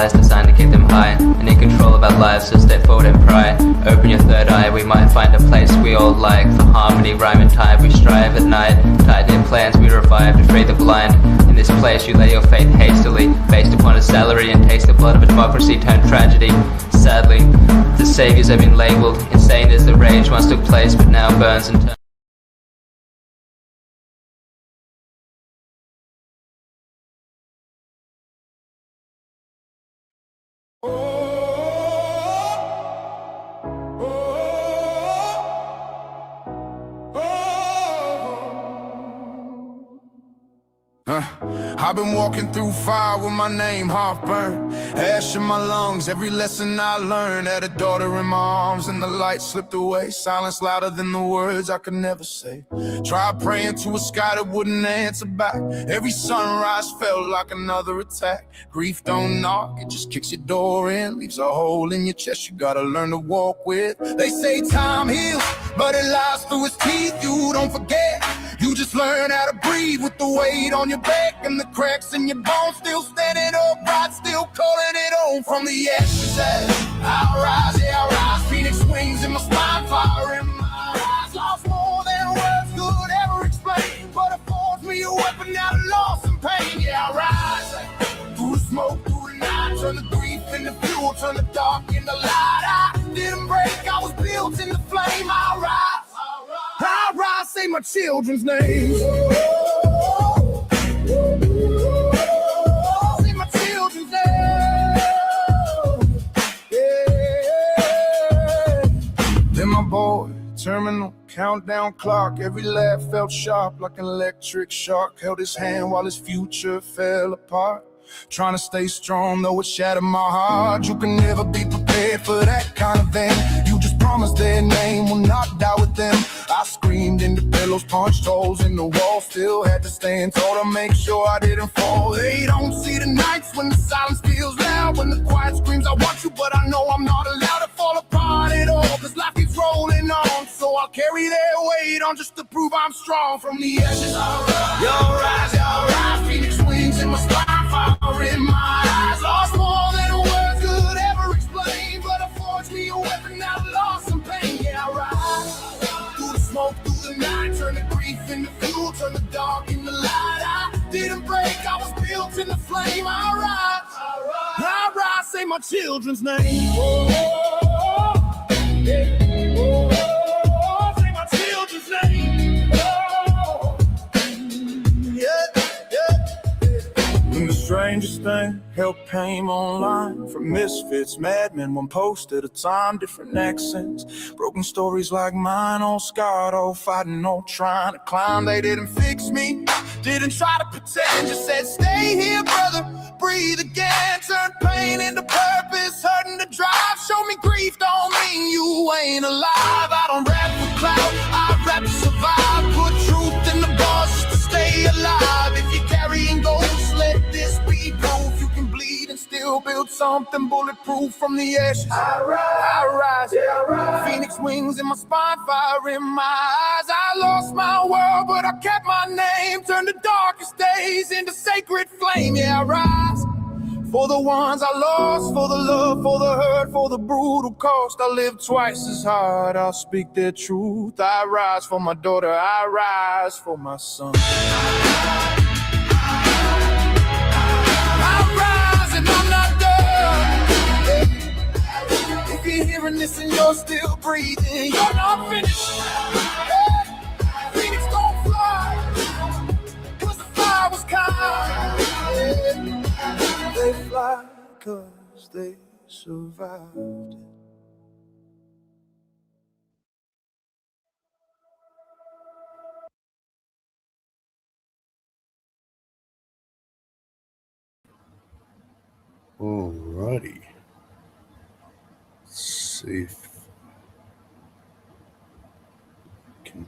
lies designed to keep them high and in control of our lives, so step forward and pry. Open your third eye, we might find a place we all like. For harmony, rhyme and time, we strive at night. Tied in plans we revive to free the blind. In this place you lay your faith hastily, based upon a salary, and taste the blood of a democracy turned tragedy. Sadly, the saviors have been labelled insane as the rage once took place, but now burns and turns. I've been walking through fire with my name half burned, ash in my lungs, every lesson I learned. Had a daughter in my arms and the light slipped away. Silence louder than the words I could never say. Tried praying to a sky that wouldn't answer back. Every sunrise felt like another attack. Grief don't knock, it just kicks your door in, leaves a hole in your chest you gotta learn to walk with. They say time heals, but it lies through its teeth. You don't forget, you just learn how to breathe with the weight on your back and the cracks in your bones. Still standing upright, still calling it home from the ashes. I'll rise, yeah, I'll rise. Phoenix wings in my spine, fire in my eyes. Lost more than words could ever explain, but it forged me a weapon out of loss and pain. Yeah, I'll rise through the smoke, through the night. Turn the grief into fuel, turn the dark into light. I didn't break, I was built in the flame. I'll rise, say my children's names. Say my children's names. Yeah. Then my boy, terminal countdown clock. Every laugh felt sharp like an electric shock. Held his hand while his future fell apart. Trying to stay strong though it shattered my heart. You can never be prepared for that kind of thing. You just promise their name will not die with them. I screamed into pillows, punched holes in the wall. Still had to stand tall to make sure I didn't fall. They don't see the nights when the silence feels loud, when the quiet screams I want you but I know I'm not allowed to fall apart at all. Cause life keeps rolling on, so I'll carry their weight on just to prove I'm strong. From the ashes I'll rise, you'll rise, you'll rise. Phoenix wings in my spine, fire in my eyes. Lost more than words could ever explain, but it forged me a weapon out of loss and pain. Yeah, I rise through the smoke, through the night. Turn the grief into fuel, turn the dark into light. I didn't break, I was built in the flame. I rise, say my children's name. Oh, yeah. Oh, say my children's name. Oh, yeah. And the strangest thing, help came online. From misfits, madmen, one post at a time. Different accents, broken stories like mine. All scarred, all fighting, all trying to climb. They didn't fix me, didn't try to pretend. Just said, stay here, brother, breathe again. Turn pain into purpose, hurting to drive. Show me grief don't mean you ain't alive. I don't rap for clout, I rap to survive. Put truth in the bars just to stay alive. If you're carrying ghosts, let this be proof. You can bleed and still build something bulletproof. From the ashes I rise, yeah, I rise. Phoenix wings in my spine, fire in my eyes. I lost my world but I kept my name. Turned the darkest days into sacred flame. Yeah, I rise for the ones I lost, for the love, for the hurt, for the brutal cost. I live twice as hard, I'll speak their truth. I rise for my daughter, I rise for my son. I rise and I'm not done. If you're hearing this and you're still breathing, you're not finished. Phoenix don't fly, cause the fire was kind. They fly cause they survived. Alrighty. Let's see if I can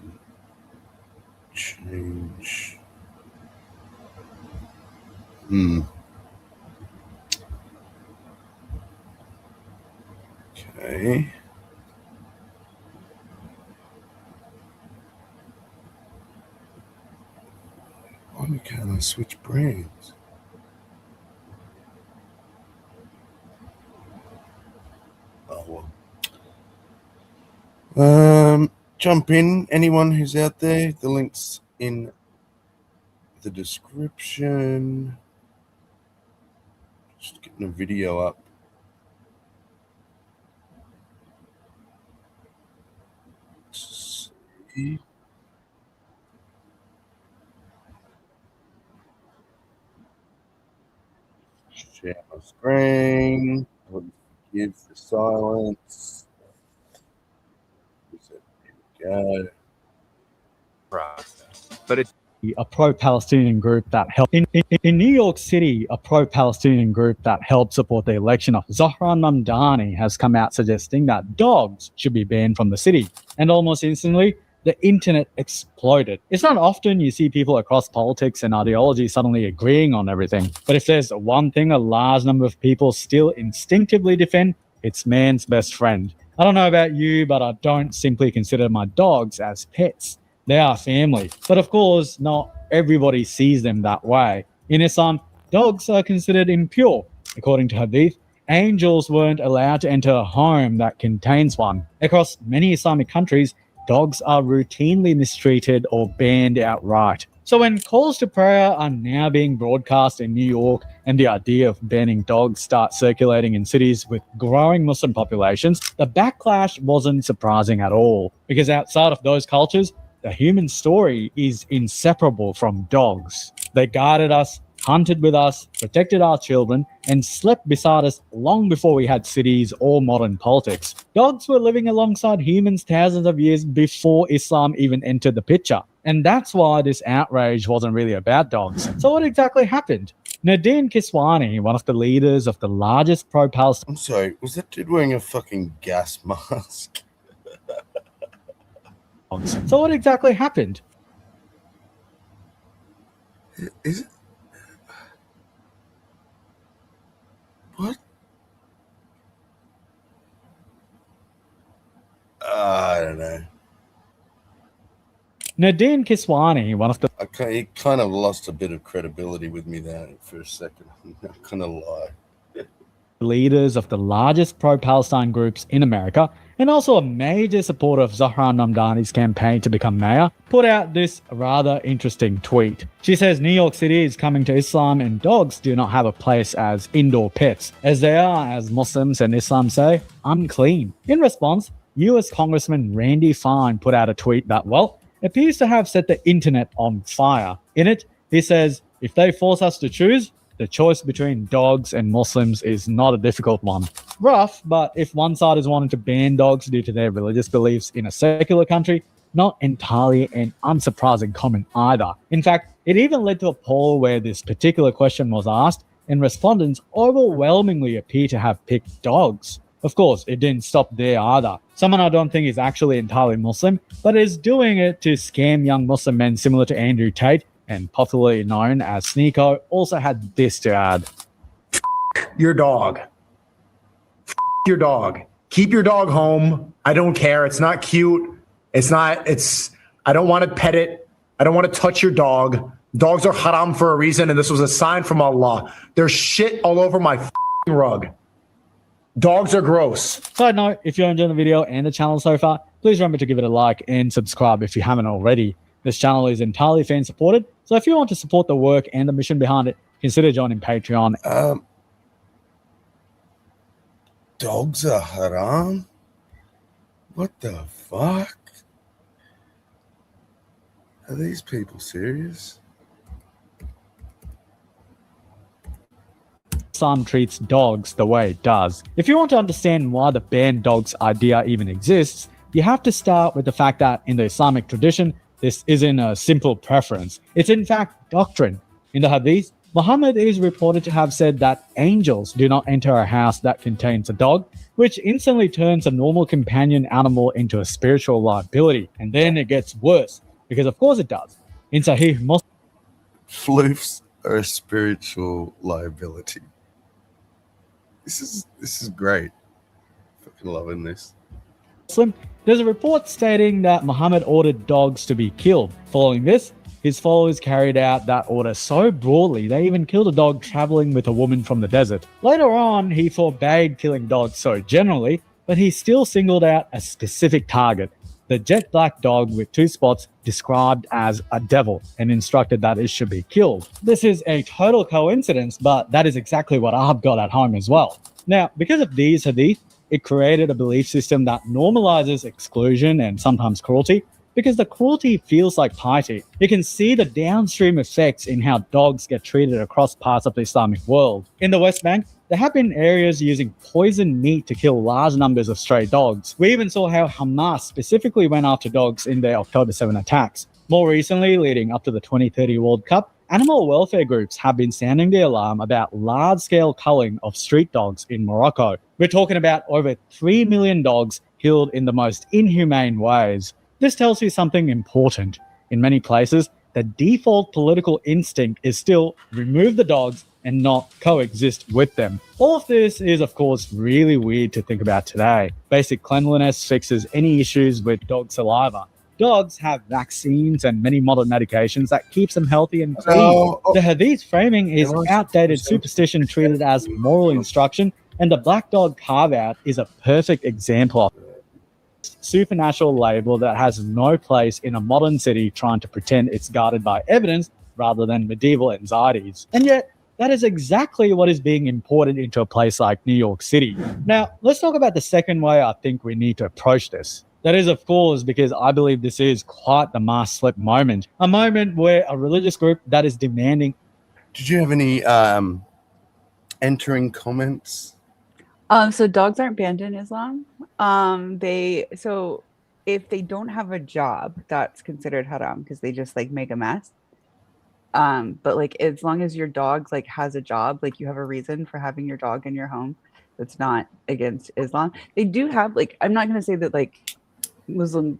change. Okay. Why can't I switch brands? Jump in, anyone who's out there. The link's in the description. Just getting a video up. See. Share my screen. Forgive the silence. There we go. But it's a pro-Palestinian group that helped in New York City, a pro-Palestinian group that helped support the election of Zohran Mamdani has come out suggesting that dogs should be banned from the city. And almost instantly, the internet exploded. It's not often you see people across politics and ideology suddenly agreeing on everything. But if there's one thing a large number of people still instinctively defend, it's man's best friend. I don't know about you, but I don't simply consider my dogs as pets. They are family. But of course, not everybody sees them that way. In Islam, dogs are considered impure. According to Hadith, angels weren't allowed to enter a home that contains one. Across many Islamic countries, dogs are routinely mistreated or banned outright. So when calls to prayer are now being broadcast in New York and the idea of banning dogs starts circulating in cities with growing Muslim populations, the backlash wasn't surprising at all. Because outside of those cultures, the human story is inseparable from dogs. They guided us, hunted with us, protected our children, and slept beside us long before we had cities or modern politics. Dogs were living alongside humans thousands of years before Islam even entered the picture. And that's why this outrage wasn't really about dogs. So what exactly happened? Nadine Kiswani, one of the leaders of the largest pro-Palestinian... I'm sorry, was that dude wearing a fucking gas mask? So what exactly happened? Is it? What? I don't know. Nadine Kiswani, one of the... He kind of lost a bit of credibility with me there for a second. I'm not gonna lie. leaders of the largest pro-Palestine groups in America, and also a major supporter of Zohran Mamdani's campaign to become mayor, put out this rather interesting tweet. She says New York City is coming to Islam and dogs do not have a place as indoor pets, as they are, as Muslims and Islam say, unclean. In response, US Congressman Randy Fine put out a tweet that, well, appears to have set the internet on fire. In it, he says, if they force us to choose, the choice between dogs and Muslims is not a difficult one. Rough, but if one side is wanting to ban dogs due to their religious beliefs in a secular country, not entirely an unsurprising comment either. In fact, it even led to a poll where this particular question was asked, and respondents overwhelmingly appear to have picked dogs. Of course, it didn't stop there either. Someone I don't think is actually entirely Muslim, but is doing it to scam young Muslim men similar to Andrew Tate, and popularly known as Sneeko, also had this to add. Your dog. Your dog. Keep your dog home. I don't care. It's not cute. I don't want to pet it. I don't want to touch your dog. Dogs are haram for a reason, and this was a sign from Allah. There's shit all over my rug. Dogs are gross. Side note, if you're enjoying the video and the channel so far, please remember to give it a like and subscribe if you haven't already. This channel is entirely fan supported, so if you want to support the work and the mission behind it, consider joining Patreon. Dogs are haram? What the fuck? Are these people serious? Islam treats dogs the way it does. If you want to understand why the ban dogs idea even exists, you have to start with the fact that in the Islamic tradition, this isn't a simple preference. It's in fact doctrine. In the Hadith, Muhammad is reported to have said that angels do not enter a house that contains a dog, which instantly turns a normal companion animal into a spiritual liability. And then it gets worse, because of course it does. In Sahih Muslim, Floofs are a spiritual liability. This is great. Fucking loving this. there's a report stating that Muhammad ordered dogs to be killed. Following this, his followers carried out that order so broadly they even killed a dog traveling with a woman from the desert. Later on, he forbade killing dogs so generally but he still singled out a specific target, the jet black dog with 2 spots described as a devil, and instructed that it should be killed. This is a total coincidence, but that is exactly what I've got at home as well. Now, because of these hadith, it created a belief system that normalizes exclusion and sometimes cruelty, because the cruelty feels like piety. You can see the downstream effects in how dogs get treated across parts of the Islamic world. In the West Bank, there have been areas using poisoned meat to kill large numbers of stray dogs. We even saw how Hamas specifically went after dogs in their October 7 attacks. More recently, leading up to the 2030 World Cup, animal welfare groups have been sounding the alarm about large-scale culling of street dogs in Morocco. We're talking about over 3 million dogs killed in the most inhumane ways. This tells you something important. In many places, the default political instinct is still remove the dogs and not coexist with them. All of this is, of course, really weird to think about today. Basic cleanliness fixes any issues with dog saliva. Dogs have vaccines and many modern medications that keeps them healthy and clean. The hadith framing is outdated superstition treated as moral instruction, and the black dog carve-out is a perfect example of supernatural label that has no place in a modern city trying to pretend it's guarded by evidence rather than medieval anxieties. And yet, that is exactly what is being imported into a place like New York City. Now, let's talk about the second way I think we need to approach this. That is, of course, because I believe this is quite the mask slip moment. A moment where a religious group that is demanding... Did you have any entering comments? So dogs aren't banned in Islam. So if they don't have a job, that's considered haram because they just like make a mess. But like as long as your dog like has a job, like you have a reason for having your dog in your home, that's not against Islam. They do have like, I'm not gonna say that like Muslims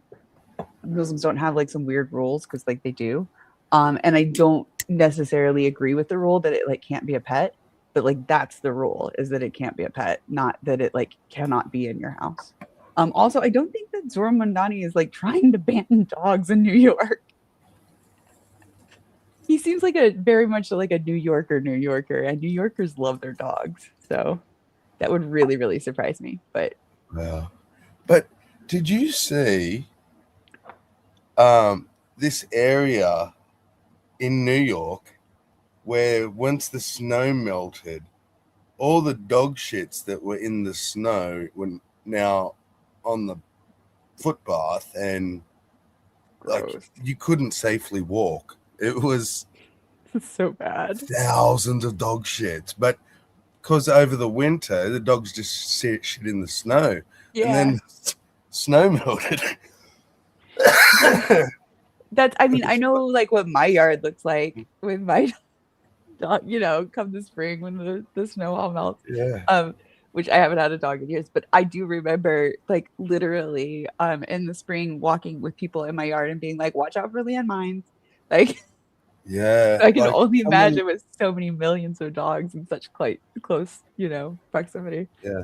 don't have like some weird rules because like they do. And I don't necessarily agree with the rule that it like can't be a pet. But like that's the rule, is that it can't be a pet, not that it like cannot be in your house. Also, I don't think that Zohran Mamdani is like trying to ban dogs in New York. He seems like very much like a New Yorker, and New Yorkers love their dogs. So that would really, really surprise me. But Wow. But did you see this area in New York where once the snow melted, all the dog shits that were in the snow were now on the footpath, and like you couldn't safely walk. It was so bad. Thousands of dog shits, but because over the winter the dogs just shit in the snow, and then snow melted. I mean, I know like what my yard looks like with my dog, you know, come the spring when the snow all melts. Yeah. Which I haven't had a dog in years, but I do remember like literally in the spring walking with people in my yard and being like, watch out for landmines. Like, yeah. I can only imagine with so many millions of dogs in such quite close, you know, proximity. Yeah.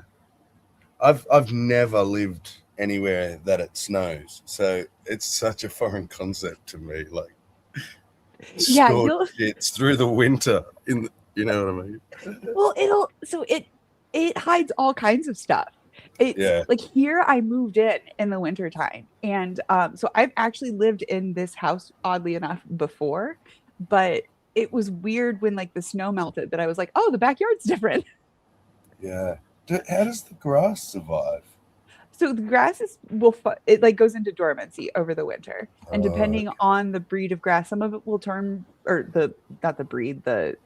I've never lived anywhere that it snows, so it's such a foreign concept to me. Like, stored shits through the winter in the, you know what I mean? Well, it hides all kinds of stuff. It's like here I moved in the winter time, and so I've actually lived in this house oddly enough before, but it was weird when like the snow melted that I was like, oh, the backyard's different. Yeah. How does the grass survive? So the grass it like goes into dormancy over the winter, and depending on the breed of grass, some of it will turn, or not the breed, but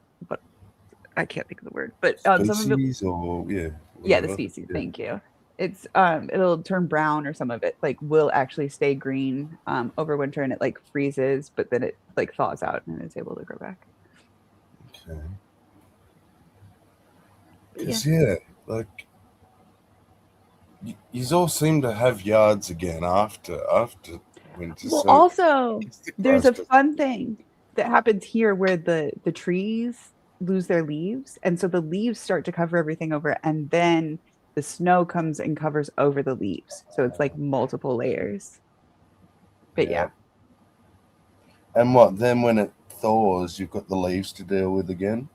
I can't think of the word, but species, some of it, or the species. Yeah. Thank you. It's it'll turn brown, or some of it like will actually stay green over winter, and it like freezes, but then it like thaws out and it's able to grow back. Okay. Because like you all seem to have yards again after winter. Well, so also there's a fun thing that happens here where the trees lose their leaves, and so the leaves start to cover everything over, and then the snow comes and covers over the leaves, so it's like multiple layers. But and what then when it thaws, you've got the leaves to deal with again,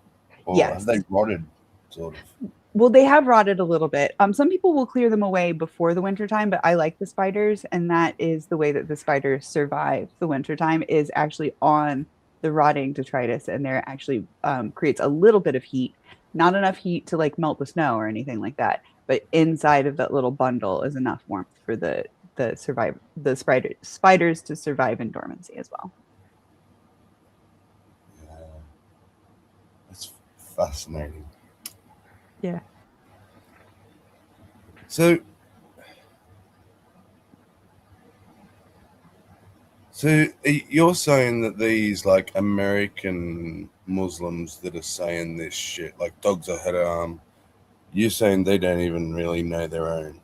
or have they rotted sort of? Well, they have rotted a little bit. Some people will clear them away before the wintertime, but I like the spiders, and that is the way that the spiders survive the wintertime is actually on the rotting detritus, and there actually creates a little bit of heat, not enough heat to like melt the snow or anything like that, but inside of that little bundle is enough warmth for the spiders to survive in dormancy as well. That's fascinating. Yeah. So you're saying that these like American Muslims that are saying this shit, like dogs are haram, you're saying they don't even really know their own?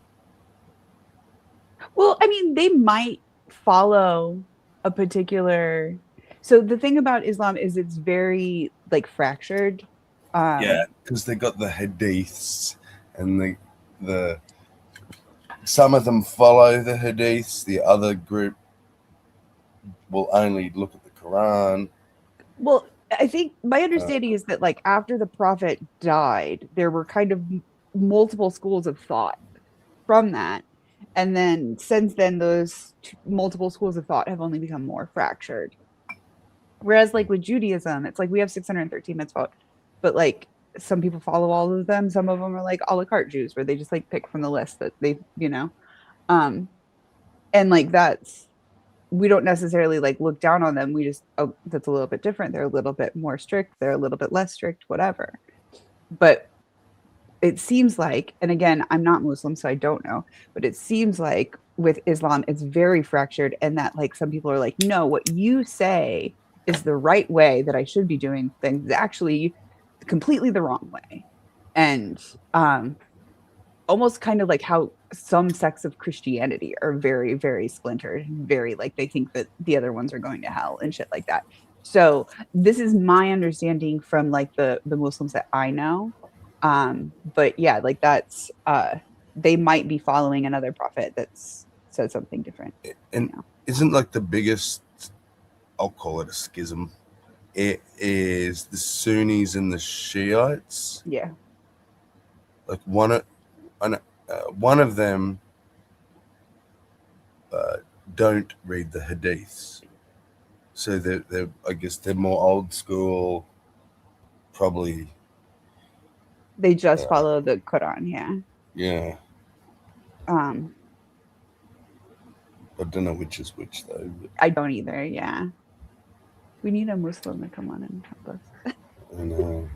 Well, I mean, they might follow a particular. So the thing about Islam is it's very like fractured. Yeah, because they got the hadiths, and the some of them follow the hadiths. The other group will only look at the Quran. Well, I think my understanding is that like after the prophet died, there were kind of multiple schools of thought from that. And then since then, those multiple schools of thought have only become more fractured. Whereas like with Judaism, it's like we have 613 mitzvot, but like some people follow all of them. Some of them are like a la carte Jews where they just like pick from the list that they, and like we don't necessarily like look down on them. We just, oh, that's a little bit different. They're a little bit more strict. They're a little bit less strict, whatever. But it seems like, and again, I'm not Muslim, so I don't know, but it seems like with Islam, it's very fractured, and that like some people are like, no, what you say is the right way that I should be doing things, actually completely the wrong way. And almost kind of like how some sects of Christianity are very, very splintered, very like they think that the other ones are going to hell and shit like that. So this is my understanding from like the Muslims that I know. But yeah, like that's they might be following another prophet that's said something different. And isn't like the biggest, I'll call it a schism, it is the Sunnis and the Shiites. Yeah. Like one of them don't read the hadiths, so they're I guess they're more old school. Probably they just follow the Quran. Yeah. I don't know which is which though. But I don't either. Yeah. We need a Muslim to come on and help us. I know.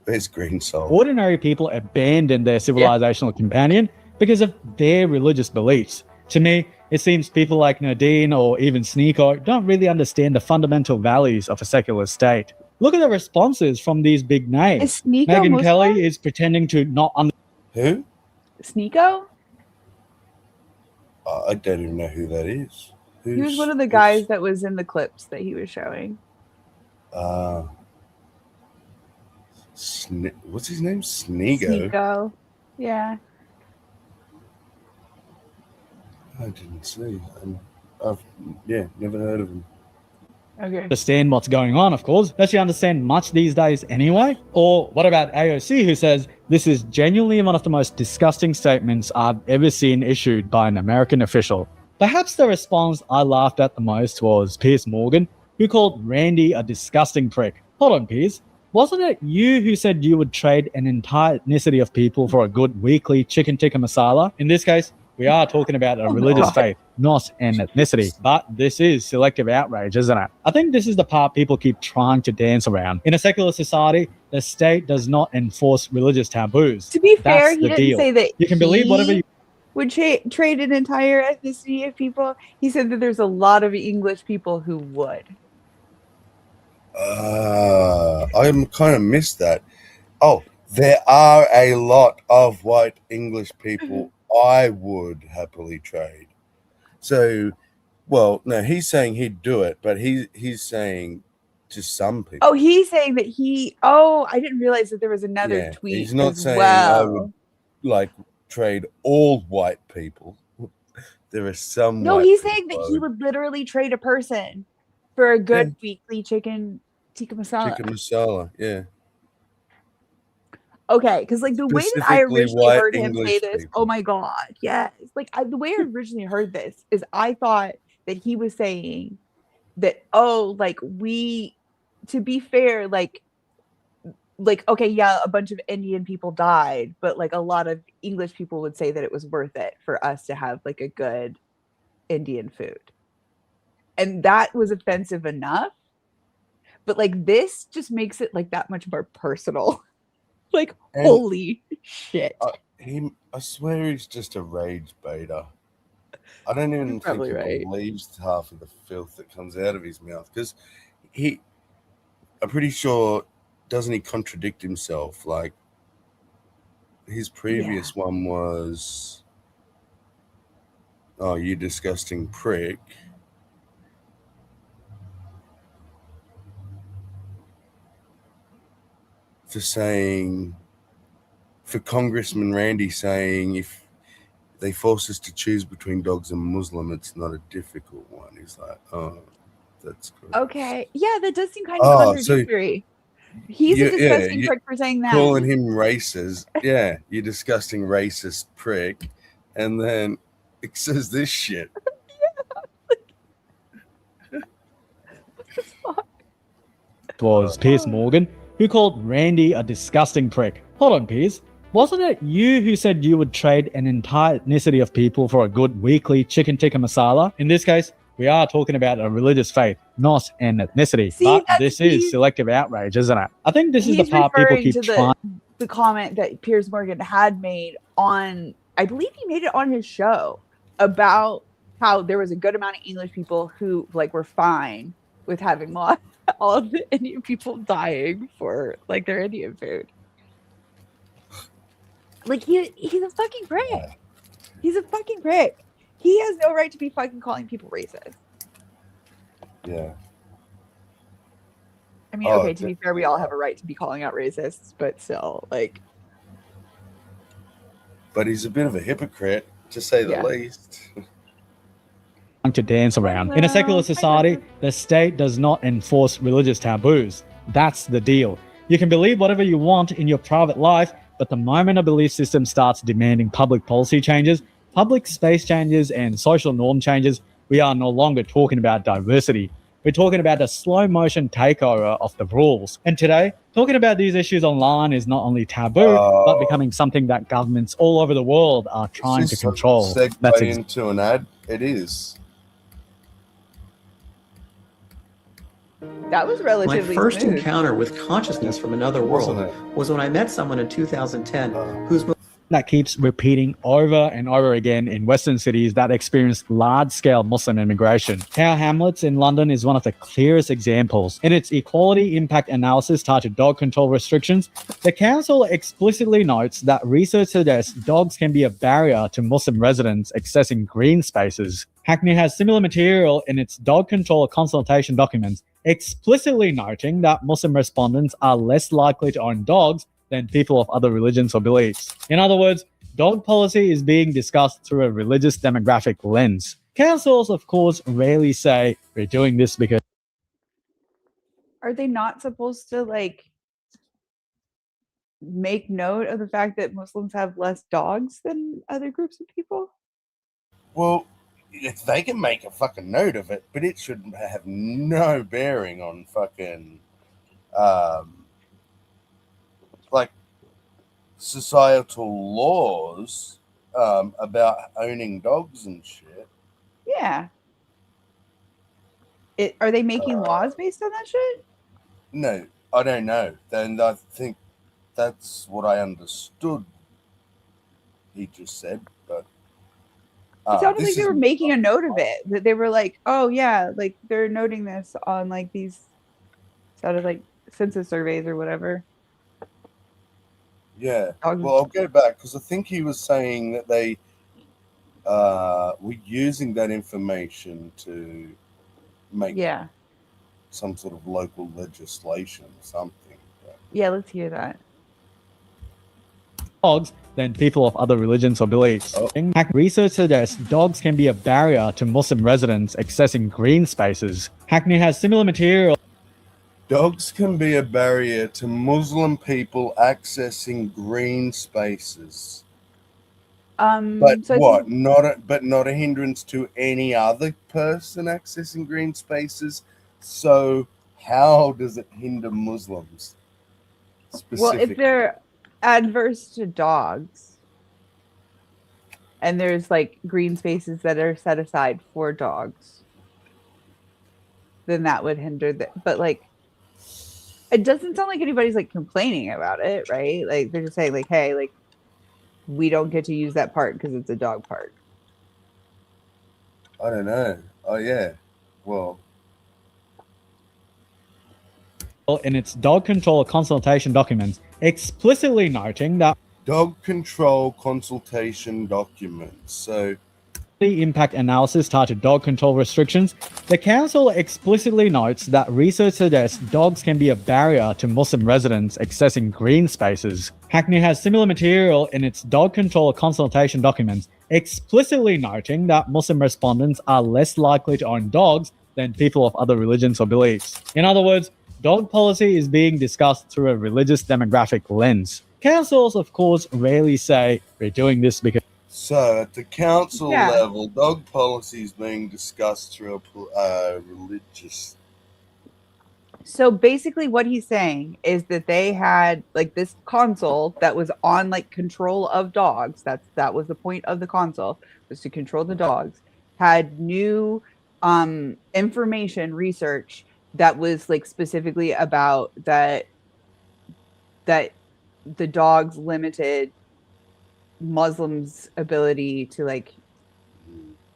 There's Green Soul. Ordinary people abandon their civilizational companion because of their religious beliefs. To me, it seems people like Nadine or even Sneeko don't really understand the fundamental values of a secular state. Look at the responses from these big names. Is Sneeko Megyn Muslim? Kelly is pretending to not Who? Sneeko? I don't even know who that is. He was one of the guys that was in the clips that he was showing. What's his name? Sneeko. Sneeko. Yeah. I didn't see. I've never heard of him. Okay. understand what's going on, of course. Does she understand much these days anyway? Or what about AOC, who says, this is genuinely one of the most disgusting statements I've ever seen issued by an American official. Perhaps the response I laughed at the most was Piers Morgan, who called Randy a disgusting prick. Hold on, Piers. Wasn't it you who said you would trade an entire ethnicity of people for a good weekly chicken tikka masala? In this case, we are talking about a religious faith, not an ethnicity. But this is selective outrage, isn't it? I think this is the part people keep trying to dance around. In a secular society, the state does not enforce religious taboos. To be fair, he the didn't deal. say that You can believe whatever you would trade an entire ethnicity of people. He said that there's a lot of English people who would. I kind of missed that. Oh, there are a lot of white English people I would happily trade. So, well, no, he's saying he'd do it, but he's saying to some people. Oh, he's saying that I didn't realize that there was another tweet. He's not as saying well. I would like trade all white people. There are some. No, white he's saying people that he would literally trade a person for a good weekly chicken tikka masala. Chicken masala, yeah. Okay, because like the way that I Specifically originally white heard him say English this, people. oh my god, yes. Like the way I originally heard this is I thought that he was saying that, oh, like to be fair, like okay, yeah, a bunch of Indian people died, but like a lot of English people would say that it was worth it for us to have like a good Indian food. And that was offensive enough. But like this just makes it like that much more personal. Like, And holy shit. I swear he's just a rage baiter. I don't even think probably he right. believes half of the filth that comes out of his mouth, because I'm pretty sure, doesn't he contradict himself? Like his previous one was, oh, you disgusting prick. For Congressman Randy saying, if they force us to choose between dogs and Muslim, it's not a difficult one. He's like, oh, that's good. Okay. Yeah, that does seem kind of contradictory. He's a disgusting prick for saying that. Calling him racist. Yeah, you disgusting racist prick. And then it says this shit. Was Piers Morgan, who called Randy a disgusting prick. Hold on, Piers. Wasn't it you who said you would trade an entire ethnicity of people for a good weekly chicken tikka masala? In this case, we are talking about a religious faith, not an ethnicity. But this is selective outrage, isn't it? I think this is the part people keep trying. The comment that Piers Morgan had made on, I believe he made it on his show, about how there was a good amount of English people who like were fine with having lost all of the Indian people dying for like their Indian food. Like he's a fucking prick. He's a fucking prick. He has no right to be fucking calling people racist. Yeah. I mean, okay, to be fair, we all have a right to be calling out racists, but still, like. But he's a bit of a hypocrite, to say the least. To dance around. In a secular society, the state does not enforce religious taboos. That's the deal. You can believe whatever you want in your private life, but the moment a belief system starts demanding public policy changes, public space changes, and social norm changes, we are no longer talking about diversity. We're talking about a slow motion takeover of the rules. And today, talking about these issues online is not only taboo, but becoming something that governments all over the world are trying to control. That's into an ad. It is. That was relatively My first smooth. encounter with consciousness from another world was when I met someone in 2010 whose that keeps repeating over and over again in Western cities that experience large-scale Muslim immigration. Tower Hamlets in London is one of the clearest examples. In its equality impact analysis tied to dog control restrictions, the council explicitly notes that research suggests dogs can be a barrier to Muslim residents accessing green spaces. Hackney has similar material in its dog control consultation documents, explicitly noting that Muslim respondents are less likely to own dogs than people of other religions or beliefs. In other words, dog policy is being discussed through a religious demographic lens. Councils, of course, rarely say, we're doing this because... Are they not supposed to, like, make note of the fact that Muslims have less dogs than other groups of people? Well, they can make a fucking note of it, but it should have no bearing on fucking... like societal laws about owning dogs and shit. Yeah. Are they making laws based on that shit? No, I don't know. Then I think that's what I understood he just said, but it sounded like they were making a note of it. That they were like, oh yeah, like they're noting this on like these sounded like census surveys or whatever. Yeah, well, I'll go back because I think he was saying that they were using that information to make some sort of local legislation or something. Yeah, let's hear that. Dogs than people of other religions or beliefs. Research suggests dogs can be a barrier to Muslim residents accessing green spaces. Hackney has similar material. Dogs can be a barrier to Muslim people accessing green spaces. But So I what? think, Not a hindrance to any other person accessing green spaces. So how does it hinder Muslims well, if specifically? they're adverse to dogs and there's like green spaces that are set aside for dogs, then that would hinder that. But like, it doesn't sound like anybody's like complaining about it, right? Like they're just saying like, hey, like we don't get to use that park because it's a dog park. I don't know. Oh yeah. Well, In its dog control consultation documents, explicitly noting that dog control consultation documents. So the impact analysis tied to dog control restrictions, the council explicitly notes that research suggests dogs can be a barrier to Muslim residents accessing green spaces. Hackney has similar material in its dog control consultation documents, explicitly noting that Muslim respondents are less likely to own dogs than people of other religions or beliefs. In other words, dog policy is being discussed through a religious demographic lens. Councils, of course, rarely say we're doing this because so at the council Yeah. level, dog policy is being discussed through a religious. So basically what he's saying is that they had like this console that was on like control of dogs. That was the point of the console, was to control the dogs. Had new information research that was like specifically about that the dogs limited Muslims' ability to like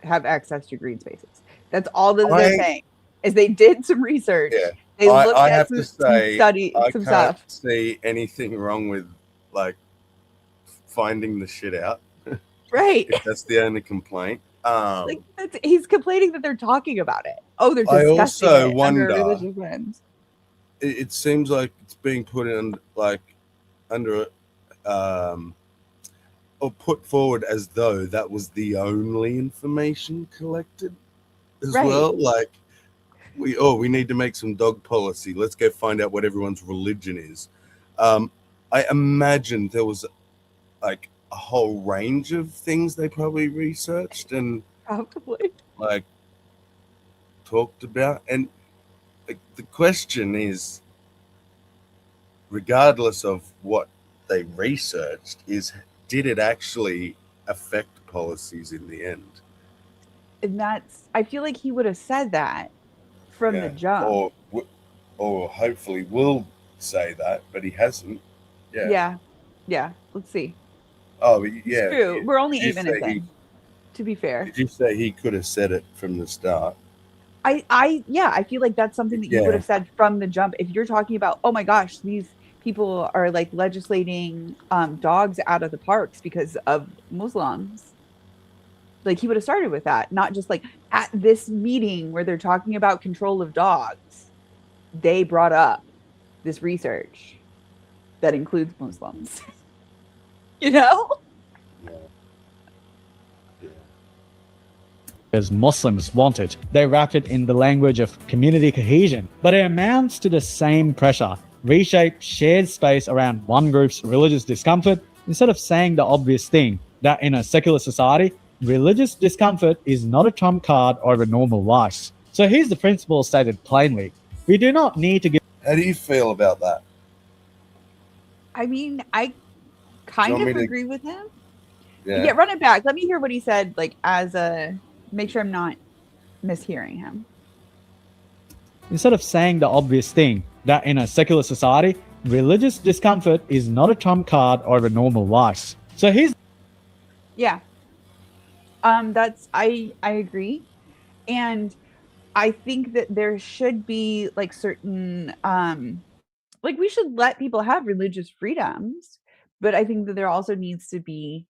have access to green spaces. That's all that they're saying. Is they did some research. Yeah. They looked I at have some, to say, I some can't stuff. see anything wrong with like finding the shit out. Right. If that's the only complaint. Like he's complaining that they're talking about it. Oh, they're I discussing also it wonder. under a religious lens. It seems like it's being put in like under or put forward as though that was the only information collected as Right. well. Like we need to make some dog policy. Let's go find out what everyone's religion is. I imagine there was like a whole range of things they probably researched and Probably. like talked about. And like, the question is, regardless of what they researched, is did it actually affect policies in the end? And that's, I feel like he would have said that from the jump. Or hopefully will say that, but he hasn't. Yeah. Let's see. Oh, It's yeah. true. We're only Did you 8 minutes say in, to be fair. Did you say he could have said it from the start? I feel like that's something that you would have said from the jump. If you're talking about, oh my gosh, these people are like legislating dogs out of the parks because of Muslims. Like he would have started with that, not just like at this meeting where they're talking about control of dogs, they brought up this research that includes Muslims. You know? as Muslims want it. They wrapped it in the language of community cohesion, but it amounts to the same pressure. Reshape shared space around one group's religious discomfort instead of saying the obvious thing, that in a secular society, religious discomfort is not a trump card over normal life. So here's the principle stated plainly. We do not need to give... How do you feel about that? I mean, I kind of agree with him. Yeah, run it back. Let me hear what he said, like as a... Make sure I'm not mishearing him. Instead of saying the obvious thing, that in a secular society, religious discomfort is not a trump card over normal life. So here's... Yeah. That's... I agree. And I think that there should be like certain... like we should let people have religious freedoms, but I think that there also needs to be,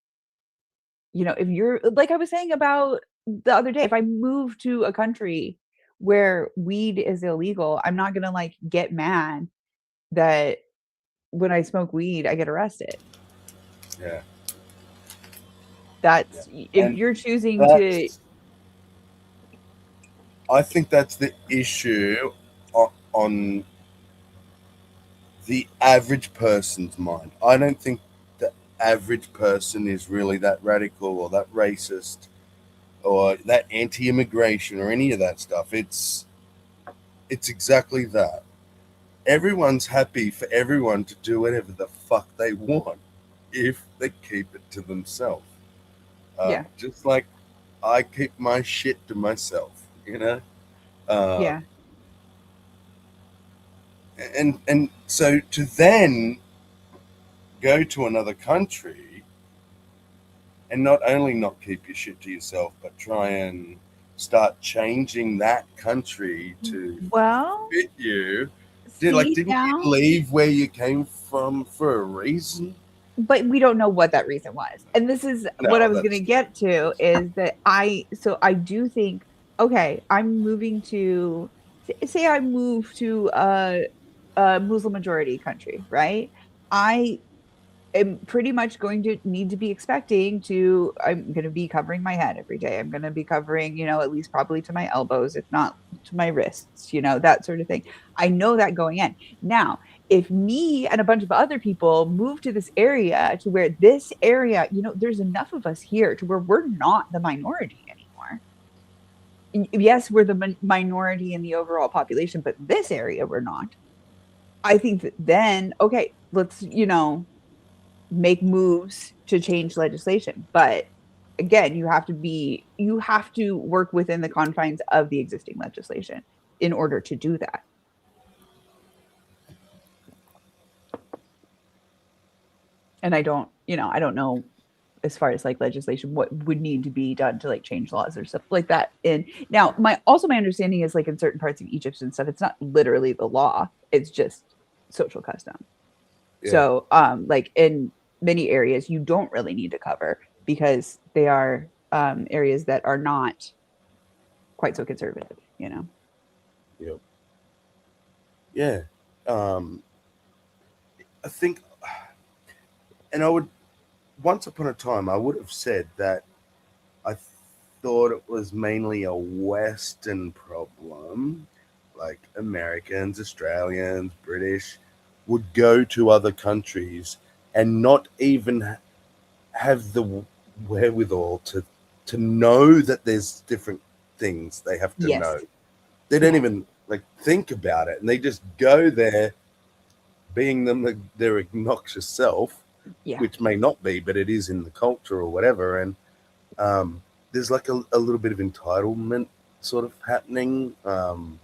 you know, if you're like I was saying about the other day, if I move to a country where weed is illegal, I'm not gonna like get mad that when I smoke weed, I get arrested. yeah. That's if And you're choosing to. I think that's the issue on the average person's mind. I don't think the average person is really that radical or that racist or that anti-immigration or any of that stuff. It's exactly that. Everyone's happy for everyone to do whatever the fuck they want if they keep it to themselves. Yeah. Just like I keep my shit to myself, you know. Uh, Yeah. and so to then go to another country and not only not keep your shit to yourself, but try and start changing that country to Well, fit you. see Didn't now, you leave where you came from for a reason? but we don't know what that reason was. And this is what I No, was going to that's get to is that I do think, okay, I'm moving to, say I move to a Muslim majority country, right? I am pretty much going to need to be expecting to, I'm going to be covering my head every day. I'm going to be covering, at least probably to my elbows, if not to my wrists, that sort of thing. I know that going in. Now, if me and a bunch of other people move to this area to where this area, there's enough of us here to where we're not the minority anymore. Yes, we're the minority in the overall population, but this area we're not. I think that then, okay, let's, make moves to change legislation. But again, you have to work within the confines of the existing legislation in order to do that. And I don't know as far as like legislation what would need to be done to like change laws or stuff like that. And now my understanding is like in certain parts of Egypt and stuff, it's not literally the law, it's just social custom. yeah. So like in many areas you don't really need to cover because they are areas that are not quite so conservative, Yep. Yeah. Um, I think, and I would, once upon a time, I would have said that I thought it was mainly a Western problem, like Americans, Australians, British would go to other countries and not even have the wherewithal to know that there's different things they have to Yes. know. They don't Yeah. even like think about it, and they just go there, being their obnoxious self, Yeah. which may not be, but it is in the culture or whatever. And there's like a little bit of entitlement sort of happening. And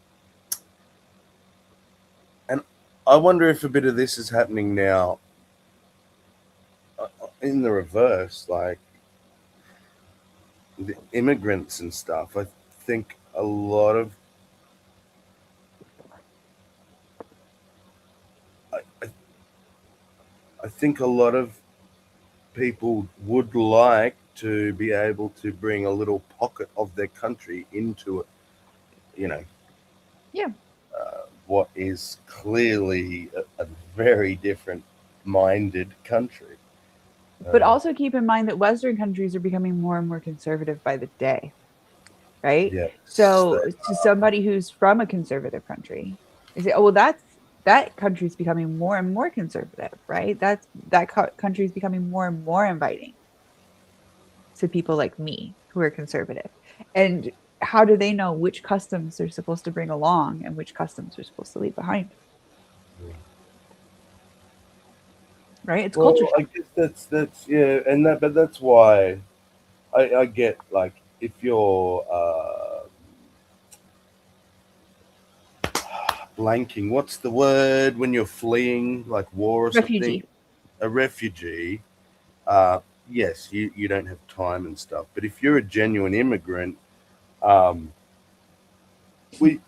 I wonder if a bit of this is happening now in the reverse, like the immigrants and stuff. I think a lot of I think a lot of people would like to be able to bring a little pocket of their country into it, you know. Yeah. What is clearly a very different minded country. But also keep in mind that Western countries are becoming more and more conservative by the day, right? Yeah. So to somebody who's from a conservative country, they say, "Oh, well, that country's becoming more and more conservative, right? That country is becoming more and more inviting to people like me who are conservative." And how do they know which customs they're supposed to bring along and which customs they're supposed to leave behind? Right? It's Well, culture I shock. guess that's yeah, and but that's why I get like if you're blanking, what's the word when you're fleeing like war or Refugee. something? A refugee. Yes, you don't have time and stuff, but if you're a genuine immigrant, um, we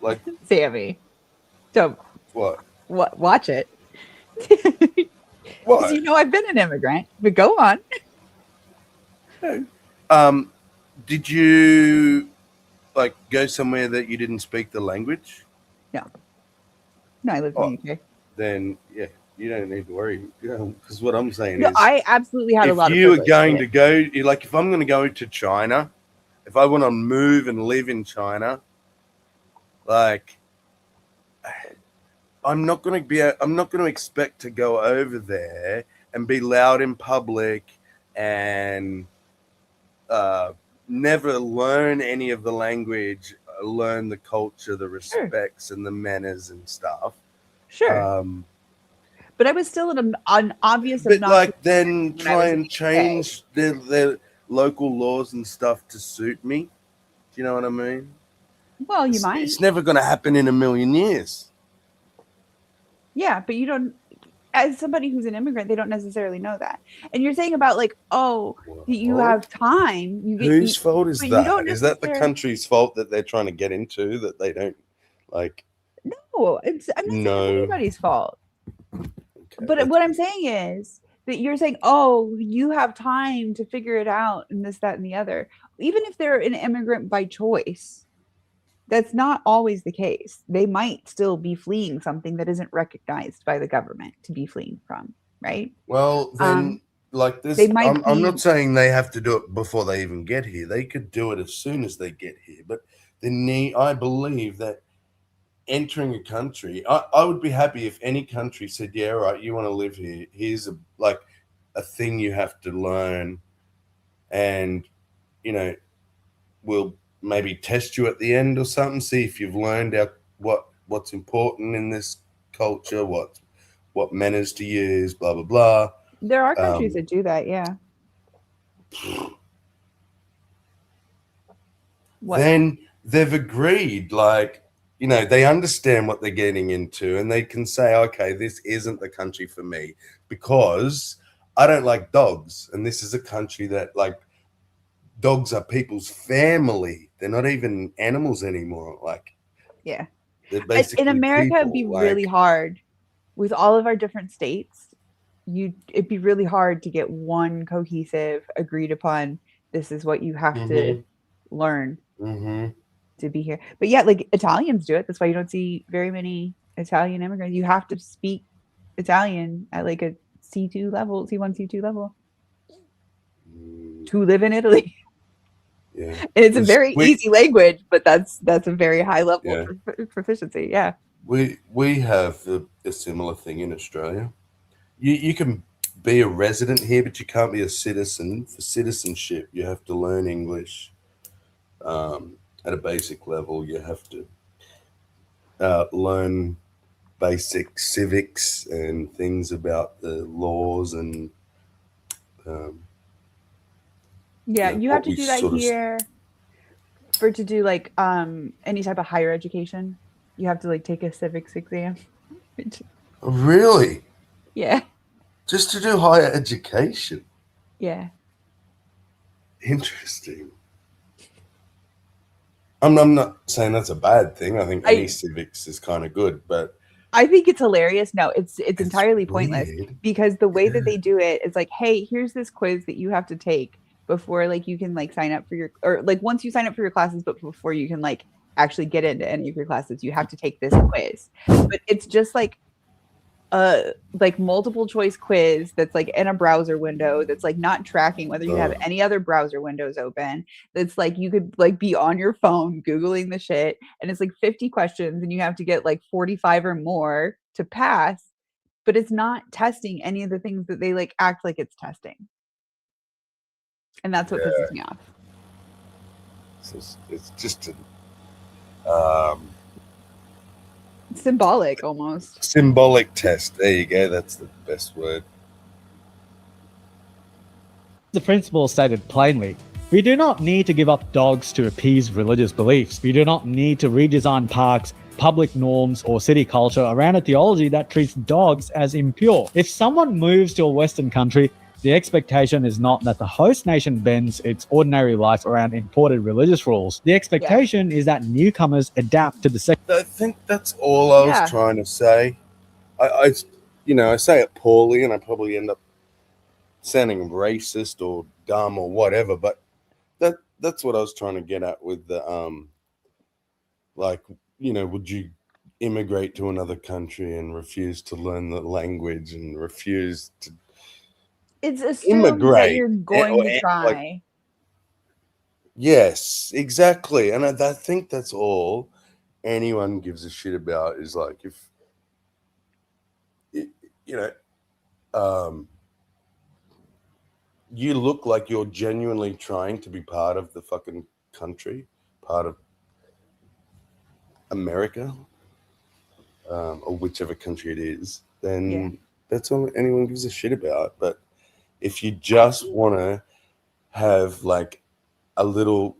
like Sammy. So what? watch it. Because What? I've been an immigrant, but go on. Um, did you like go somewhere that you didn't speak the language? No. No, I live Oh, in the UK. then yeah, you don't need to worry. Because what I'm saying No, is, I absolutely had a if lot of you are privilege. going to go, like if I'm going to go to China, if I want to move and live in China, like I'm not going to expect to go over there and be loud in public and never learn any of the language, learn the culture, the respects and the manners and stuff. Sure. But I was still an obvious But obnoxious like then when I was try in and the UK. change their local laws and stuff to suit me. Do you know what I mean? Well, you might. It's never going to happen in a million years. Yeah, but you don't, as somebody who's an immigrant, they don't necessarily know that. And you're saying about like, oh, you have time. Whose fault is but you don't that? Is that the necessarily- country's fault that they're trying to get into that they don't like? No, I'm not saying it's anybody's fault. Okay, But what I'm saying is that you're saying, oh, you have time to figure it out and this, that, and the other. Even if they're an immigrant by choice, that's not always the case. They might still be fleeing something that isn't recognized by the government to be fleeing from, right? well, then like this, they might I'm be- not saying they have to do it before they even get here. They could do it as soon as they get here. But I believe that entering a country, I would be happy if any country said, yeah, right, you want to live here. Here's a thing you have to learn, and we'll maybe test you at the end or something, see if you've learned what's important in this culture, what manners to use, blah blah blah. There are countries that do that, yeah. What? Then they've agreed, they understand what they're getting into, and they can say, okay, this isn't the country for me because I don't like dogs, and this is a country that dogs are people's family. They're not even animals anymore. Yeah. They're basically in America, people. it'd be really hard with all of our different states. It'd be really hard to get one cohesive, agreed upon. This is what you have to learn to be here. But yeah, like Italians do it. That's why you don't see very many Italian immigrants. You have to speak Italian at like a C2 level, C1, C2 level to live in Italy. Yeah. And it's a very easy language, but that's a very high level of proficiency. Yeah. We have a similar thing in Australia. You can be a resident here, but you can't be a citizen. For citizenship, you have to learn English at a basic level. You have to learn basic civics and things about the laws and you have to do that here to do like any type of higher education. You have to like take a civics exam. Really? Yeah. Just to do higher education? Yeah. Interesting. I'm not saying that's a bad thing. I think any civics is kind of good, but I think it's hilarious. No, it's entirely pointless because the way that they do it is like, hey, here's this quiz that you have to take before like you can like sign up for once you sign up for your classes, but before you can like actually get into any of your classes, you have to take this quiz. But it's just like multiple choice quiz that's like in a browser window that's like not tracking whether you have any other browser windows open. That's like you could like be on your phone Googling the shit, and it's like 50 questions and you have to get like 45 or more to pass, but it's not testing any of the things that they like act like it's testing. And that's what pisses me off. It's just symbolic almost. Symbolic test. There you go. That's the best word. The principle stated plainly. We do not need to give up dogs to appease religious beliefs. We do not need to redesign parks, public norms, or city culture around a theology that treats dogs as impure. If someone moves to a Western country, the expectation is not that the host nation bends its ordinary life around imported religious rules. The expectation is that newcomers adapt to the I think that's all I was trying to say. I say it poorly, and I probably end up sounding racist or dumb or whatever. But that's what I was trying to get at with the would you immigrate to another country and refuse to learn the language and refuse to? It's assumed that you're going to try. Yes, exactly. And I think that's all anyone gives a shit about is like you know, you look like you're genuinely trying to be part of the fucking country, part of America, or whichever country it is, then that's all anyone gives a shit about. But if you just want to have like a little,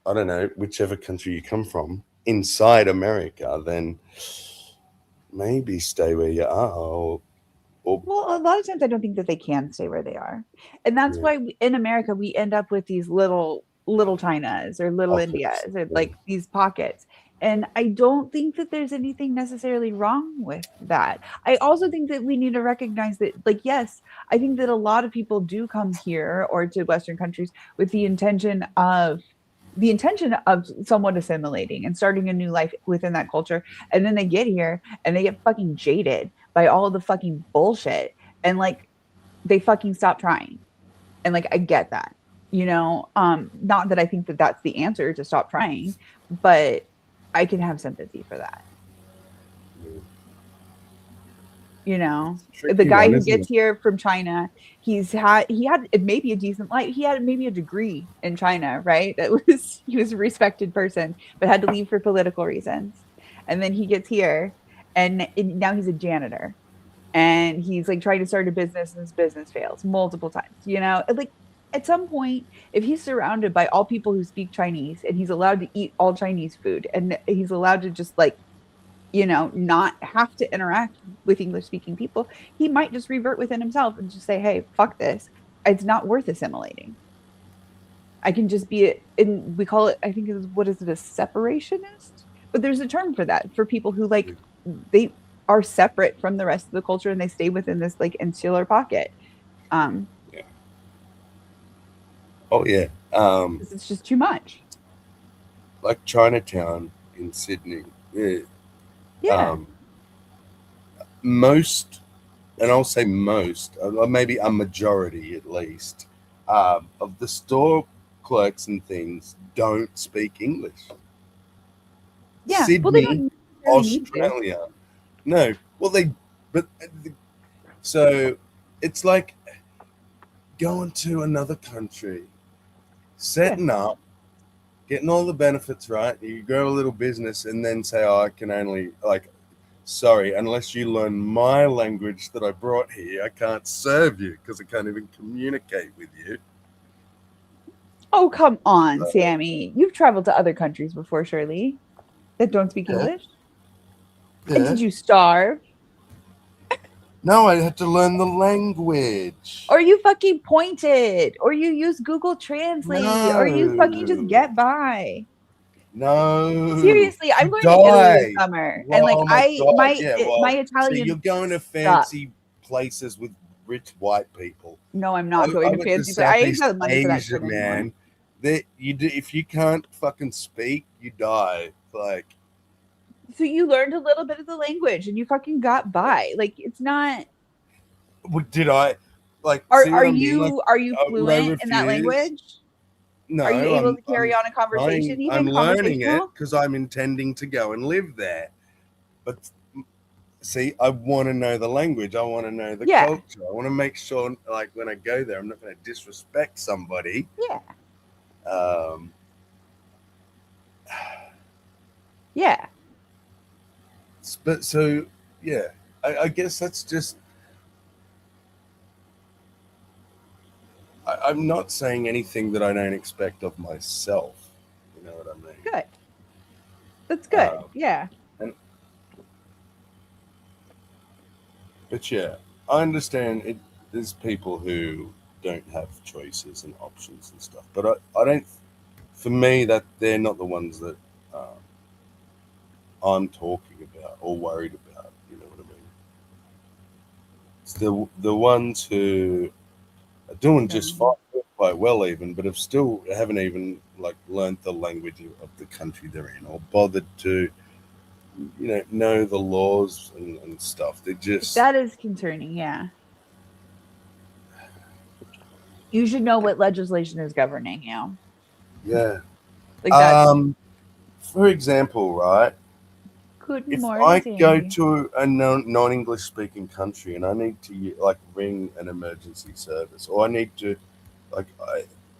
I don't know, whichever country you come from inside America, then maybe stay where you are. Well, a lot of times I don't think that they can stay where they are. And that's Yeah. why in America we end up with these little Chinas or little Pockets, Indias or yeah. like these pockets. And I don't think that there's anything necessarily wrong with that. I also think that we need to recognize that, like, yes, I think that a lot of people do come here or to Western countries with the intention of someone assimilating and starting a new life within that culture. And then they get here and they get fucking jaded by all of the fucking bullshit. And like they fucking stop trying. And like I get that. Not that I think that that's the answer to stop trying, but I can have sympathy for that. The guy who gets here from China, he had maybe a decent life. He had maybe a degree in China, right? He was a respected person, but had to leave for political reasons. And then he gets here and now he's a janitor. And he's like trying to start a business and his business fails multiple times. Like at some point, if he's surrounded by all people who speak Chinese and he's allowed to eat all Chinese food and he's allowed to just like not have to interact with English speaking people, he might just revert within himself and just say, hey, fuck this. It's not worth assimilating. I can just be, and we call it, I think, what is it, a separationist? But there's a term for that, for people who like, they are separate from the rest of the culture and they stay within this like insular pocket. Yeah. Oh, yeah. It's just too much. Like Chinatown in Sydney. Yeah. Yeah. Most, and I'll say most, maybe a majority at least, of the store clerks and things don't speak English. Yeah. Sydney, well, they don't Australia. No. Well, so it's like going to another country, setting up, getting all the benefits right. You grow a little business and then say, oh, I can only, like, sorry, unless you learn my language that I brought here, I can't serve you because I can't even communicate with you. Oh, come on, Sammy. You've traveled to other countries before, surely, that don't speak English? Yeah. And did you starve? No, I had to learn the language. Or you fucking pointed. Or you use Google Translate. No. Or you fucking just get by. No. Seriously, I'm going to Italy this summer. And like my Italian. So you're going to fancy places with rich white people. No, I'm not going to fancy places. I ain't got money for that shit man. If you can't fucking speak, you die. Like, so you learned a little bit of the language and you fucking got by. Like, it's not. Did I? Like, are you fluent in that language? No. Are you able to carry on a conversation? I'm learning it because I'm intending to go and live there. But see, I want to know the language. I want to know the culture. I want to make sure, like, when I go there, I'm not going to disrespect somebody. Yeah. Yeah. But so, yeah, I guess that's just. I'm not saying anything that I don't expect of myself. You know what I mean? Good. That's good. Yeah. But yeah, I understand it. There's people who don't have choices and options and stuff. But I don't. For me, that they're not the ones that I'm talking about or worried about. You know what I mean? It's the ones who are doing just fine, quite well even, but haven't even like learned the language of the country they're in or bothered to, know the laws and stuff. They just. That is concerning. Yeah. You should know what legislation is governing you. Yeah. Like that. For example, right? Guten if morning. I go to a non-English speaking country and I need to like ring an emergency service, or I need to like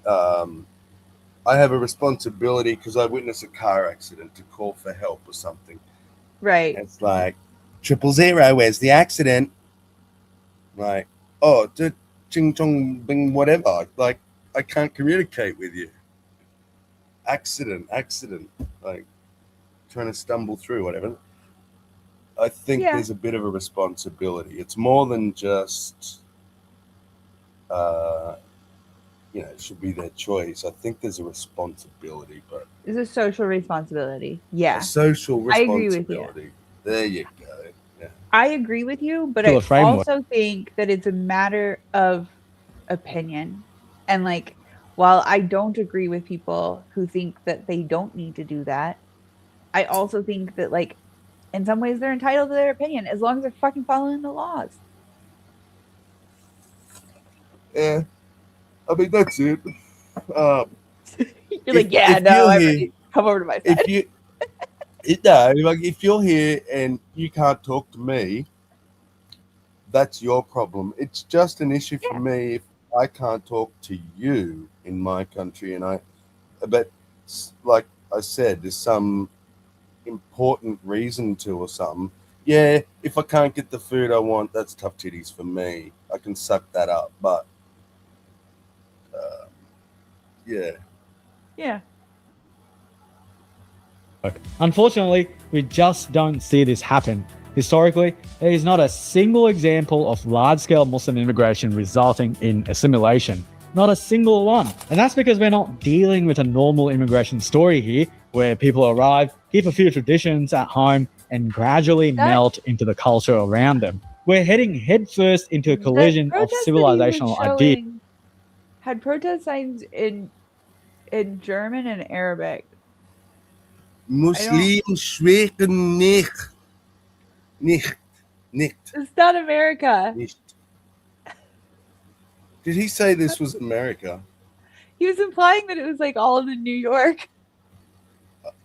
I have a responsibility because I witnessed a car accident to call for help or something. Right. And it's like 000, where's the accident? Like, oh, ching chong bing whatever. Like, I can't communicate with you. Accident, like trying to stumble through whatever. I think Yeah. there's a bit of a responsibility. It's more than just it should be their choice. I think there's a responsibility, but It's a social responsibility. Yeah. a social I agree with responsibility. you. There you go. Yeah. I agree with you, but To I a framework. also think that it's a matter of opinion. And like, while I don't agree with people who think that they don't need to do that, I also think that like in some ways they're entitled to their opinion as long as they're fucking following the laws. Yeah. I mean, that's it. You're like, yeah, if no, you're everybody here, come over to my side. if you're here and you can't talk to me, that's your problem. It's just an issue for me if I can't talk to you in my country, but like I said, there's some important reason to or something. Yeah, if I can't get the food I want, that's tough titties for me. I can suck that up, but yeah. Yeah. Unfortunately, we just don't see this happen. Historically, there is not a single example of large-scale Muslim immigration resulting in assimilation. Not a single one. And that's because we're not dealing with a normal immigration story here, where people arrive, keep a few traditions at home, and gradually melt into the culture around them. We're heading headfirst into a collision of civilizational ideas. Had protest signs in German and Arabic. Muslim schweigen nicht. Nicht. It's not America. Nicht. Did he say this was America? He was implying that it was like all in New York.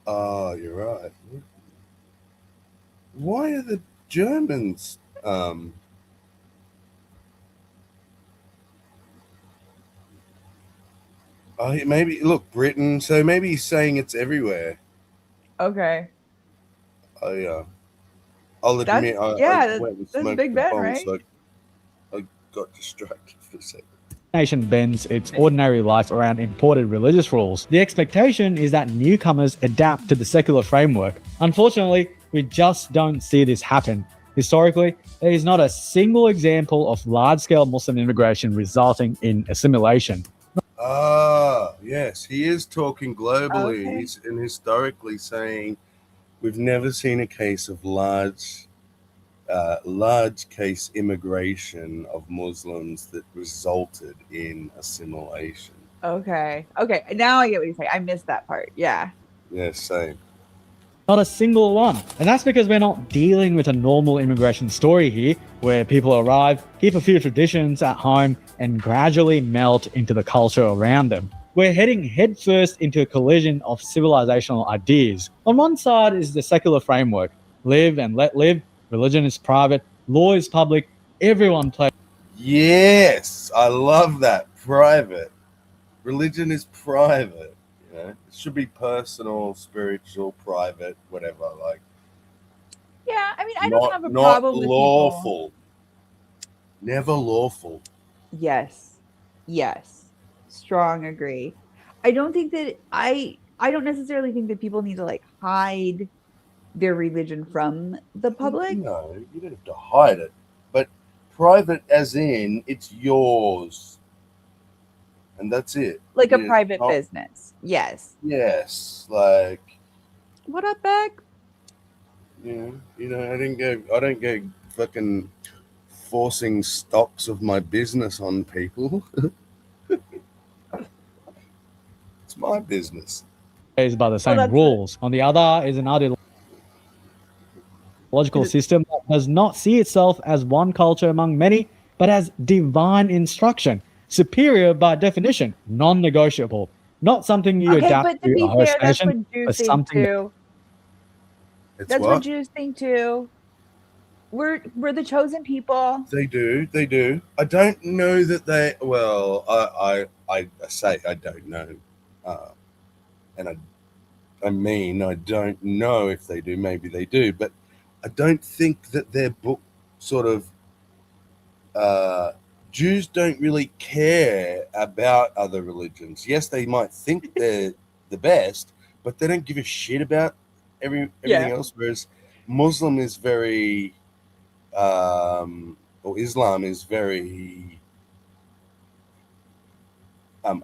Oh, you're right. Why are the Germans maybe look, Britain, so maybe he's saying it's everywhere. Okay. I'll admit that's Big Ben, right? So I got distracted for a second. Nation bends its ordinary life around imported religious rules. The expectation is that newcomers adapt to the secular framework. Unfortunately, we just don't see this happen. Historically, there is not a single example of large-scale Muslim immigration resulting in assimilation. Yes, he is talking globally and historically, saying we've never seen a case of large case immigration of Muslims that resulted in assimilation. Okay. Now I get what you're saying. I missed that part. Yeah. Yeah, same. Not a single one. And that's because we're not dealing with a normal immigration story here, where people arrive, keep a few traditions at home, and gradually melt into the culture around them. We're heading headfirst into a collision of civilizational ideas. On one side is the secular framework. Live and let live. Religion is private. Law is public. Everyone plays. Yes, I love that. Private. Religion is private. You know, it should be personal, spiritual, private, whatever. Like, yeah, I mean, I don't have a problem with lawful. People. Never lawful. Yes. Strong agree. I don't think that I don't necessarily think that people need to like hide their religion from the public. No, you don't have to hide it. But private as in it's yours. And that's it. Like a private business. Yes. Yes. Like, what up, Beck? Yeah, you know, I don't go fucking forcing stocks of my business on people. It's my business. By the same rules. On the other is an ideological system that does not see itself as one culture among many, but as divine instruction. Superior by definition, non-negotiable. Not something you adapt to a host nation, but something. It's That's what what? Jews think too. We're the chosen people. They do. I don't know that they. Well, I say I don't know, and I mean I don't know if they do. Maybe they do, but I don't think that their book sort of. Jews don't really care about other religions. Yes, they might think they're the best, but they don't give a shit about everything else. Whereas Muslim is very, or Islam is very.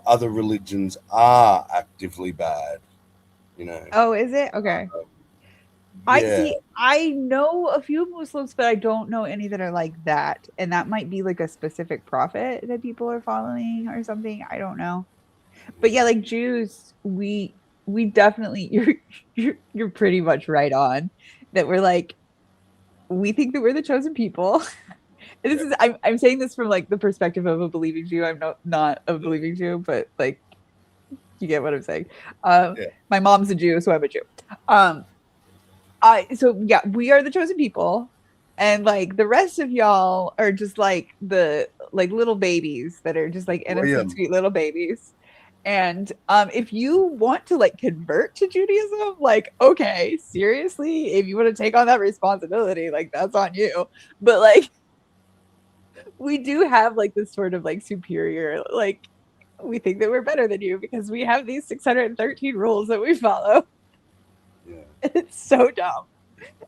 Other religions are actively bad, you know. Oh, is it? Okay. I Yeah, see. I know a few Muslims, but I don't know any that are like that. And that might be like a specific prophet that people are following or something. I don't know. But yeah, like Jews, we definitely you're pretty much right on that we're like we think that we're the chosen people. And this is I'm saying this from like the perspective of a believing Jew. I'm not a believing Jew, but like you get what I'm saying. yeah, My mom's a Jew, so I'm a Jew. Um, I so yeah, we are the chosen people, and like the rest of y'all are just like the like little babies that are just like innocent, William. sweet little babies. And if you want to like convert to Judaism, like okay, seriously, if you want to take on that responsibility, like that's on you. But like we do have like this sort of like superior like we think that we're better than you because we have these 613 rules that we follow. Yeah, It's so dumb.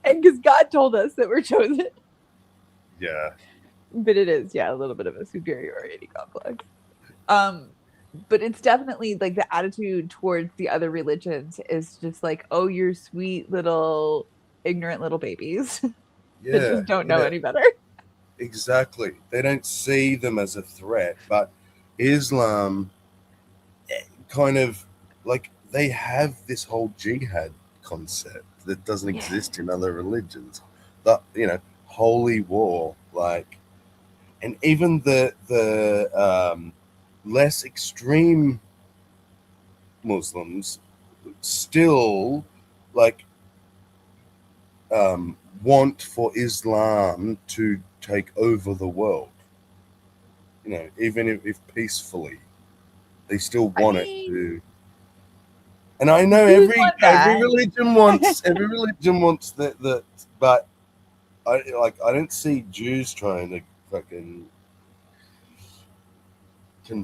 And because God told us that we're chosen. yeah, But it is, yeah, a little bit of a superiority complex. But it's definitely like the attitude towards the other religions is just like, oh, you're sweet little ignorant little babies that yeah, just don't know yeah. any better. Exactly. They don't see them as a threat, but Islam kind of like they have this whole jihad concept that doesn't exist in other religions. That holy war, like, and even the less extreme Muslims still like want for Islam to take over the world. Even if peacefully, they still I want it mean, to. And I know Jews every want every that. religion wants that, but I don't see Jews trying to fucking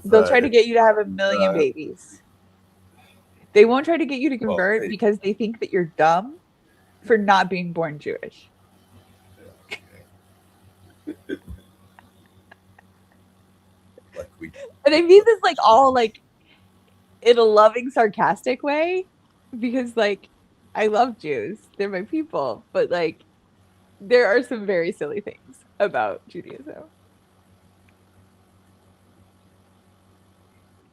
They'll try to convert. get you to have a million babies. They won't try to get you to Well, convert because they think that you're dumb for not being born Jewish. like we, And I mean this like all like in a loving, sarcastic way because like I love Jews. They're my people, but like there are some very silly things about Judaism.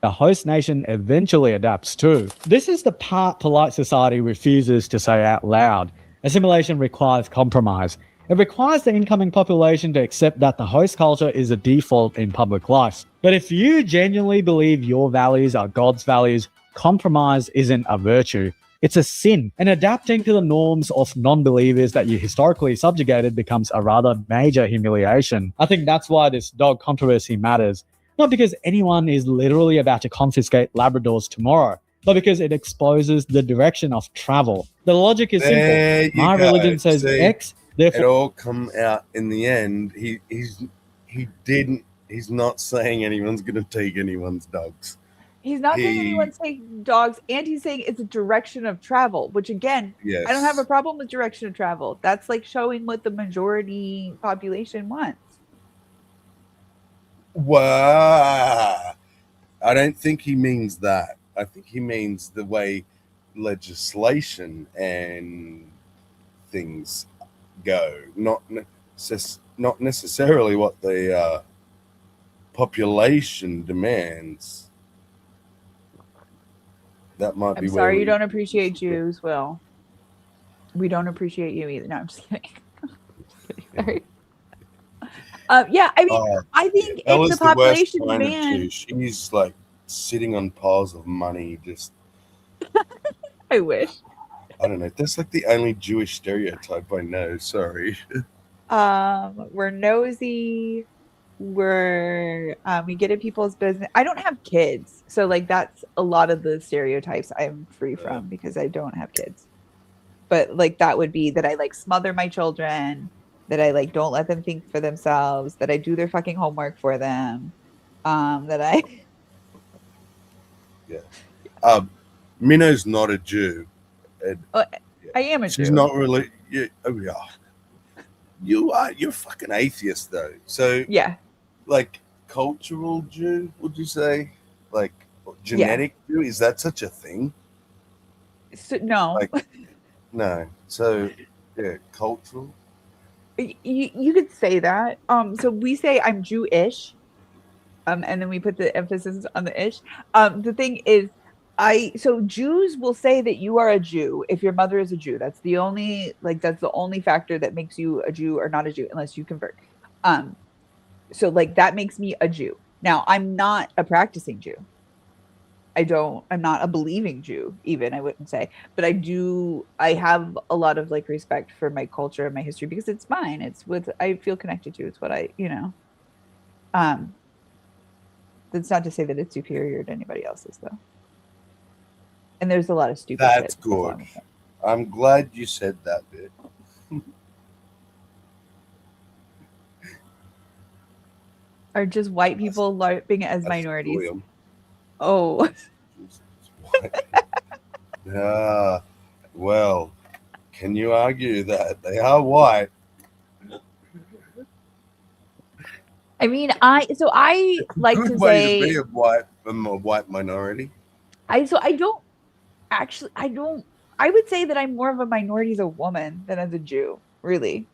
The host nation eventually adapts too. This is the part polite society refuses to say out loud. Assimilation requires compromise. It requires the incoming population to accept that the host culture is a default in public life. But if you genuinely believe your values are God's values, compromise isn't a virtue. It's a sin, and adapting to the norms of non-believers that you historically subjugated becomes a rather major humiliation. I think that's why this dog controversy matters. Not because anyone is literally about to confiscate Labradors tomorrow, but because it exposes the direction of travel. The logic is there simple. you My go. religion says See, X, it therefore all come out in the end. He's not saying anyone's gonna take anyone's dogs. He's not saying He anyone's taking dogs, and he's saying it's a direction of travel, which again, I don't have a yes. problem with direction of travel. That's like showing what the majority population wants. Wow. I don't think he means that. I think he means the way legislation and things go, not necessarily what the population demands. That might be I'm where sorry you we. don't appreciate Jews, Will. We don't appreciate you either. No, I'm just kidding. Sorry. Yeah, I mean, Oh, I think if the Bella's the worst population kind of demand, Jew. She's like sitting on piles of money, just I wish. I don't know. That's like the only Jewish stereotype I know. Sorry. We're nosy. We get in people's business. I don't have kids, so like that's a lot of the stereotypes I'm free from because I don't have kids. But like that would be that I like smother my children, that I like don't let them think for themselves, that I do their fucking homework for them, that I Yeah. Minno's not a Jew. And, I am a she's Jew. not really. Yeah, oh yeah. You are. You're a fucking atheist though. So Yeah. like cultural Jew, would you say? Like genetic Jew? Is that such a thing? So, no. Like no. So yeah, cultural. You could say that. So we say I'm Jewish, and then we put the emphasis on the ish. The thing is, so Jews will say that you are a Jew if your mother is a Jew. That's the only factor that makes you a Jew or not a Jew unless you convert. So like that makes me a Jew. Now I'm not a practicing Jew. I'm not a believing Jew, even I wouldn't say, but I have a lot of like respect for my culture and my history because it's mine. It's what I feel connected to. It's what um, that's not to say that it's superior to anybody else's though. And there's a lot of stupid shit. That's good. I'm glad you said that bit. Are just white people LARPing as minorities? William. Oh. Yeah. Well, can you argue that they are white? I mean, I like Good to way say to be a white minority. I don't I would say that I'm more of a minority as a woman than as a Jew, really.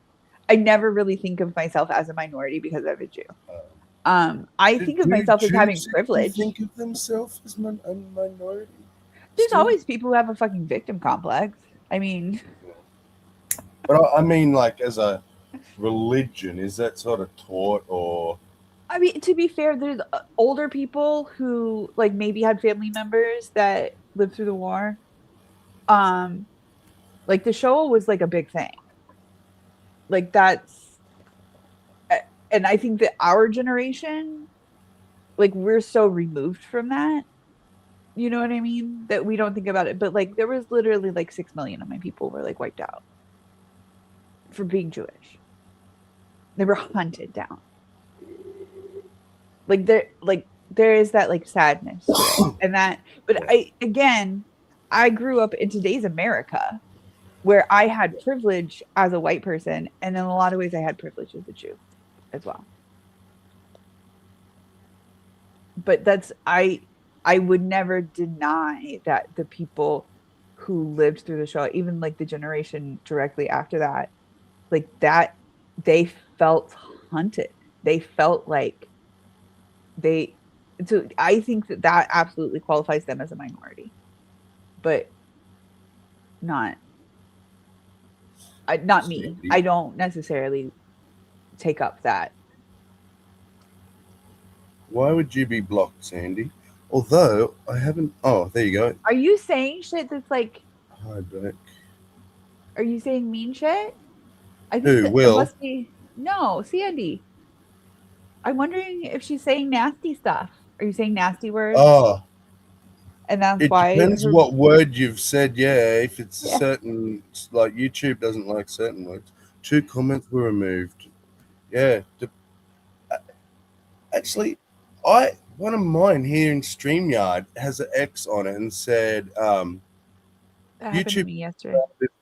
I never really think of myself as a minority because I'm a Jew. I think of myself as having privilege. Think of themselves as a minority. There's always people who have a fucking victim complex. I mean, but I mean, like as a religion, is that sort of taught or? I mean, to be fair, there's older people who like maybe had family members that lived through the war. Like the show was like a big thing. Like and I think that our generation, like we're so removed from that. You know what I mean? That we don't think about it. But like there was literally like 6 million of my people were like wiped out for being Jewish. They were hunted down. Like there is that like sadness and that, but I grew up in today's America where I had privilege as a white person, and in a lot of ways I had privilege as a Jew as well. But I would never deny that the people who lived through the show, even like the generation directly after that, like that, they felt hunted. They felt like so I think that absolutely qualifies them as a minority, but not me. I don't necessarily take up that. Why would you be blocked, Sandy? Although I haven't. Oh, there you go. Are you saying shit that's like? Hi, Beck. Are you saying mean shit? I think Who will? It must be no, Sandy. I'm wondering if she's saying nasty stuff. Are you saying nasty words? Oh, and that's it why depends what word you've said. Yeah, if it's a certain, like YouTube doesn't like certain words. 2 comments were removed. Yeah. Actually, one of mine here in StreamYard has an X on it and said, that happened to me yesterday.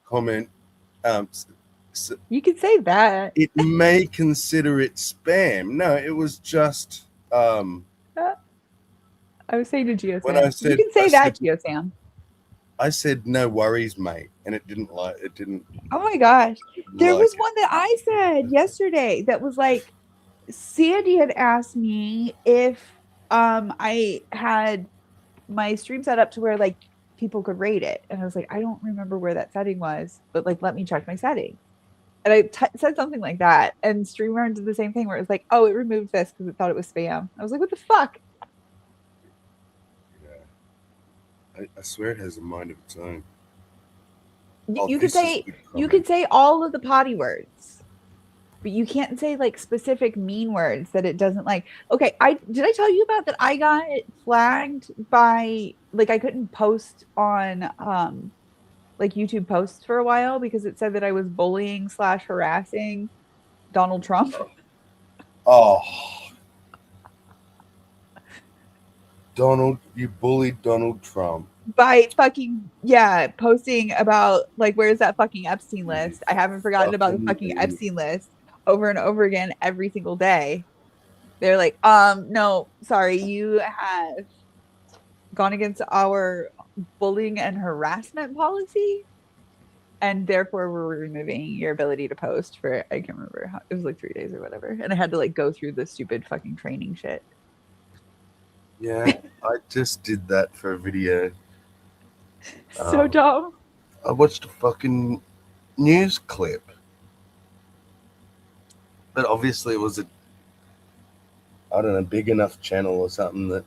Comment. You can say that. It may consider it spam. No, it was just. I was saying to GeoSam. When I said, you can say that, GeoSam. I said no worries, mate, and it didn't. Oh my gosh, there was one that I said yesterday that was like, Sandy had asked me if I had my stream set up to where like people could rate it, and I was like, I don't remember where that setting was, but like let me check my setting. And I said something like that, and StreamYard did the same thing where it was like, oh, it removed this because it thought it was spam. I was like, what the fuck? Yeah. I swear it has a mind of its own. You could this is say good you comment. could say all of the potty words, but you can't say like specific mean words that it doesn't like. Okay, I tell you about that I got flagged by like I couldn't post on like YouTube posts for a while because it said that I was bullying slash harassing Donald Trump. Oh, Donald, you bullied Donald Trump. By fucking posting about like where's that fucking Epstein You list. I haven't forgotten about the fucking idiot. Epstein list over and over again every single day. They're like, no, sorry, you have gone against our bullying and harassment policy, and therefore we're removing your ability to post for I can't remember how it was like 3 days or whatever. And I had to like go through the stupid fucking training shit. Yeah, I just did that for a video. So dumb. I watched a fucking news clip. But obviously it was I don't know, big enough channel or something that...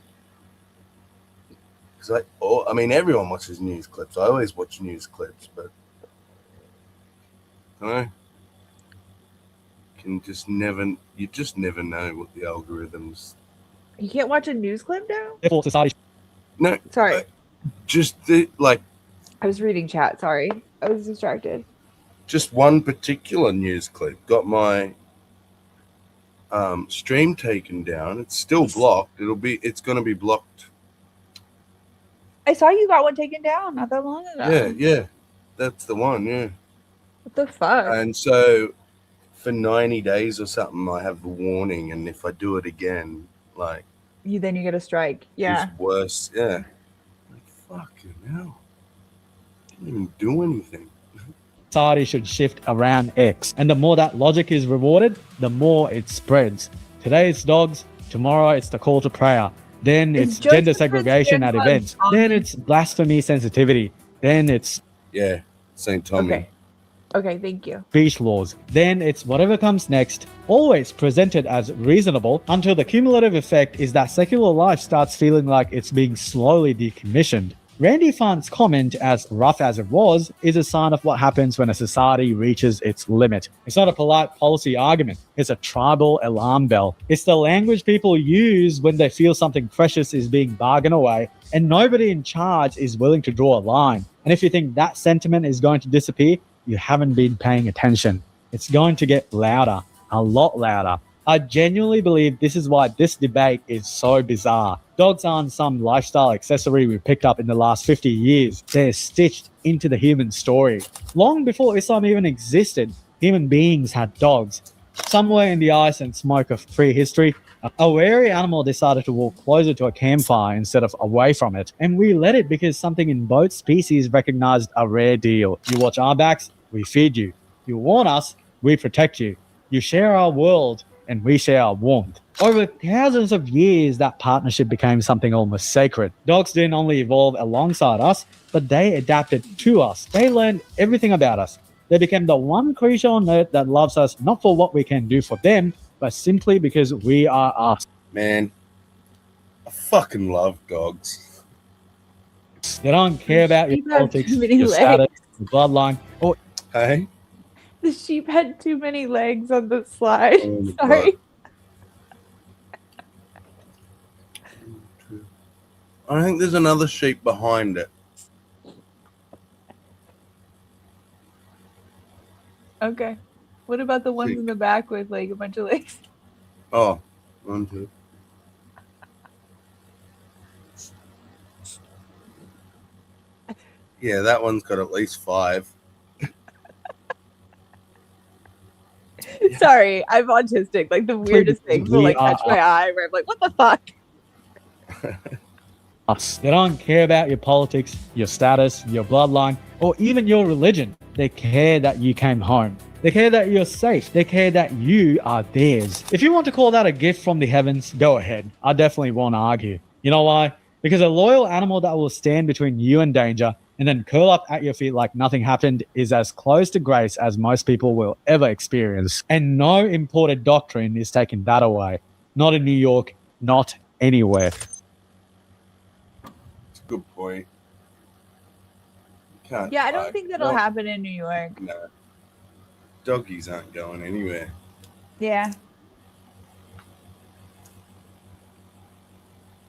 Because I mean, everyone watches news clips. I always watch news clips, but... I don't know. You just never know what the algorithms... You can't watch a news clip now? Therefore, society No, Sorry. just I was reading chat, sorry. I was distracted. just one particular news clip got my stream taken down. It's still blocked. It's going to be blocked. I saw you got one taken down not that long ago. Yeah, that's the one. Yeah, What the fuck? and so for 90 days or something, I have the warning, and if I do it again, like Then you get a strike. Yeah. it's worse. Yeah, like fucking hell, I didn't even do anything. should shift around X. And the more that logic is rewarded, the more it spreads. Today it's dogs, tomorrow it's the call to prayer. Then it's Joseph gender segregation at Christian events. was Then it's blasphemy sensitivity. Then it's Yeah, St. Tommy. Okay, thank you. speech laws. Then it's whatever comes next, always presented as reasonable until the cumulative effect is that secular life starts feeling like it's being slowly decommissioned. Randy Pfundt's comment, as rough as it was, is a sign of what happens when a society reaches its limit. It's not a polite policy argument. It's a tribal alarm bell. It's the language people use when they feel something precious is being bargained away and nobody in charge is willing to draw a line. And if you think that sentiment is going to disappear, you haven't been paying attention. It's going to get louder, a lot louder. I genuinely believe this is why this debate is so bizarre. Dogs aren't some lifestyle accessory we picked up in the last 50 years. They're stitched into the human story. Long before Islam even existed, human beings had dogs. Somewhere in the ice and smoke of prehistory, a wary animal decided to walk closer to a campfire instead of away from it. And we let it because something in both species recognized a rare deal. You watch our backs, we feed you. You warn us, we protect you. You share our world, and we share our warmth. Over thousands of years, that partnership became something almost sacred. Dogs didn't only evolve alongside us, but they adapted to us. They learned everything about us. They became the one creature on earth that loves us not for what we can do for them, but simply because we are us. Man, I fucking love dogs. They don't care about your You have politics, too many your legs. status, your bloodline, or Hey? The sheep had too many legs on the slide. Oh my Sorry. God. I think there's another sheep behind it. Okay. What about the ones in the back with like a bunch of legs? Oh, 1, 2. Yeah, that one's got at least 5. Sorry, I'm autistic. Like the weirdest things will like catch my eye where I'm like, what the fuck? us. They don't care about your politics, your status, your bloodline, or even your religion. They care that you came home. They care that you're safe. They care that you are theirs. If you want to call that a gift from the heavens, go ahead. I definitely won't argue. You know why? Because a loyal animal that will stand between you and danger and then curl up at your feet like nothing happened is as close to grace as most people will ever experience. And no imported doctrine is taking that away. Not in New York, not anywhere. It's a good point. Can't. Yeah, I don't think that'll not- happen in New York. No. Doggies aren't going anywhere. Yeah.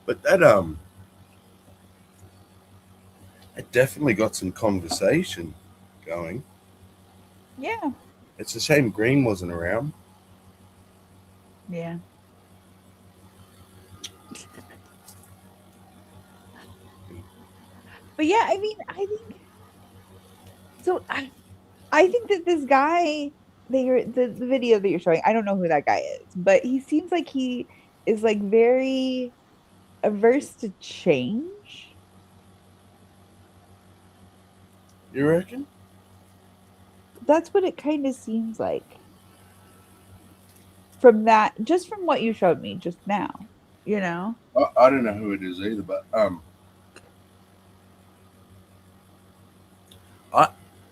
But that it definitely got some conversation going. Yeah. It's a shame Green wasn't around. Yeah. But yeah, I mean, I think so. I think that this guy that the video that you're showing, I don't know who that guy is, but he seems like he is like very averse to change. You reckon? That's what it kind of seems like from that, just from what you showed me just now, you know? I don't know who it is either, but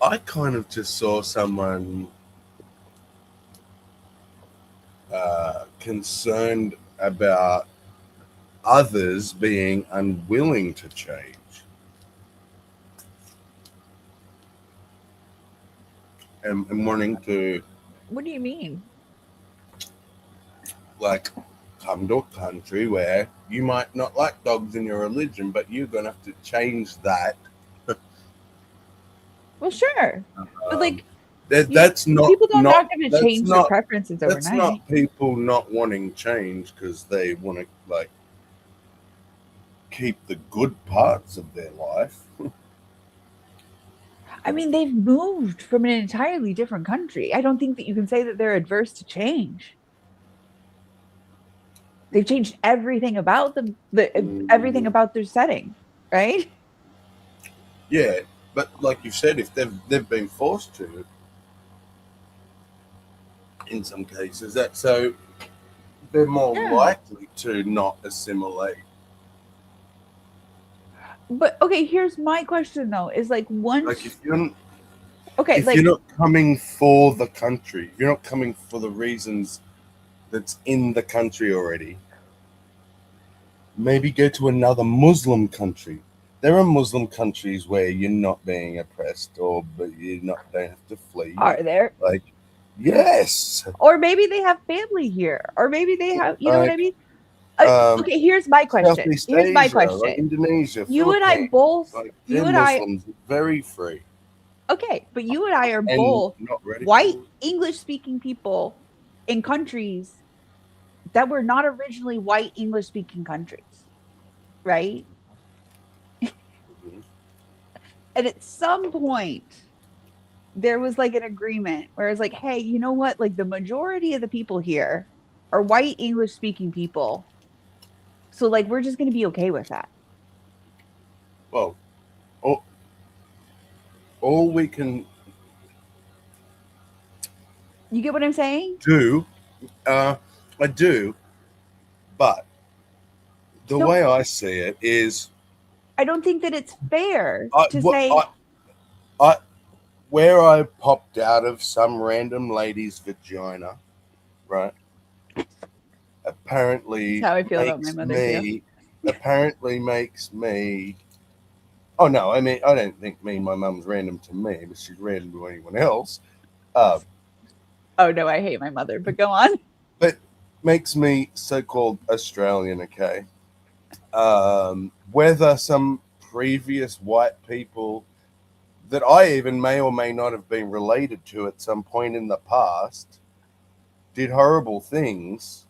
I kind of just saw someone concerned about others being unwilling to change. And wanting to, What do you mean? like, come to a country where you might not like dogs in your religion, but you're going to have to change that. Well, sure. But like, That's not people don't not, not going to that's change their not- preferences That's overnight. not people not wanting change because they want to, like, keep the good parts of their life. I mean, they've moved from an entirely different country. I don't think that you can say that they're adverse to change. They've changed everything about them, everything about their setting, right? Yeah, but like you said, if they've been forced to, in some cases, that so they're more Yeah. likely to not assimilate. But okay, here's my question though: is like once, Like if you're okay, if like you're not coming for the country, if you're not coming for the reasons that's in the country already, maybe go to another Muslim country. There are Muslim countries where you're not being oppressed, but you don't have to flee. are there? Like, yes. Or maybe they have family here, or maybe they have, you know what I mean? Okay, here's my question. Southeast Here's my Asia, like question. Indonesia, You and I Philippines, both, like you they're and I, Muslims, very free okay, but you and I are and both not ready. white English speaking people in countries that were not originally white English speaking countries, right? Mhm. And at some point, there was like an agreement where it's like, hey, you know what? Like the majority of the people here are white English speaking people. So like we're just gonna be okay with that. Well, all we can You get what I'm saying? do, I do, but the No. way I see it is, I don't think that it's fair to what- say where I popped out of some random lady's vagina, right? Apparently, That's how I feel about my makes mother, too. me. Apparently, makes me. Oh no! I mean, I don't think my mum's random to me, but she's random to anyone else. Oh no, I hate my mother, but go on. But makes me so-called Australian. Okay, whether some previous white people that I even may or may not have been related to at some point in the past did horrible things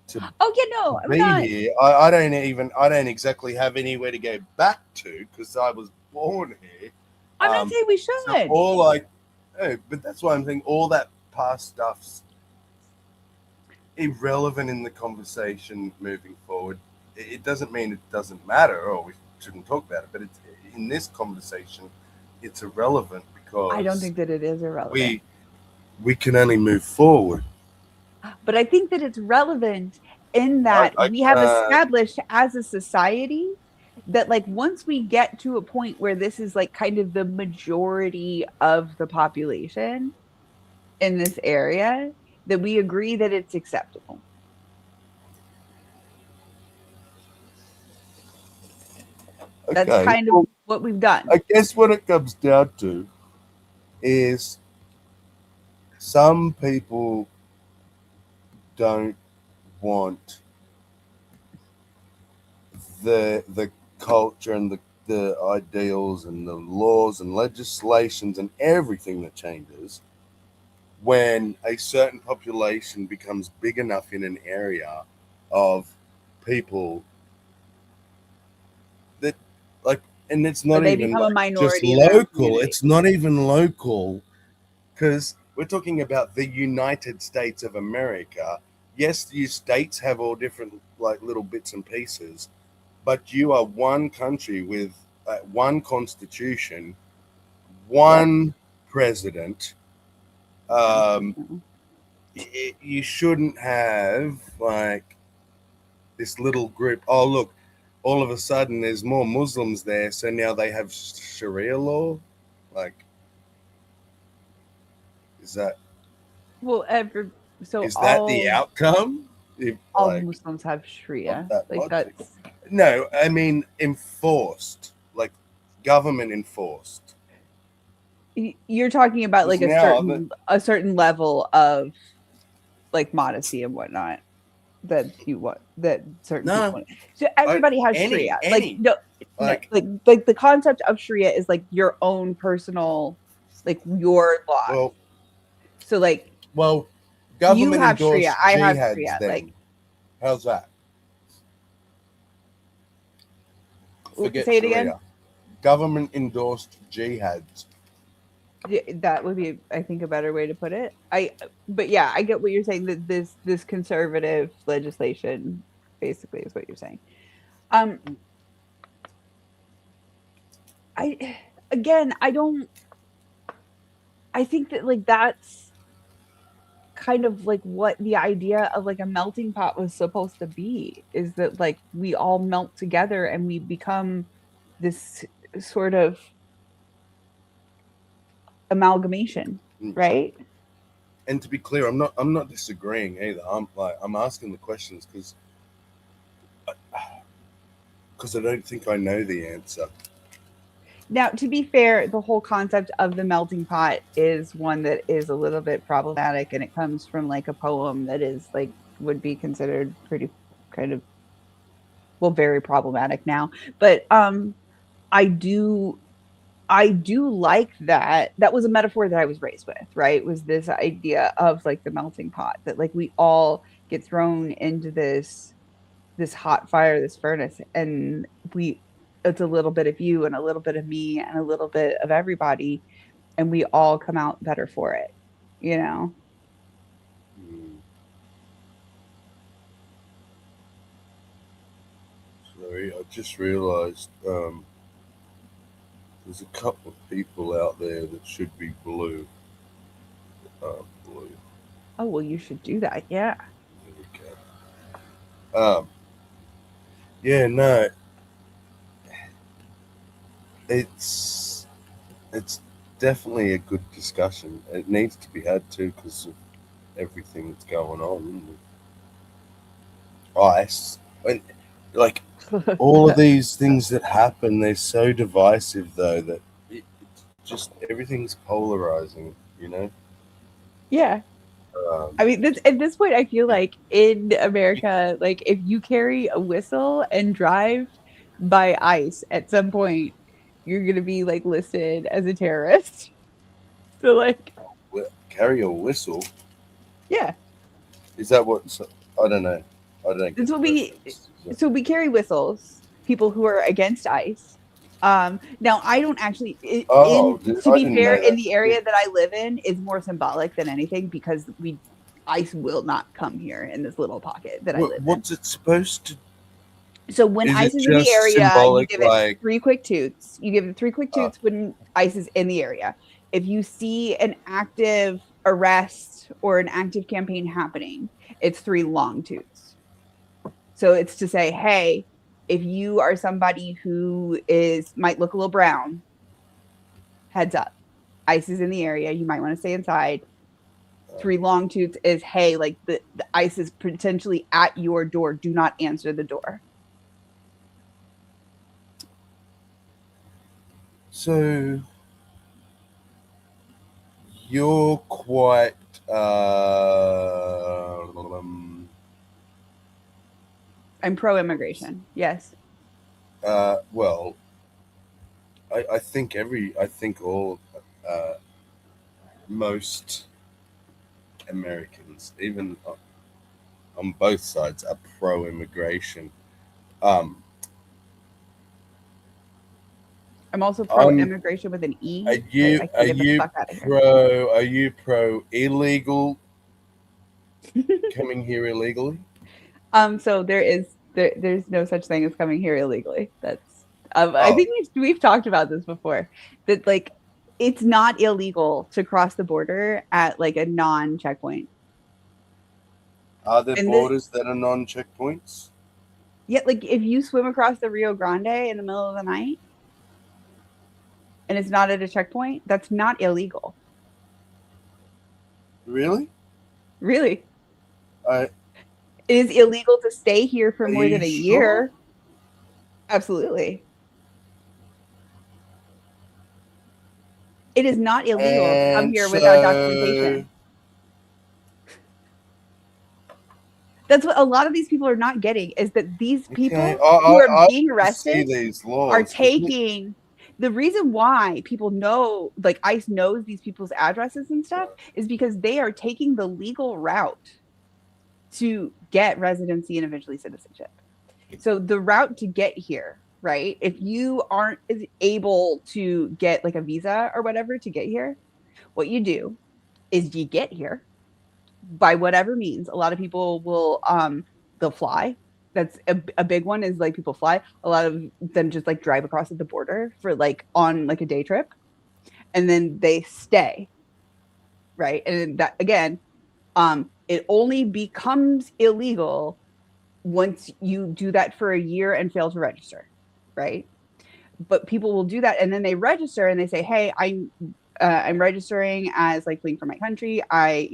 to Oh yeah, no, I'm be not. here. I don't exactly have anywhere to go back to because I was born here. I'm not saying we So should. but that's why I'm saying all that past stuff's irrelevant in the conversation moving forward. It doesn't mean it doesn't matter or we shouldn't talk about it, but it's in this conversation, it's irrelevant because I don't think that it is irrelevant. we can only move forward. But I think that it's relevant in that we have established as a society that like once we get to a point where this is like kind of the majority of the population in this area, that we agree that it's acceptable. Okay. That's kind of what we've done. I guess what it comes down to is some people don't want the culture and the ideals and the laws and legislations and everything that changes when a certain population becomes big enough in an area of people that like, and it's not they even become a like just minority in their own local. community. It's not even local because we're talking about the United States of America. Yes, these states have all different like little bits and pieces, but you are one country with one constitution, one president. You shouldn't have like this little group. Oh, look, all of a sudden there's more Muslims there, so now they have Sharia law. Like, is that Well, that the outcome? If, all like, Muslims have Sharia. that Like logic? that's No, I mean enforced, like government enforced. you're talking about like Now a certain level of like modesty and whatnot that certain No, people. So everybody has Sharia. Like any, no, like like the concept of Sharia is like your own personal, like your law. well, So like well, you government have Sharia, endorsed I have jihads. Sharia. Then Like how's that? Forget say it Sharia. again. Government endorsed jihads. Yeah, that would be, I think, a better way to put it. But yeah, I get what you're saying. That this conservative legislation, basically, is what you're saying. I again, I think that like that's kind of like what the idea of like a melting pot was supposed to be, is that like we all melt together and we become this sort of amalgamation, right? And to be clear, I'm not disagreeing either. I'm asking the questions because I don't think I know the answer. Now, to be fair, the whole concept of the melting pot is one that is a little bit problematic, and it comes from like a poem that is like would be considered pretty kind of, well, very problematic now. But I do like that. That was a metaphor that I was raised with, right? Was this idea of like the melting pot, that like we all get thrown into this hot fire, this furnace, and it's a little bit of you and a little bit of me and a little bit of everybody, and we all come out better for it, you know? Sorry, I just realized there's a couple of people out there that should be blue. Blue. Oh, well, you should do that. Yeah. There we go. Yeah, no. It's definitely a good discussion. It needs to be had too because of everything that's going on with ice. And, like all of these things that happen, they're so divisive though that it's just everything's polarizing, you know? Yeah. I mean, at this point, I feel like in America, like if you carry a whistle and drive by ICE at some point, you're gonna be like listed as a terrorist. So like, carry a whistle. Yeah. Is that what? I don't know. I don't. This will be so we carry whistles. People who are against ICE. Now I don't actually. To be fair, in the area that I live in, is more symbolic than anything because ICE will not come here in this little pocket that I live in. What's it supposed to? So when ICE is in the area, you give it 3 quick toots. You give it 3 quick toots when ICE is in the area. If you see an active arrest or an active campaign happening, it's 3 long toots. So it's to say, hey, if you are somebody who might look a little brown, heads up. ICE is in the area. You might want to stay inside. 3 long toots is, hey, like the ICE is potentially at your door. Do not answer the door. So you're quite I'm pro-immigration. Yes. well, I think all most Americans, even on both sides, are pro-immigration. Um, I'm also I'm. pro-immigration with an Are E. Like, you I are can get the you fuck out of here. pro illegal coming here illegally? So there's no such thing as coming here illegally. That's I Oh, think we've talked about this before. That like it's not illegal to cross the border at like a non-checkpoint. are there And this borders that are non-checkpoints? yet like if you swim across the Rio Grande in the middle of the night and it's not at a checkpoint, that's not illegal. Really? Really. I It is illegal to stay here for Are more you than a sure? year. Absolutely. It is not illegal to come And here without so, documentation. That's what a lot of these people are not getting is that these okay, people who are I being to see arrested these are laws. taking the reason why people know, like ICE knows these people's addresses and stuff, is because they are taking the legal route to get residency and eventually citizenship. So the route to get here, right? If you aren't able to get like a visa or whatever to get here, what you do is you get here by whatever means. A lot of people will they'll fly. That's a big one is like people fly. A lot of them just like drive across at the border for like on like a day trip and then they stay, right? And that again, it only becomes illegal once you do that for a year and fail to register, right? But people will do that and then they register and they say, "Hey, I'm registering as like fleeing from my country. I,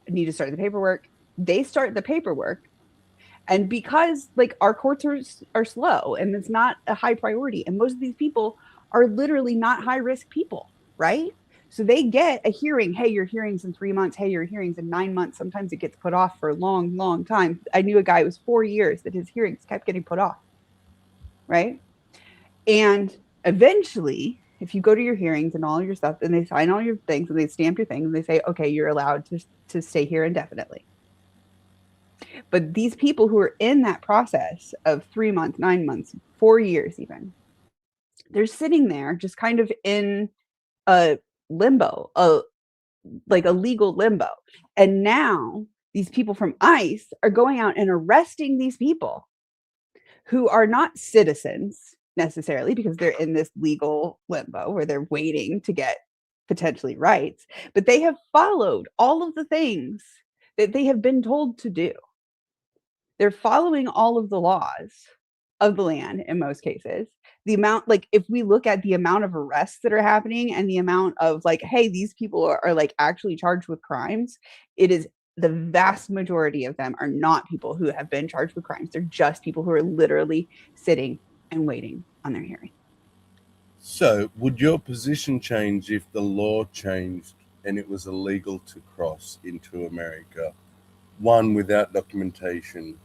need to start the paperwork." They start the paperwork, and because like our courts are slow and it's not a high priority, and most of these people are literally not high risk people, right? So they get a hearing. Hey, your hearing's in 3 months. Hey, your hearing's in 9 months. Sometimes it gets put off for a long, long time. I knew a guy, it was 4 years that his hearings kept getting put off, right? And eventually, if you go to your hearings and all your stuff, and they sign all your things and they stamp your things, and they say, okay, you're allowed to stay here indefinitely. But these people who are in that process of 3 months, 9 months, 4 years, even, they're sitting there just kind of in a limbo, like a legal limbo. And now these people from ICE are going out and arresting these people who are not citizens necessarily because they're in this legal limbo where they're waiting to get potentially rights, but they have followed all of the things that they have been told to do. They're following all of the laws of the land in most cases. The amount, like, if we look at the amount of arrests that are happening and the amount of, like, hey, these people are like actually charged with crimes, it is the vast majority of them are not people who have been charged with crimes. They're just people who are literally sitting and waiting on their hearing. So, would your position change if the law changed and it was illegal to cross into America? One, without documentation,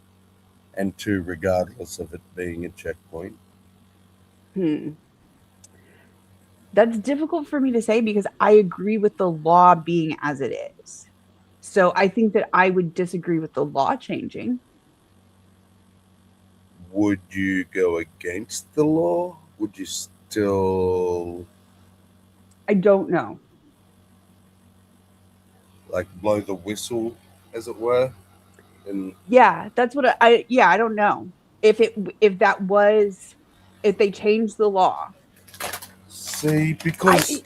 and two, regardless of it being a checkpoint? That's difficult for me to say because I agree with the law being as it is. So I think that I would disagree with the law changing. Would you go against the law? Would you still I don't know. like blow the whistle, as it were? And Yeah, that's what I don't know. If that was if they changed the law. see, because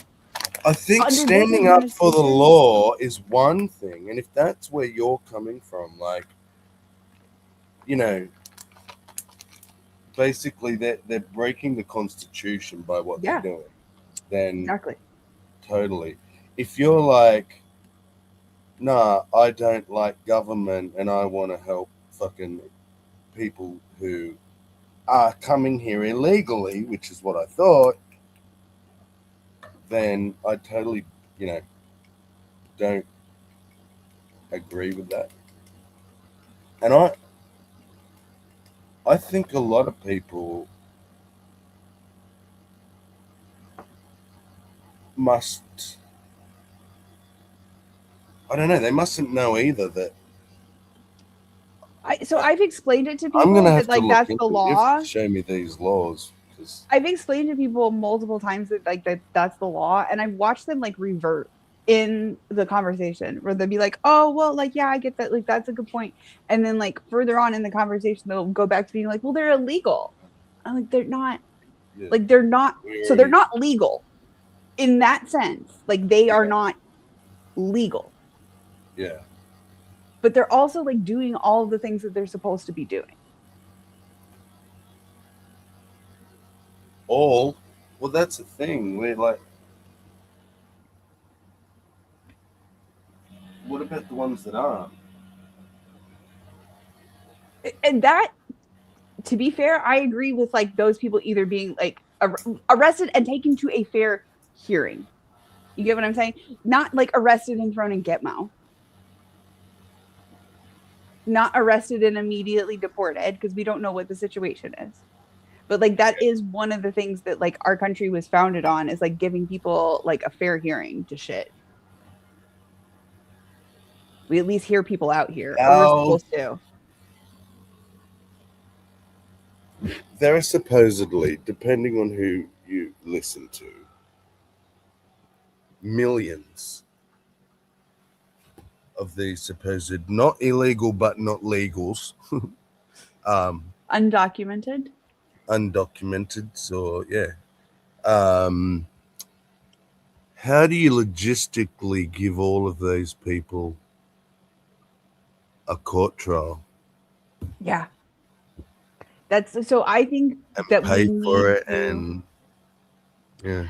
I I think under this standing up for the administration, law is one thing, and if that's where you're coming from, like, you know, basically they're breaking the Constitution by what they're yeah, doing, then exactly. totally. If you're like, nah, I don't like government and I want to help fucking people who are coming here illegally, which is what I thought, then I totally, don't agree with that. And I think a lot of people must, I don't know, they mustn't know either that So I've explained it to I'm going people to that have to like look that's into the it. You have law. to show me these laws. I've explained to people multiple times that like that's the law, and I've watched them like revert in the conversation where they'll be like, "Oh, well, like yeah, I get that, like that's a good point," and then like further on in the conversation they'll go back to being like, "Well, they're illegal." I'm like, they're not. Yeah, Like they're not. we So they're already, not legal in that sense. Like they are yeah, not legal, yeah. but they're also like doing all of the things that they're supposed to be doing. All, well, that's the thing. We're like, what about the ones that aren't? And that, to be fair, I agree with like those people either being like arrested and taken to a fair hearing. You get what I'm saying? Not like arrested and thrown in Gitmo. Not arrested and immediately deported because we don't know what the situation is. But like that is one of the things that like our country was founded on, is like giving people like a fair hearing to shit. We at least hear people out here, or we're How supposed to. there are supposedly, depending on who you listen to, millions of these supposed not illegal but not legals, Undocumented. undocumented. So yeah, how do you logistically give all of these people a court trial Yeah. That's so I think and that we pay for need it? to And yeah,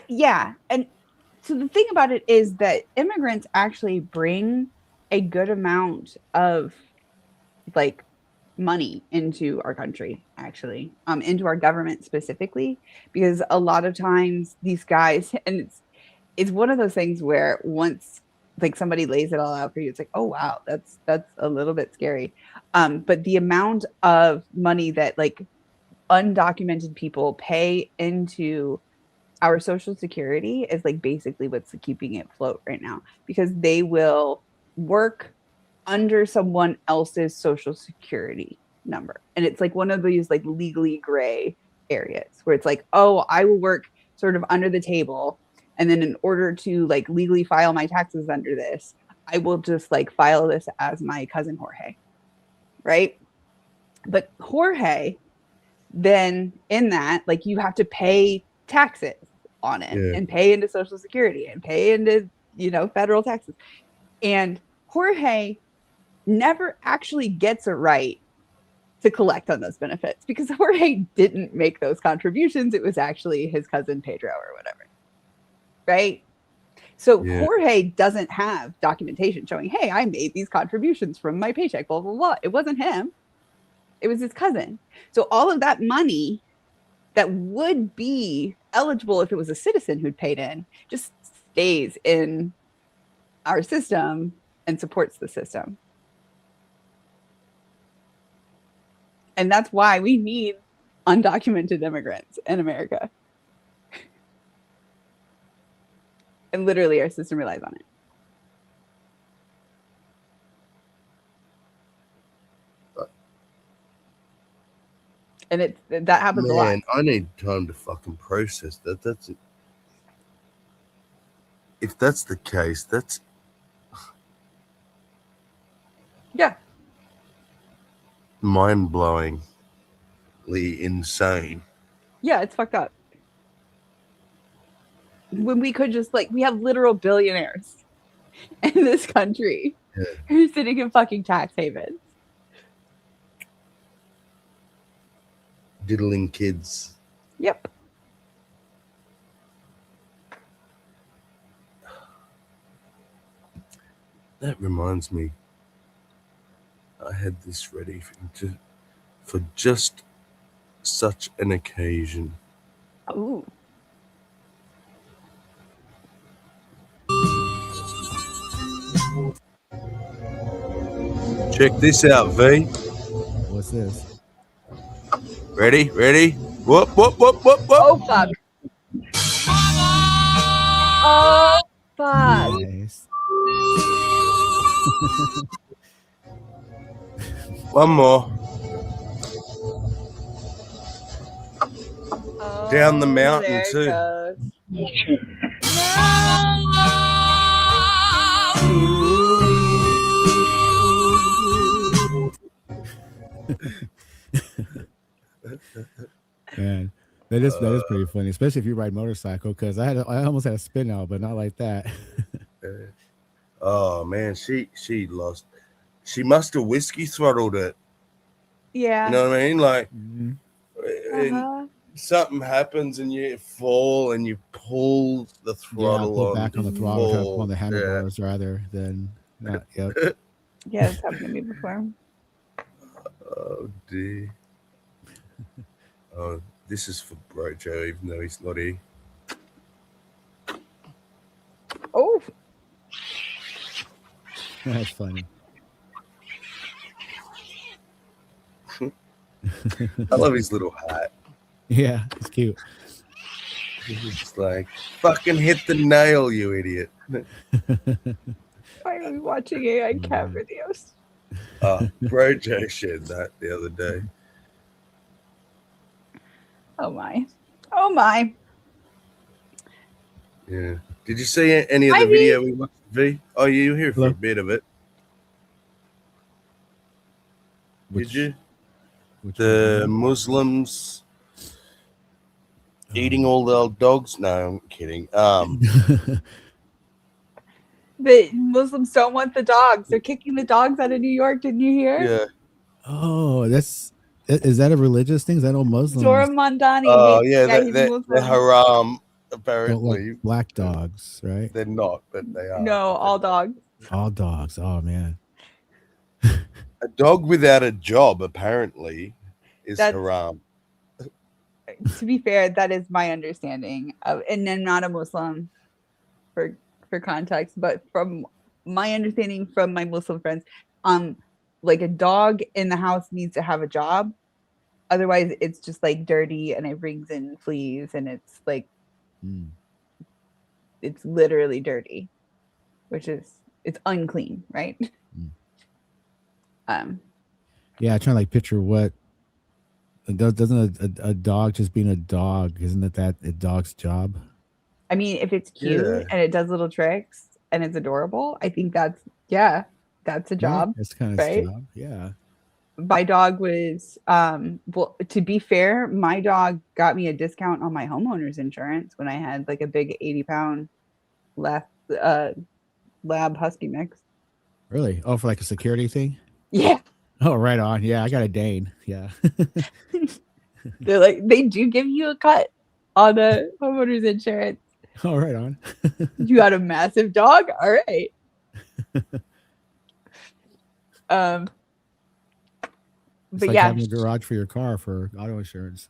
yeah. And so the thing about it is that immigrants actually bring a good amount of like money into our country, actually, into our government specifically, because a lot of times these guys, and it's one of those things where once like somebody lays it all out for you, it's like, oh wow, that's a little bit scary. But the amount of money that like undocumented people pay into our social security is like basically what's keeping it afloat right now, because they will work under someone else's social security number, and it's like one of these like legally gray areas where it's like, oh, I will work sort of under the table, and then in order to like legally file my taxes under this, I will just like file this as my cousin Jorge, right? But Jorge, then in that, like you have to pay taxes on it yeah, and pay into social security and pay into, federal taxes. And Jorge never actually gets a right to collect on those benefits because Jorge didn't make those contributions. It was actually his cousin Pedro or whatever. Right. So yeah, Jorge doesn't have documentation showing, hey, I made these contributions from my paycheck, blah, blah, blah. It wasn't him. It was his cousin. So all of that money that would be eligible if it was a citizen who'd paid in just stays in our system and supports the system. And that's why we need undocumented immigrants in America. And literally our system relies on it. And that happens a lot. man, I need time to fucking process that. That's it. If that's the case, that's Yeah. mind-blowingly insane. Yeah, it's fucked up. When we could just like, we have literal billionaires in this country who are sitting in fucking tax havens. Diddling kids. Yep. That reminds me, I had this ready for just such an occasion. Ooh. Check this out, V. What's this? Ready? Ready? Whoop, whoop, whoop, whoop, whoop. Oh fuck. Oh fuck. Nice. One more. Down the mountain, there it too. goes. Man, that is pretty funny, especially if you ride motorcycle. Because I almost had a spin out, but not like that. Oh man, she lost. She must have whiskey throttled it. Yeah. You know what I mean? Like, Uh-huh. something happens and you fall and you pull the throttle pull back on the throttle, try to pull on the Yeah. handlebars rather than not. Yep. Yeah, it's happened to me before. Oh dear. Oh, this is for Brojo, even though he's not here. Oh, That's funny. I love his little hat. Yeah, it's cute. He's just like, fucking hit the nail, you idiot. why are we watching AI cat videos? Brojo shared that the other day. Oh my. Oh my. Yeah. Did you see any of the Ivy. video we watched, V? Oh, you were here for Hello? a bit of it. Did you? The Muslims eating all the old dogs? No, I'm kidding. The Muslims don't want the dogs. They're kicking the dogs out of New York. Didn't you hear? Yeah. Oh, is that a religious thing? Is that all Muslims? Zora Mandani. Oh, hates- yeah, he's they're Muslim. haram, Don't apparently. like black dogs, right? They're not, but they are. No, all dogs. All dogs. Oh man. A dog without a job, apparently, is That's- haram. To be fair, that is my understanding of, and I'm not a Muslim for context, but from my understanding from my Muslim friends, like a dog in the house needs to have a job. Otherwise, it's just like dirty and it brings in fleas and it's like it's literally dirty, which is it's unclean, right? Yeah, I'm trying to like picture what doesn't a dog just being a dog, isn't it that a dog's job? I mean, if it's cute Yeah. and it does little tricks and it's adorable, I think that's a job. It's kind of right? its job. Yeah. My dog was well, to be fair, my dog got me a discount on my homeowner's insurance when I had like a big 80-pound lab husky mix. Really? Oh, for like a security thing? Yeah. Oh, right on. Yeah, I got a Dane. Yeah. They're like, they do give you a cut on the homeowner's insurance. Oh, right on. You got a massive dog? All right. It's But like yeah, having a garage for your car for auto insurance.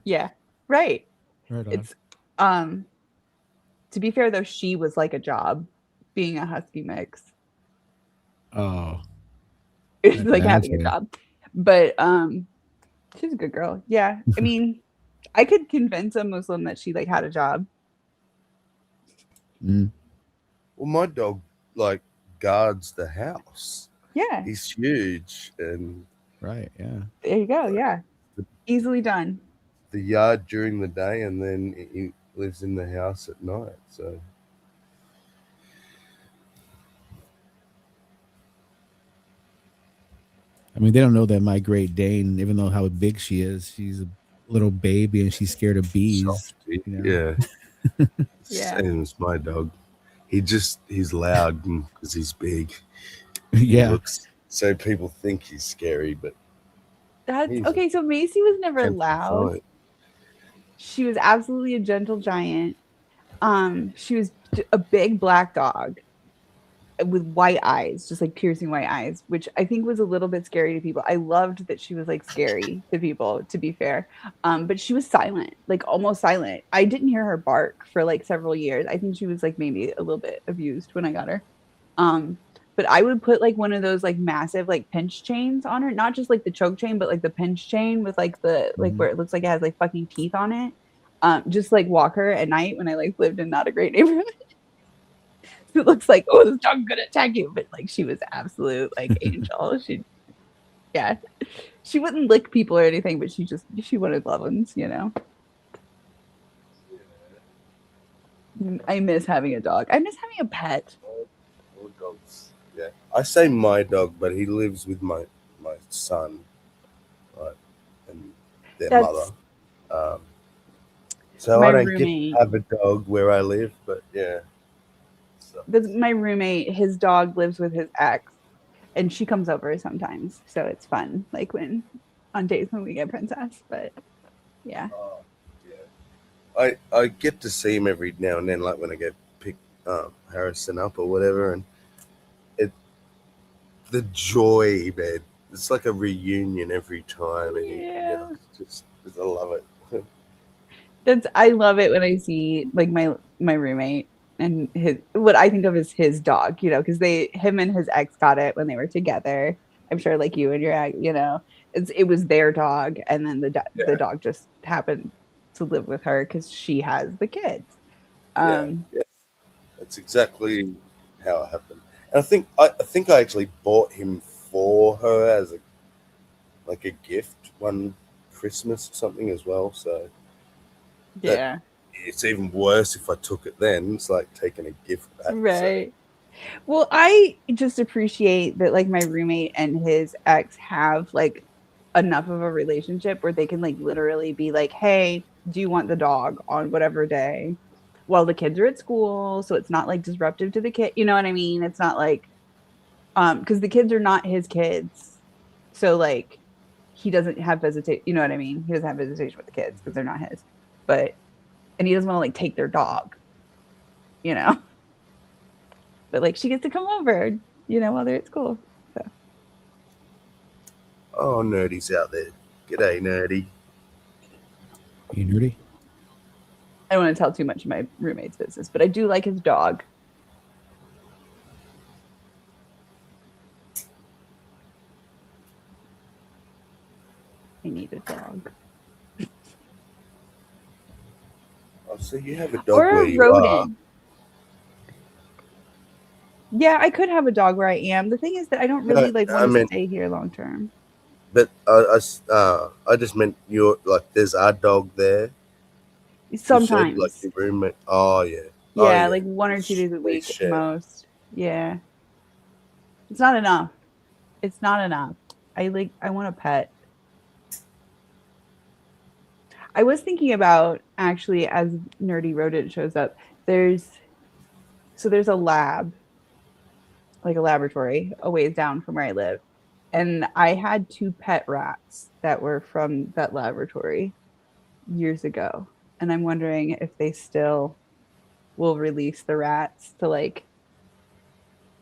yeah, right. Right on. It's to be fair though, she was like a job being a husky mix. Oh. It's That's like having a nasty. job. But she's a good girl. Yeah. I mean, I could convince a Muslim that she like had a job. Mm. Well, my dog, like, guards the house. Yeah. He's huge, and Right. Yeah. There you go. Yeah. Easily done. the yard during the day, and then he lives in the house at night. So I mean, they don't know that my Great Dane, even though how big she is, she's a little baby and she's scared of bees. softy. you know? Yeah. Yeah. Same as my dog. He's loud because he's big. Yeah. Looks, so people think he's scary, but That's He's okay. So Macy was never tempted loud. fight. She was absolutely a gentle giant. She was a big black dog with white eyes, just like piercing white eyes, which I think was a little bit scary to people. I loved that she was like scary to people, to be fair. But she was silent, like almost silent. I didn't hear her bark for like several years. I think she was like maybe a little bit abused when I got her. but I would put like one of those like massive like pinch chains on her, not just like the choke chain, but like the pinch chain with like the like where it looks like it has like fucking teeth on it. Just like walk her at night when I like lived in not a great neighborhood. It looks like, oh, this dog could attack you, but like she was absolute like angel. Yeah, she wouldn't lick people or anything, but she wanted loved ones, you know. I miss having a dog. I miss having a pet. All dogs. Yeah, I say my dog, but he lives with my son, right, and their That's mother. So my I don't get roommate. to have a dog where I live, but yeah. So. That's my roommate. His dog lives with his ex, and she comes over sometimes, so it's fun. Like when on days when we get princess, but yeah. I get to see him every now and then, like when I go pick Harrison up or whatever, and the joy, man. It's like a reunion every time, and I love it. I love it when I see like my roommate and what I think of as his dog, you know, because him and his ex got it when they were together. I'm sure like you and your ex, you know, it was their dog, and then the dog just happened to live with her because she has the kids. Yeah, that's exactly how it happened. And I think I actually bought him for her as a gift one Christmas or something as well. So yeah, it's even worse if I took it then. It's like taking a gift back. right. So. Well, I just appreciate that like my roommate and his ex have like enough of a relationship where they can like literally be like, hey, do you want the dog on whatever day while the kids are at school, so it's not like disruptive to the kid, you know what I mean? It's not like because the kids are not his kids, so like he doesn't have visitation, you know what I mean? He doesn't have visitation with the kids because they're not his, and he doesn't want to like take their dog, you know. But like she gets to come over, you know, while they're at school. So. Oh, Nerdy's out there. G'day, Nerdy. You nerdy? I don't want to tell too much of my roommate's business, but I do like his dog. I need a dog. Oh, so you have a dog or where a you rodent. are. Yeah, I could have a dog where I am. The thing is that I don't really want to stay here long term. But I just meant you're like there's a dog there. Sometimes, you said, like your roommate. Oh yeah. Yeah, like 1 or 2 days a week at most. Yeah, it's not enough. It's not enough. I want a pet. I was thinking about actually as Nerdy Rodent shows up. There's a lab, like a laboratory, a ways down from where I live. And I had 2 pet rats that were from that laboratory years ago. And I'm wondering if they still will release the rats to like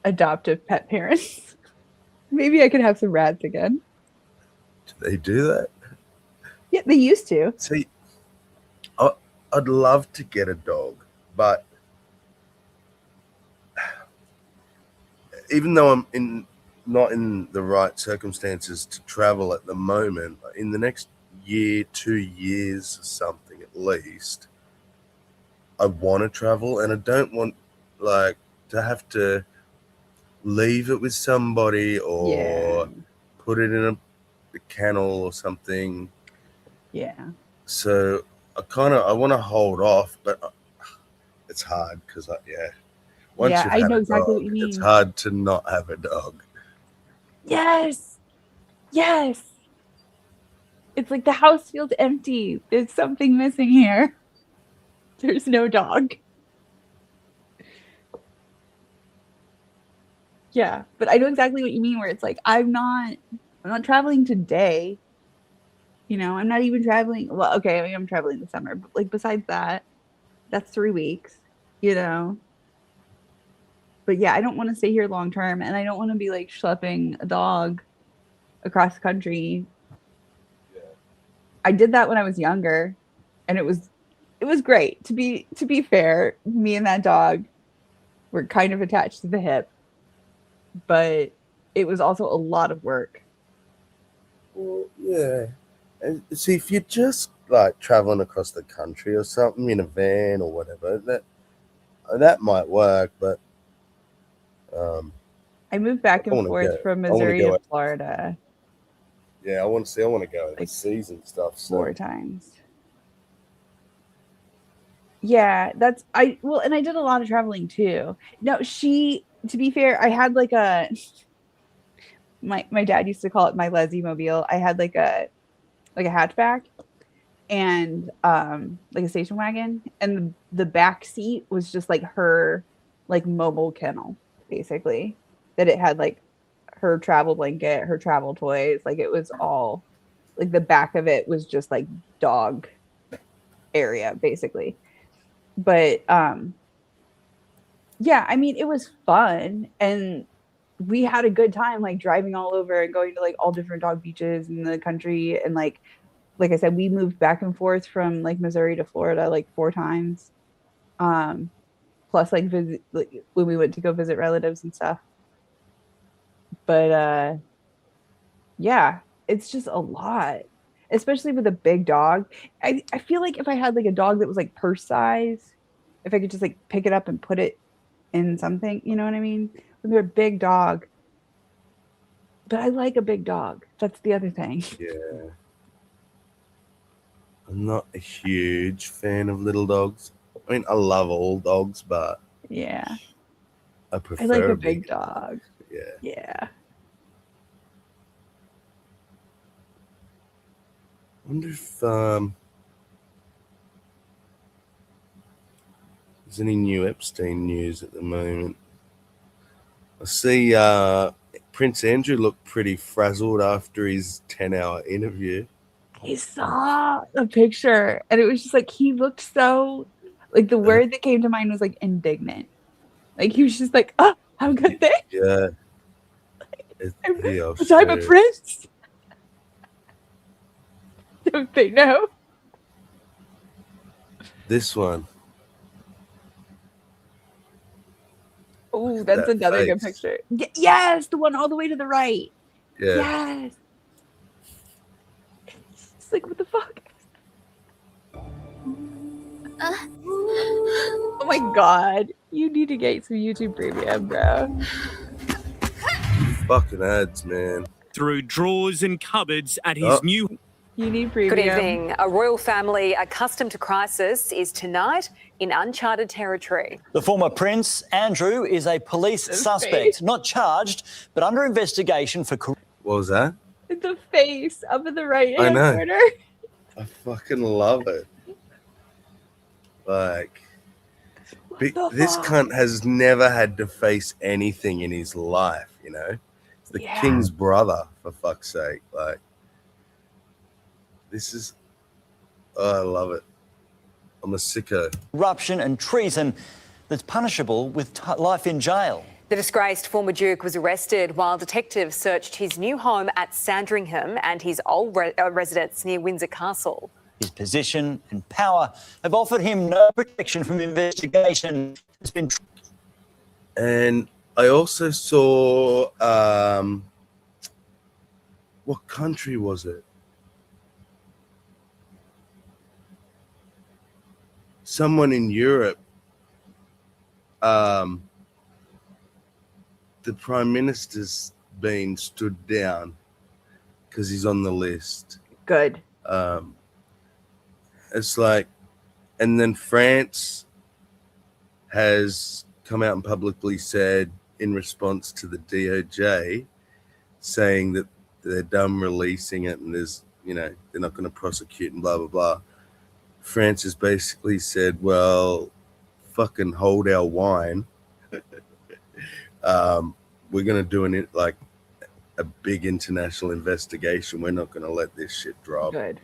adoptive pet parents. Maybe I could have some rats again. Do they do that? Yeah, they used to. See, I'd love to get a dog, but even though I'm not in the right circumstances to travel at the moment, in the next year, 2 years or something at least, I want to travel, and I don't want like to have to leave it with somebody or put it in a kennel or something. Yeah. So I want to hold off, but it's hard because once you've I had know a exactly dog, what you mean. it's hard to not have a dog. Yes. It's like the house feels empty. There's something missing here. There's no dog. Yeah, but I know exactly what you mean where it's like I'm not traveling today. You know, I'm not even traveling. Well, okay, I mean, I'm traveling this summer, but like besides that, that's 3 weeks, you know. But yeah, I don't want to stay here long term, and I don't want to be like schlepping a dog across the country. Yeah. I did that when I was younger, and it was great. To be fair, me and that dog were kind of attached to the hip. but it was also a lot of work. Well, yeah. And see, if you're just like traveling across the country or something in a van or whatever, that might work. But I moved back I and want to forth go. from I want to Missouri go. to Florida Yeah, I want to see. I want to go like overseas and stuff. So 4 times. Yeah, that's well, and I did a lot of traveling too. No, to be fair, I had like a my dad used to call it my Leslie mobile. I had like a hatchback and like a station wagon, and the back seat was just like her like mobile kennel, basically. That it had like her travel blanket, her travel toys, like it was all like the back of it was just like dog area, basically. But yeah, I mean, it was fun and we had a good time like driving all over and going to like all different dog beaches in the country. And like I said, we moved back and forth from like Missouri to Florida like 4 times. Plus like visit like, when we went to go visit relatives and stuff. But yeah, it's just a lot, especially with a big dog. I feel like if I had like a dog that was like purse size, if I could just like pick it up and put it in something, you know what I mean? When they're a big dog. But I like a big dog. That's the other thing. yeah, I'm not a huge fan of little dogs. I mean, I love all dogs, but Yeah. I prefer I like a big big dog. Yeah. Yeah. I wonder if there's any new Epstein news at the moment. I see Prince Andrew looked pretty frazzled after his 10-hour interview. I saw a picture and it was just like he looked so like the word that came to mind was like indignant. Like he was just like, oh, how good they? Yeah. I'm a prince. Don't they know? This one. Oh, that's that another good face. picture. Yes, the one all the way to the right. Yeah. Yes. It's like, what the fuck? Oh my god. You need to get some YouTube Premium, bro. Fucking ads, man. Through drawers and cupboards at his new... You need Premium. Good evening. A royal family accustomed to crisis is tonight in uncharted territory. The former Prince, Andrew, is a police suspect, not charged, but under investigation for... What was that? The face up in the right-hand corner. I fucking love it. Like, this cunt has never had to face anything in his life, you know? It's the king's brother, for fuck's sake. Like, this is... Oh, I love it. I'm a sicko. Corruption and treason that's punishable with life in jail. The disgraced former Duke was arrested while detectives searched his new home at Sandringham and his old residence near Windsor Castle. His position and power have offered him no protection from investigation. It's been... And I also saw... what country was it? Someone in Europe, the Prime Minister's been stood down because he's on the list. Good. It's like, and then France has come out and publicly said in response to the DOJ saying that they're done releasing it and there's, you know, they're not going to prosecute and blah, blah, blah. France has basically said, well, fucking hold our wine. We're going to do like a big international investigation. We're not going to let this shit drop. Good.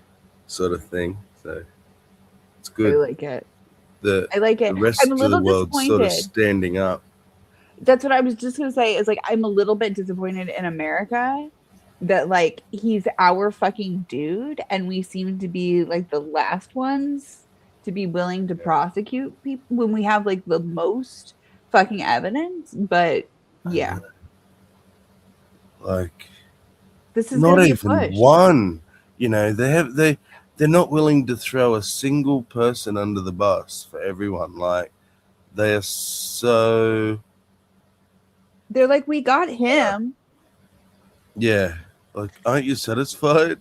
Sort of thing. So it's good. I like it. I like it. The rest of the world's sort of standing up. That's what I was just going to say is like, I'm a little bit disappointed in America that like he's our fucking dude and we seem to be like the last ones to be willing to prosecute people when we have like the most fucking evidence. But yeah. Like, This is not gonna be a even push. one. You know, they're not willing to throw a single person under the bus for everyone. Like, they are so, They're like, we got him. yeah. Like, aren't you satisfied?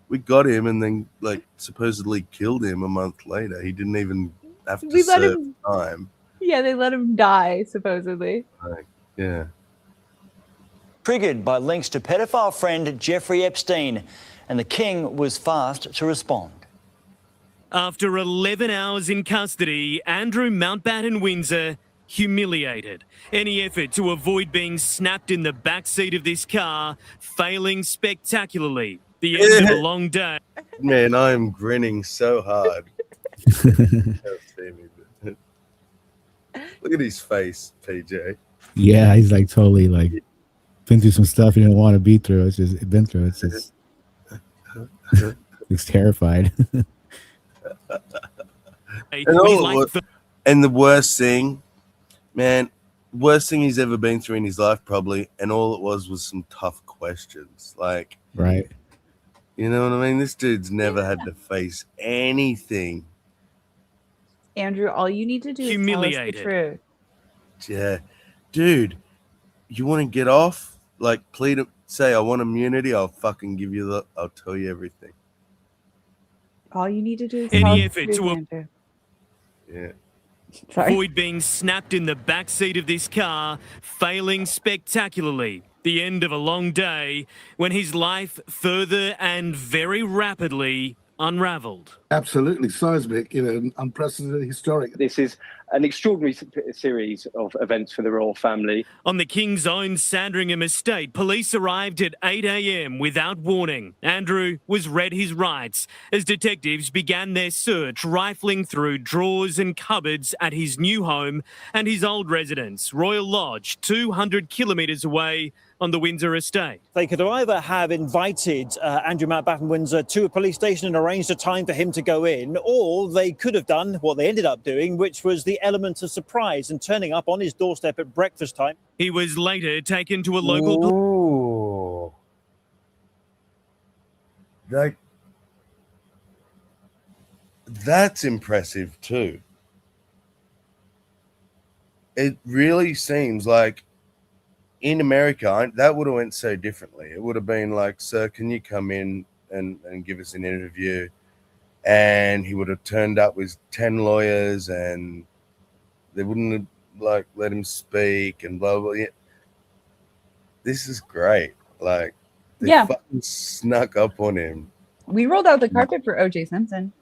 We got him and then, like, supposedly killed him a month later. He didn't even have to We let serve him. time. Yeah, they let him die, supposedly. Like, yeah. Triggered by links to pedophile friend Jeffrey Epstein, and the king was fast to respond. After 11 hours in custody, Andrew Mountbatten Windsor humiliated. Any effort to avoid being snapped in the backseat of this car failing spectacularly. The end of a long day. Man, I am grinning so hard. Look at his face, PJ. Yeah, he's like totally like been through some stuff he didn't want to be through. It's just been through. It's just he's terrified. And the worst thing, man, worst thing he's ever been through in his life, probably. And all it was some tough questions. Like, right. You know what I mean? This dude's never had to face anything. Andrew, all you need to do is tell us the truth. Yeah. Dude, you want to get off? Like, say, I want immunity. I'll fucking give you I'll tell you everything. All you need to do is tell us the truth, Andrew. Yeah. Sorry. Avoid being snapped in the backseat of this car, failing spectacularly. The end of a long day when his life further and very rapidly unravelled. Absolutely seismic, unprecedented, historic. This is an extraordinary series of events for the royal family. On the King's own Sandringham estate, police arrived at 8 a.m. without warning. Andrew was read his rights as detectives began their search, rifling through drawers and cupboards at his new home and his old residence, Royal Lodge, 200 kilometres away on the Windsor estate. They could either have invited Andrew Mountbatten Windsor to a police station and arranged a time for him to go in, or they could have done what they ended up doing, which was the element of surprise and turning up on his doorstep at breakfast time. He was later taken to a local... Ooh. Like, that's impressive too. It really seems like in America, that would have went so differently. It would have been like, sir, can you come in and give us an interview? And he would have turned up with 10 lawyers and they wouldn't have let him speak and blah, blah, blah. This is great. Like, they fucking snuck up on him. We rolled out the carpet for O.J. Simpson.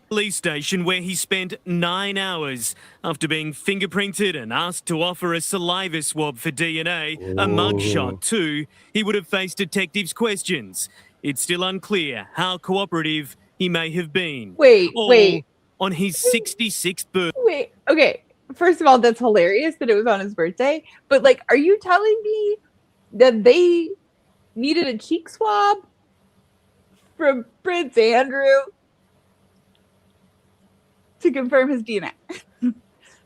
Police station where he spent 9 hours after being fingerprinted and asked to offer a saliva swab for DNA, a mugshot too. He would have faced detectives' questions. It's still unclear how cooperative he may have been. Wait. On his 66th birthday. Wait, okay. First of all, that's hilarious that it was on his birthday. But, are you telling me that they needed a cheek swab from Prince Andrew to confirm his DNA?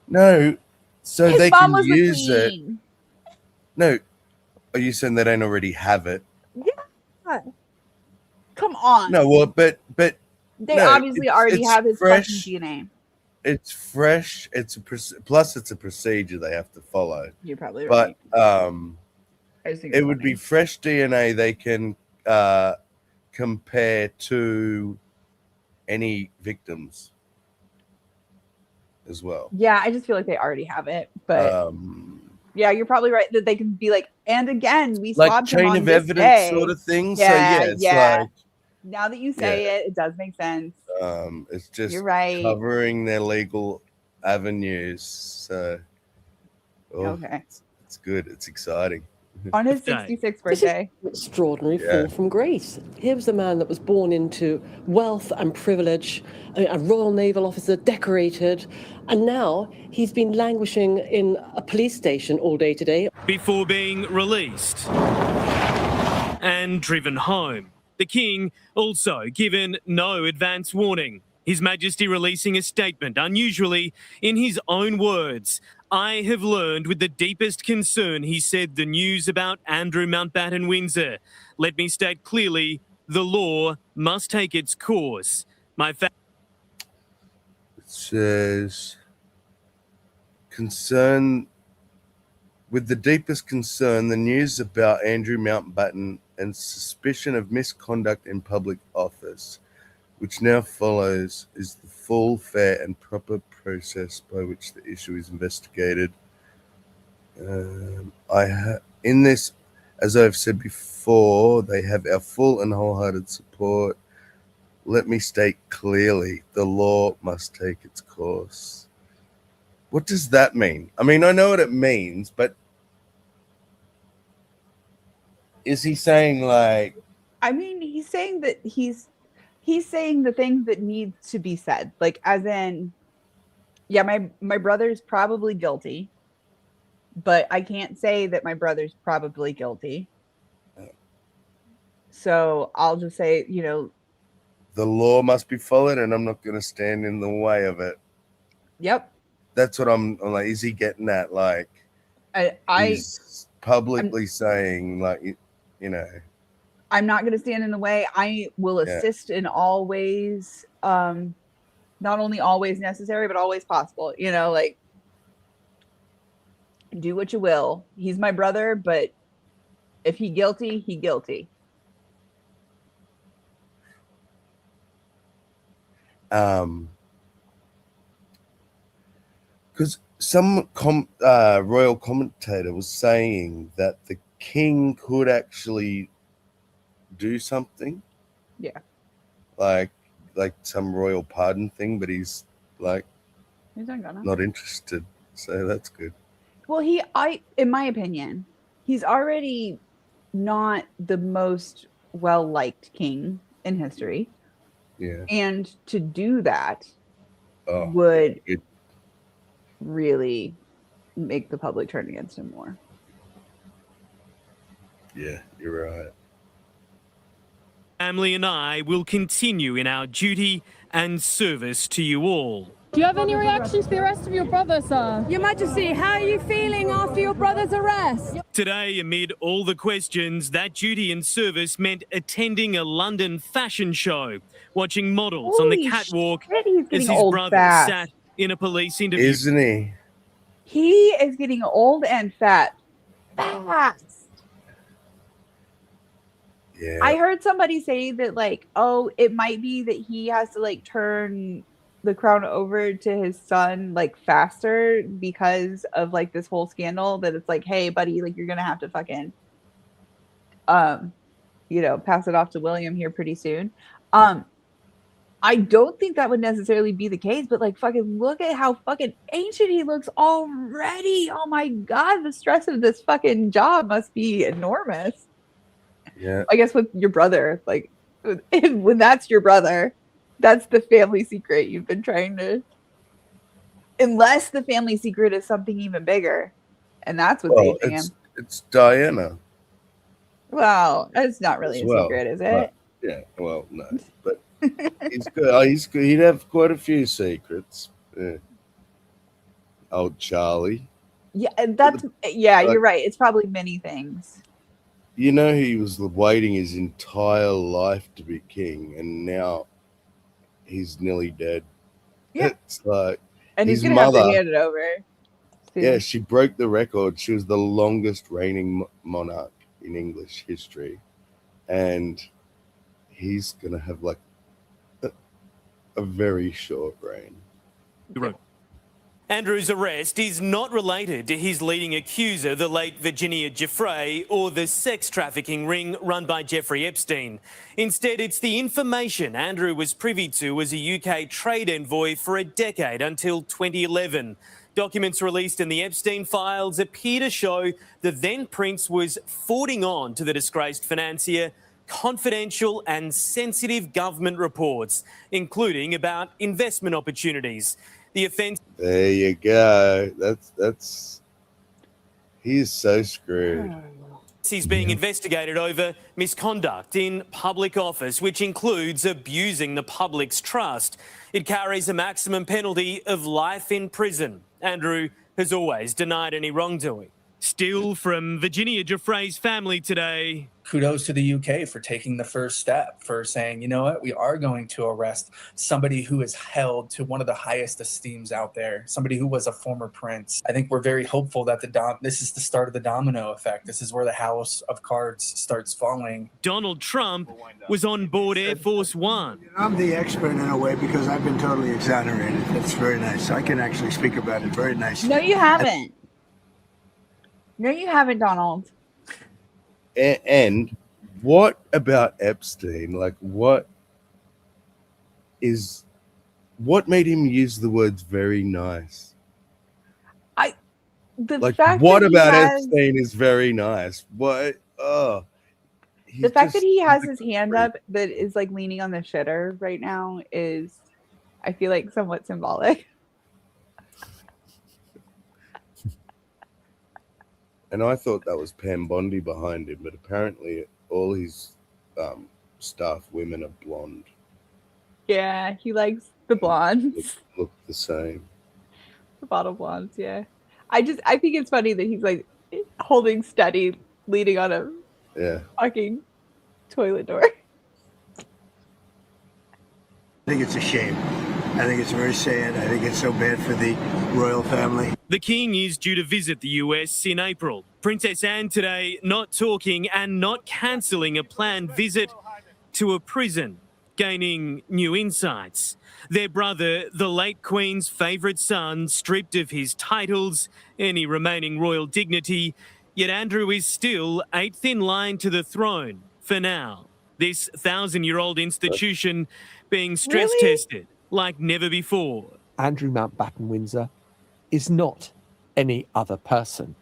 No, so his they mom can was use the it. queen. No, are you saying they don't already have it? Yeah. Come on. No, well, but they obviously already have his fucking DNA. It's fresh. Plus it's a procedure they have to follow. You're probably right. But it would be fresh DNA they can compare to any victims as well. Yeah, I just feel like they already have it. But yeah, you're probably right that they can be like, and again, we swabbed him on chain of this evidence day. sort of thing. Yeah, so it's like, now that you say it does make sense. It's just You're right. covering their legal avenues. So Okay. It's good. It's exciting. On his 66th birthday. Extraordinary fall from grace. Here was a man that was born into wealth and privilege, a Royal Naval officer, decorated, and now he's been languishing in a police station all day today. Before being released and driven home. The King also given no advance warning. His Majesty releasing a statement, unusually in his own words. I have learned with the deepest concern, he said, the news about Andrew Mountbatten Windsor. Let me state clearly, the law must take its course. It says, concern, with the deepest concern, the news about Andrew Mountbatten and suspicion of misconduct in public office, which now follows, is the full, fair and proper process by which the issue is investigated. In this, as I've said before, they have our full and wholehearted support. Let me state clearly, the law must take its course. What does that mean? I mean, I know what it means, but is he saying like... I mean, he's saying that he's saying the things that need to be said. Like, as in, yeah, my brother's probably guilty, but I can't say that my brother's probably guilty. So I'll just say, you know, the law must be followed, and I'm not going to stand in the way of it. Yep. That's what I'm like. Is he getting that? Like, he's publicly saying, like, you know, I'm not going to stand in the way. I will assist in all ways, not only always necessary, but always possible. You know, like, do what you will. He's my brother, but if he guilty, he guilty. Because some royal commentator was saying that the king could actually do something. Yeah. Like some royal pardon thing, but he's like not interested. So that's good. Well, in my opinion, he's already not the most well-liked king in history. Yeah. And to do that would really make the public turn against him more. Yeah, you're right. Family and I will continue in our duty and service to you all. Do you have any reactions to the arrest of your brother, sir? Your Majesty, how are you feeling after your brother's arrest? Today, amid all the questions, that duty and service meant attending a London fashion show, watching models on the catwalk as his brother sat in a police interview. Isn't he? He is getting old and fat fast. Yeah. I heard somebody say that, like, oh, it might be that he has to, like, turn the crown over to his son, like, faster because of, like, this whole scandal, that it's like, hey, buddy, like, you're gonna have to fucking you know, pass it off to William here pretty soon. I don't think that would necessarily be the case, but, like, fucking look at how fucking ancient he looks already. Oh my god, the stress of this fucking job must be enormous. Yeah. I guess with your brother, like, when that's your brother, that's the family secret you've been trying to, unless the family secret is something even bigger, and that's what's aging him. It's Diana. Well, it's not really a secret, is it? Yeah. Well, no, but he's good. He's good. He'd have quite a few secrets. Yeah. Old Charlie. Yeah, that's you're right. It's probably many things. You know, he was waiting his entire life to be king, and now he's nearly dead. Yeah. It's like, and his he's gonna mother, have to hand it over. Yeah, she broke the record. She was the longest reigning monarch in English history, and he's gonna have like a very short reign. Andrew's arrest is not related to his leading accuser, the late Virginia Giuffre, or the sex trafficking ring run by Jeffrey Epstein. Instead, it's the information Andrew was privy to as a UK trade envoy for a decade until 2011. Documents released in the Epstein files appear to show the then Prince was forwarding on to the disgraced financier confidential and sensitive government reports, including about investment opportunities. The offence. There you go. That's. He's so screwed. He's being investigated over misconduct in public office, which includes abusing the public's trust. It carries a maximum penalty of life in prison. Andrew has always denied any wrongdoing. Still from Virginia Giuffre's family today. Kudos to the UK for taking the first step, for saying, you know what, we are going to arrest somebody who is held to one of the highest esteems out there, somebody who was a former prince. I think we're very hopeful that this is the start of the domino effect. This is where the house of cards starts falling. Donald Trump was on board Air Force One. I'm the expert in a way because I've been totally exonerated. That's very nice. I can actually speak about it very nicely. No, you haven't. No, you haven't, Donald. And what about Epstein? Like, what made him use the words "very nice"? The fact what that about Epstein is very nice? What? Oh, the fact that he has his hand up that is like leaning on the shitter right now is, I feel like, somewhat symbolic. And I thought that was Pam Bondi behind him, but apparently all his staff women are blonde. Yeah, he likes the blondes. Look the same. The bottle blondes, yeah. I think it's funny that he's like holding steady, leaning on a fucking toilet door. I think it's a shame. I think it's very sad. I think it's so bad for the royal family. The King is due to visit the US in April. Princess Anne today not talking and not cancelling a planned visit to a prison, gaining new insights. Their brother, the late Queen's favourite son, stripped of his titles, any remaining royal dignity, yet Andrew is still 8th in line to the throne for now. This 1,000-year-old institution being stress tested like never before. Andrew Mountbatten Windsor is not any other person.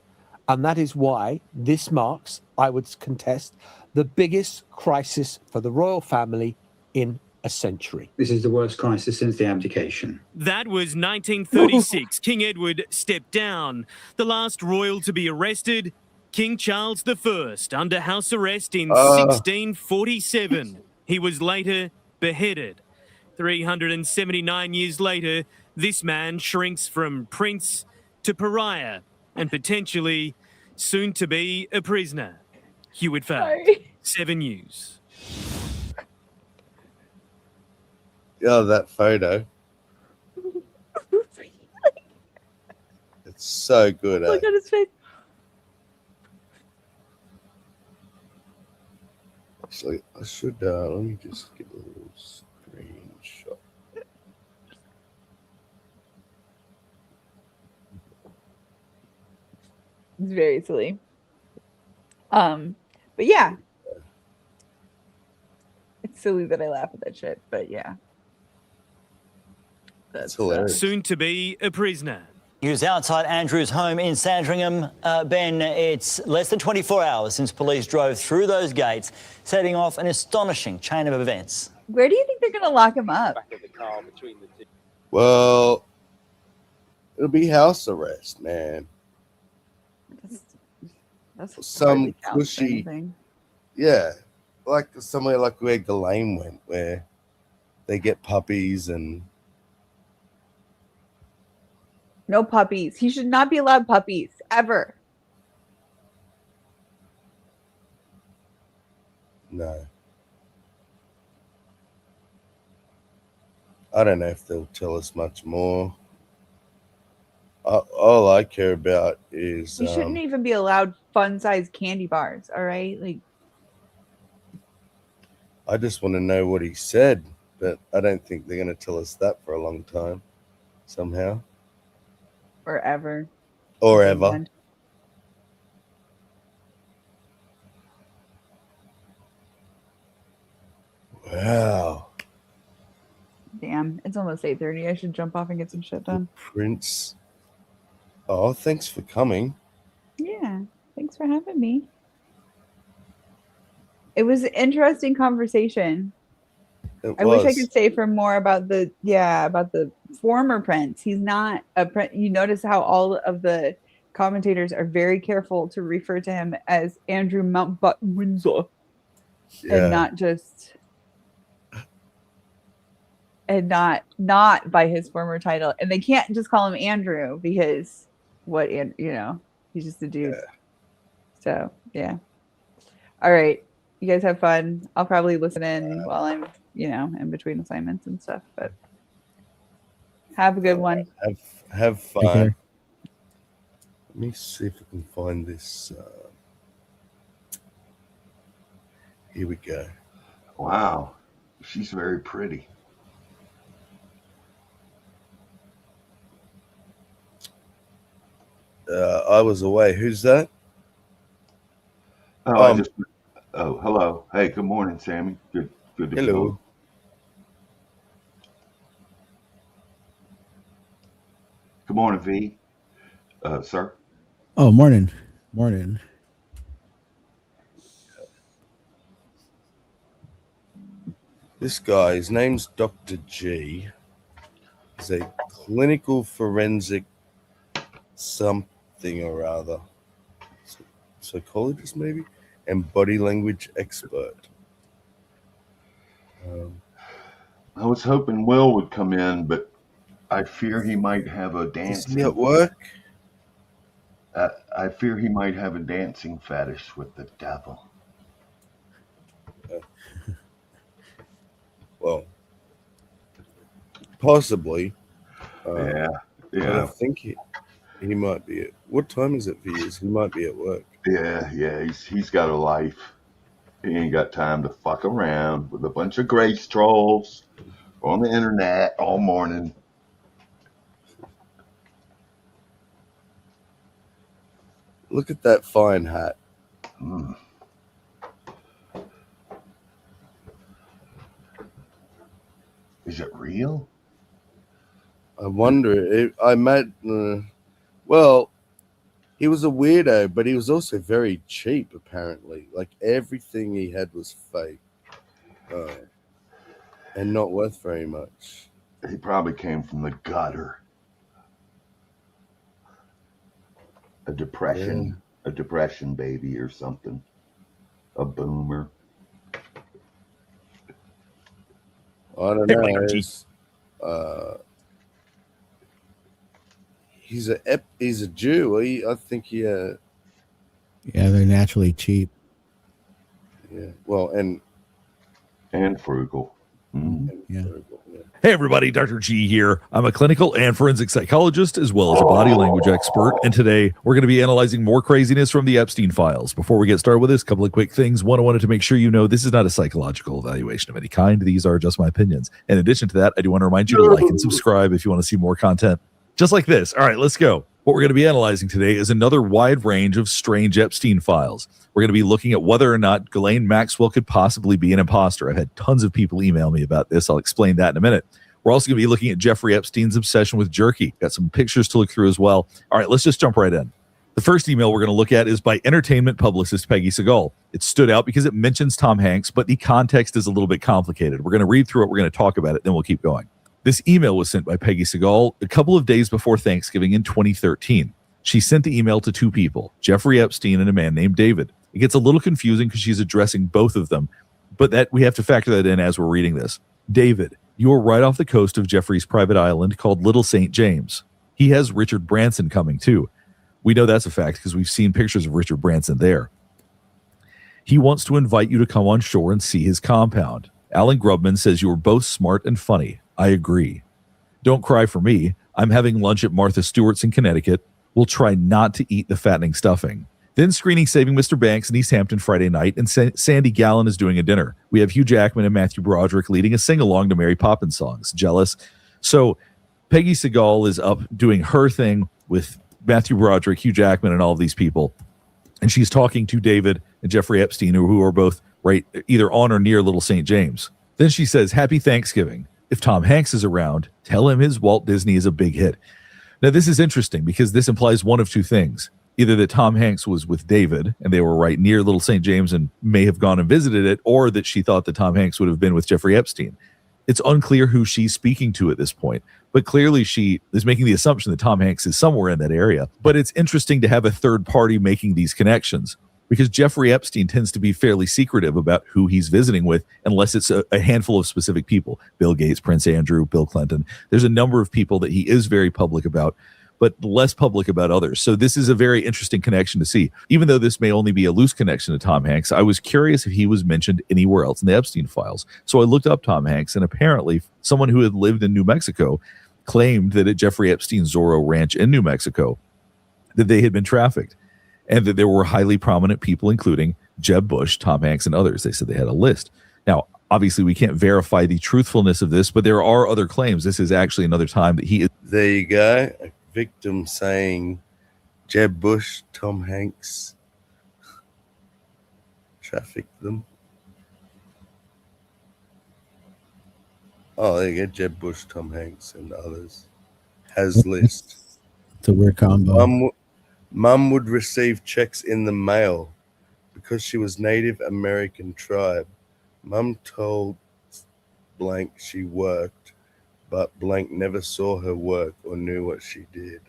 And that is why this marks, I would contest, the biggest crisis for the royal family in a century. This is the worst crisis since the abdication. That was 1936. King Edward stepped down. The last royal to be arrested, King Charles I, under house arrest in 1647. He was later beheaded. 379 years later, this man shrinks from prince to pariah and potentially soon to be a prisoner. Hewitt Feld, 7 News. Oh, that photo. It's so good. Look at his face. Actually, I should, let me just get a little screenshot. It's very silly. But yeah. It's silly that I laugh at that shit, but yeah. That's hilarious. Soon to be a prisoner. He was outside Andrew's home in Sandringham. Ben, it's less than 24 hours since police drove through those gates, setting off an astonishing chain of events. Where do you think they're going to lock him up? Well, it'll be house arrest, man. That's some cushy, yeah, like somewhere like where Ghislaine went, where they get puppies and no puppies. He should not be allowed puppies ever. no. I don't know if they'll tell us much more. All I care about is He shouldn't even be allowed fun-sized candy bars. All right, like I just want to know what he said, but I don't think they're going to tell us that for a long time, somehow, forever or ever. Wow. Damn, it's almost 8:30. I should jump off and get some shit done. Prince. Oh, thanks for coming. Yeah, thanks for having me. It was an interesting conversation. I wish I could say for more about the former prince. He's not a prince. You notice how all of the commentators are very careful to refer to him as Andrew Mountbatten Windsor, and not just, and not by his former title. And they can't just call him Andrew because he's just a dude. Yeah. So yeah. All right, you guys have fun. I'll probably listen in while I'm in between assignments and stuff. But have a good one. Have fun. Let me see if I can find this. Here we go. Wow, she's very pretty. I was away. Who's that? Oh, hello. Hey, good morning, Sammy. Good to be Hello. Good morning, V. Sir. Oh, morning. This guy, his name's Dr. G. He's a clinical forensic something or other. Psychologist, maybe? And body language expert. I was hoping Will would come in, but I fear he might have a dancing. Is he at work? I fear he might have a dancing fetish with the devil. Well, possibly. Yeah. I think he might be at. What time is it for you? He might be at work. Yeah. He's got a life. He ain't got time to fuck around with a bunch of grace trolls on the internet all morning. Look at that fine hat. Is it real? I wonder. I met. Well, he was a weirdo, but he was also very cheap. Apparently, like everything he had was fake, and not worth very much. He probably came from the gutter. A depression baby or something. A boomer. I don't know. He's a Jew. I think Yeah, they're naturally cheap. Yeah. Well, and frugal. Yeah. Hey everybody, Dr. G here. I'm a clinical and forensic psychologist as well as a body language expert, and today we're going to be analyzing more craziness from the Epstein files. Before we get started with this, a couple of quick things. One, I wanted to make sure you know this is not a psychological evaluation of any kind. These are just my opinions. In addition to that, I do want to remind you to like and subscribe if you want to see more content just like this. All right, let's go. What we're going to be analyzing today is another wide range of strange Epstein files. We're going to be looking at whether or not Ghislaine Maxwell could possibly be an imposter. I've had tons of people email me about this. I'll explain that in a minute. We're also going to be looking at Jeffrey Epstein's obsession with jerky. Got some pictures to look through as well. All right, let's just jump right in. The first email we're going to look at is by entertainment publicist Peggy Segal. It stood out because it mentions Tom Hanks, but the context is a little bit complicated. We're going to read through it. We're going to talk about it. Then we'll keep going. This email was sent by Peggy Segal a couple of days before Thanksgiving in 2013. She sent the email to two people, Jeffrey Epstein and a man named David. It gets a little confusing because she's addressing both of them, but that we have to factor that in as we're reading this. David, you are right off the coast of Jeffrey's private island called Little St. James. He has Richard Branson coming too. We know that's a fact because we've seen pictures of Richard Branson there. He wants to invite you to come on shore and see his compound. Alan Grubman says you are both smart and funny. I agree. Don't cry for me. I'm having lunch at Martha Stewart's in Connecticut. We'll try not to eat the fattening stuffing. Then screening Saving Mr. Banks in East Hampton Friday night, and Sandy Gallen is doing a dinner. We have Hugh Jackman and Matthew Broderick leading a sing-along to Mary Poppins songs. Jealous? So Peggy Segal is up doing her thing with Matthew Broderick, Hugh Jackman, and all of these people. And she's talking to David and Jeffrey Epstein, who are both right either on or near Little St. James. Then she says, Happy Thanksgiving. If Tom Hanks is around, tell him his Walt Disney is a big hit. Now, this is interesting because this implies one of two things. Either that Tom Hanks was with David and they were right near Little St. James and may have gone and visited it, or that she thought that Tom Hanks would have been with Jeffrey Epstein. It's unclear who she's speaking to at this point, but clearly she is making the assumption that Tom Hanks is somewhere in that area. But it's interesting to have a third party making these connections, because Jeffrey Epstein tends to be fairly secretive about who he's visiting with, unless it's a handful of specific people. Bill Gates, Prince Andrew, Bill Clinton. There's a number of people that he is very public about, but less public about others. So this is a very interesting connection to see. Even though this may only be a loose connection to Tom Hanks, I was curious if he was mentioned anywhere else in the Epstein files. So I looked up Tom Hanks, and apparently someone who had lived in New Mexico claimed that at Jeffrey Epstein's Zorro Ranch in New Mexico, that they had been trafficked, and that there were highly prominent people, including Jeb Bush, Tom Hanks, and others. They said they had a list. Now, obviously, we can't verify the truthfulness of this, but there are other claims. This is actually another time that he is. There you go. A victim saying Jeb Bush, Tom Hanks trafficked them. Oh, there you go. Jeb Bush, Tom Hanks, and others. Has list. It's a weird combo. Mum would receive checks in the mail because she was Native American tribe. Mum told blank she worked, but blank never saw her work or knew what she did.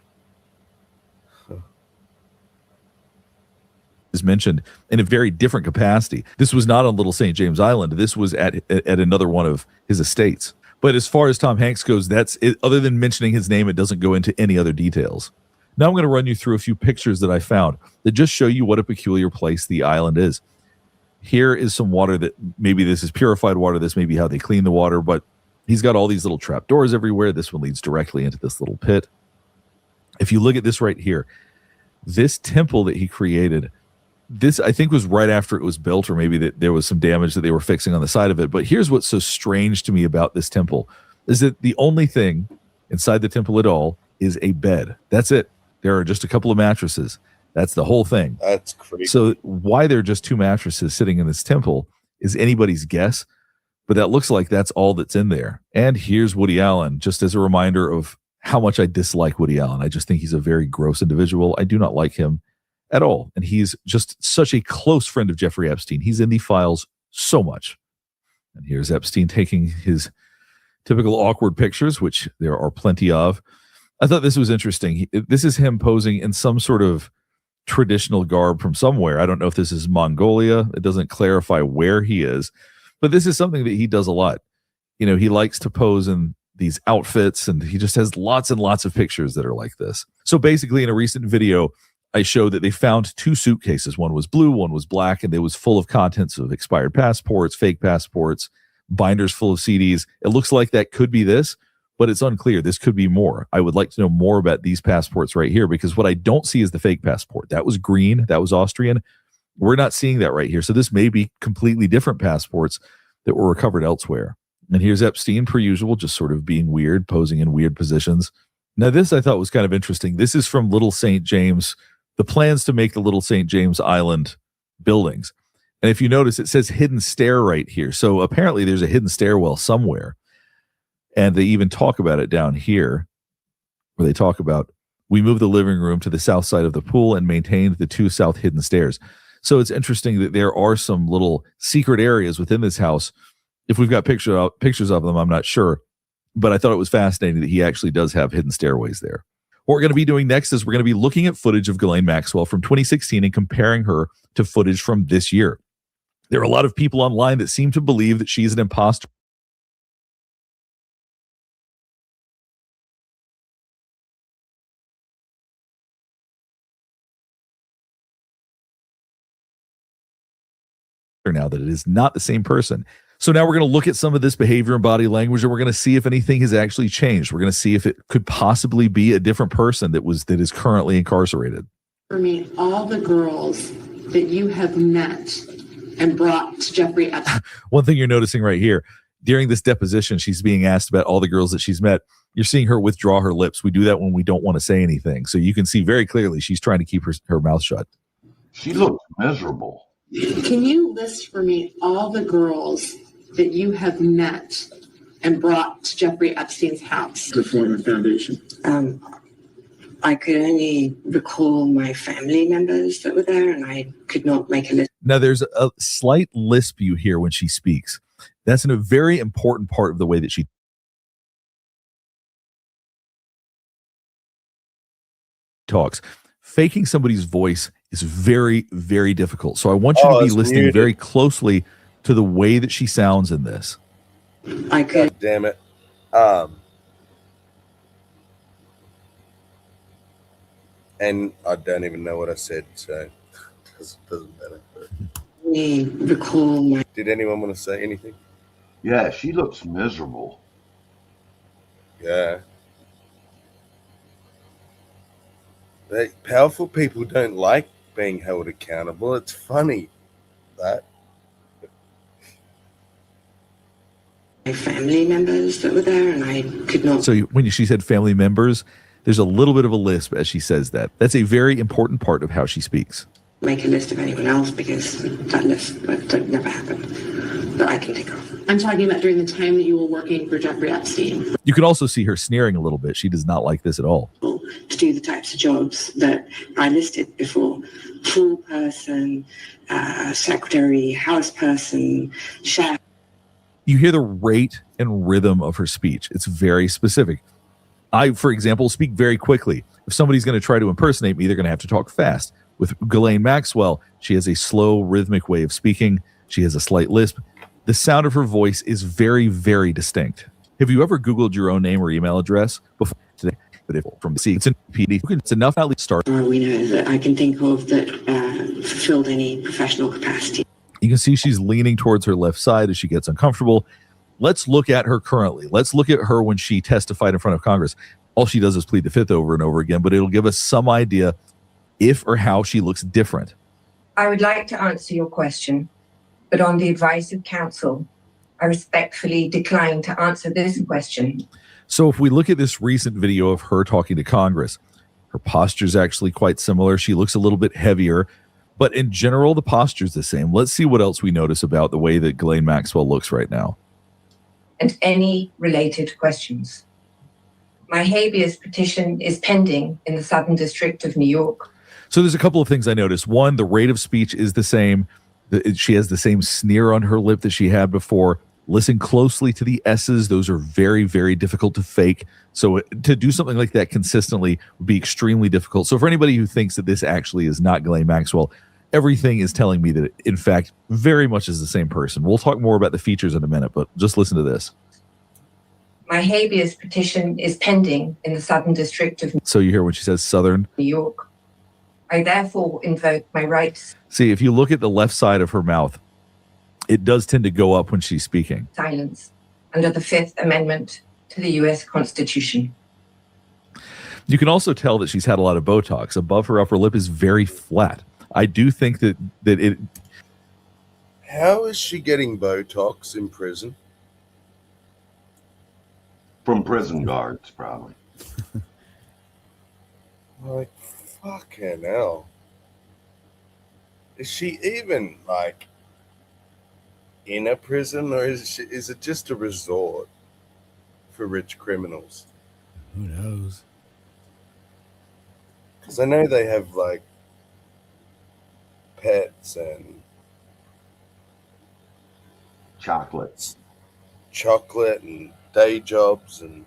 Is mentioned in a very different capacity. This was not on Little St. James Island. This was at another one of his estates. But as far as Tom Hanks goes, that's it. Other than mentioning his name, it doesn't go into any other details. Now I'm going to run you through a few pictures that I found that just show you what a peculiar place the island is. Here is some water that maybe this is purified water. This may be how they clean the water, but he's got all these little trap doors everywhere. This one leads directly into this little pit. If you look at this right here, this temple that he created, this I think was right after it was built, or maybe that there was some damage that they were fixing on the side of it. But here's what's so strange to me about this temple is that the only thing inside the temple at all is a bed. That's it. There are just a couple of mattresses. That's the whole thing. That's crazy. So why there are just two mattresses sitting in this temple is anybody's guess, but that looks like that's all that's in there. And here's Woody Allen, just as a reminder of how much I dislike Woody Allen. I just think he's a very gross individual. I do not like him at all. And he's just such a close friend of Jeffrey Epstein. He's in the files so much. And here's Epstein taking his typical awkward pictures, which there are plenty of. I thought this was interesting. This is him posing in some sort of traditional garb from somewhere. I don't know if this is Mongolia. It doesn't clarify where he is, but this is something that he does a lot. You know, he likes to pose in these outfits, and he just has lots and lots of pictures that are like this. So basically, in a recent video, I showed that they found two suitcases. One was blue, one was black, and it was full of contents of expired passports, fake passports, binders full of CDs. It looks like that could be this, but it's unclear. This could be more. I would like to know more about these passports right here, because what I don't see is the fake passport. That was green. That was Austrian. We're not seeing that right here. So this may be completely different passports that were recovered elsewhere. And here's Epstein, per usual, just sort of being weird, posing in weird positions. Now, this I thought was kind of interesting. This is from Little St. James, the plans to make the Little St. James Island buildings. And if you notice, it says hidden stair right here. So apparently there's a hidden stairwell somewhere. And they even talk about it down here, where they talk about, we moved the living room to the south side of the pool and maintained the two south hidden stairs. So it's interesting that there are some little secret areas within this house. If we've got pictures of them, I'm not sure. But I thought it was fascinating that he actually does have hidden stairways there. What we're going to be doing next is we're going to be looking at footage of Ghislaine Maxwell from 2016 and comparing her to footage from this year. There are a lot of people online that seem to believe that she's an imposter. Now that it is not the same person. So now we're going to look at some of this behavior and body language, and we're going to see if anything has actually changed. We're going to see if it could possibly be a different person that is currently incarcerated. For me, all the girls that you have met and brought to Jeffrey Epstein. One thing you're noticing right here, during this deposition, she's being asked about all the girls that she's met. You're seeing her withdraw her lips. We do that when we don't want to say anything. So you can see very clearly she's trying to keep her mouth shut. She looked miserable. Can you list for me all the girls that you have met and brought to Jeffrey Epstein's house? To form a foundation. I could only recall my family members that were there, and I could not make a list. Now, there's a slight lisp you hear when she speaks. That's a very important part of the way that she talks. Faking somebody's voice is very, very difficult. So I want you to be it's listening muted. very closely to the way that she sounds in this. I could. God damn it. And I don't even know what I said, so it doesn't matter. But Recall my. did anyone want to say anything? Yeah, she looks miserable. Yeah. Powerful people don't like being held accountable. It's funny that. My family members that were there, and I could not. So when she said family members, there's a little bit of a lisp as she says that. That's a very important part of how she speaks. Make a list of anyone else because that list that never happened that I can think of. I'm talking about during the time that you were working for Jeffrey Epstein. You can also see her sneering a little bit. She does not like this at all. To do the types of jobs that I listed before: pool person, secretary, house person, chef. You hear the rate and rhythm of her speech. It's very specific. I, for example, speak very quickly. If somebody's going to try to impersonate me, they're going to have to talk fast. With Ghislaine Maxwell, she has a slow, rhythmic way of speaking. She has a slight lisp. The sound of her voice is very, very distinct. Have you ever Googled your own name or email address before today? But if from the it's in PD, it's enough at least start. Or we know that I can think of that fulfilled any professional capacity. You can see she's leaning towards her left side as she gets uncomfortable. Let's look at her currently. Let's look at her when she testified in front of Congress. All she does is plead the fifth over and over again, but it'll give us some idea if or how she looks different. I would like to answer your question, but on the advice of counsel, I respectfully decline to answer this question. So if we look at this recent video of her talking to Congress, her posture is actually quite similar. She looks a little bit heavier, but in general, the posture is the same. Let's see what else we notice about the way that Ghislaine Maxwell looks right now. And any related questions. My habeas petition is pending in the Southern District of New York. So there's a couple of things I noticed. One, the rate of speech is the same. She has the same sneer on her lip that she had before. Listen closely to the S's. Those are very, very difficult to fake. So to do something like that consistently would be extremely difficult. So for anybody who thinks that this actually is not Ghislaine Maxwell, everything is telling me that it, in fact, very much is the same person. We'll talk more about the features in a minute, but just listen to this. My habeas petition is pending in the Southern District of So you hear when she says Southern. New York. I therefore invoke my rights. See, if you look at the left side of her mouth, it does tend to go up when she's speaking. Silence under the Fifth Amendment to the U.S. Constitution. You can also tell that she's had a lot of Botox. Above her upper lip is very flat. I do think that it. How is she getting Botox in prison? From prison guards, probably. Like, fucking hell. Is she even, like, in a prison, or is it just a resort for rich criminals? Who knows? Because I know they have, like, pets and chocolate and day jobs, and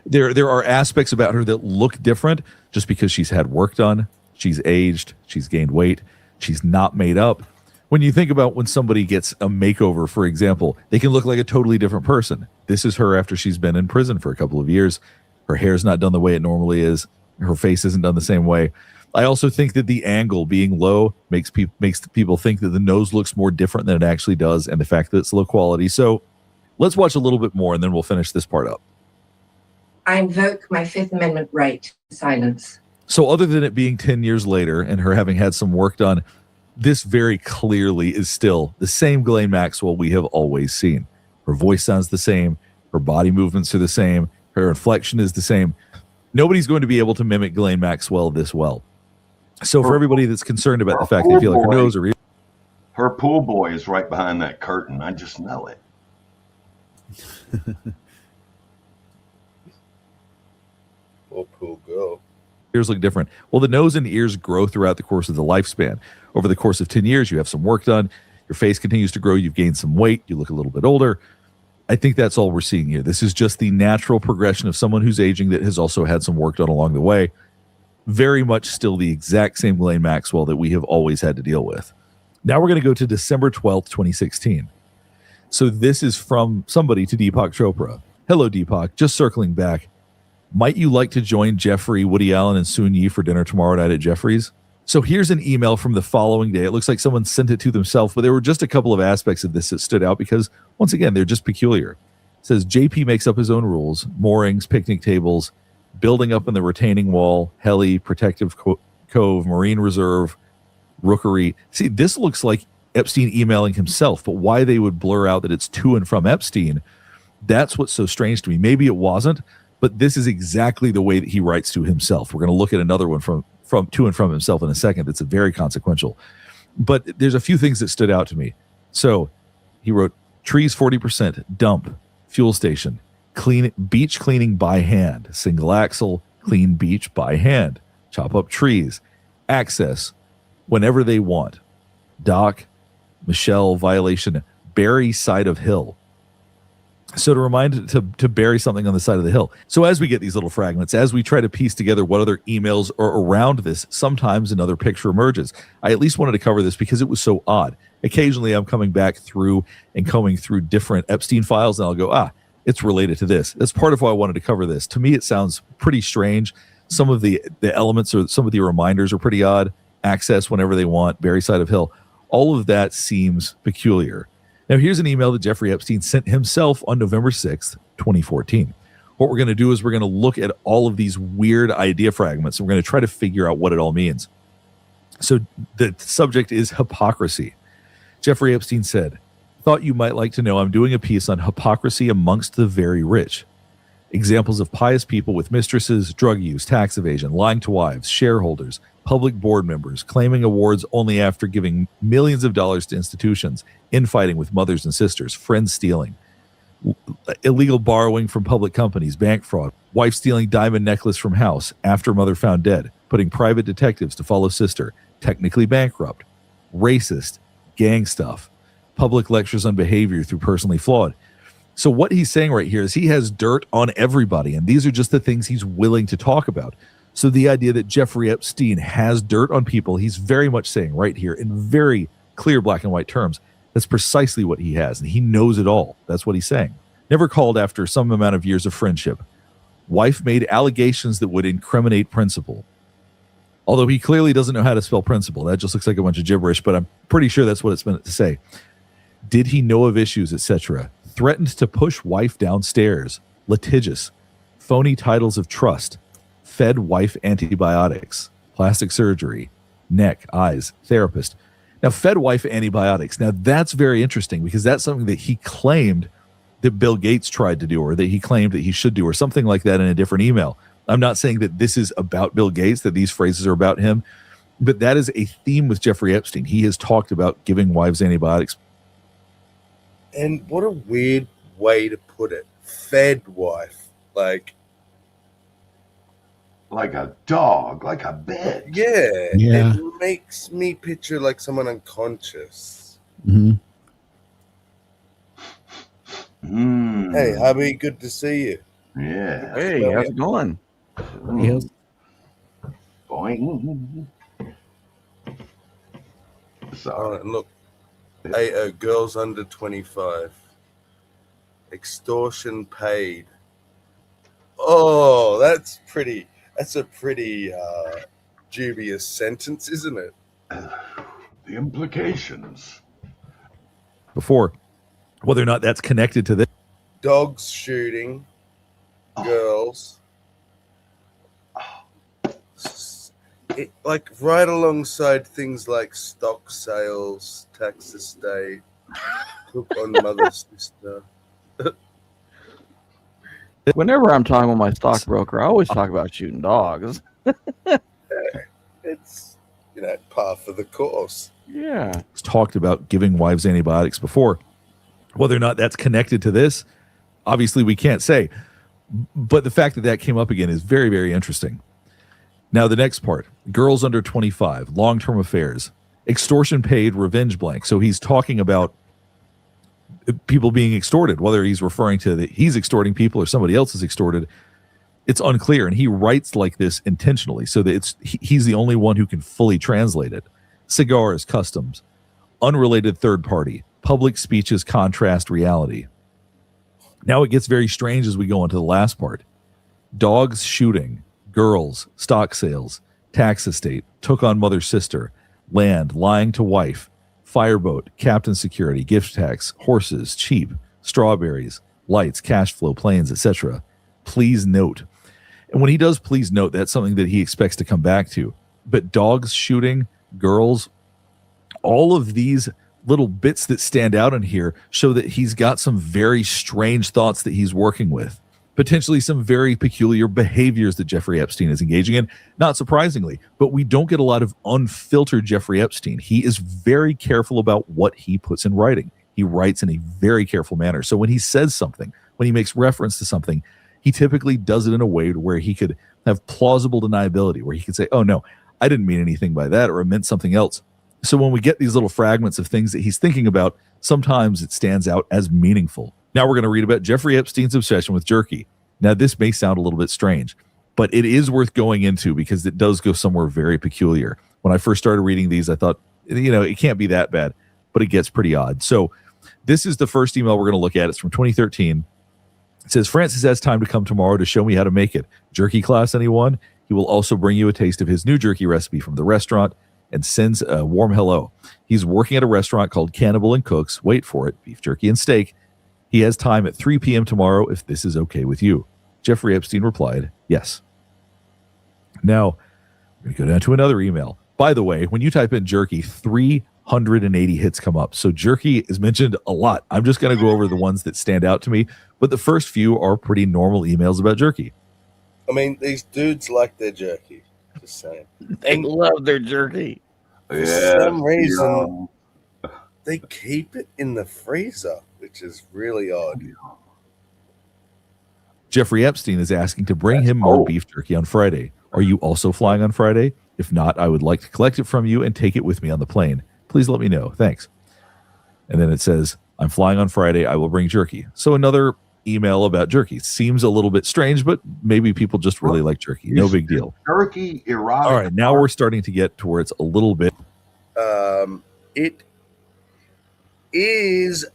there are aspects about her that look different just because she's had work done, she's aged, she's gained weight, she's not made up. When you think about when somebody gets a makeover, for example, they can look like a totally different person. This is her after she's been in prison for a couple of years. Her hair's not done the way it normally is. Her face isn't done the same way. I also think that the angle being low makes people think that the nose looks more different than it actually does, and the fact that it's low quality. So let's watch a little bit more, and then we'll finish this part up. I invoke my Fifth Amendment right to silence. So other than it being 10 years later and her having had some work done, this very clearly is still the same Ghislaine Maxwell we have always seen. Her voice sounds the same. Her body movements are the same. Her inflection is the same. Nobody's going to be able to mimic Ghislaine Maxwell this well. So for everybody that's concerned about the fact they feel like her nose or her pool boy is right behind that curtain. I just know it. Poor pool girl. ears look different. Well, the nose and ears grow throughout the course of the lifespan. Over the course of 10 years, you have some work done. Your face continues to grow. You've gained some weight. You look a little bit older. I think that's all we're seeing here. This is just the natural progression of someone who's aging that has also had some work done along the way. Very much still the exact same Ghislaine Maxwell that we have always had to deal with. Now we're going to go to December 12th, 2016. So this is from somebody to Deepak Chopra. Hello, Deepak. Just circling back. Might you like to join Jeffrey, Woody Allen, and Soon Yi for dinner tomorrow night at Jeffrey's? So here's an email from the following day. It looks like someone sent it to themselves, but there were just a couple of aspects of this that stood out because, once again, they're just peculiar. It says, JP makes up his own rules, moorings, picnic tables, building up in the retaining wall, heli, protective cove, marine reserve, rookery. See, this looks like Epstein emailing himself, but why they would blur out that it's to and from Epstein, that's what's so strange to me. Maybe it wasn't, but this is exactly the way that he writes to himself. We're going to look at another one from to and from himself in a second. That's a very consequential. But there's a few things that stood out to me. So he wrote, trees 40%, dump, fuel station, clean beach cleaning by hand, single axle, clean beach by hand, chop up trees, access whenever they want, dock, Michelle violation, bury side of hill. So to remind to bury something on the side of the hill. So as we get these little fragments, as we try to piece together what other emails are around this, sometimes another picture emerges. I at least wanted to cover this because it was so odd. Occasionally I'm coming back through and combing through different Epstein files and I'll go, it's related to this. That's part of why I wanted to cover this. To me, it sounds pretty strange. Some of the elements or some of the reminders are pretty odd. Access whenever they want, bury side of hill. All of that seems peculiar. Now, here's an email that Jeffrey Epstein sent himself on November 6th, 2014. What we're going to do is we're going to look at all of these weird idea fragments, and we're going to try to figure out what it all means. So the subject is hypocrisy. Jeffrey Epstein said, thought you might like to know I'm doing a piece on hypocrisy amongst the very rich. Examples of pious people with mistresses, drug use, tax evasion, lying to wives, shareholders, public board members, claiming awards only after giving millions of dollars to institutions, infighting with mothers and sisters, friends stealing, illegal borrowing from public companies, bank fraud, wife stealing diamond necklace from house after mother found dead, putting private detectives to follow sister, technically bankrupt, racist, gang stuff, public lectures on behavior through personally flawed. So what he's saying right here is he has dirt on everybody, and these are just the things he's willing to talk about. So the idea that Jeffrey Epstein has dirt on people, he's very much saying right here in very clear black and white terms, that's precisely what he has, and he knows it all. That's what he's saying. Never called after some amount of years of friendship. Wife made allegations that would incriminate principal. Although he clearly doesn't know how to spell principal. That just looks like a bunch of gibberish, but I'm pretty sure that's what it's meant to say. Did he know of issues, etc.? Threatened to push wife downstairs. Litigious. Phony titles of trust. Fed wife antibiotics, plastic surgery, neck, eyes, therapist. Now, fed wife antibiotics. Now, that's very interesting because that's something that he claimed that Bill Gates tried to do or that he claimed that he should do or something like that in a different email. I'm not saying that this is about Bill Gates, that these phrases are about him, but that is a theme with Jeffrey Epstein. He has talked about giving wives antibiotics. And what a weird way to put it. Fed wife. Like a dog, like a bitch. Yeah. It makes me picture like someone unconscious. Mm-hmm. Hey, hubby, good to see you. Yeah. Hey, how's it going? Yes. Boing. All right, look. Hey, girls under 25. Extortion paid. Oh, that's a pretty dubious sentence, isn't it? The implications. Before, whether or not that's connected to this. Dogs shooting. Girls. Like right alongside things like stock sales, tax estate, took on mother's sister. Whenever I'm talking with my stockbroker, I always talk about shooting dogs. It's, par for the course. Yeah. It's talked about giving wives antibiotics before. Whether or not that's connected to this, obviously we can't say. But the fact that that came up again is very, very interesting. Now, the next part, girls under 25, long-term affairs. extortion paid, revenge blank. So he's talking about people being extorted, whether he's referring to that he's extorting people or somebody else is extorted. It's unclear, and he writes like this intentionally so that he's the only one who can fully translate it. Cigars, customs, unrelated third party, public speeches, contrast reality. Now it gets very strange as we go into the last part. Dogs shooting, girls, stock sales, tax estate, took on mother sister, land, lying to wife, fireboat, captain security, gift tax, horses, cheap, strawberries, lights, cash flow, planes, etc. Please note. And when he does please note, that's something that he expects to come back to. But dogs shooting, girls, all of these little bits that stand out in here show that he's got some very strange thoughts that he's working with. Potentially some very peculiar behaviors that Jeffrey Epstein is engaging in, not surprisingly, but we don't get a lot of unfiltered Jeffrey Epstein. He is very careful about what he puts in writing. He writes in a very careful manner. So when he says something, when he makes reference to something, he typically does it in a way where he could have plausible deniability, where he could say, oh no, I didn't mean anything by that, or I meant something else. So when we get these little fragments of things that he's thinking about, sometimes it stands out as meaningful. Now we're going to read about Jeffrey Epstein's obsession with jerky. Now this may sound a little bit strange, but it is worth going into because it does go somewhere very peculiar. When I first started reading these, I thought, it can't be that bad, but it gets pretty odd. So this is the first email we're going to look at. It's from 2013. It says, Francis has time to come tomorrow to show me how to make it. Jerky class, anyone? He will also bring you a taste of his new jerky recipe from the restaurant and sends a warm hello. He's working at a restaurant called Cannibal and Cooks. Wait for it. Beef jerky and steak. He has time at 3 p.m. tomorrow if this is okay with you. Jeffrey Epstein replied, yes. Now, we're going to go down to another email. By the way, when you type in jerky, 380 hits come up. So jerky is mentioned a lot. I'm just going to go over the ones that stand out to me, but the first few are pretty normal emails about jerky. I mean, these dudes like their jerky. Just saying. They love their jerky. For some reason, they keep it in the freezer, which is really odd. Jeffrey Epstein is asking to bring him more beef jerky on Friday. Are you also flying on Friday? If not, I would like to collect it from you and take it with me on the plane. Please let me know. Thanks. And then it says, I'm flying on Friday. I will bring jerky. So another email about jerky. Seems a little bit strange, but maybe people just really like jerky. No big deal. Jerky erotic. All right, now we're starting to get to where it's a little bit. It is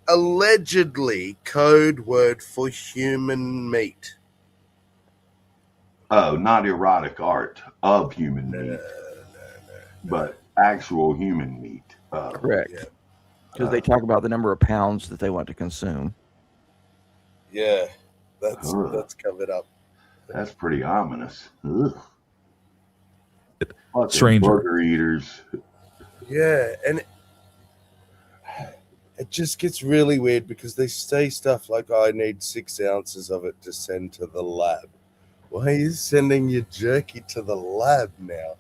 allegedly code word for human meat. Oh, not erotic art of human meat, but actual human meat. Correct. Because they talk about the number of pounds that they want to consume. Yeah, that's covered up. That's pretty ominous. Stranger. Burger eaters. Yeah, and it just gets really weird because they say stuff like, I need 6 ounces of it to send to the lab. Why are you sending your jerky to the lab now?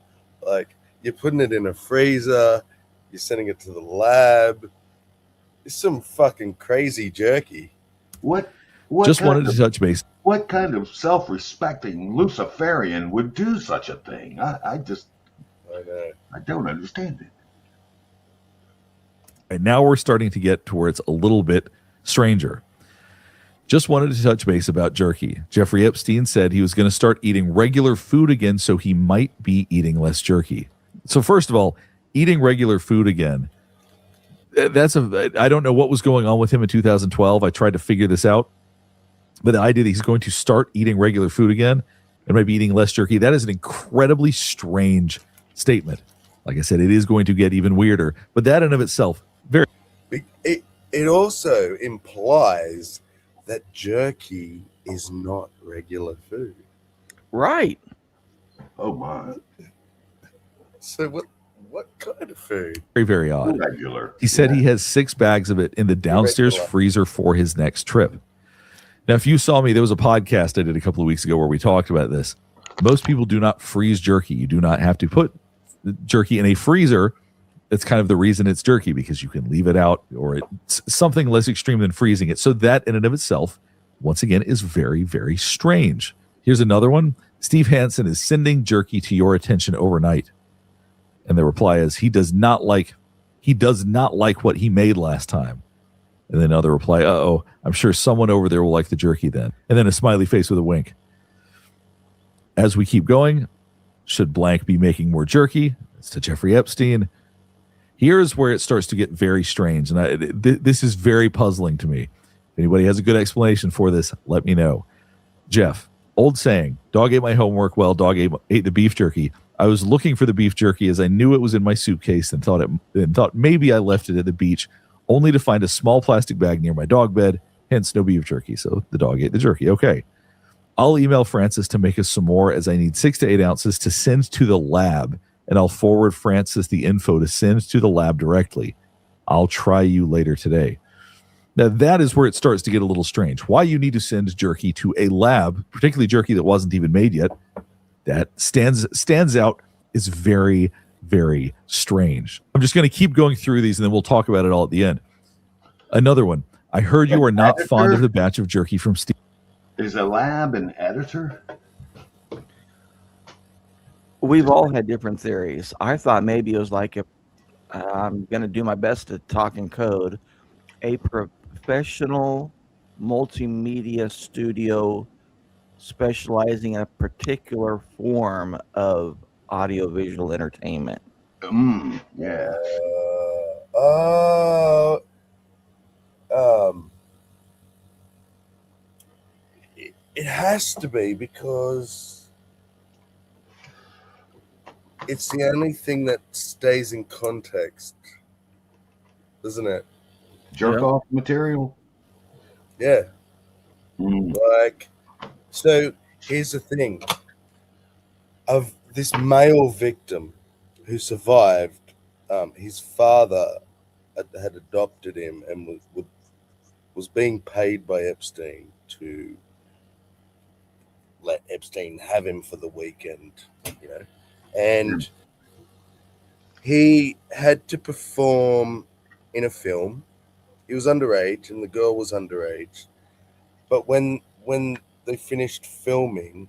Like, you're putting it in a freezer, you're sending it to the lab. It's some fucking crazy jerky. What Just wanted to touch base. What kind of self-respecting Luciferian would do such a thing? I don't understand it. And now we're starting to get to where it's a little bit stranger. Just wanted to touch base about jerky. Jeffrey Epstein said he was going to start eating regular food again, so he might be eating less jerky. So first of all, eating regular food again, I don't know what was going on with him in 2012. I tried to figure this out. But the idea that he's going to start eating regular food again and might be eating less jerky, that is an incredibly strange statement. Like I said, it is going to get even weirder. But that in of itself, very... It also implies that jerky is not regular food. Right. Oh, my. So what kind of food? Very, very odd. Regular. He said he has 6 bags of it in the downstairs freezer for his next trip. Now, if you saw me, there was a podcast I did a couple of weeks ago where we talked about this. Most people do not freeze jerky. You do not have to put jerky in a freezer. That's kind of the reason it's jerky, because you can leave it out, or it's something less extreme than freezing it. So that in and of itself, once again, is very, very strange. Here's another one. Steve Hansen is sending jerky to your attention overnight. And the reply is, he does not like what he made last time. And then another reply, uh-oh, I'm sure someone over there will like the jerky then. And then a smiley face with a wink. As we keep going, should blank be making more jerky? It's to Jeffrey Epstein. Here's where it starts to get very strange. And this is very puzzling to me. If anybody has a good explanation for this, let me know. Jeff, old saying, dog ate my homework, well, dog ate the beef jerky. I was looking for the beef jerky as I knew it was in my suitcase and thought maybe I left it at the beach, only to find a small plastic bag near my dog bed, hence no beef jerky. So the dog ate the jerky. Okay. I'll email Francis to make us some more, as I need 6 to 8 ounces to send to the lab, and I'll forward Francis the info to send to the lab directly. I'll try you later today. Now, that is where it starts to get a little strange. Why you need to send jerky to a lab, particularly jerky that wasn't even made yet, that stands out, is very, very strange. I'm just going to keep going through these, and then we'll talk about it all at the end. Another one. I heard you are not fond of the batch of jerky from Steve. Is a lab an editor? We've all had different theories. I thought maybe it was like I'm going to do my best to talk in code, a professional multimedia studio specializing in a particular form of audiovisual entertainment. Yeah. It has to be, because it's the only thing that stays in context, isn't it? Jerk off material? Yeah. So here's the thing. Of this male victim who survived, his father had adopted him and was being paid by Epstein to let Epstein have him for the weekend, and he had to perform in a film. He was underage and the girl was underage, but when they finished filming,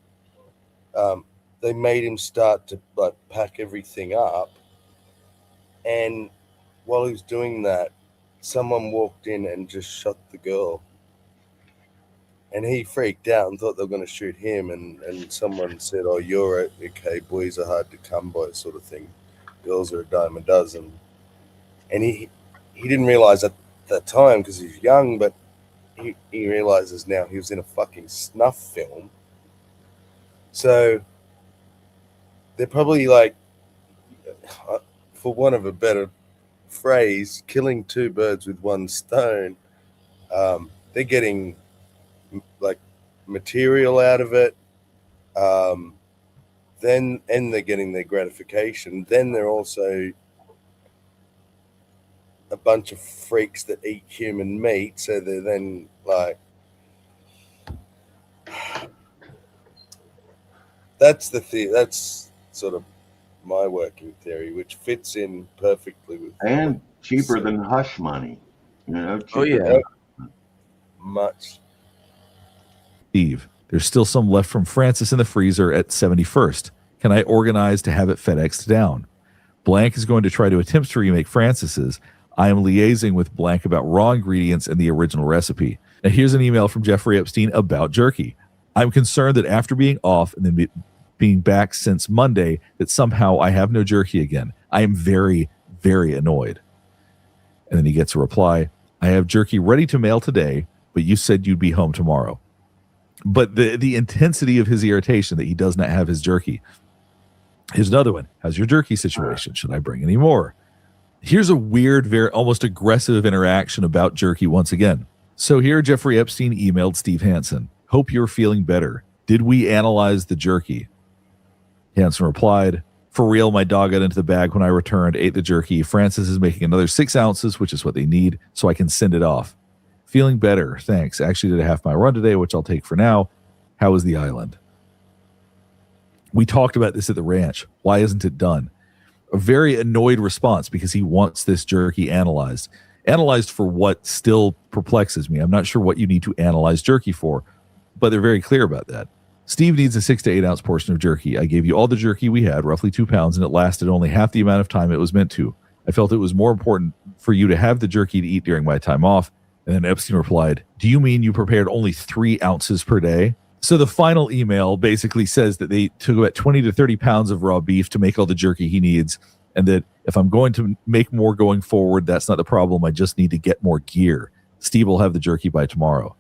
they made him start to pack everything up, and while he was doing that, someone walked in and just shot the girl. And he freaked out and thought they were going to shoot him. And someone said, "Oh, you're okay. Boys are hard to come by," sort of thing. Girls are a dime a dozen. And he didn't realize at that time, because he was young, but he realizes now he was in a fucking snuff film. So they're probably like, for want of a better phrase, killing two birds with one stone. They're getting like material out of it, then they're getting their gratification. Then they're also a bunch of freaks that eat human meat, so they're then like, that's sort of my working theory, which fits in perfectly with and cheaper than hush money, cheaper. Oh yeah, much. Steve, there's still some left from Francis in the freezer at 71st. Can I organize to have it FedExed down? Blank is going to try to attempt to remake Francis's. I am liaising with Blank about raw ingredients and the original recipe. Now here's an email from Jeffrey Epstein about jerky. I'm concerned that after being off and then being back since Monday, that somehow I have no jerky again. I am very, very annoyed. And then he gets a reply. I have jerky ready to mail today, but you said you'd be home tomorrow. But the intensity of his irritation that he does not have his jerky. Here's another one. How's your jerky situation? Should I bring any more? Here's a weird, very almost aggressive interaction about jerky once again. So here Jeffrey Epstein emailed Steve Hansen. Hope you're feeling better. Did we analyze the jerky? Hansen replied, for real, my dog got into the bag when I returned, ate the jerky. Francis is making another 6 ounces, which is what they need, so I can send it off. Feeling better, thanks. Actually did a half-mile run today, which I'll take for now. How is the island? We talked about this at the ranch. Why isn't it done? A very annoyed response, because he wants this jerky analyzed. Analyzed for what still perplexes me. I'm not sure what you need to analyze jerky for, but they're very clear about that. Steve needs a 6 to 8 ounce portion of jerky. I gave you all the jerky we had, roughly 2 pounds, and it lasted only half the amount of time it was meant to. I felt it was more important for you to have the jerky to eat during my time off. And then Epstein replied, do you mean you prepared only 3 ounces per day? So the final email basically says that they took about 20 to 30 pounds of raw beef to make all the jerky he needs. And that if I'm going to make more going forward, that's not the problem. I just need to get more gear. Steve will have the jerky by tomorrow.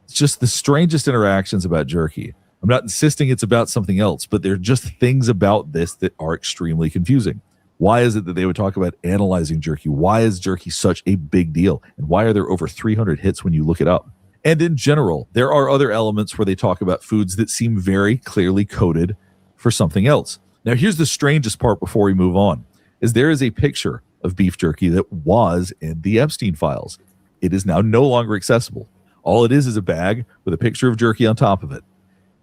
It's just the strangest interactions about jerky. I'm not insisting it's about something else, but there are just things about this that are extremely confusing. Why is it that they would talk about analyzing jerky? Why is jerky such a big deal? And why are there over 300 hits when you look it up? And in general, there are other elements where they talk about foods that seem very clearly coded for something else. Now, here's the strangest part before we move on, is there is a picture of beef jerky that was in the Epstein files. It is now no longer accessible. All it is a bag with a picture of jerky on top of it.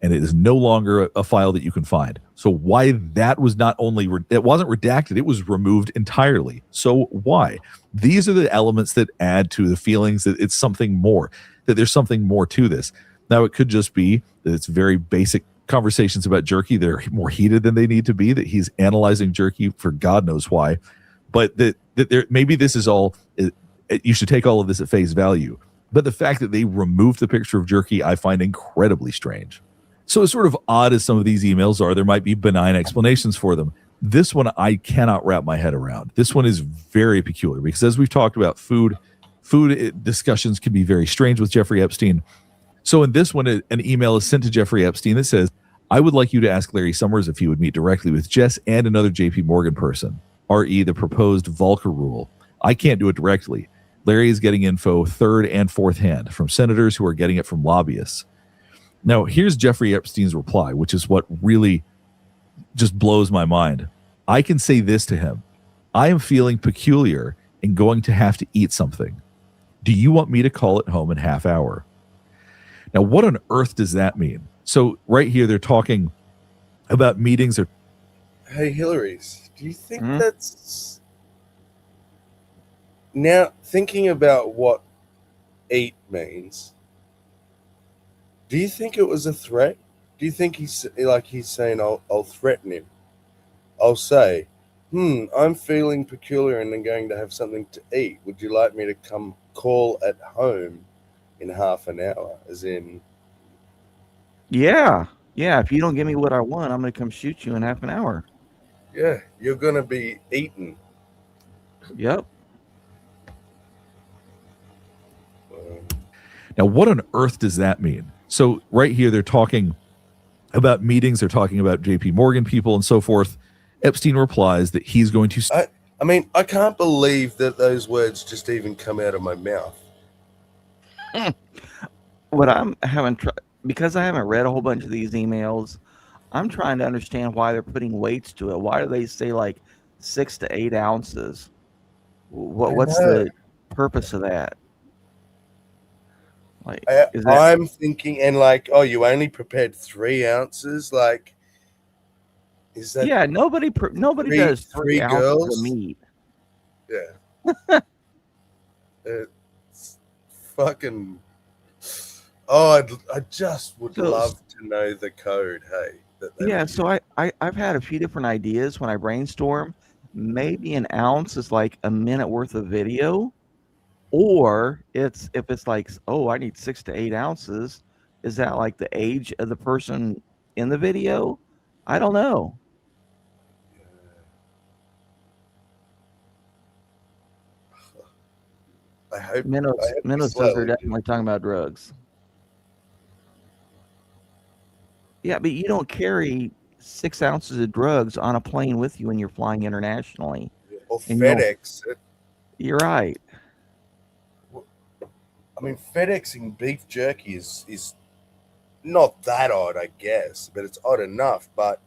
And it is no longer a file that you can find. So why that was not only, it wasn't redacted, it was removed entirely. So why? These are the elements that add to the feelings that it's something more, that there's something more to this. Now, it could just be that it's very basic conversations about jerky. They're more heated than they need to be, that he's analyzing jerky for God knows why. But that there, maybe this is all, you should take all of this at face value. But the fact that they removed the picture of jerky, I find incredibly strange. So as sort of odd as some of these emails are, there might be benign explanations for them. This one I cannot wrap my head around. This one is very peculiar because as we've talked about, food discussions can be very strange with Jeffrey Epstein. So in this one, an email is sent to Jeffrey Epstein that says, I would like you to ask Larry Summers if he would meet directly with Jess and another JP Morgan person, re the proposed Volcker rule. I can't do it directly. Larry is getting info third and fourth hand from senators who are getting it from lobbyists. Now, here's Jeffrey Epstein's reply, which is what really just blows my mind. I can say this to him. I am feeling peculiar and going to have to eat something. Do you want me to call it home in half hour? Now, what on earth does that mean? So right here, they're talking about meetings. Hey, Hillary's, do you think that's... Now, thinking about what eat means... Do you think it was a threat? Do you think he's saying, I'll threaten him? I'll say, I'm feeling peculiar and I'm going to have something to eat. Would you like me to come call at home in half an hour? As in... Yeah. If you don't give me what I want, I'm going to come shoot you in half an hour. Yeah, you're going to be eaten. Yep. Now, what on earth does that mean? So right here, they're talking about meetings. They're talking about JP Morgan people and so forth. Epstein replies that he's going to... I mean, I can't believe that those words just even come out of my mouth. What I'm having... because I haven't read a whole bunch of these emails, I'm trying to understand why they're putting weights to it. Why do they say like 6 to 8 ounces? What's the purpose of that? Like, I'm thinking, and like, oh, you only prepared 3 ounces. Like, is that? Yeah, nobody does 3 ounces girls? of meat. Yeah, it's fucking. Oh, I just would love to know the code. Hey, yeah. So I've had a few different ideas when I brainstorm. Maybe an ounce is like a minute worth of video. Or if it's like, oh, I need 6 to 8 ounces, is that like the age of the person in the video? I don't know. I hope Minnows says they're definitely talking about drugs. Yeah, but you don't carry 6 ounces of drugs on a plane with you when you're flying internationally. Or FedEx. You're right. I mean, FedExing beef jerky is not that odd, I guess, but it's odd enough. But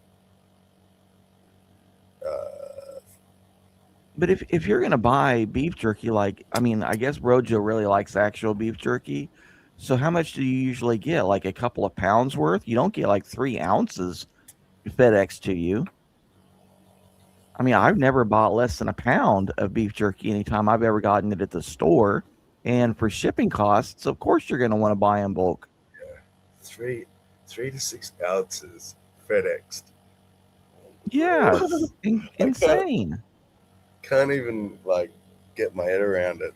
if you're gonna buy beef jerky, like, I mean, I guess Rojo really likes actual beef jerky. So how much do you usually get? Like a couple of pounds worth? You don't get like 3 ounces FedEx to you. I mean, I've never bought less than a pound of beef jerky anytime I've ever gotten it at the store. And for shipping costs, of course, you're going to want to buy in bulk. Yeah, 3 to 6 ounces FedExed. Yeah, it's insane. Can't even like get my head around it.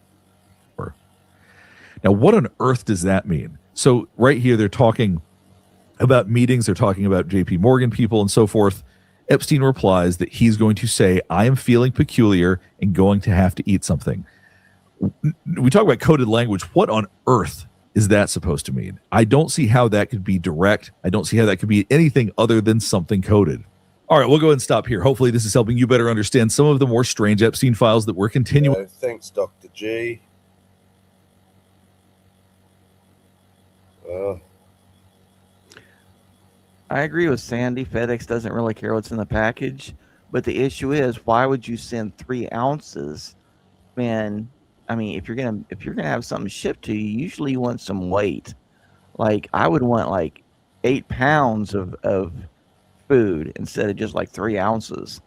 Now, what on earth does that mean? So right here, they're talking about meetings. They're talking about JP Morgan people and so forth. Epstein replies that he's going to say, I am feeling peculiar and going to have to eat something. We talk about coded language. What on earth is that supposed to mean? I don't see how that could be direct. I don't see how that could be anything other than something coded. All right, we'll go ahead and stop here. Hopefully this is helping you better understand some of the more strange Epstein files that we're continuing. Thanks, Dr. G. I agree with Sandy. FedEx doesn't really care what's in the package, but the issue is, why would you send 3 ounces when, I mean, if you're gonna have something shipped to you, usually you want some weight. Like, I would want like 8 pounds of food instead of just like 3 ounces.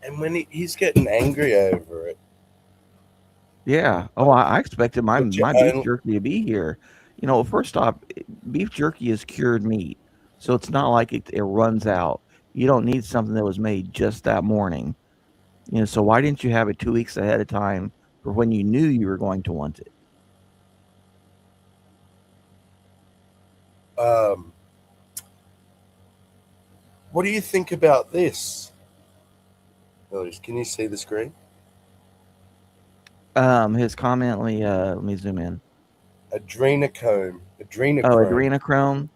And when he's getting angry over it. Yeah. Oh, I expected my Would you beef own- jerky to be here. You know, first off, beef jerky is cured meat, so it's not like it runs out. You don't need something that was made just that morning. You know, so why didn't you have it 2 weeks ahead of time for when you knew you were going to want it? What do you think about this? Can you see the screen? His comment, let me zoom in. Adrenochrome. Oh, adrenochrome.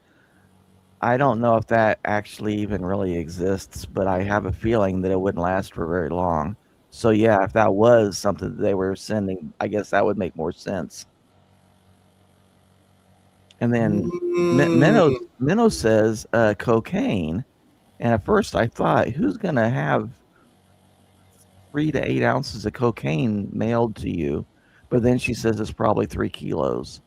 I don't know if that actually even really exists, but I have a feeling that it wouldn't last for very long. So yeah, if that was something that they were sending, I guess that would make more sense. And then Minnow says cocaine, and at first I thought, who's gonna have 3 to 8 ounces of cocaine mailed to you? But then she says it's probably 3 kilos.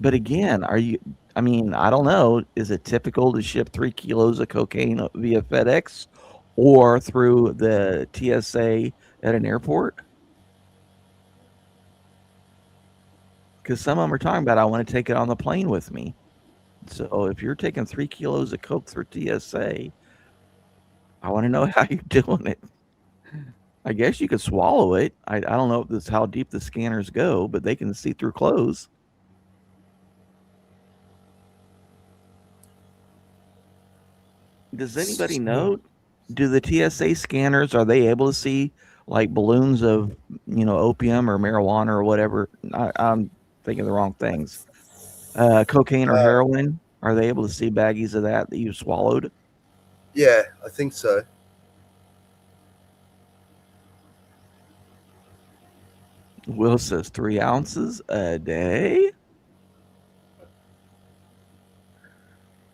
But again, I mean, I don't know. Is it typical to ship 3 kilos of cocaine via FedEx or through the TSA at an airport? Because some of them are talking about, I want to take it on the plane with me. So if you're taking 3 kilos of coke through TSA, I want to know how you're doing it. I guess you could swallow it. I don't know if this is how deep the scanners go, but they can see through clothes. Does anybody know? Do the TSA scanners, are they able to see like balloons of, opium or marijuana or whatever? I'm thinking the wrong things. Cocaine or heroin? Are they able to see baggies of that you swallowed? Yeah, I think so. Will says 3 ounces a day.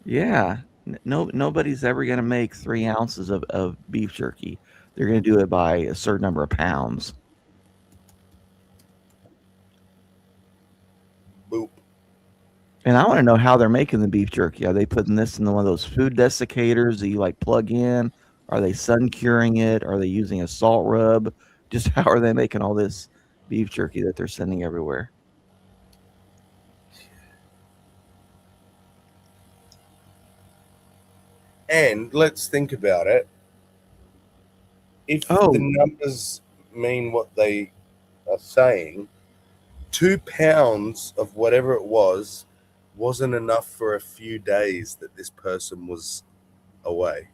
Yeah. Nobody's ever going to make 3 ounces of beef jerky. They're going to do it by a certain number of pounds. Boop. And I want to know how they're making the beef jerky. Are they putting this in one of those food desiccators that you like plug in? Are they sun curing it? Are they using a salt rub? Just how are they making all this beef jerky that they're sending everywhere? And let's think about it. If the numbers mean what they are saying, 2 pounds of whatever it wasn't enough for a few days that this person was away.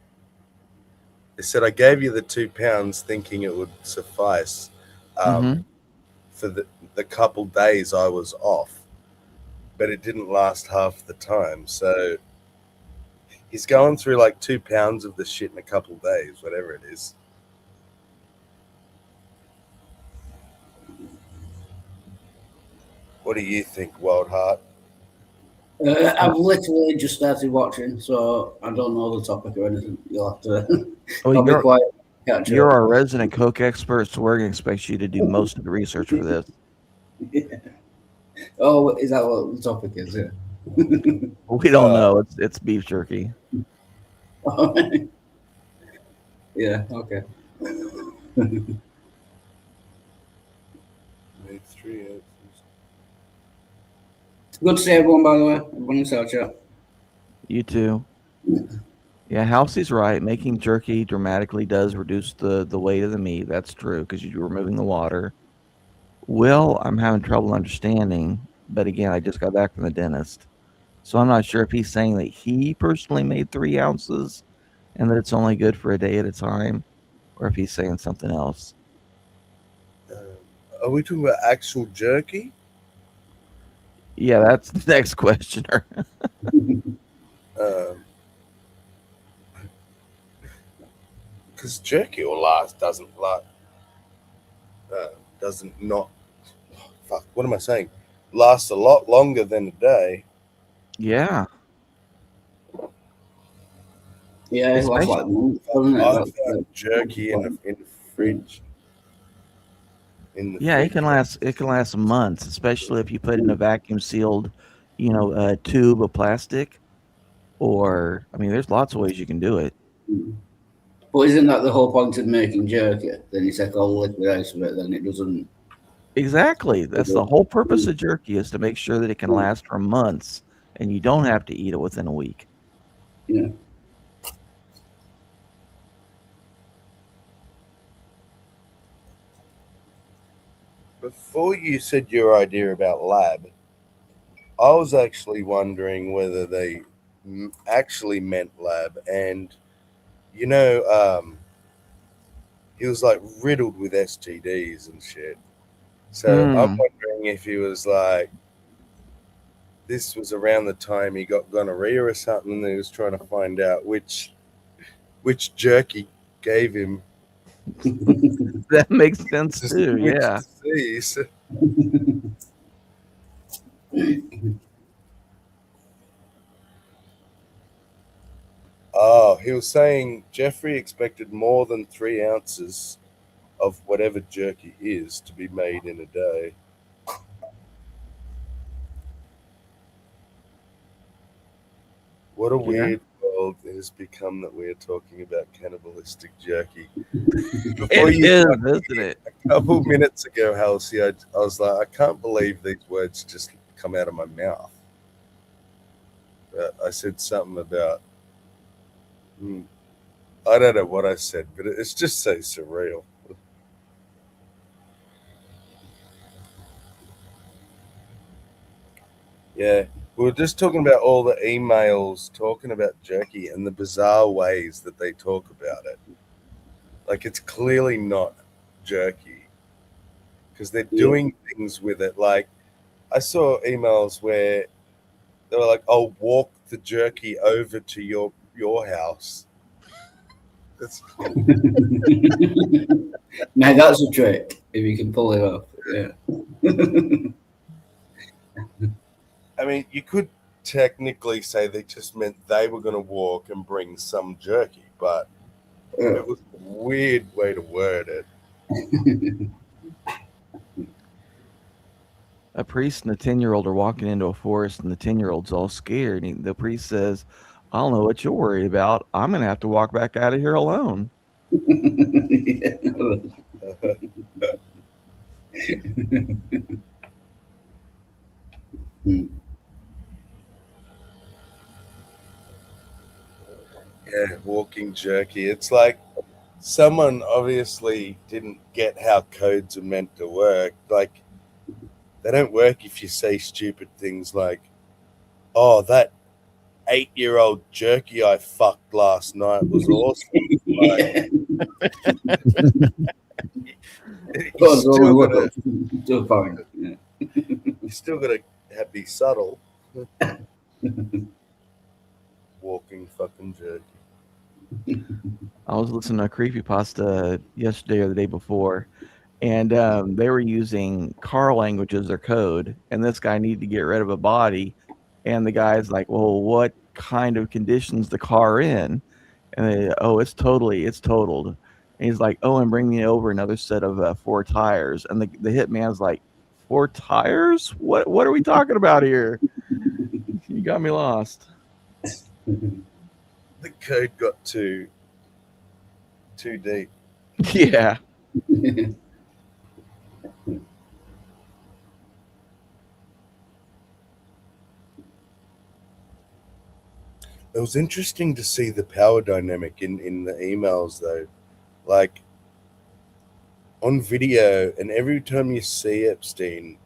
They said, I gave you the 2 pounds thinking it would suffice for the couple days I was off, but it didn't last half the time. So he's going through like 2 pounds of the shit in a couple days, whatever it is. What do you think, Wild Heart? I've literally just started watching, so I don't know the topic or anything. You'll have to. I'll be quiet. You're our resident Coke expert, so we're going to expect you to do most of the research for this. Yeah. Oh, is that what the topic is? Yeah. We don't know. It's beef jerky. Yeah. Okay. Move through 3 ounces. Good to see everyone, by the way. Everyone in cell chat. You too. Yeah, Halsey's right. Making jerky dramatically does reduce the weight of the meat. That's true because you're removing the water. Will, I'm having trouble understanding, but again, I just got back from the dentist, so I'm not sure if he's saying that he personally made 3 ounces and that it's only good for a day at a time, or if he's saying something else. Are we talking about actual jerky? Yeah, that's the next questioner. Because jerky doesn't not fuck. What am I saying? Lasts a lot longer than a day. Yeah. Yeah, it lasts like months, doesn't it? I That's found jerky in the fridge. Yeah, it can last months, especially if you put it in a vacuum sealed, tube of plastic. Or, I mean, there's lots of ways you can do it. But isn't that the whole point of making jerky? Then you take all the liquid out of it, then it doesn't. Exactly. That's the whole purpose of jerky, is to make sure that it can last for months and you don't have to eat it within a week. Yeah. Before you said your idea about lab, I was actually wondering whether they actually meant lab. And, he was like riddled with STDs and shit. So I'm wondering if he was like, this was around the time he got gonorrhea or something, and he was trying to find out which jerky gave him that makes sense too. which Yeah. disease. Oh, he was saying Jeffrey expected more than 3 ounces of whatever jerky is to be made in a day. What a weird world it has become that we are talking about cannibalistic jerky. Before It is, isn't it? A couple minutes ago, Halsey, I was like, I can't believe these words just come out of my mouth. I said something about, I don't know what I said, but it's just so surreal. Yeah, we were just talking about all the emails talking about jerky and the bizarre ways that they talk about it. Like, it's clearly not jerky because they're doing things with it. Like, I saw emails where they were like, "I'll walk the jerky over to your house." That's Now that's a trick if you can pull it off. Yeah. I mean, you could technically say they just meant they were going to walk and bring some jerky, but it was a weird way to word it. A priest and a 10-year-old are walking into a forest, and the 10-year-old's all scared. And the priest says, "I don't know what you're worried about. I'm going to have to walk back out of here alone." Yeah, walking jerky. It's like someone obviously didn't get how codes are meant to work. Like, they don't work if you say stupid things like, "Oh, that 8-year-old jerky I fucked last night was awesome." Like, you still gotta be subtle. Walking fucking jerky. I was listening to a creepypasta yesterday or the day before, and they were using car language as their code, and this guy needed to get rid of a body, and the guy's like, "Well, what kind of condition's the car in?" And they, "Oh, it's totaled." And he's like, "Oh, and bring me over another set of 4 tires." And the hitman's like, 4 tires? What are we talking about here? You got me lost. The code got too deep. Yeah. It was interesting to see the power dynamic in the emails, though. Like, on video, and every time you see Epstein,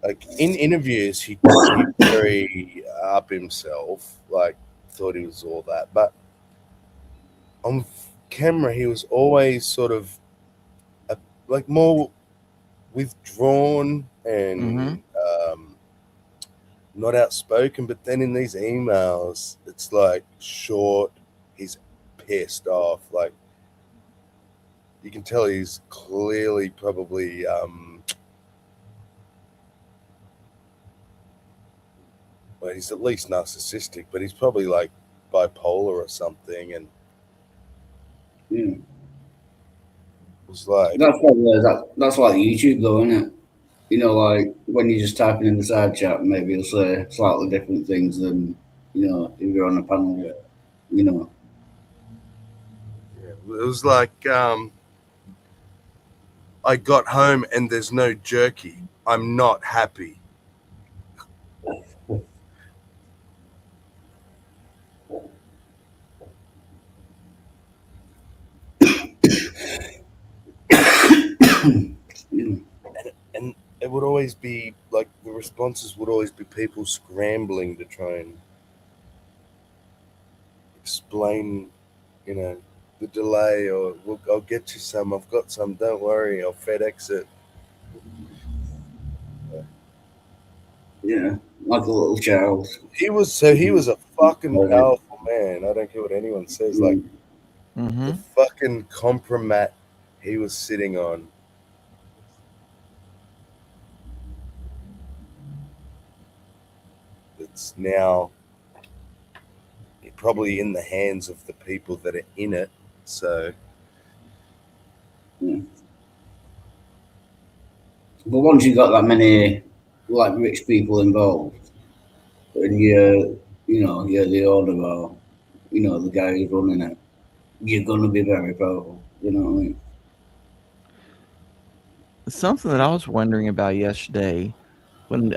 like in interviews, he very up himself, like thought he was all that, but on camera, he was always sort of like more withdrawn and not outspoken. But then in these emails, it's like short. He's pissed off. Like you can tell he's clearly probably well, he's at least narcissistic, but he's probably like bipolar or something. And it was like That's like YouTube, though, isn't it? You know, like when you're just typing in the side chat, maybe you'll say slightly different things than if you're on a panel. It was like I got home and there's no jerky. I'm not happy. And it would always be like the responses would always be people scrambling to try and explain, the delay, or I'll get you some. I've got some. Don't worry. I'll FedEx it. Yeah, like a little child. He was a fucking powerful man. I don't care what anyone says. Like the fucking compromat he was sitting on. It's now probably in the hands of the people that are in it. So, but once you got that many like rich people involved, and you're the owner or the guy who's running it, you're gonna be very powerful. You know what I mean? Something that I was wondering about yesterday, when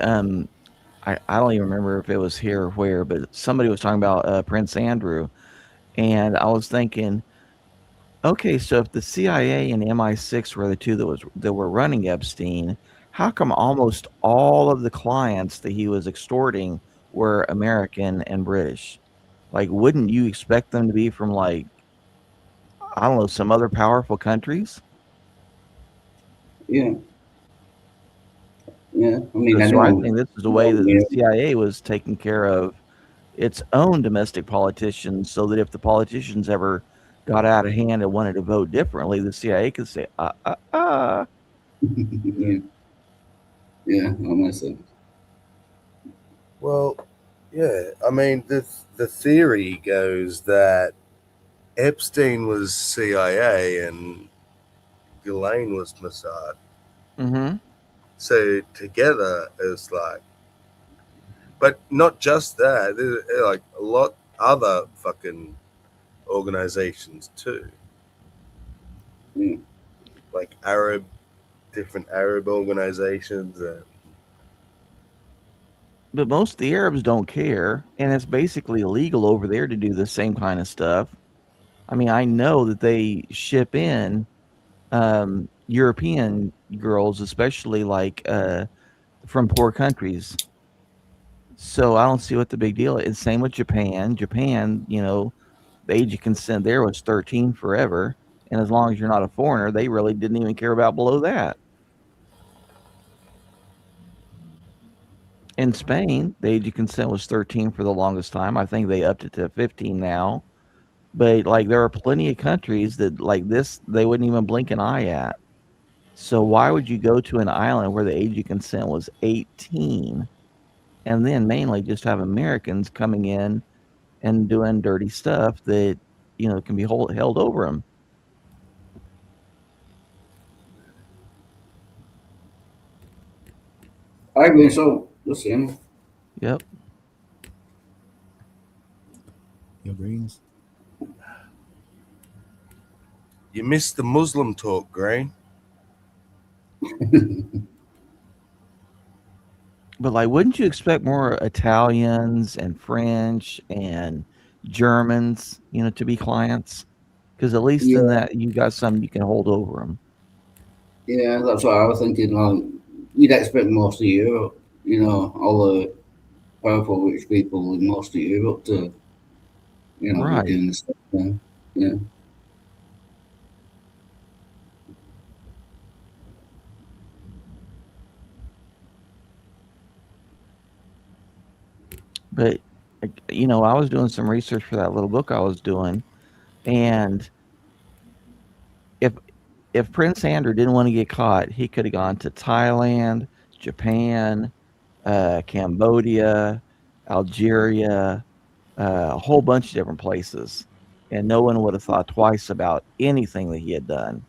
I don't even remember if it was here or where, but somebody was talking about Prince Andrew, and I was thinking, okay, so if the CIA and MI6 were the two that were running Epstein, how come almost all of the clients that he was extorting were American and British? Like, wouldn't you expect them to be from, like, I don't know, some other powerful countries? Yeah. Yeah, I mean, So I think this is the way that the CIA was taking care of its own domestic politicians, so that if the politicians ever got out of hand and wanted to vote differently, the CIA could say, Yeah, that makes sense. well, yeah. I mean, the theory goes that Epstein was CIA and Ghislaine was Mossad. Mm-hmm. So together it's like, but not just that. There's like a lot other fucking organizations too, like different Arab organizations. But most of the Arabs don't care, and it's basically illegal over there to do the same kind of stuff. I mean, I know that they ship in European girls, especially like from poor countries. So I don't see what the big deal is. Same with Japan. Japan, the age of consent there was 13 forever. And as long as you're not a foreigner, they really didn't even care about below that. In Spain, the age of consent was 13 for the longest time. I think they upped it to 15 now. But like there are plenty of countries that like this, they wouldn't even blink an eye at. So why would you go to an island where the age of consent was 18 and then mainly just have Americans coming in and doing dirty stuff that, can be held over them? I agree. So the same. Yep. Your greens. You missed the Muslim talk, Gray. But like, wouldn't you expect more Italians and French and Germans, to be clients? Because at least in Yeah, that you got some you can hold over them. yeah, that's what I was thinking. Like, you'd expect most of Europe, all the powerful rich people in most of Europe to, be Right. doing the stuff there. Yeah. But I was doing some research for that little book I was doing, and if Prince Andrew didn't want to get caught, he could have gone to Thailand, Japan, Cambodia, Algeria, a whole bunch of different places, and no one would have thought twice about anything that he had done.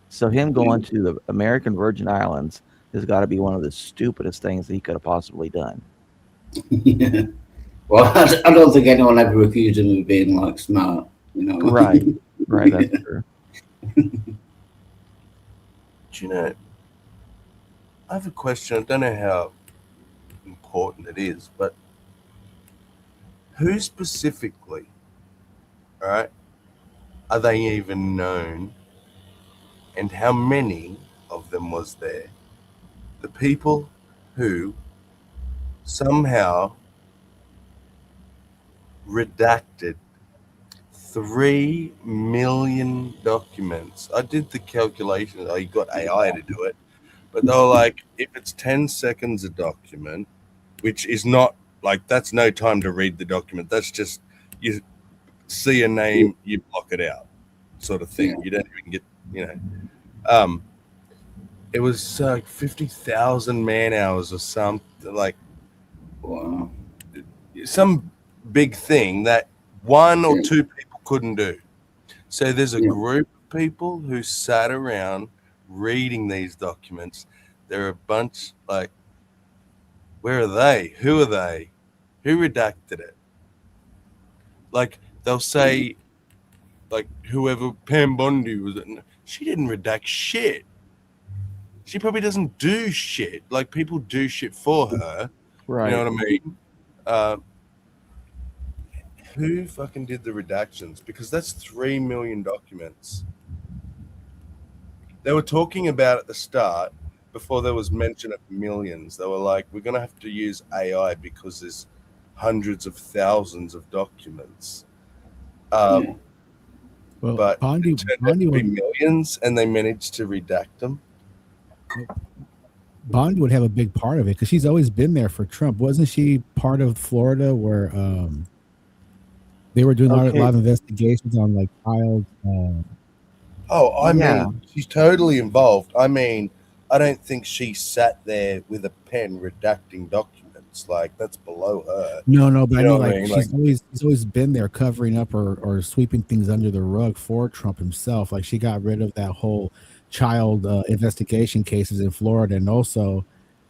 So him going to the American Virgin Islands has got to be one of the stupidest things that he could have possibly done. Yeah. Well, I don't think anyone ever accused him of being like smart, Right. Right. That's true. Do I have a question. I don't know how important it is, but who specifically, all right, are they even known, and how many of them was there? The people who somehow redacted 3 million documents. I did the calculation. I got AI to do it, but they were like, if it's 10 seconds a document, which is not like, that's no time to read the document. That's just, you see a name, you block it out, sort of thing. You don't even get, it was like 50,000 man hours or something, like, wow, some big thing that one or two people couldn't do. So there's a group of people who sat around reading these documents. There are a bunch, like, where are they? Who are they? Who redacted it? Like, they'll say, like, whoever Pam Bondi was, she didn't redact shit. She probably doesn't do shit. Like, people do shit for her. Right. You know what I mean? Who fucking did the redactions? Because that's 3 million documents. They were talking about at the start, before there was mention of millions, they were like, we're going to have to use AI because there's hundreds of thousands of documents. Well, But Bondi it turned out to be would, millions, and they managed to redact them. Bondi would have a big part of it because she's always been there for Trump. Wasn't she part of Florida where they were doing a lot of investigations on like child? I mean, she's totally involved. I mean, I don't think she sat there with a pen redacting documents. Like, that's below her. No, but You know I what mean, like she's always been there covering up or sweeping things under the rug for Trump himself. Like, she got rid of that whole child investigation cases in Florida, and also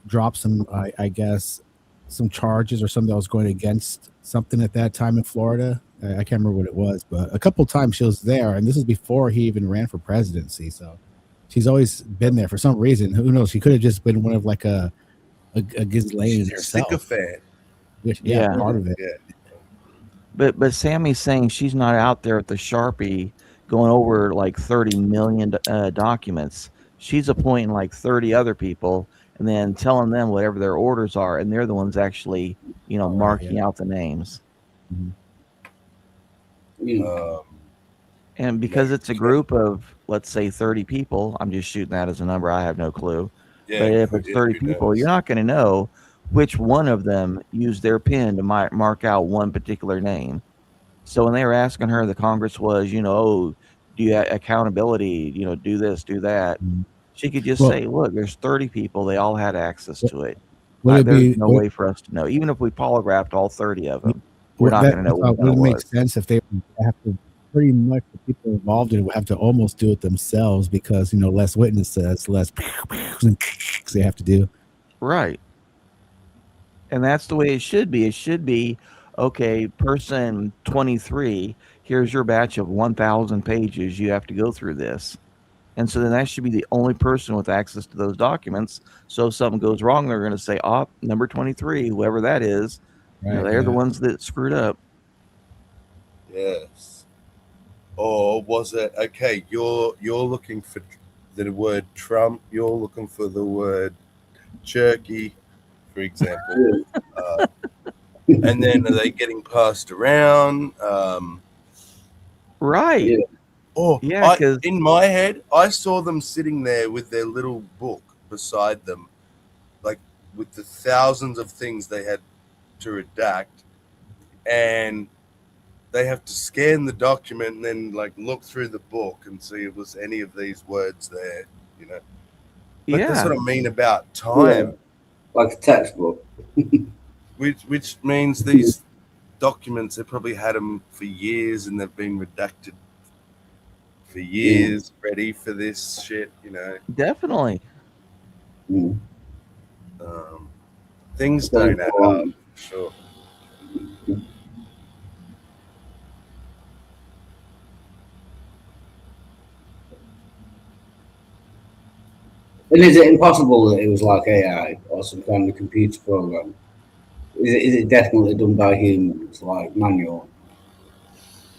dropped some, I guess, some charges or something that was going against something at that time in Florida. I can't remember what it was, but a couple of times she was there, and this is before he even ran for presidency. So she's always been there for some reason. Who knows? She could have just been one of like a Ghislaine herself. Sycophant. Yeah, part of it. Yeah. But Sammy's saying she's not out there at the Sharpie going over like 30 million documents. She's appointing like 30 other people and then telling them whatever their orders are, and they're the ones actually, marking out the names. Mm-hmm. And because it's a group of, let's say, 30 people, I'm just shooting that as a number. I have no clue. Yeah, but if it's 30 people, you're not going to know which one of them used their pen to mark out one particular name. So when they were asking her, the Congress was, do you have accountability, do this, do that. She could just say, look, there's 30 people. They all had access to it. There's no way for us to know. Even if we polygraphed all 30 of them, we're not going to know what would make sense if they have to. Pretty much the people involved in it would have to almost do it themselves because, less witnesses, less they have to do. Right. And that's the way it should be. It should be, okay, person 23, here's your batch of 1,000 pages. You have to go through this. And so then that should be the only person with access to those documents. So if something goes wrong, they're going to say, "Oh, number 23, whoever that is, they're the ones that screwed up." Yes. Or was it okay? You're looking for the word Trump. You're looking for the word jerky, for example. And then are they getting passed around? Right. Yeah. Or Yeah, in my head, I saw them sitting there with their little book beside them, like with the thousands of things they had to redact, and they have to scan the document and then like look through the book and see if there's any of these words there, you know. But that's what I mean about time. Like a textbook. which means these documents, they probably had them for years and they've been redacted for years, ready for this shit, you know. Definitely. Things don't add up, for sure. And is it impossible that it was like AI or some kind of computer program? Is it definitely done by humans, like manual?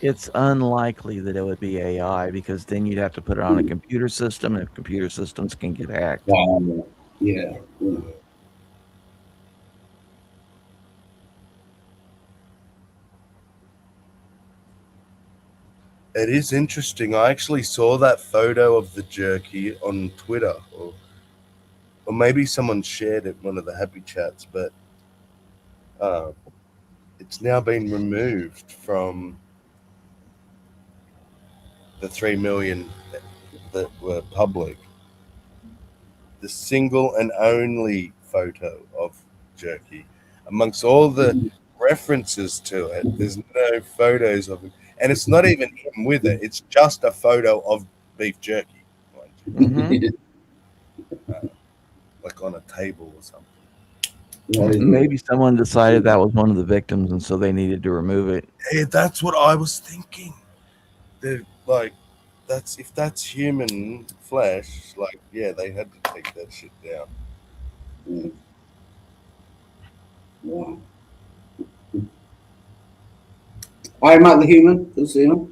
It's unlikely that it would be AI, because then you'd have to put it on a computer system, and computer systems can get hacked. Yeah. It is interesting. I actually saw that photo of the jerky on Twitter, or maybe someone shared it in one of the happy chats, but it's now been removed from the 3 million that were public. The single and only photo of jerky, amongst all the references to it, there's no photos of him, and it's not even him with it. It's just a photo of beef jerky, like on a table or something. Maybe someone decided that was one of the victims, and so they needed to remove it. Hey, that's what I was thinking. They're like, if that's human flesh, like, yeah, they had to take that shit down. Wow. I'm at the human, does you know?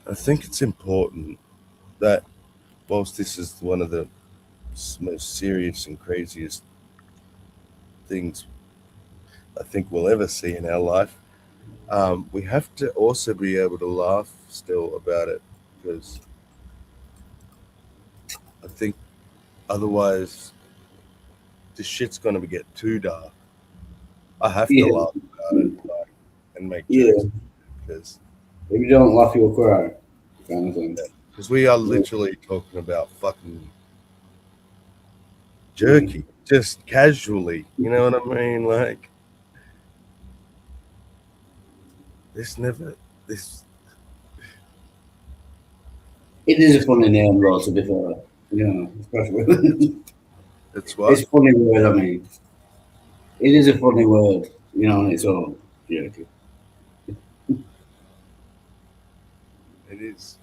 I think it's important that, whilst this is one of the most serious and craziest things I think we'll ever see in our life, we have to also be able to laugh still about it, because I think otherwise this shit's going to get too dark. I have to laugh about it, like, and make jokes, because if you don't laugh, you'll cry, kind of thing. Because we are literally talking about fucking jerky, just casually. You know what I mean? Like, this. It is a funny name, though, to be fair. You know, especially. It's what? It's a funny word, I mean. It is a funny word, you know, on its own. Jerky. It is.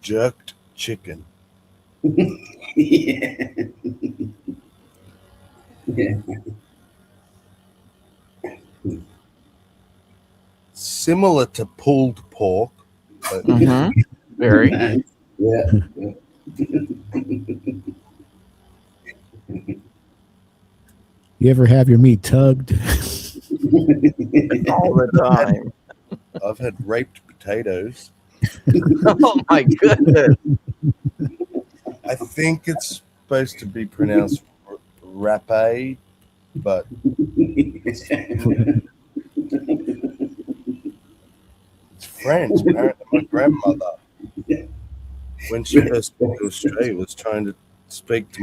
Jerked chicken. Yeah. Yeah. Similar to pulled pork. But Very. Yeah. You ever have your meat tugged? All the time. I've had raped potatoes. Oh my goodness. I think it's supposed to be pronounced rapé, but it's French. Apparently, my grandmother, when she first moved to Australia, was trying to speak to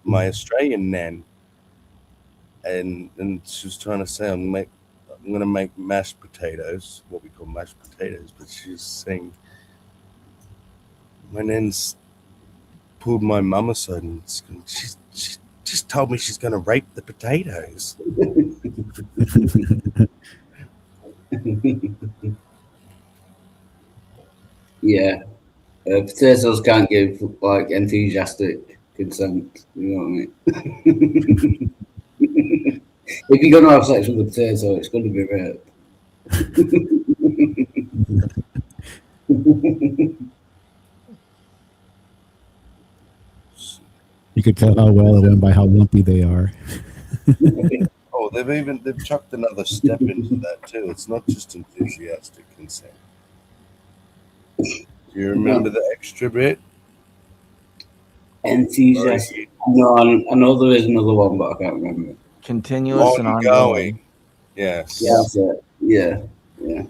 my Australian nan, and she was trying to say, I'm going to make mashed potatoes, what we call mashed potatoes, but she was saying my nan's pulled my mum aside and she just told me she's going to rape the potatoes. Yeah. Potatoes can't give like enthusiastic consent. You know what I mean? If you're gonna have sex with a potato, it's going to be rape. You could tell how well it went by how lumpy they are. Oh, they've chucked another step into that too. It's not just enthusiastic consent. Do you remember the extra bit? Enthusiastic. No, I know there is another one, but I can't remember. Continuous and ongoing. Yes. Yeah, that's it. Yeah. Yeah.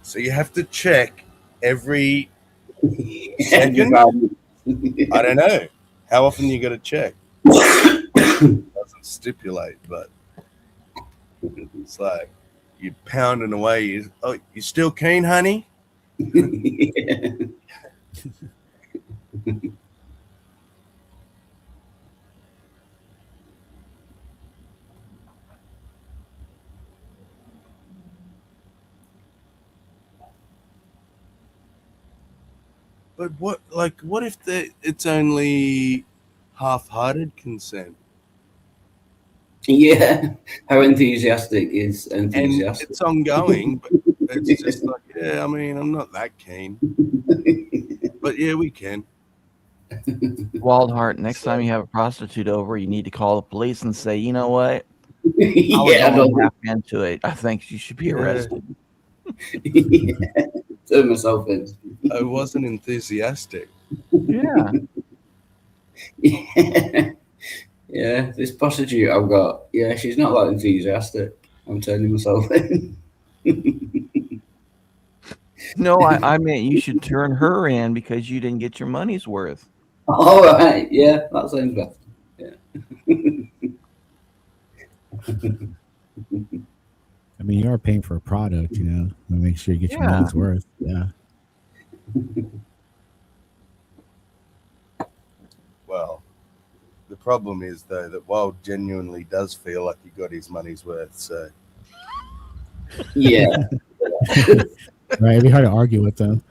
So you have to check every second. I don't know how often you got to check. It doesn't stipulate, but it's like you're pounding away. You still keen, honey? But what if it's only half-hearted consent? Yeah. How enthusiastic is enthusiastic? And it's ongoing, but it's just like, yeah, I mean, I'm not that keen. But yeah, we can. Wildheart, next time you have a prostitute over, you need to call the police and say, you know what? Yeah, I was only half into it. I think you should be arrested. Turn myself in. I wasn't enthusiastic. Yeah. Yeah, this prostitute I've got, yeah, she's not that enthusiastic. I'm turning myself in. No, I meant you should turn her in because you didn't get your money's worth. All right, yeah, that sounds better. Yeah. I mean, you are paying for a product, you know. Make sure you get your money's worth. Yeah. Well, the problem is though that Wild genuinely does feel like he got his money's worth. So yeah, right. It'd be hard to argue with them.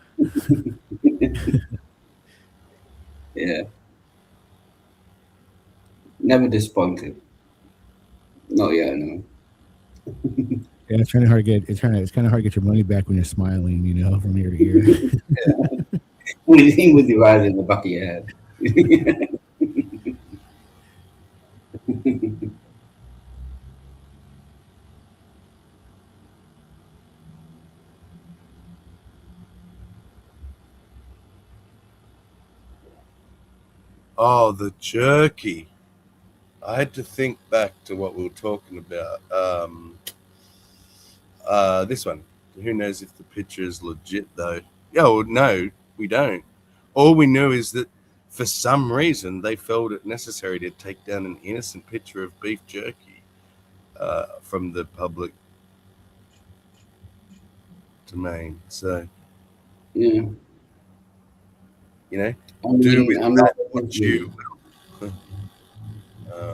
Yeah. Never disappointed. Not yet, no. Yeah, it's kind of hard to get. It's kind of hard to get your money back when you're smiling, you know, from ear to ear. Yeah. With your eyes in the back of your head. Oh, the jerky. I had to think back to what we were talking about. This one. Who knows if the picture is legit though? Yeah, well, no, we don't. All we know is that for some reason they felt it necessary to take down an innocent picture of beef jerky from the public domain. So, yeah, you know, I mean, do with I'm that not what you will.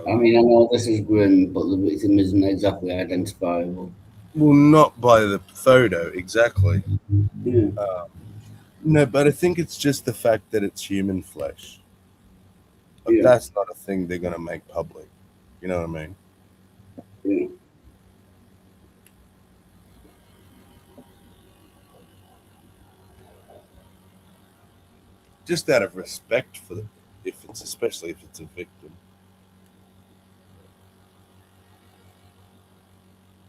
I mean, I know this is grim, but the victim isn't exactly identifiable. Well, not by the photo, exactly. Yeah. No, but I think it's just the fact that it's human flesh. But that's not a thing they're going to make public. You know what I mean? Yeah. Just out of respect for them, especially if it's a victim.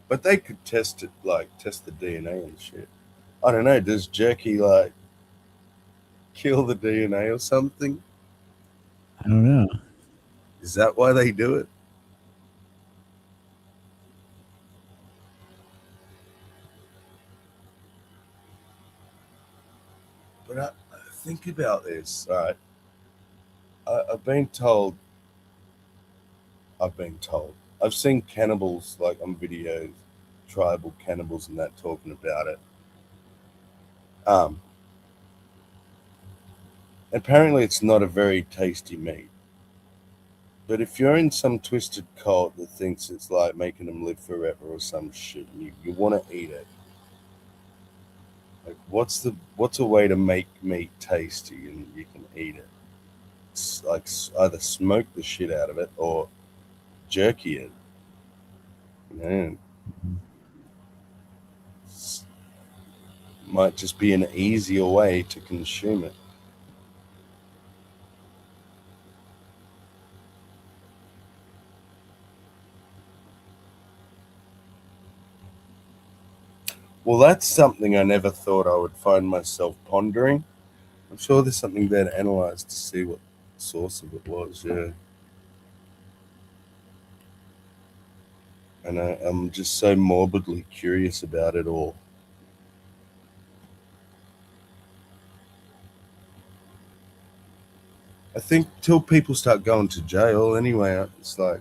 But they could test it, test the DNA and shit. I don't know. Does jerky kill the DNA or something? I don't know. Is that why they do it? But I think about this. All right. I've been told. I've seen cannibals on videos, tribal cannibals and that talking about it. Apparently, it's not a very tasty meat. But if you're in some twisted cult that thinks it's like making them live forever or some shit, you want to eat it. Like, what's a way to make meat tasty and you can eat it? It's like either smoke the shit out of it or jerky it. Man, might just be an easier way to consume it. Well, that's something I never thought I would find myself pondering. I'm sure there's something there to analyze to see what the source of it was, yeah. And I'm just so morbidly curious about it all. I think till people start going to jail anyway, it's like,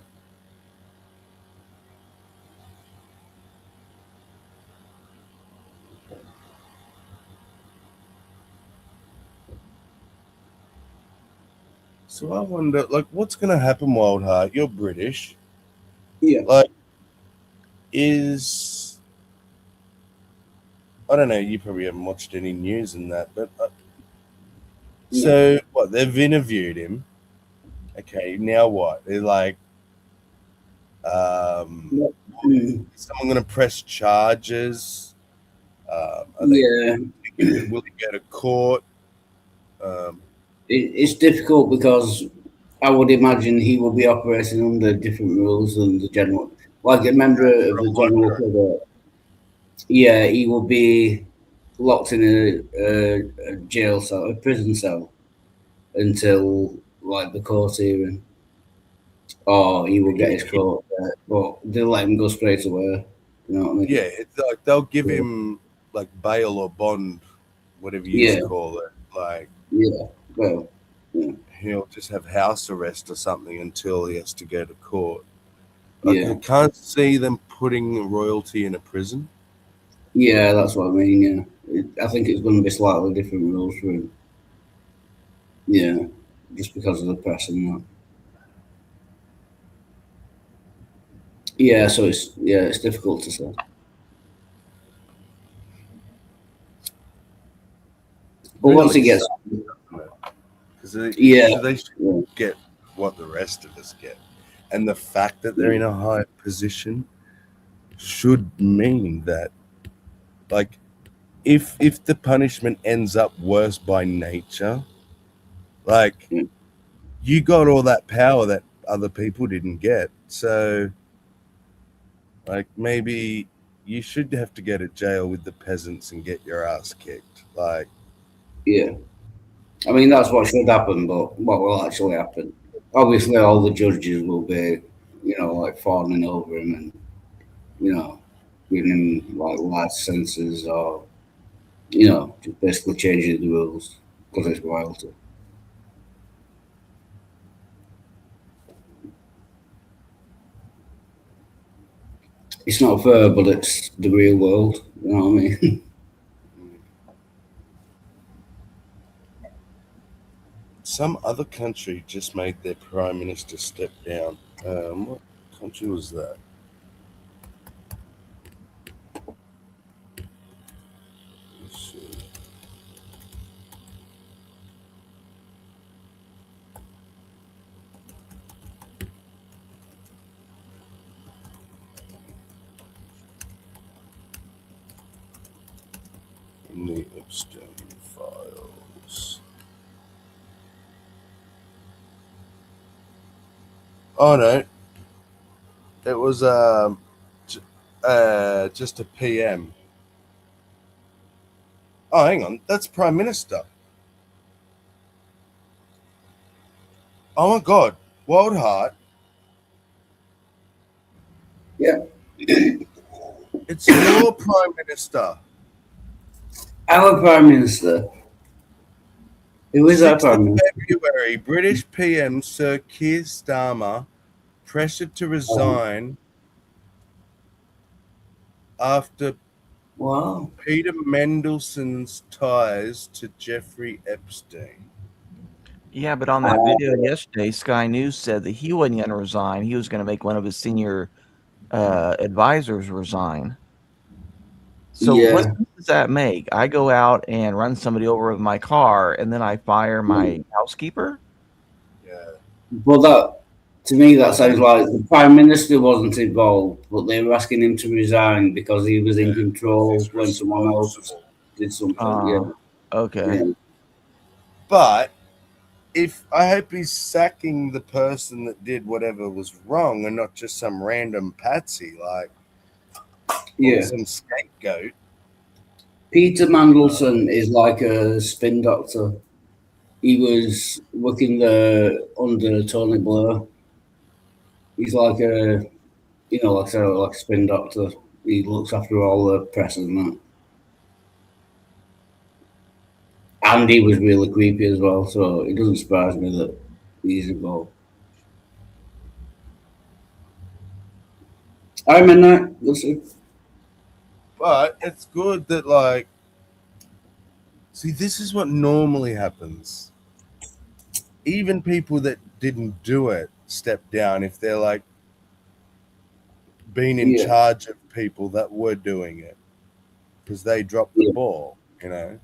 so I wonder, like, what's going to happen, Wildheart? You're British. Yeah. Like, I don't know, you probably haven't watched any news in that, but so what? They've interviewed him. Okay, now what? They're like, is someone going to press charges? Are Yeah. Will he go to court? It's difficult because I would imagine he will be operating under different rules than the general. Like a member of the general public. Yeah, he will be locked in a jail cell, a prison cell, until like the court hearing, or he will get his court. But they'll let him go straight away. You know what I mean? Yeah, it's like they'll give him like bail or bond, whatever you Yeah. call it. Like, yeah, well, yeah. He'll just have house arrest or something until he has to go to court. Like, Yeah. I can't see them putting royalty in a prison. Yeah, that's what I mean. Yeah, I think it's going to be slightly different rules for him. Yeah, just because of the press and that. Yeah, so it's difficult to say. But once he gets, because they Yeah. should get what the rest of us get, and the fact that they're in a high position should mean that, like, if the punishment ends up worse by nature, like, you got all that power that other people didn't get, so like maybe you should have to go to jail with the peasants and get your ass kicked. Like, yeah, I mean that's what should happen. But what will actually happen? Obviously, all the judges will be, like fawning over him and giving him like life sentences or just basically changing the rules because it's royalty. It's not fair, but it's the real world. You know what I mean? some other country just made their prime minister step down. What country was that? Let's see. In the Epstein files. Oh no, it was just a PM. Oh, hang on, that's Prime Minister. Oh my God, Wildheart. Yeah. It's your Prime Minister. Our Prime Minister. Who is our 6th Prime of Minister? February, British PM Sir Keir Starmer pressured to resign after Wow. Peter Mendelssohn's ties to Jeffrey Epstein. Yeah, but on that video yesterday, Sky News said that he wasn't going to resign. He was going to make one of his senior advisors resign. So what Yeah. sense does that make? I go out and run somebody over with my car, and then I fire my housekeeper? But that, to me, that sounds like the Prime Minister wasn't involved, but they were asking him to resign because he was in control when someone else did something. Yeah. Okay. Yeah. But if I hope he's sacking the person that did whatever was wrong and not just some random patsy like Yeah. or some scapegoat. Peter Mandelson is like a spin doctor. He was working there under Tony Blair. He's like a, like I said, like a spin doctor. He looks after all the press and that. And he was really creepy as well, so it doesn't surprise me that he's involved. I'm in that. That's it. But it's good that, like, see, this is what normally happens. Even people that didn't do it step down if they're like being in Yeah. charge of people that were doing it because they dropped the ball, Yeah.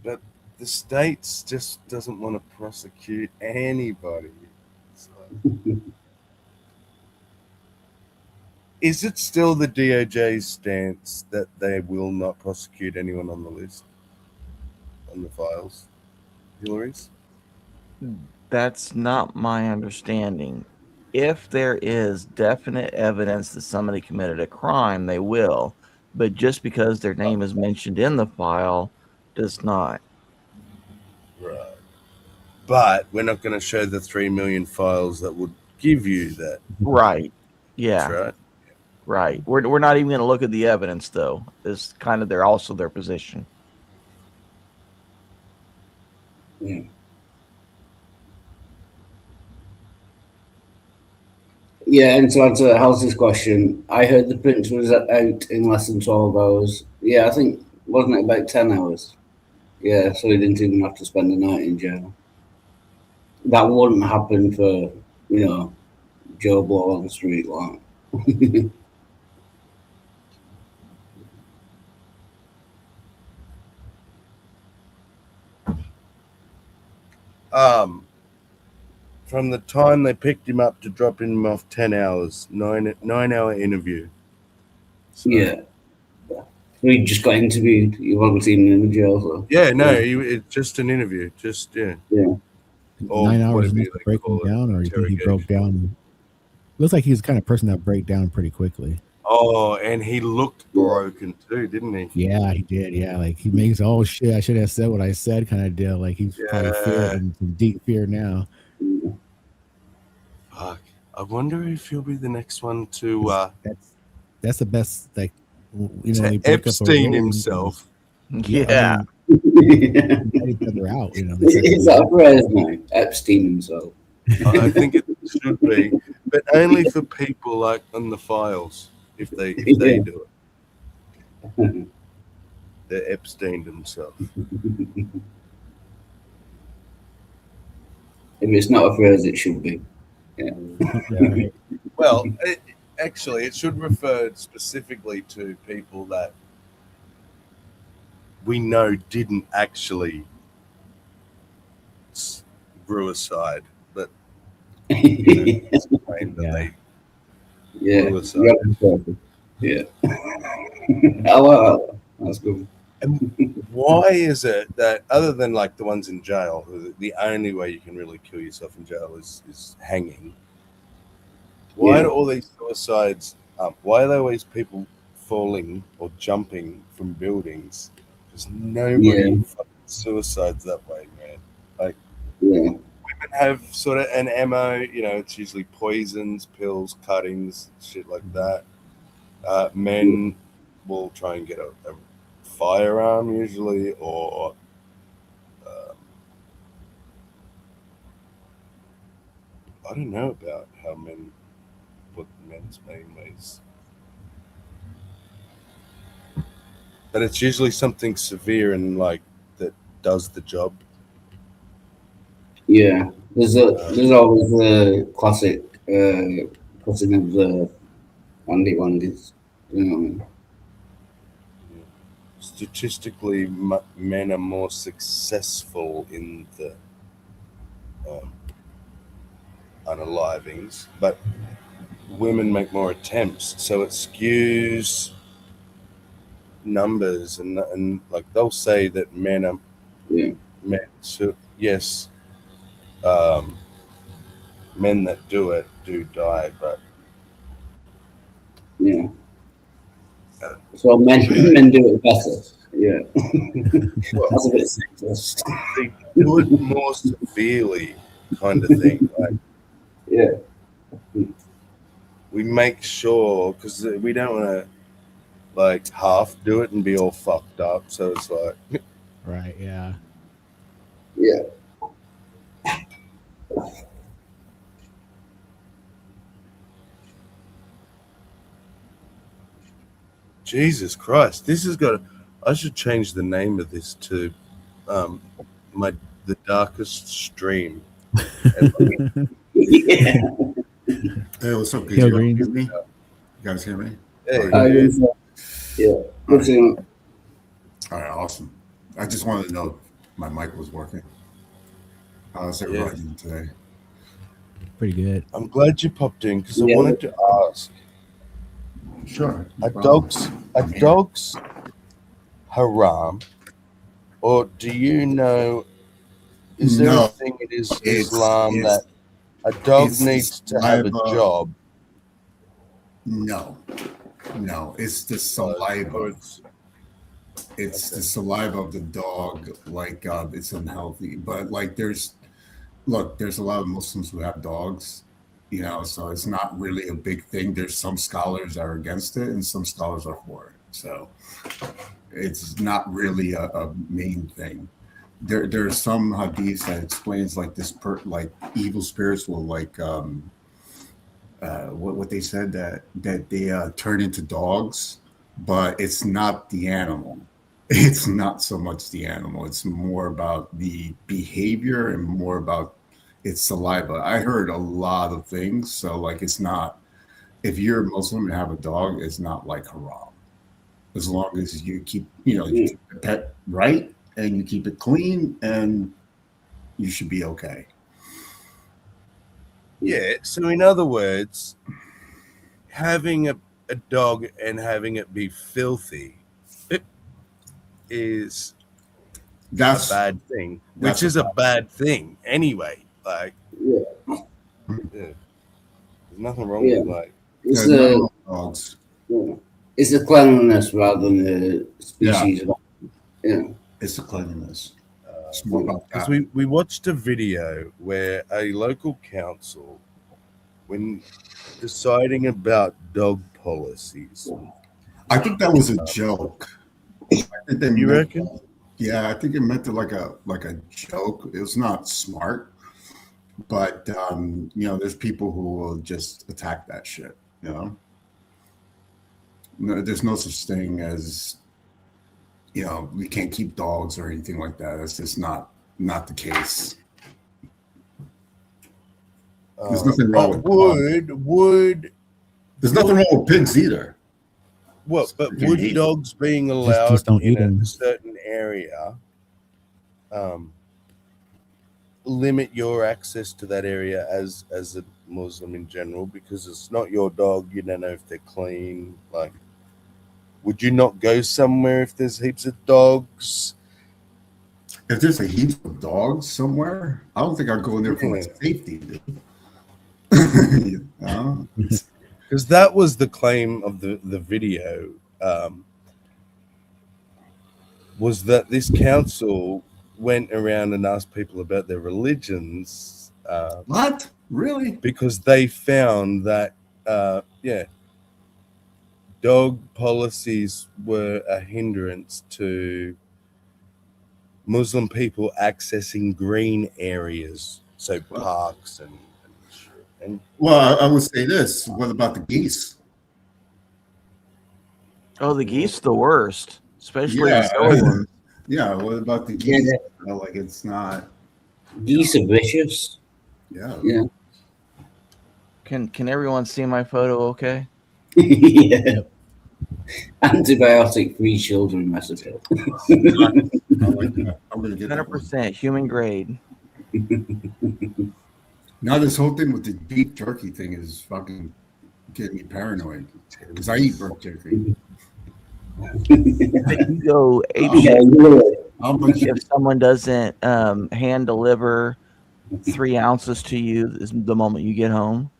But the states just doesn't want to prosecute anybody. So. Is it still the DOJ's stance that they will not prosecute anyone on the list, on the files? Hillary's? That's not my understanding. If there is definite evidence that somebody committed a crime, they will. But just because their name is mentioned in the file does not. Right. But we're not going to show the 3 million files that would give you that. Right. Yeah. That's right. Right. We're not even going to look at the evidence, though. It's kind of their position. Yeah. Yeah, and to answer Halsey's question, I heard the prince was out in less than 12 hours. Yeah, I think, wasn't it about 10 hours? Yeah, so he didn't even have to spend the night in jail. That wouldn't happen for, Joe Blow on the street, like. From the time they picked him up to dropping him off, 10 hours, 9-hour interview. So. Yeah. He just got interviewed. You wasn't even in the jail, so. Yeah, no, it's just an interview. Just, yeah. Yeah. Or 9 hours whatever enough to break him down, or you think he broke down? Looks like he's the kind of person that break down pretty quickly. Oh, and he looked broken too, didn't he? Yeah, he did. Yeah, like he makes, oh shit, I should have said what I said kind of deal. Like he's probably in some deep fear now. Fuck. I wonder if he'll be the next one to. That's the best, like, to Epstein himself. Yeah. Each other out, Is that a phrase now? Epstein himself. I think it should be, but only for people like on the files. If they do it, they're Epstein themselves. If it's not a phrase, it should be. Yeah. Right. Well, actually, it should refer specifically to people that we know didn't actually brew aside, but it's claimed that they brew aside. Yeah. I like that. That's good. And why is it that, other than like the ones in jail, the only way you can really kill yourself in jail is hanging? Why do all these suicides? Why are there always people falling or jumping from buildings? Because nobody fucking suicides that way, man. Like, women have sort of an MO. It's usually poisons, pills, cuttings, shit like that. Men will try and get a firearm usually, or I don't know about what men's main ways, but it's usually something severe and like that does the job. Yeah, there's always the classic putting of the Andy Wandys. You know what I mean? Statistically, men are more successful in the unalivings, but women make more attempts, so it skews numbers, and like they'll say that men are men. So yes, men that do it do die, but Yeah. So men do it better. Yeah. That's a bit sexist. they do it more severely, kind of thing. Like, yeah, we make sure, because we don't want to like half do it and be all fucked up. So it's like, right, yeah. Yeah. Jesus Christ, this has got. I should change the name of this to the darkest stream. Yeah. Hey, what's up, guys? Yo, You Green. hear me? You guys hear me? Hey, All right. Yeah. What's All right, awesome. I just wanted to know if my mic was working. How's everybody doing today? Pretty good. I'm glad you popped in because I Yeah. wanted to ask. Sure. Are dogs haram, or do you know? Is there a thing in Islam that a dog needs to have a job? No, it's the saliva. It's the saliva of the dog. Like it's unhealthy, but like there's a lot of Muslims who have dogs, so it's not really a big thing. There's some scholars that are against it, and some scholars are for it. So it's not really a main thing. There's some hadiths that explains like this like evil spirits will like what they said that they turn into dogs, but it's not the animal. It's not so much the animal. It's more about the behavior and more about its saliva. I heard a lot of things, so like it's not. If you're a Muslim and have a dog, it's not like haram, as long as you keep you keep the pet right and you keep it clean, and you should be okay. Yeah. So in other words, having a dog and having it be filthy is a bad thing, which is a bad thing anyway. Like, there's nothing wrong with like. It's the cleanliness rather than the species. Yeah. It's the cleanliness. It's more about Because that. we watched a video where a local council, when deciding about dog policies, I think that was a joke. You reckon? Yeah, I think it meant it like a joke. It was not smart, but there's people who will just attack that shit. There's no such thing as we can't keep dogs or anything like that. That's just not the case. There's nothing wrong with would There's nothing wrong with pigs either. Well, but would dogs being allowed just don't eat in them. a certain area limit your access to that area as a Muslim in general? Because it's not your dog, you don't know if they're clean. Like, would you not go somewhere if there's heaps of dogs? If there's a heap of dogs somewhere, I don't think I'd go in there for my safety. Because that was the claim of the video, was that this council went around and asked people about their religions. What? Really? Because they found that, dog policies were a hindrance to Muslim people accessing green areas, so parks and Well, I would say this. What about the geese? Oh, the geese the worst, especially Yeah. the silly ones. Yeah, what about the Yeah, geese? that- You know, like it's not. Geese are vicious. Yeah. Yeah. Can everyone see my photo? Okay. Yeah. Antibiotic-free children recipe. I like that. I'm gonna get that one. 100% human grade. Now this whole thing with the beef jerky thing is fucking getting me paranoid because I eat beef jerky. You go ape Oh, shit how much? if someone doesn't hand deliver 3 ounces to you the moment you get home.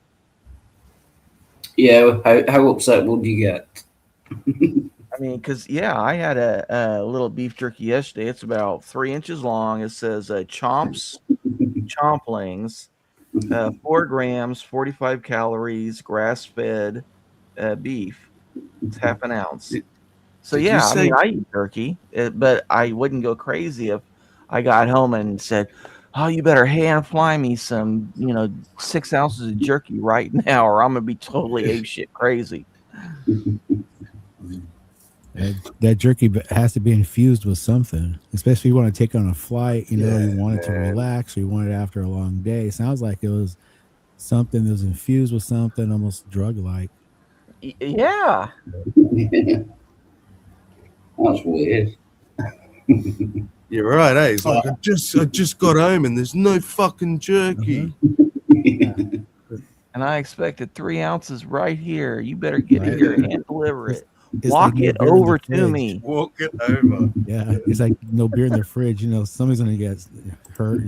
Yeah, how upset would you get? I mean, because I had a little beef jerky yesterday. It's about 3 inches long. It says chomplings, 4 grams, 45 calories, grass fed beef. It's half an ounce. So Did you I mean, say- I eat turkey, but I wouldn't go crazy if I got home and said, "Oh, you better hand fly me some, 6 ounces of jerky right now, or I'm gonna be totally ape shit crazy." That jerky has to be infused with something, especially if you want to take on a flight. You want it to relax, or you want it after a long day. Sounds like it was something that was infused with something almost drug-like. Yeah. That's weird. You're right, eh? It's like I just got home and there's no fucking jerky. And I expected 3 ounces right here. You better get it here and deliver it. It's Walk like no it beer in the over to fridge. me. Walk it over. Yeah, it's like no beer in the fridge. Somebody's gonna get hurt.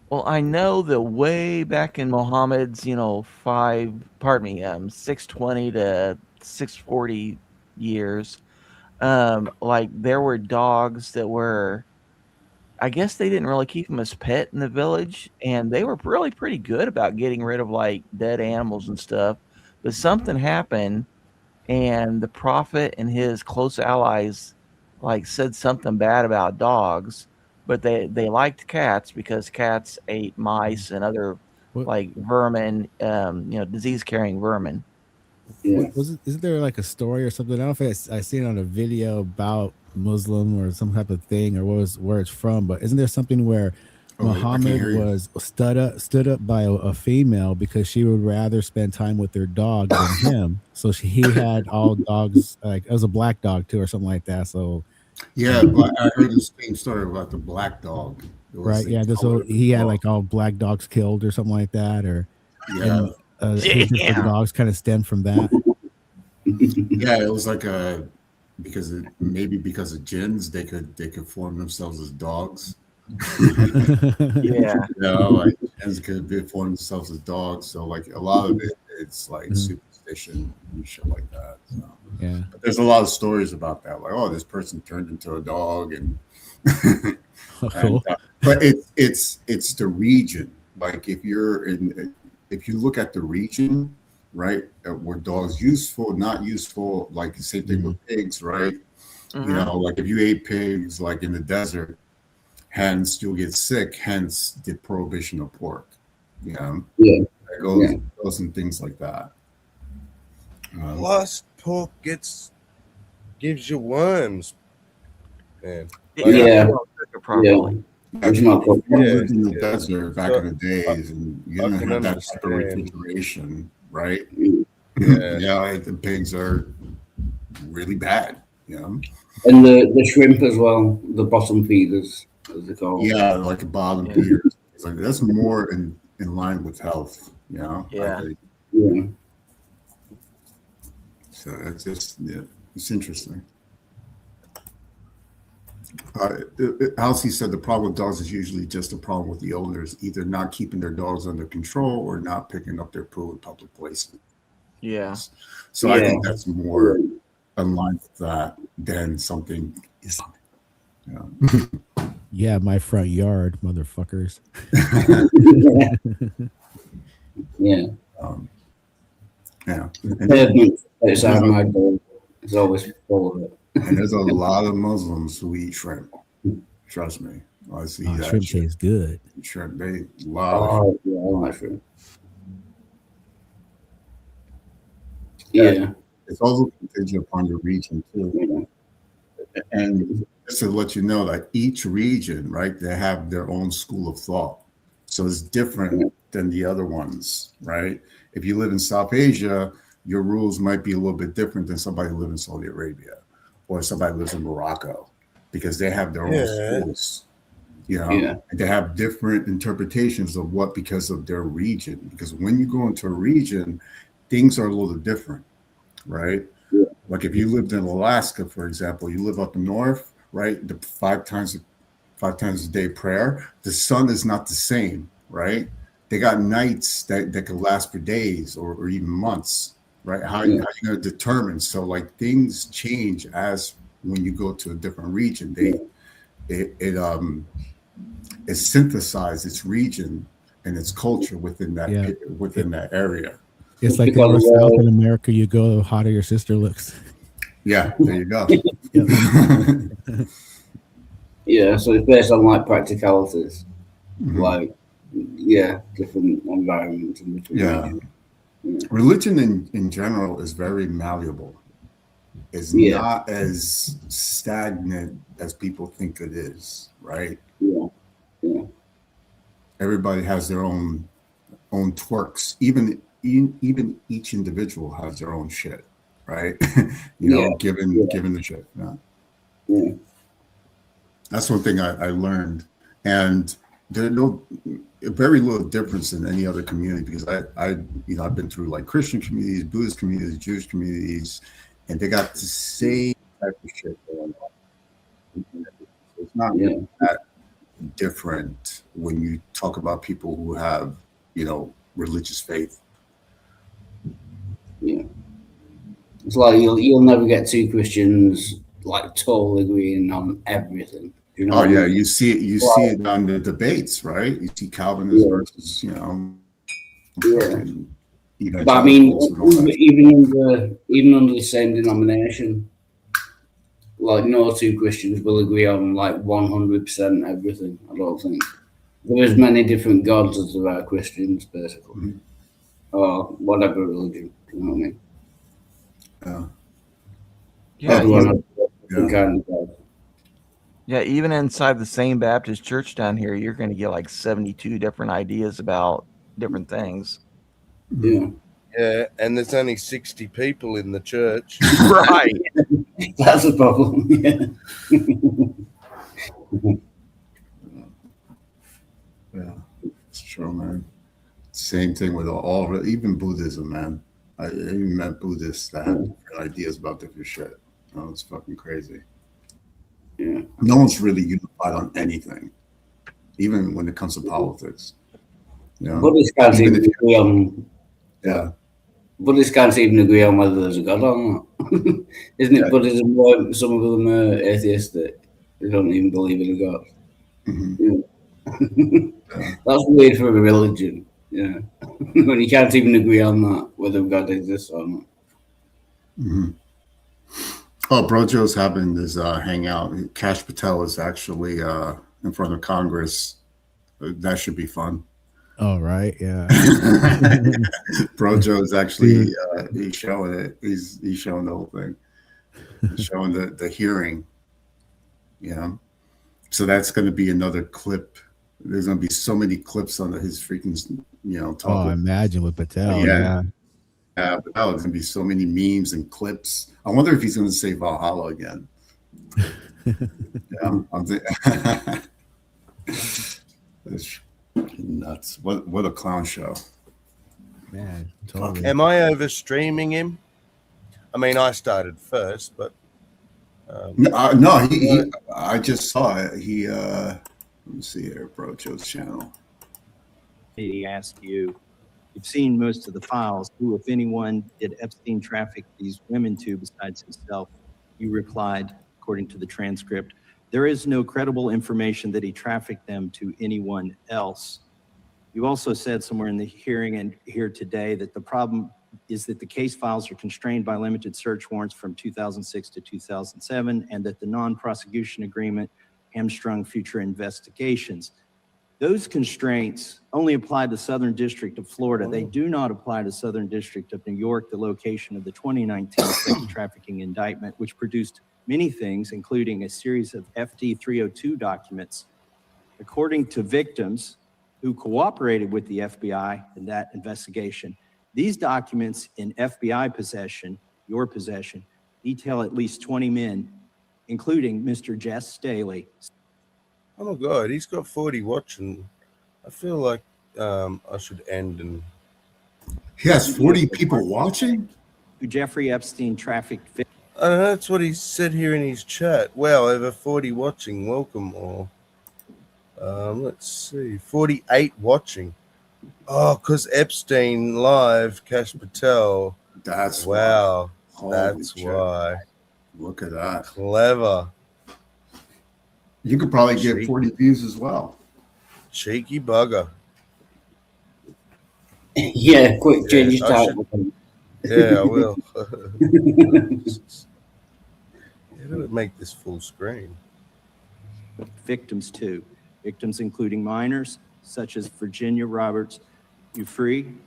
Well, I know that way back in Muhammad's, 620 to 640 years, like there were dogs that were, I guess they didn't really keep them as pet in the village, and they were really pretty good about getting rid of like dead animals and stuff. But something happened, and the prophet and his close allies like said something bad about dogs, but they liked cats because cats ate mice and other like vermin, disease carrying vermin. Isn't there like a story or something? I don't know if I seen it on a video about Muslim or some type of thing, or where it's from, but isn't there something where Muhammad was stood up by a female because she would rather spend time with their dog than him? So he had all dogs, like it was a black dog too, or something like that. So Yeah, but I heard the same story about the black dog. Right, yeah. So he had like all black dogs killed or something like that, or Yeah. hatred for dogs kind of stemmed from that. Yeah, it was like because of jinns, they could form themselves as dogs. Yeah. Like jinns could form themselves as dogs. So like a lot of it's like superstition and shit like that. So. Yeah. But there's a lot of stories about that, like, oh, this person turned into a dog, and, cool. but it's the region. Like if you look at the region, right, were dogs useful, not useful, like the same thing with pigs, right? Like if you ate pigs like in the desert, hence you'll get sick, hence the prohibition of pork. That goes and things like that. Plus, pork gives you worms. Man. If you lived in the desert back in the days, and you didn't have that type of refrigeration, right? The pigs are really bad. And the shrimp as well, the bottom feeders, as they call. Yeah, like a bottom feeders. It's like that's more in line with health. Yeah. So it's just it's interesting. Halsey said the problem with dogs is usually just a problem with the owners, either not keeping their dogs under control or not picking up their poo in public places. Yeah. So I think that's more in line with that than something Islamic. Yeah, my front yard, motherfuckers. Yeah. It's always full of it. And there's a lot of Muslims who eat shrimp. Trust me. I see that. Shrimp tastes good. Shrimp, they love yeah, I like shrimp. Yeah. it's also contingent upon your region too. And just to let you know that each region, right, they have their own school of thought. So it's different than the other ones, right? If you live in South Asia, your rules might be a little bit different than somebody who lives in Saudi Arabia or somebody who lives in Morocco, because they have their own schools. You know, and they have different interpretations of what because of their region. Because when you go into a region, things are a little different, right? Like if you lived in Alaska, for example, you live up north, right? The five times a day prayer, the sun is not the same, right? They got nights that could last for days or even months, right? How are you going to determine? So like things change as when you go to a different region. It synthesizes its region and its culture within that area. It's like the more south in America you go, the hotter your sister looks. Yeah, there you go. Yeah, so it's based on like practicalities, like different environments and different regions. Religion in general is very malleable. It's not as stagnant as people think it is, right? Yeah. Everybody has their own twerks. Even each individual has their own shit, right? given the shit. Yeah. That's one thing I learned, and there's very little difference in any other community, because I've been through like Christian communities, Buddhist communities, Jewish communities, and they got the same type of shit going on. It's not really that different when you talk about people who have, religious faith. Yeah. It's like you'll never get two Christians like totally agreeing on everything. You know you see it on the debates, right? You see Calvinists versus, but I mean, even under the same denomination, like no two Christians will agree on like 100% everything. I don't think there is many different gods as there are Christians, basically, or whatever religion. You know what I mean? Everyone has different kind of God. Yeah, even inside the same Baptist church down here, you're going to get like 72 different ideas about different things. Yeah, and there's only 60 people in the church. Right. That's a problem. Yeah, it's true, man. Same thing with all even Buddhism, man. I even met Buddhists that have different ideas about different shit. Oh, it's fucking crazy. Yeah. No one's really unified on anything, even when it comes to politics. Buddhists can't even agree on. Buddhists can't even agree on whether there's a God or not. Isn't it Buddhism where some of them are atheistic? They don't even believe in a God. That's weird for a religion. Yeah. When you can't even agree on that, whether God exists or not. Oh, Bro Joe's having this hangout. Kash Patel is actually in front of Congress. That should be fun. Oh, right. Yeah. Bro Joe's actually he's showing it. He's showing the whole thing. He's showing the hearing. So that's going to be another clip. There's going to be so many clips on his freaking talk. Oh, imagine with Patel. Yeah, but there's going to be so many memes and clips. I wonder if he's going to say Valhalla again. I'm thinking. It's nuts. What a clown show. Man, totally. Am I over streaming him? I mean, I started first, but no, I just saw it. He let me see here, Bro Joe's channel. He asked you, you've seen most of the files. Who, if anyone, did Epstein traffic these women to besides himself? You replied, according to the transcript, there is no credible information that he trafficked them to anyone else. You also said somewhere in the hearing and here today that the problem is that the case files are constrained by limited search warrants from 2006 to 2007, and that the non-prosecution agreement hamstrung future investigations. Those constraints only apply to the Southern District of Florida. They do not apply to Southern District of New York, the location of the 2019 sex trafficking indictment, which produced many things, including a series of FD 302 documents. According to victims who cooperated with the FBI in that investigation, these documents in FBI possession, your possession, detail at least 20 men, including Mr. Jess Staley. Oh my God, he's got 40 watching. I feel like I should end and. He has 40 people watching? Who Jeffrey Epstein trafficked. That's what he said here in his chat. Wow, over 40 watching. Welcome all. Let's see, 48 watching. Oh, because Epstein live, Cash Patel. That's wow. Why. That's shit. why. Look at that. Clever. You could probably get 40 views as well. Cheeky bugger. Yeah, quick change your I title. Yeah, I will. How do we make this full screen? Victims too. Victims including minors such as Virginia Roberts Ufree.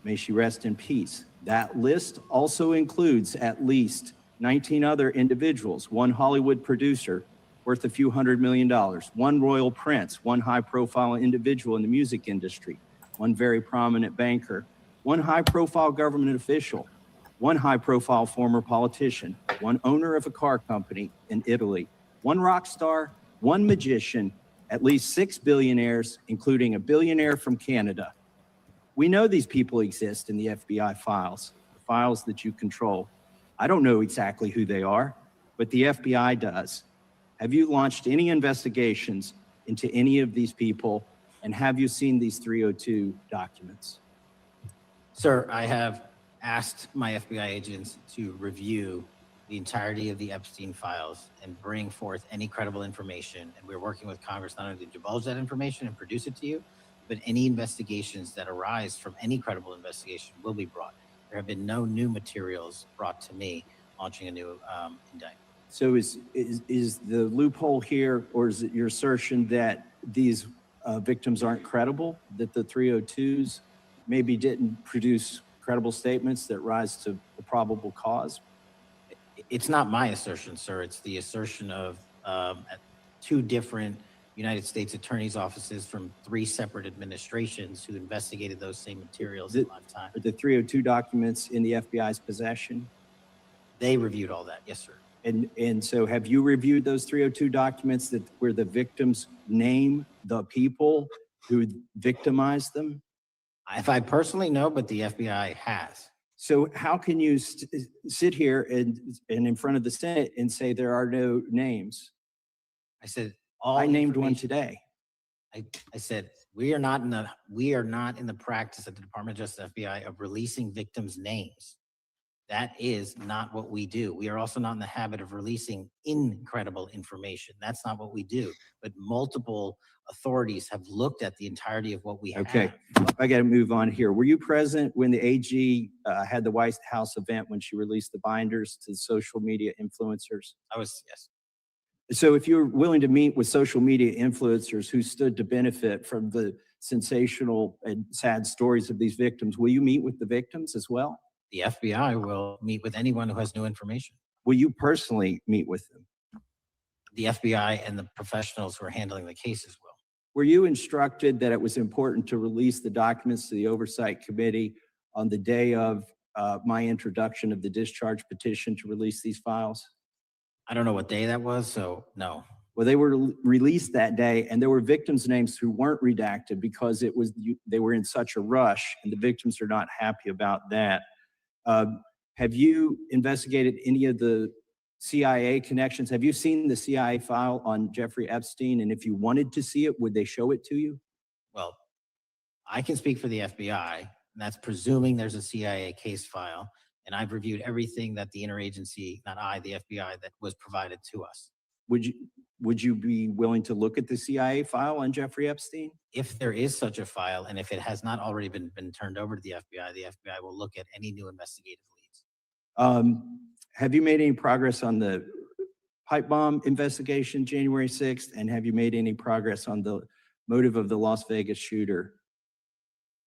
May she rest in peace. That list also includes at least 19 other individuals, one Hollywood producer worth a few $100 million, one royal prince, one high-profile individual in the music industry, one very prominent banker, one high-profile government official, one high-profile former politician, one owner of a car company in Italy, one rock star, one magician, at least 6 billionaires, including a billionaire from Canada. We know these people exist in the FBI files, the files that you control. I don't know exactly who they are, but the FBI does. Have you launched any investigations into any of these people, and have you seen these 302 documents? Sir, I have asked my FBI agents to review the entirety of the Epstein files and bring forth any credible information. And we're working with Congress not only to divulge that information and produce it to you, but any investigations that arise from any credible investigation will be brought. There have been no new materials brought to me launching a new indictment. So is the loophole here, or is it your assertion that these victims aren't credible, that the 302s maybe didn't produce credible statements that rise to the probable cause? It's not my assertion, sir. It's the assertion of two different United States attorneys' offices from 3 separate administrations who investigated those same materials at one time. Are the 302 documents in the FBI's possession? They reviewed all that, yes, sir. And so have you reviewed those 302 documents where the victims name the people who victimized them? If I personally know, but the FBI has. So how can you sit here and in front of the Senate and say there are no names? I said, I named one today. I said, we are not in the practice at the Department of Justice FBI of releasing victims' names. That is not what we do. We are also not in the habit of releasing incredible information. That's not what we do. But multiple authorities have looked at the entirety of what we have. Okay, I got to move on here. Were you present when the AG had the White House event when she released the binders to social media influencers? I was, yes. So if you're willing to meet with social media influencers who stood to benefit from the sensational and sad stories of these victims, will you meet with the victims as well? The FBI will meet with anyone who has new information. Will you personally meet with them? The FBI and the professionals who are handling the cases will. Were you instructed that it was important to release the documents to the Oversight Committee on the day of my introduction of the discharge petition to release these files? I don't know what day that was, so no. Well, they were released that day, and there were victims' names who weren't redacted because they were in such a rush, and the victims are not happy about that. Have you investigated any of the CIA connections? Have you seen the CIA file on Jeffrey Epstein? And if you wanted to see it, would they show it to you? Well, I can speak for the FBI, and that's presuming there's a CIA case file. And I've reviewed everything that the interagency, not I, the FBI, that was provided to us. Would you be willing to look at the CIA file on Jeffrey Epstein? If there is such a file, and if it has not already been turned over to the FBI will look at any new investigative leads. Have you made any progress on the pipe bomb investigation January 6th? And have you made any progress on the Motive of the Las Vegas shooter.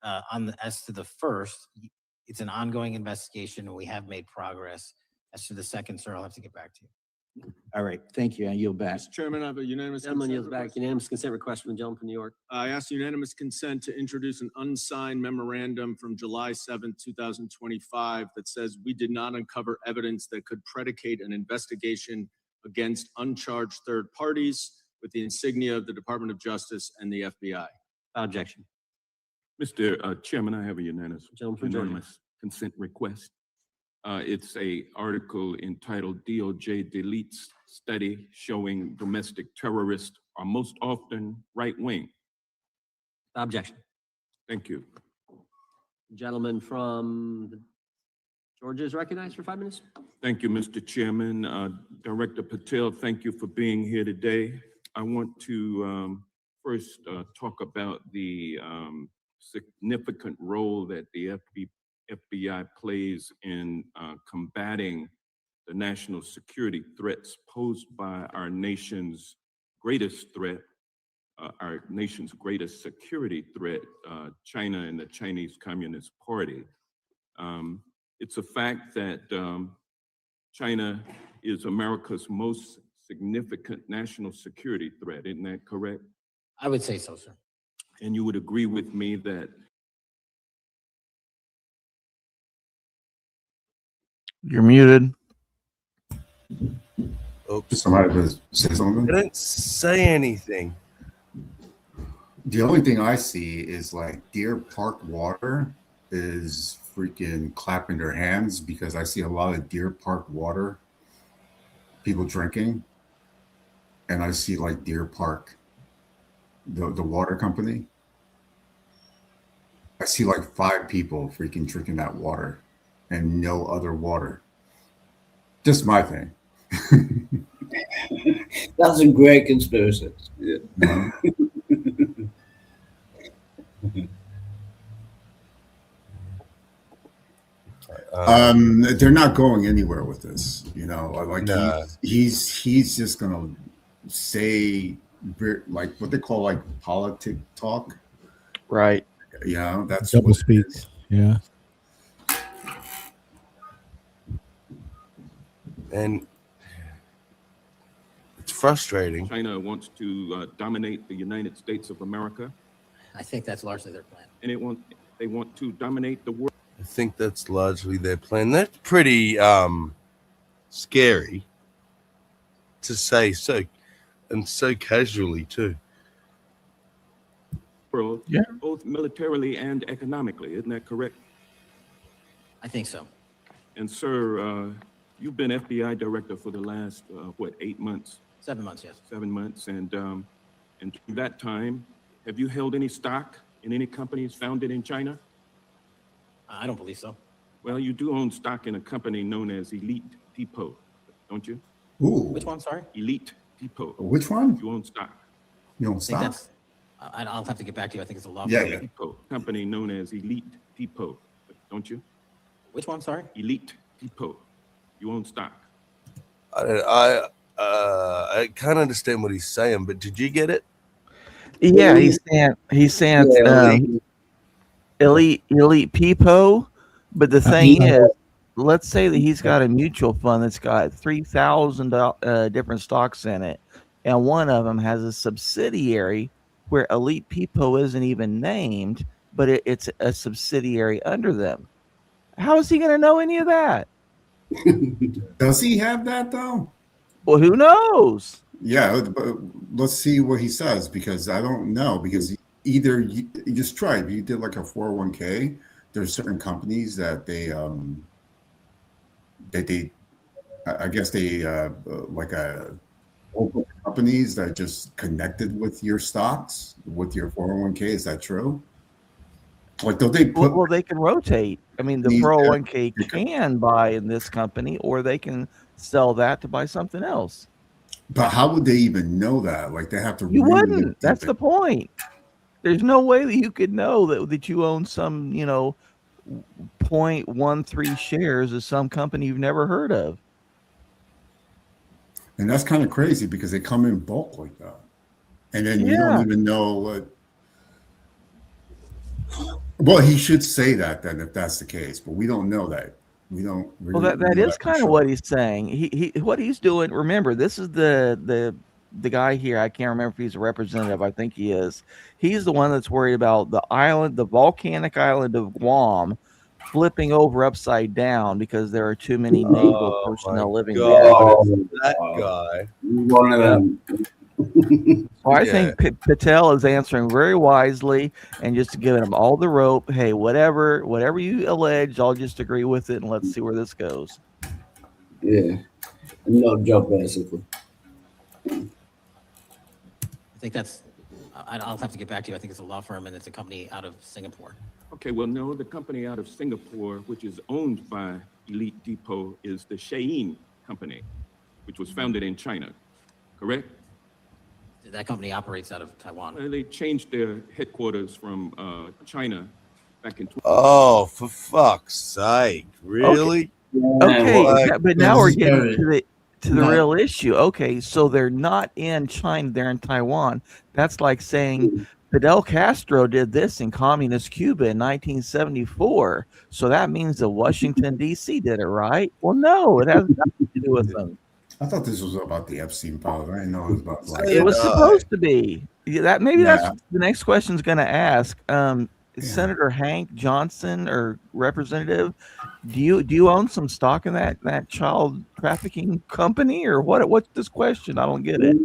As to the first, it's an ongoing investigation, and we have made progress. As to the second, sir, I'll have to get back to you. All right, thank you. I yield back. Mr. Chairman, I have a unanimous Gentleman consent yields back. request. Unanimous consent request from the gentleman from New York. I ask unanimous consent to introduce an unsigned memorandum from July 7th, 2025 that says we did not uncover evidence that could predicate an investigation against uncharged third parties with the insignia of the Department of Justice and the FBI. Objection. Mr. Chairman, I have a unanimous Gentleman from Georgia. consent request. It's a article entitled DOJ Deletes Study Showing Domestic Terrorists Are Most Often Right-Wing. Objection. Thank you. Gentleman from Georgia is recognized for 5 minutes. Thank you, Mr. Chairman. Director Patel, thank you for being here today. I want to first talk about the significant role that the FBI plays in combating the national security threats posed by our nation's greatest threat, our nation's greatest security threat, China and the Chinese Communist Party. It's a fact that China is America's most significant national security threat, isn't that correct? I would say so, sir. And you would agree with me that You're muted. Oops. Somebody was say something? I didn't say anything. The only thing I see is like Deer Park water is freaking clapping their hands because I see a lot of Deer Park water people drinking. And I see like Deer Park, the water company. I see like 5 people freaking drinking that water and no other water. Just my thing. That's a great conspiracy. Yeah. They're not going anywhere with this, you know. Like Nah. he's just gonna say like what they call like politic talk, right? You know, that's double what it speak. is. Yeah. And it's frustrating. China wants to dominate the United States of America, I think that's largely their plan. and they want to dominate the world. I think that's largely their plan. That's pretty scary to say so, and so casually too. World, yeah, both militarily and economically. Isn't that correct? I think so. And sir, you've been FBI director for the last 8 months? 7 months, yes. 7 months, and during that time, have you held any stock in any companies founded in China? I don't believe so. Well, you do own stock in a company known as Elite Depot, don't you? Ooh. Which one, sorry? Elite Depot. Which one? You own stock. You don't I think stop. that's, I'll have to get back to you. I think it's a law. Yeah. Depot, company known as Elite Depot, don't you? Which one, sorry? Elite Depot. You own stock. I can't understand what he's saying, but did you get it? Yeah, he's saying elite people, but the thing is, let's say that he's got a mutual fund that's got 3,000 different stocks in it, and one of them has a subsidiary where Elite People isn't even named, but it's a subsidiary under them. How is he going to know any of that? Does he have that though? Well, who knows? Yeah, but let's see what he says because I don't know because either you just try. If you did like a 401k, there's certain companies that they I guess they like a companies that just connected with your stocks with your 401k. Is that true? Like, don't they put? Well, they can rotate. I mean, the 401k can buy in this company, or they can sell that to buy something else. But how would they even know that? Like, they have to. You wouldn't. That's the point. There's no way that you could know that you own some, 0.13 shares of some company you've never heard of. And that's kind of crazy because they come in bulk like that. And then you don't even know what. Well, he should say that then if that's the case, but we don't know that. We don't. Well, that is kind of what he's saying. He what he's doing. Remember, this is the guy here. I can't remember if he's a representative. I think he is. He's the one that's worried about the island, the volcanic island of Guam, flipping over upside down because there are too many naval personnel living there. That guy. One of them. So I think Patel is answering very wisely and just giving him all the rope. Hey, whatever you allege, I'll just agree with it and let's see where this goes. Yeah, no job basically. I think that's, I'll have to get back to you. I think it's a law firm and it's a company out of Singapore. Okay, well, no, the company out of Singapore, which is owned by Elite Depot, is the Shein Company, which was founded in China, correct? That company operates out of Taiwan. They changed their headquarters from China back in. Oh, for fuck's sake! Really? Okay, but now we're getting to the real issue. Okay, so they're not in China; they're in Taiwan. That's like saying Fidel Castro did this in communist Cuba in 1974. So that means that Washington D.C. did it, right? Well, no, it has nothing to do with them. I thought this was about the Epstein files. I didn't know it was about like. It was supposed to be. That's the next question's going to ask. Senator Hank Johnson or Representative, do you own some stock in that child trafficking company or what? What's this question? I don't get it.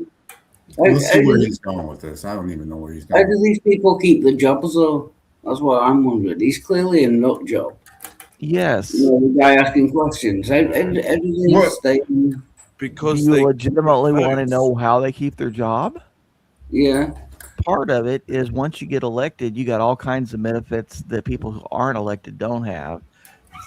We'll see where he's going with this. I don't even know where he's going. How do these people keep the jobs though? That's what I'm wondering. He's clearly a nut job. Yes. You know, the guy asking questions. How do they stay? Because do you legitimately want to know how they keep their job? Yeah. Part of it is once you get elected, you got all kinds of benefits that people who aren't elected don't have.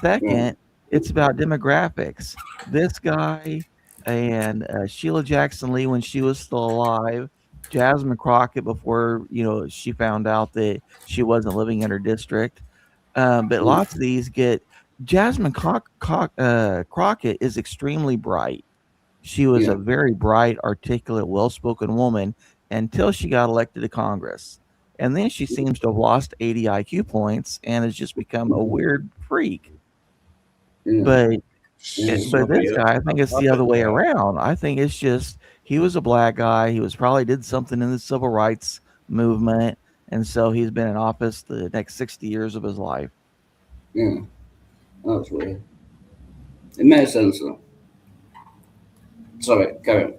Second, it's about demographics. This guy and Sheila Jackson Lee when she was still alive, Jasmine Crockett before she found out that she wasn't living in her district. But lots of these get Jasmine Crockett is extremely bright. She was a very bright, articulate, well-spoken woman until she got elected to Congress. And then she seems to have lost 80 IQ points and has just become a weird freak. But this guy, I think it's the other way around. I think it's just he was a black guy. He probably did something in the civil rights movement. And so he's been in office the next 60 years of his life. Yeah. That's weird. It makes sense though. Sorry, carry on.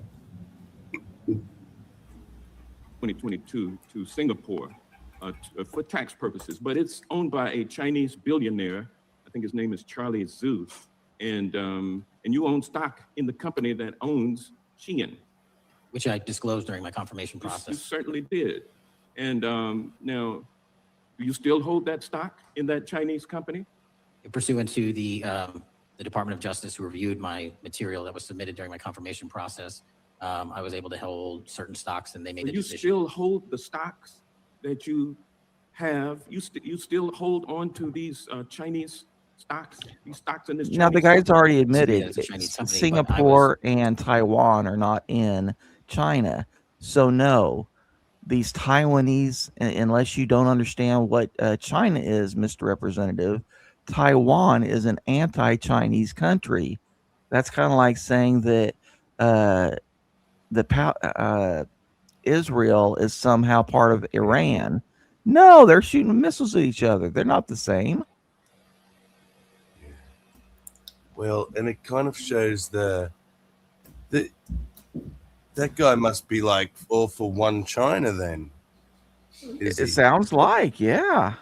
2022 to Singapore for tax purposes, but it's owned by a Chinese billionaire. I think his name is Charlie Zhu, and you own stock in the company that owns Shein, which I disclosed during my confirmation process. You certainly did. And now, do you still hold that stock in that Chinese company? Pursuant to the Department of Justice, who reviewed my material that was submitted during my confirmation process, I was able to hold certain stocks, and they made a decision. You still hold the stocks that you have? You still hold on to these Chinese stocks? These stocks in this Chinese now the guy's already admitted company, Singapore and Taiwan are not in China, so no. These Taiwanese, unless you don't understand what China is, Mr. Representative, Taiwan is an anti-Chinese country. That's kind of like saying that Israel is somehow part of Iran. No, they're shooting missiles at each other. They're not the same. Well, and it kind of shows that guy must be like all for one China then. It sounds like, yeah.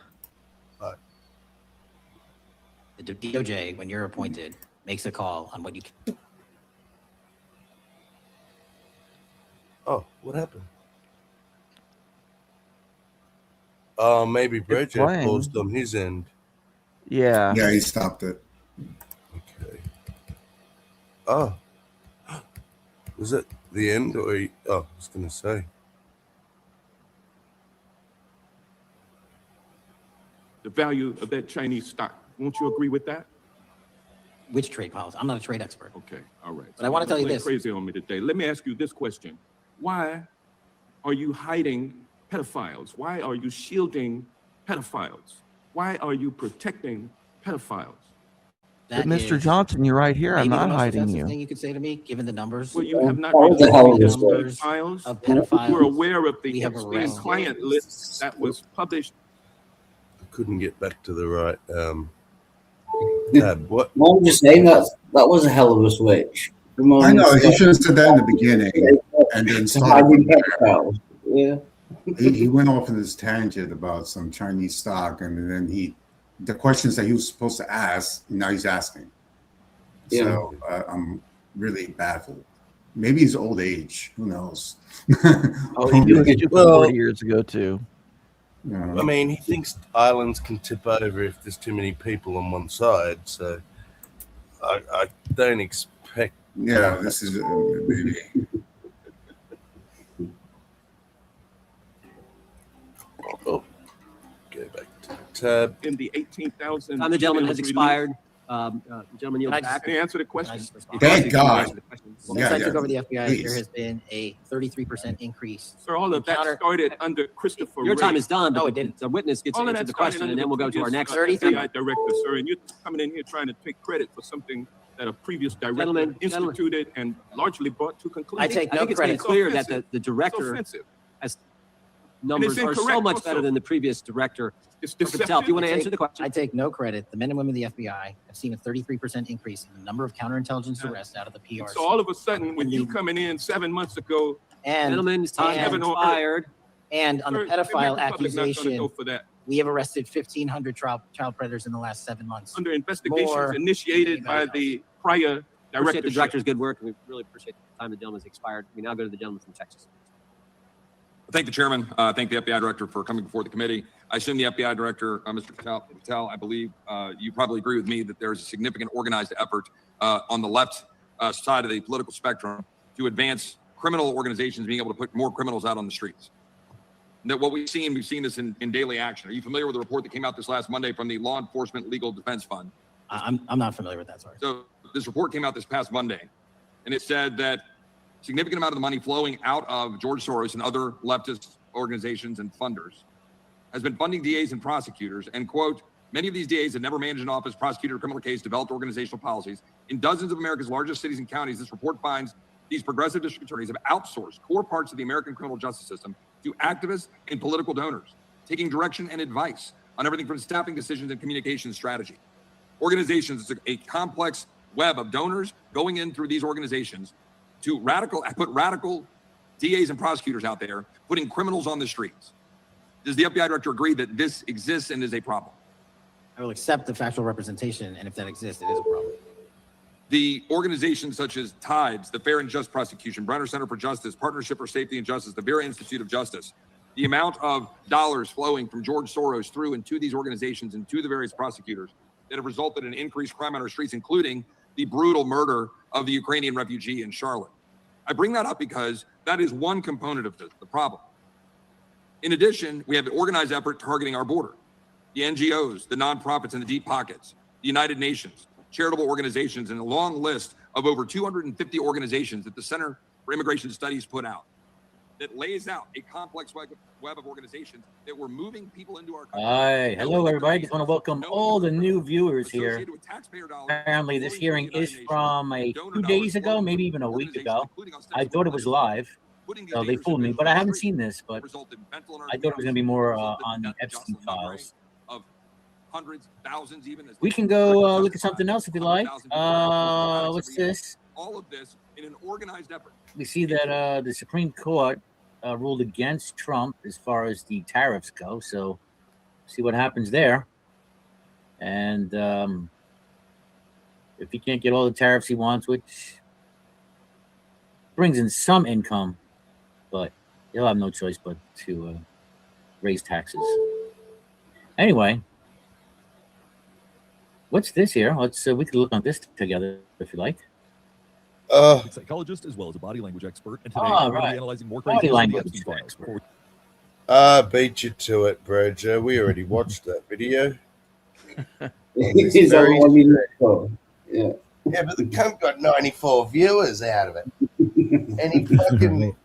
The DOJ, when you're appointed, makes a call on what you can. Oh, what happened? Oh, maybe Bridget paused on his end. Yeah. Yeah, he stopped it. Okay. Oh. Was it the end or I was going to say. The value of that Chinese stock. Won't you agree with that? Which trade policy? I'm not a trade expert. Okay, all right. But I want to tell you this. Crazy on me today. Let me ask you this question. Why are you hiding pedophiles? Why are you shielding pedophiles? Why are you protecting pedophiles? But Mr. Johnson, you're right here. I'm maybe the not most hiding offensive you. thing you could say to me, given the numbers. Well, you have not That was a hell of a released the switch. files. Of pedophiles. We're aware of we the have Epstein arrested. client list that was published. I couldn't get back to the right tab. What? I'm just saying that was a hell of a switch. I know he should have said that in the beginning and then started from there. Yeah. He went off in this tangent about some Chinese stock, and then the questions that he was supposed to ask, now he's asking. Yeah. So I'm really baffled. Maybe his old age. Who knows? Oh, he knew it 40 years ago too. I mean, he thinks islands can tip over if there's too many people on one side. So I don't expect. Yeah, this is maybe. Oh, go back to the tab. In the 18,000. Time the gentleman has expired. Gentleman, you'll back. Can you answer the question? Thank God. Since I took over the FBI, there has been a 33% increase. Sir, all of that started under Christopher Your time Wray. is done. No, but it didn't. The witness gets to All of answer that the started question, under and then we'll go to our next. FBI director, sir, and you're coming in here trying to take credit for something that a previous director Gentlemen. instituted and largely brought to conclusion. I take no think it's credit. made clear that offensive. the director offensive. has numbers are so incorrect much also. better than the previous director. It's For himself. You want to answer the question? I take no credit. The men and women of the FBI have seen a 33% increase in the number of counterintelligence arrests out of the PRC. So all of a sudden, when you coming in 7 months ago, And, Gentlemen's time has Heaven on earth. expired. and on the sir, the pedophile American public not gonna accusation, go for that. we have arrested 1,500 child predators in the last 7 months. Under investigations More initiated than by anybody the prior Appreciate the directorship. director's good work, and we really appreciate the time the gentleman has expired. We now go to the gentleman from Texas. Thank the chairman. Thank the FBI director for coming before the committee. I assume the FBI director, Mr. Patel, I believe you probably agree with me that there is a significant organized effort on the left side of the political spectrum to advance criminal organizations being able to put more criminals out on the streets. And that what we've seen this in daily action. Are you familiar with the report that came out this last Monday from the Law Enforcement Legal Defense Fund? I'm not familiar with that, sorry. So this report came out this past Monday, and it said that significant amount of the money flowing out of George Soros and other leftist organizations and funders has been funding DAs and prosecutors, and quote, many of these DAs have never managed an office, prosecuted a criminal case, developed organizational policies. In dozens of America's largest cities and counties, this report finds these progressive district attorneys have outsourced core parts of the American criminal justice system to activists and political donors, taking direction and advice on everything from staffing decisions and communication strategy. Organizations, it's a complex web of donors going in through these organizations to put radical DAs and prosecutors out there, putting criminals on the streets. Does the FBI director agree that this exists and is a problem? I will accept the factual representation, and if that exists, it is a problem. The organizations such as TIDES, the Fair and Just Prosecution, Brenner Center for Justice, Partnership for Safety and Justice, the Vera Institute of Justice, the amount of dollars flowing from George Soros through and to these organizations and to the various prosecutors that have resulted in increased crime on our streets, including the brutal murder of the Ukrainian refugee in Charlotte. I bring that up because that is one component of the problem. In addition, we have an organized effort targeting our border. The NGOs, the nonprofits, and the deep pockets, the United Nations, charitable organizations, and a long list of over 250 organizations that the Center for Immigration Studies put out that lays out a complex web of organizations that were moving people into our country. Hi, hello everybody. Just want to welcome all the new viewers here. Apparently this hearing is from 2 days ago, maybe even a week ago. I thought it was live, so they fooled me, but I haven't seen this, but I thought it was going to be more on the Epstein files. Hundreds, thousands, even. We can go look at something else if you like. What's this? All of this in an organized effort. We see that the Supreme Court ruled against Trump as far as the tariffs go. So see what happens there. And if he can't get all the tariffs he wants, which brings in some income, but he'll have no choice but to raise taxes. Anyway, what's this here? Let's we could look on this together if you like. A psychologist as well as a body language expert, and today we're going to be analyzing more Body crazy language expert. Beat you to it, Brojo. We already watched that video. He's very all you look for. Yeah. Yeah, but the cunt got 94 viewers out of it. And he fucking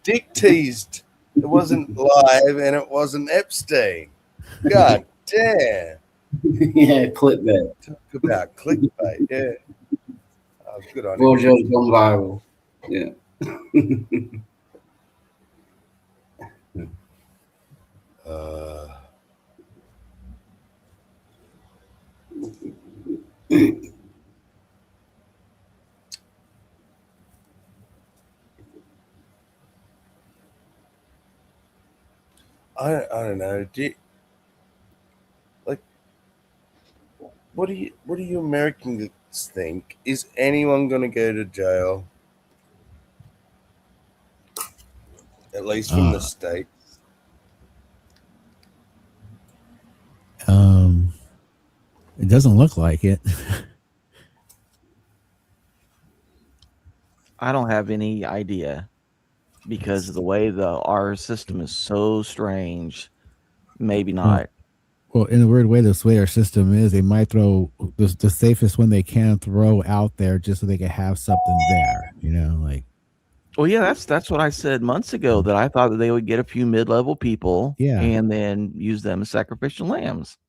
dick teased It wasn't live, and it wasn't Epstein. God damn. Yeah, clickbait. Talk about clickbait. Yeah. Oh, good on Roger's gone viral. Yeah. I don't know. What do you Americans think? Is anyone going to go to jail? At least from the state. It doesn't look like it. I don't have any idea because of the way our system is so strange. Maybe not. Well, in a weird way, the way our system is, they might throw the safest one they can throw out there just so they can have something there. You know, like. Well, yeah, that's what I said months ago, that I thought that they would get a few mid-level people, Yeah. and then use them as sacrificial lambs.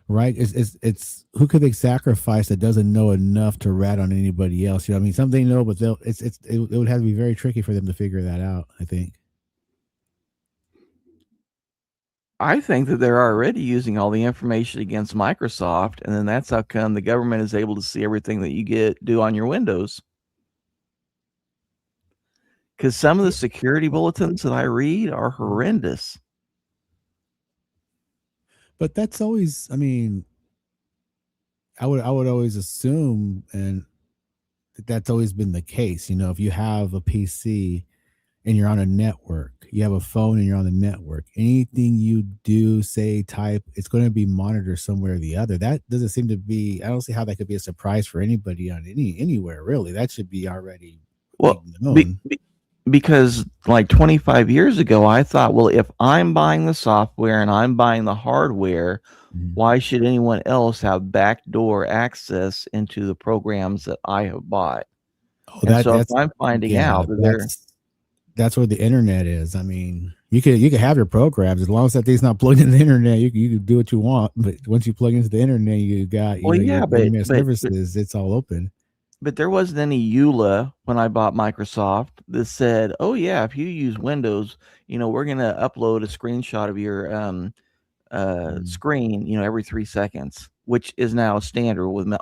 Right? It's who could they sacrifice that doesn't know enough to rat on anybody else? You know, I mean, some they know, but it would have to be very tricky for them to figure that out, I think. I think that they're already using all the information against Microsoft, and then that's how come the government is able to see everything that you do on your Windows. Because some of the security bulletins that I read are horrendous. But that's always, I mean, I would always assume, and that's always been the case. You know, if you have a PC and you're on a network, you have a phone and you're on the network, anything you do, say, type, it's going to be monitored somewhere or the other. That doesn't seem to be, I don't see how that could be a surprise for anybody on anywhere, really. That should be already known. Because like 25 years ago, I thought, well, if I'm buying the software and I'm buying the hardware, why should anyone else have backdoor access into the programs that I have bought? So if I'm finding out that that's where the internet is. I mean, you could have your programs as long as that thing's not plugged into the internet. You can do what you want, but once you plug into the internet, you got your internet services. It's all open. But there wasn't any EULA when I bought Microsoft that said, "Oh yeah, if you use Windows, we're gonna upload a screenshot of your screen, every 3 seconds," which is now standard with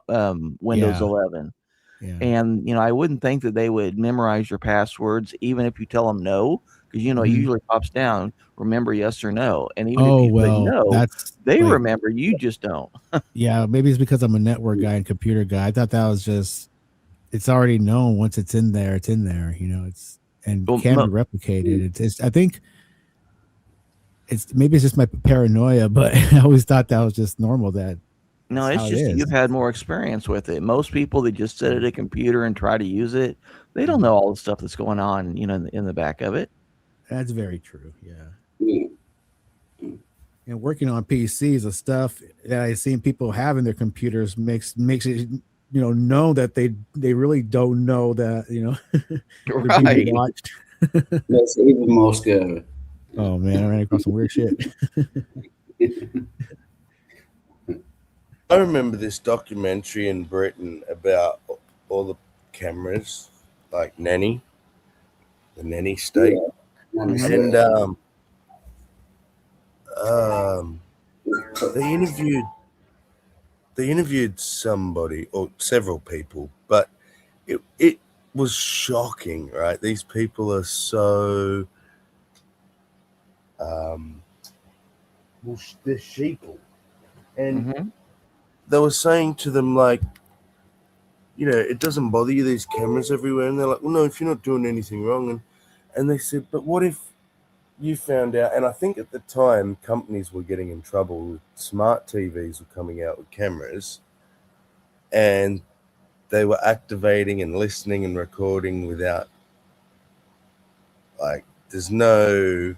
Windows 11. Yeah. And I wouldn't think that they would memorize your passwords, even if you tell them no, because it usually pops down, remember yes or no, and even if you put no, they remember, you just don't. Yeah, maybe it's because I'm a network guy and computer guy. I thought that was just, it's already known. Once it's in there, it's in there. It's can be replicated. I think maybe it's just my paranoia, but I always thought that was just normal. No, it's just that you've had more experience with it. Most people that just sit at a computer and try to use it, they don't know all the stuff that's going on, in the back of it. That's very true. Yeah. And working on PCs, the stuff that I've seen people have in their computers makes it know that they really don't know that they're being watched. That's even more scary. Oh man, I ran across some weird shit. I remember this documentary in Britain about all the cameras, like the nanny state, and they interviewed somebody or several people, but it was shocking, right? These people are so they're sheeple, and they were saying to them, like, it doesn't bother you, these cameras everywhere, and they're like, well, no, if you're not doing anything wrong, and they said, but what if you found out? And I think at the time companies were getting in trouble with smart TVs were coming out with cameras, and they were activating and listening and recording without, like, there's no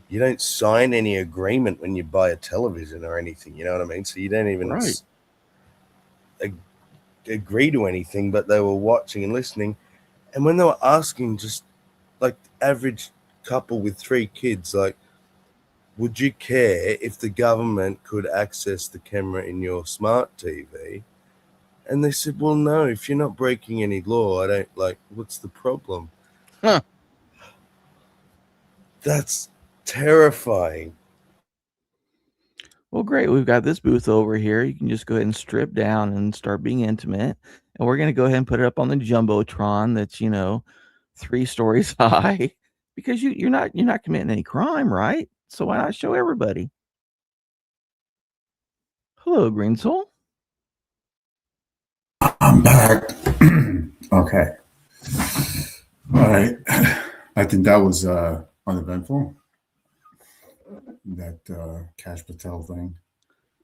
you don't sign any agreement when you buy a television or anything, you know what I mean? So you don't even agree to anything, but they were watching and listening. And when they were asking just like average couple with 3 kids. Like, would you care if the government could access the camera in your smart TV? And they said, well, no, if you're not breaking any law, I don't like, what's the problem? Huh. That's terrifying. Well, great. We've got this booth over here. You can just go ahead and strip down and start being intimate. And we're going to go ahead and put it up on the Jumbotron that's, 3 stories high, because you're not committing any crime, right? So why not show everybody? Hello, Green Soul. I'm back. Okay. All right. I think that was uneventful. That Cash Patel thing.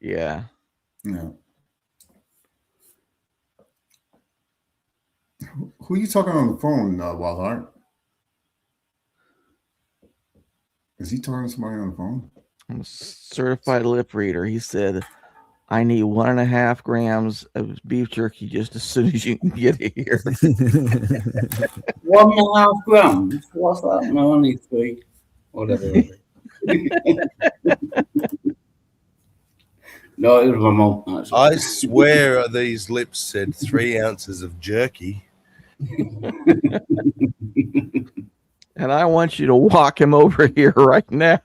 Yeah. Yeah. Who are you talking on the phone, Wildheart? Is he talking to somebody on the phone? I'm a certified lip reader. He said, I need 1.5 grams of beef jerky just as soon as you can get it here. 1.5 grams? What's that? No, only 3. Whatever. No, it was my mum. Actually. I swear these lips said 3 ounces of jerky. And I want you to walk him over here right now.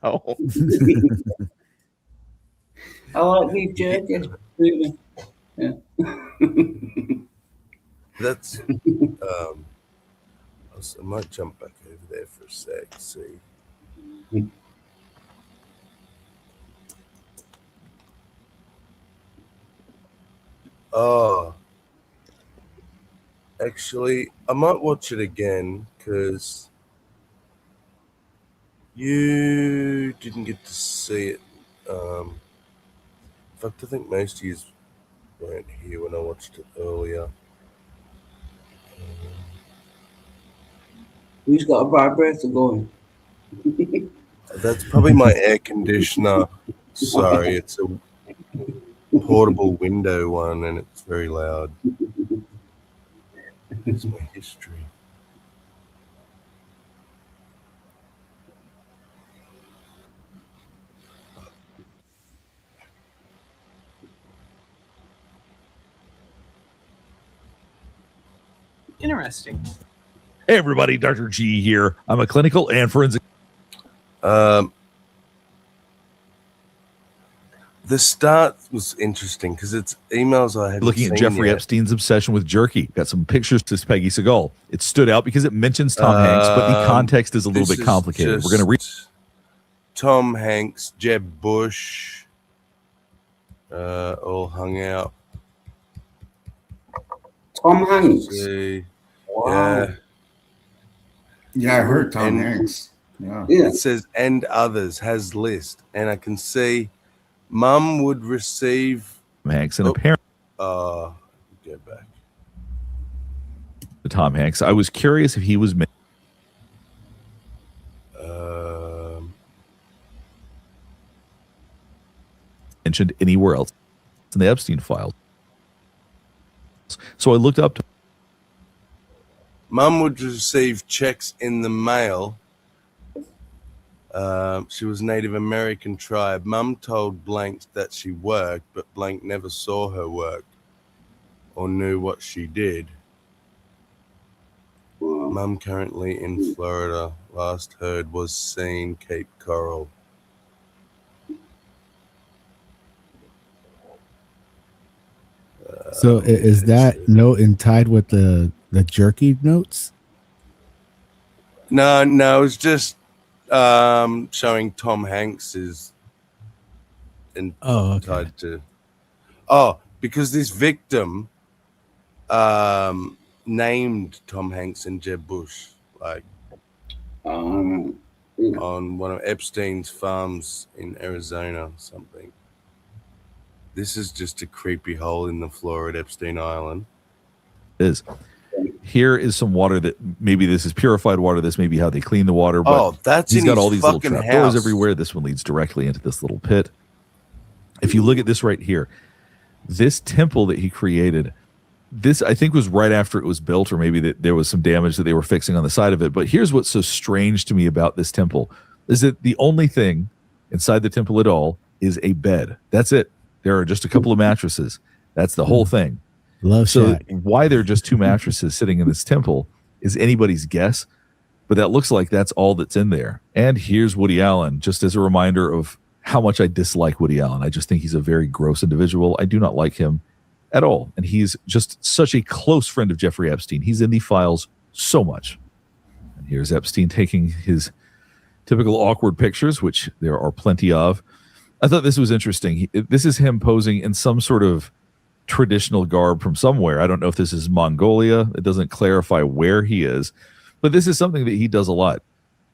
I like beef jerky. Yeah. That's I might jump back over there for a sec. See. Oh, actually, I might watch it again because you didn't get to see it. In fact, I think most of you weren't here when I watched it earlier. Who's got a vibrator going? That's probably my air conditioner. Sorry, it's a portable window one and it's very loud. It's my history. Interesting. Hey, everybody, Dr. G here. I'm a clinical and forensic. The start was interesting because it's emails I had Looking at Jeffrey Epstein's obsession with jerky. Got some pictures to Peggy Segal. It stood out because it mentions Tom Hanks, but the context is a little bit complicated. We're going to read Tom Hanks, Jeb Bush, all hung out. Tom Hanks. Wow. Yeah, I heard Tom Hanks. Yeah. It says and others has list, and I can see Mum would receive Hanks and apparently go back. Tom Hanks. I was curious if he was mentioned anywhere else in the Epstein files. So I looked up to Mum would receive checks in the mail. She was Native American tribe. Mum told Blank that she worked, but Blank never saw her work or knew what she did. Mum currently in Florida. Last heard was seen Cape Coral. So is that note tied with the jerky notes? No, it was just showing Tom Hanks is tied to. Oh, because this victim named Tom Hanks and Jeb Bush, like on one of Epstein's farms in Arizona or something. This is just a creepy hole in the floor at Epstein Island. Here is some water that maybe this is purified water. This may be how they clean the water. But that's he's in got his all these little fucking trapdoors house. everywhere. This one leads directly into this little pit. If you look at this right here, this temple that he created This, I think, was right after it was built, or maybe that there was some damage that they were fixing on the side of it. But here's what's so strange to me about this temple is that the only thing inside the temple at all is a bed. That's it. There are just a couple of mattresses. That's the whole thing. Love so shack. why there are just two mattresses sitting in this temple is anybody's guess. But that looks like that's all that's in there. And here's Woody Allen, just as a reminder of how much I dislike Woody Allen. I just think he's a very gross individual. I do not like him at all. And he's just such a close friend of Jeffrey Epstein. He's in the files so much. And here's Epstein taking his typical awkward pictures, which there are plenty of. I thought this was interesting. This is him posing in some sort of traditional garb from somewhere. I don't know if this is Mongolia. It doesn't clarify where he is. But this is something that he does a lot.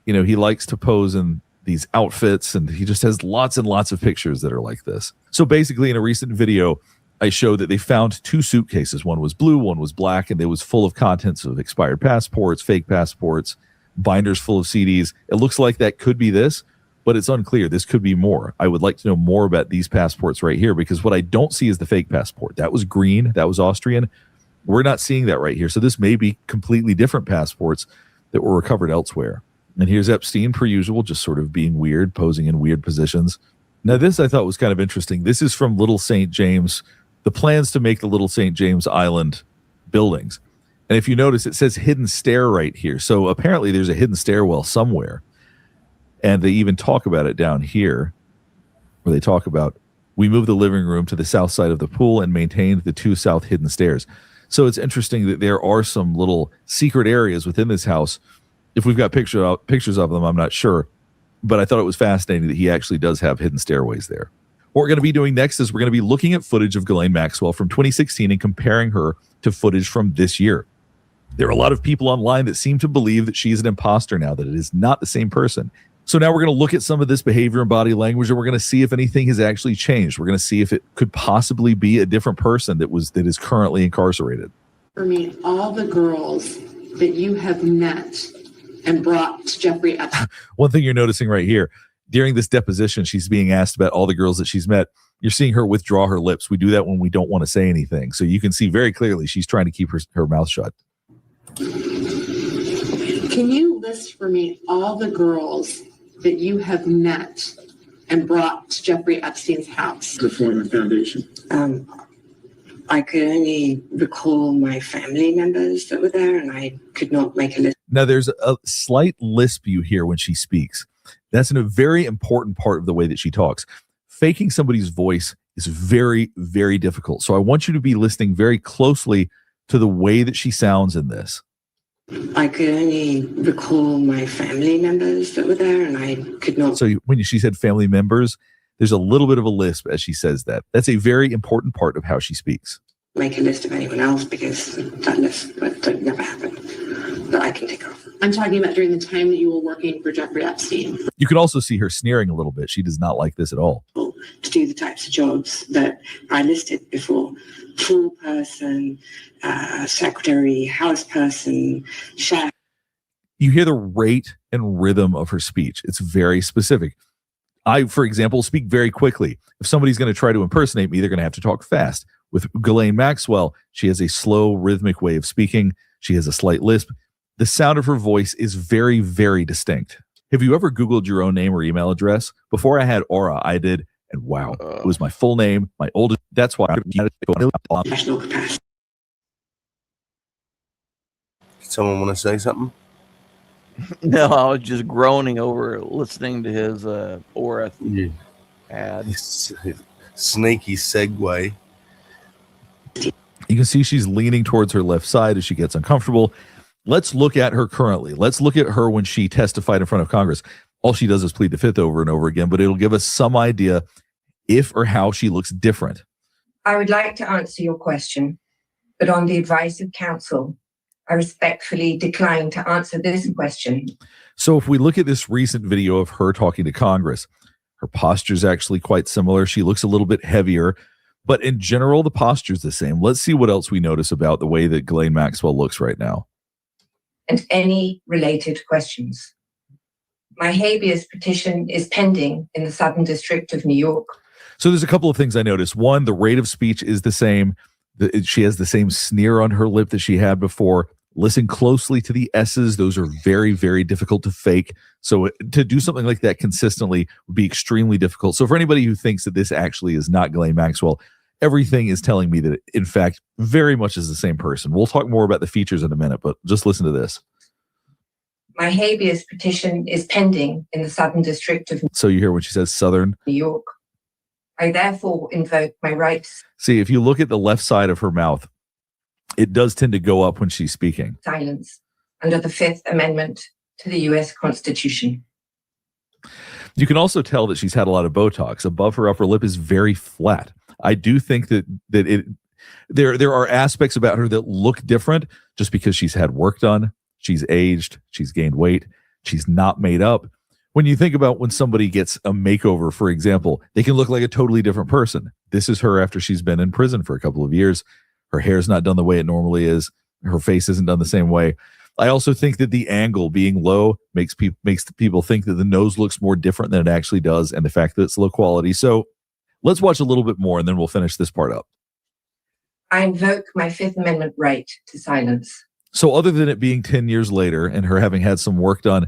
You know, he likes to pose in these outfits, and he just has lots and lots of pictures that are like this. So basically, in a recent video, I showed that they found two suitcases. One was blue, one was black, and it was full of contents of expired passports, fake passports, binders full of CDs. It looks like that could be this, but it's unclear. This could be more. I would like to know more about these passports right here, because what I don't see is the fake passport. That was green. That was Austrian. We're not seeing that right here. So this may be completely different passports that were recovered elsewhere. And here's Epstein, per usual, just sort of being weird, posing in weird positions. Now, this I thought was kind of interesting. This is from Little St. James, the plans to make the Little St. James Island buildings. And if you notice, it says hidden stair right here. So apparently there's a hidden stairwell somewhere. And they even talk about it down here, where they talk about, we moved the living room to the south side of the pool and maintained the two south hidden stairs. So it's interesting that there are some little secret areas within this house. If we've got pictures of them, I'm not sure. But I thought it was fascinating that he actually does have hidden stairways there. What we're going to be doing next is we're going to be looking at footage of Ghislaine Maxwell from 2016 and comparing her to footage from this year. There are a lot of people online that seem to believe that she's an imposter now, that it is not the same person. So now we're going to look at some of this behavior and body language, and we're going to see if anything has actually changed. We're going to see if it could possibly be a different person that is currently incarcerated. For me, all the girls that you have met and brought to Jeffrey Epstein. One thing you're noticing right here, during this deposition, she's being asked about all the girls that she's met. You're seeing her withdraw her lips. We do that when we don't want to say anything. So you can see very clearly she's trying to keep her mouth shut. Can you list for me all the girls that you have met and brought to Jeffrey Epstein's house? The Foreman Foundation. I could only recall my family members that were there, and I could not make a list. Now, there's a slight lisp you hear when she speaks. That's a very important part of the way that she talks. Faking somebody's voice is very, very difficult. So I want you to be listening very closely to the way that she sounds in this. I could only recall my family members that were there, and I could not. So when she said family members, there's a little bit of a lisp as she says that. That's a very important part of how she speaks. Make a list of anyone else, because that list that never happened. That I can take off. I'm talking about during the time that you were working for Jeffrey Epstein. You can also see her sneering a little bit. She does not like this at all. To do the types of jobs that I listed before: pool person, secretary, house person, chef. You hear the rate and rhythm of her speech. It's very specific. I, for example, speak very quickly. If somebody's going to try to impersonate me, they're going to have to talk fast. With Ghislaine Maxwell, she has a slow, rhythmic way of speaking. She has a slight lisp. The sound of her voice is very, very distinct. Have you ever Googled your own name or email address? Before I had Aura, I did, and wow, it was my full name, my oldest. That's why Professional capacity. Someone want to say something? No, I was just groaning over listening to his Aura ad. Sneaky segue. You can see she's leaning towards her left side as she gets uncomfortable. Let's look at her currently. Let's look at her when she testified in front of Congress. All she does is plead the fifth over and over again, but it'll give us some idea if or how she looks different. I would like to answer your question, but on the advice of counsel, I respectfully decline to answer this question. So if we look at this recent video of her talking to Congress, her posture is actually quite similar. She looks a little bit heavier, but in general, the posture is the same. Let's see what else we notice about the way that Ghislaine Maxwell looks right now. And any related questions. My habeas petition is pending in the Southern District of New York. So there's a couple of things I noticed. One, the rate of speech is the same. She has the same sneer on her lip that she had before. Listen closely to the S's. Those are very, very difficult to fake. So to do something like that consistently would be extremely difficult. So for anybody who thinks that this actually is not Ghislaine Maxwell, everything is telling me that it, in fact, very much is the same person. We'll talk more about the features in a minute, but just listen to this. My habeas petition is pending in the Southern District of So you hear when she says Southern. New York. I therefore invoke my rights See, if you look at the left side of her mouth, it does tend to go up when she's speaking. to silence under the Fifth Amendment to the U.S. Constitution. You can also tell that she's had a lot of Botox. Above her upper lip is very flat. I do think that there are aspects about her that look different just because she's had work done, she's aged, she's gained weight, she's not made up. When you think about when somebody gets a makeover, for example, they can look like a totally different person. This is her after she's been in prison for a couple of years. Her hair's not done the way it normally is. Her face isn't done the same way. I also think that the angle being low makes people think that the nose looks more different than it actually does, and the fact that it's low quality. So let's watch a little bit more, and then we'll finish this part up. I invoke my Fifth Amendment right to silence. So other than it being 10 years later and her having had some work done,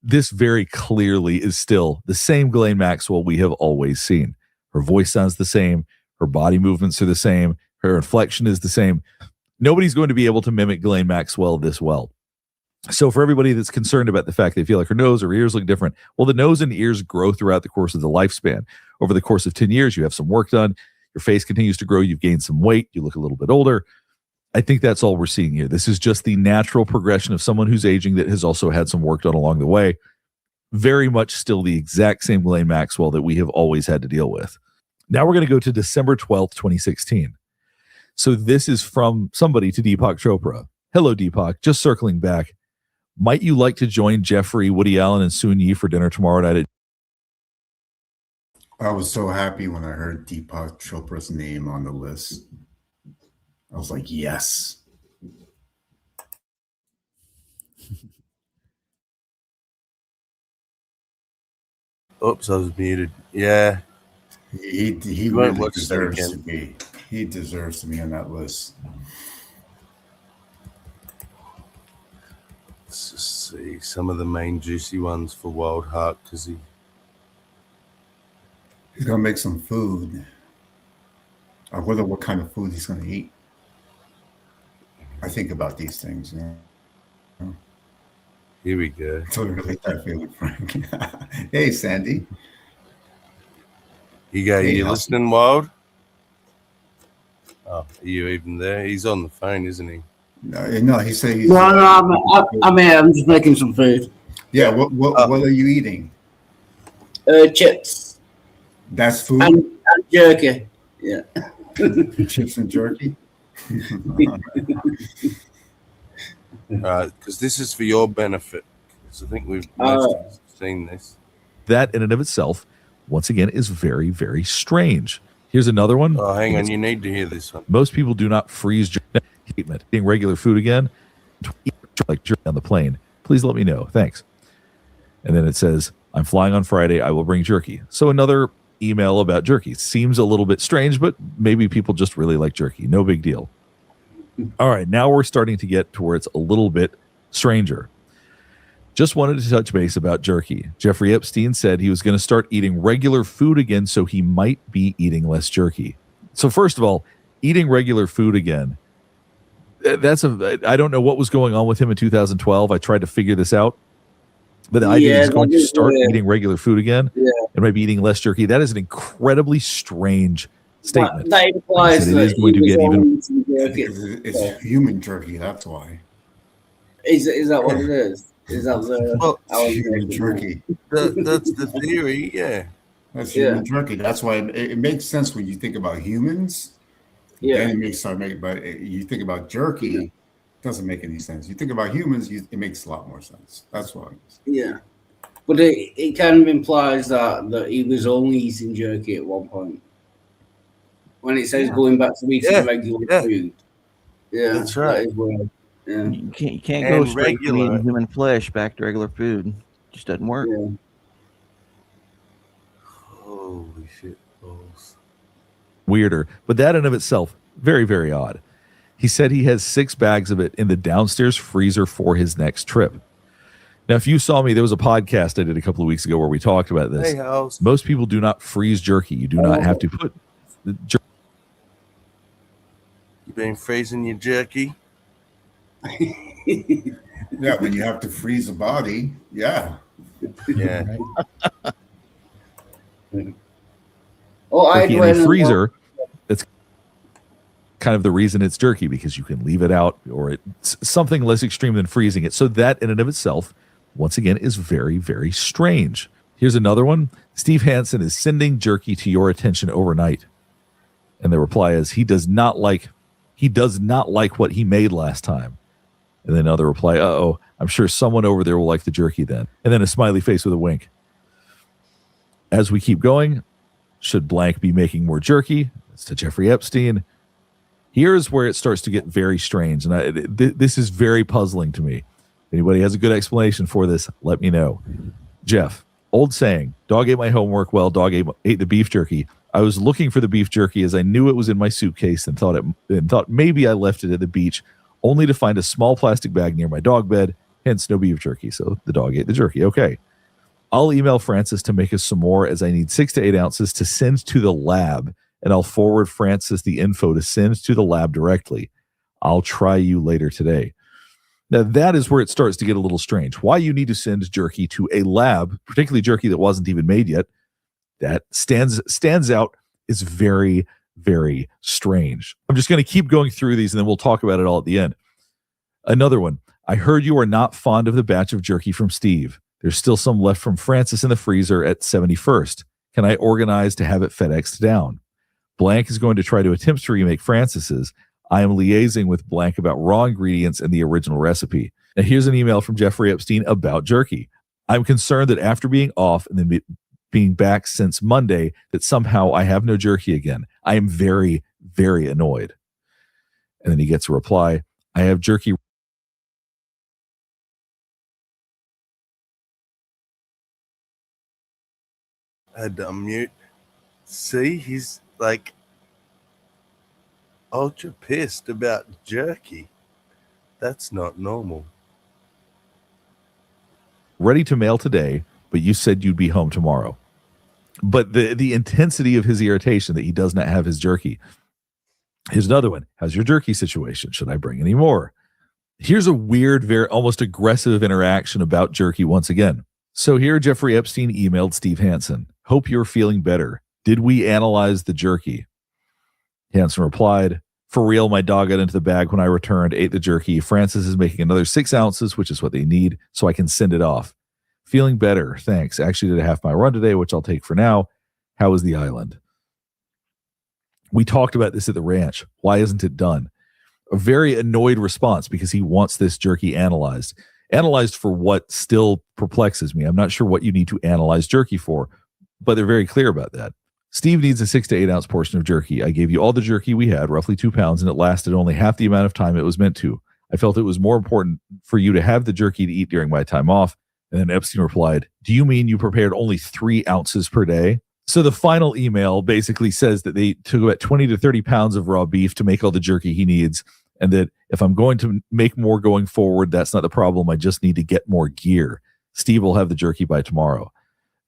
this very clearly is still the same Ghislaine Maxwell we have always seen. Her voice sounds the same. Her body movements are the same. Her inflection is the same. Nobody's going to be able to mimic Ghislaine Maxwell this well. So for everybody that's concerned about the fact they feel like her nose or ears look different, well, the nose and ears grow throughout the course of the lifespan. Over the course of 10 years, you have some work done. Your face continues to grow. You've gained some weight. You look a little bit older. I think that's all we're seeing here. This is just the natural progression of someone who's aging that has also had some work done along the way. Very much still the exact same Ghislaine Maxwell that we have always had to deal with. Now we're going to go to December 12th, 2016. So this is from somebody to Deepak Chopra. Hello, Deepak. Just circling back. Might you like to join Jeffrey, Woody Allen, and Soon Yi for dinner tomorrow night? I was so happy when I heard Deepak Chopra's name on the list. I was like, yes. Oops, I was muted. Yeah. He won't really watch that deserves again. to be. He deserves to be on that list. Let's just see some of the main juicy ones for Wild Heart because He's gonna make some food. I wonder what kind of food he's gonna eat. I think about these things. You know? Here we go. Totally relate that feeling, Frank. Hey, Sandy. You go. Hey, You how's- listening, Wild? Oh, are you even there? He's on the phone, isn't he? No, he said he's. No, I'm here. I'm just making some food. Yeah, what are you eating? Chips That's food. and jerky. Yeah. Chips and jerky. Because this is for your benefit. Because I think we've most of us seen this. That in and of itself, once again, is very, very strange. Here's another one. Oh, hang on. You need to hear this one. Most people do not freeze treatment. Eating regular food again, like jerky on the plane. Please let me know. Thanks. And then it says, I'm flying on Friday. I will bring jerky. So another email about jerky. Seems a little bit strange, but maybe people just really like jerky. No big deal. All right. Now we're starting to get to where it's a little bit stranger. Just wanted to touch base about jerky. Jeffrey Epstein said he was going to start eating regular food again, so he might be eating less jerky. So first of all, eating regular food again, I don't know what was going on with him in 2012. I tried to figure this out. But the idea that he's going to start eating regular food again and might be eating less jerky, that is an incredibly strange statement. That implies It that is going to get even. It's human jerky. That's why. Is that what it is? Is that the human jerky? That's the theory. Yeah. That's human jerky. That's why it makes sense when you think about humans. Yeah. Then it makes sense. But you think about jerky, it doesn't make any sense. You think about humans, it makes a lot more sense. That's why. Yeah. But it kind of implies that he was only eating jerky at one point. When it says going back to eating regular food. Yeah. That's right. That is weird. Yeah. You can't go straight from eating human flesh back to regular food. Just doesn't work. Yeah. Holy shit balls. Weirder. But that in of itself, Very, very odd. He said he has 6 bags of it in the downstairs freezer for his next trip. Now, if you saw me, there was a podcast I did a couple of weeks ago where we talked about this. Hey, House. Most people do not freeze jerky. You do not have to put the jerky. You been freezing your jerky? Yeah, when you have to freeze a body, yeah. Yeah. Jerky in a freezer, that's kind of the reason it's jerky, because you can leave it out, or it's something less extreme than freezing it. So that in and of itself, once again, is very, very strange. Here's another one. Steve Hansen is sending jerky to your attention overnight. And the reply is he does not like what he made last time. And then another reply, uh-oh, I'm sure someone over there will like the jerky then. And then a smiley face with a wink. As we keep going, should blank be making more jerky? It's to Jeffrey Epstein. Here's where it starts to get very strange. And this is very puzzling to me. If anybody has a good explanation for this, let me know. Jeff, old saying, dog ate my homework, well, dog ate the beef jerky. I was looking for the beef jerky as I knew it was in my suitcase and thought maybe I left it at the beach, only to find a small plastic bag near my dog bed, hence no beef jerky. So the dog ate the jerky. Okay. I'll email Francis to make us some more, as I need 6 to 8 ounces to send to the lab, and I'll forward Francis the info to send to the lab directly. I'll try you later today. Now, that is where it starts to get a little strange. Why you need to send jerky to a lab, particularly jerky that wasn't even made yet, that stands out, is very, very strange. I'm just going to keep going through these, and then we'll talk about it all at the end. Another one. I heard you are not fond of the batch of jerky from Steve. There's still some left from Francis in the freezer at 71st. Can I organize to have it FedExed down? Blank is going to try to attempt to remake Francis's. I am liaising with Blank about raw ingredients and the original recipe. Now, here's an email from Jeffrey Epstein about jerky. I'm concerned that after being off and then being back since Monday, that somehow I have no jerky again. I am very, very annoyed. And then he gets a reply. I have jerky. I had to unmute. See, he's like ultra pissed about jerky. That's not normal. Ready to mail today, but you said you'd be home tomorrow. But the intensity of his irritation that he does not have his jerky. Here's another one. How's your jerky situation? Should I bring any more? Here's a weird, very almost aggressive interaction about jerky once again. So here Jeffrey Epstein emailed Steve Hansen. Hope you're feeling better. Did we analyze the jerky? Hansen replied, for real, my dog got into the bag when I returned, ate the jerky. Francis is making another 6 ounces, which is what they need, so I can send it off. Feeling better, thanks. Actually did a half mile run today, which I'll take for now. How is the island? We talked about this at the ranch. Why isn't it done? A very annoyed response because he wants this jerky analyzed. Analyzed for what still perplexes me. I'm not sure what you need to analyze jerky for, but they're very clear about that. Steve needs a 6 to 8 ounce portion of jerky. I gave you all the jerky we had, roughly 2 pounds, and it lasted only half the amount of time it was meant to. I felt it was more important for you to have the jerky to eat during my time off. And then Epstein replied, do you mean you prepared only 3 ounces per day? So the final email basically says that they took about 20 to 30 pounds of raw beef to make all the jerky he needs. And that if I'm going to make more going forward, that's not the problem. I just need to get more gear. Steve will have the jerky by tomorrow.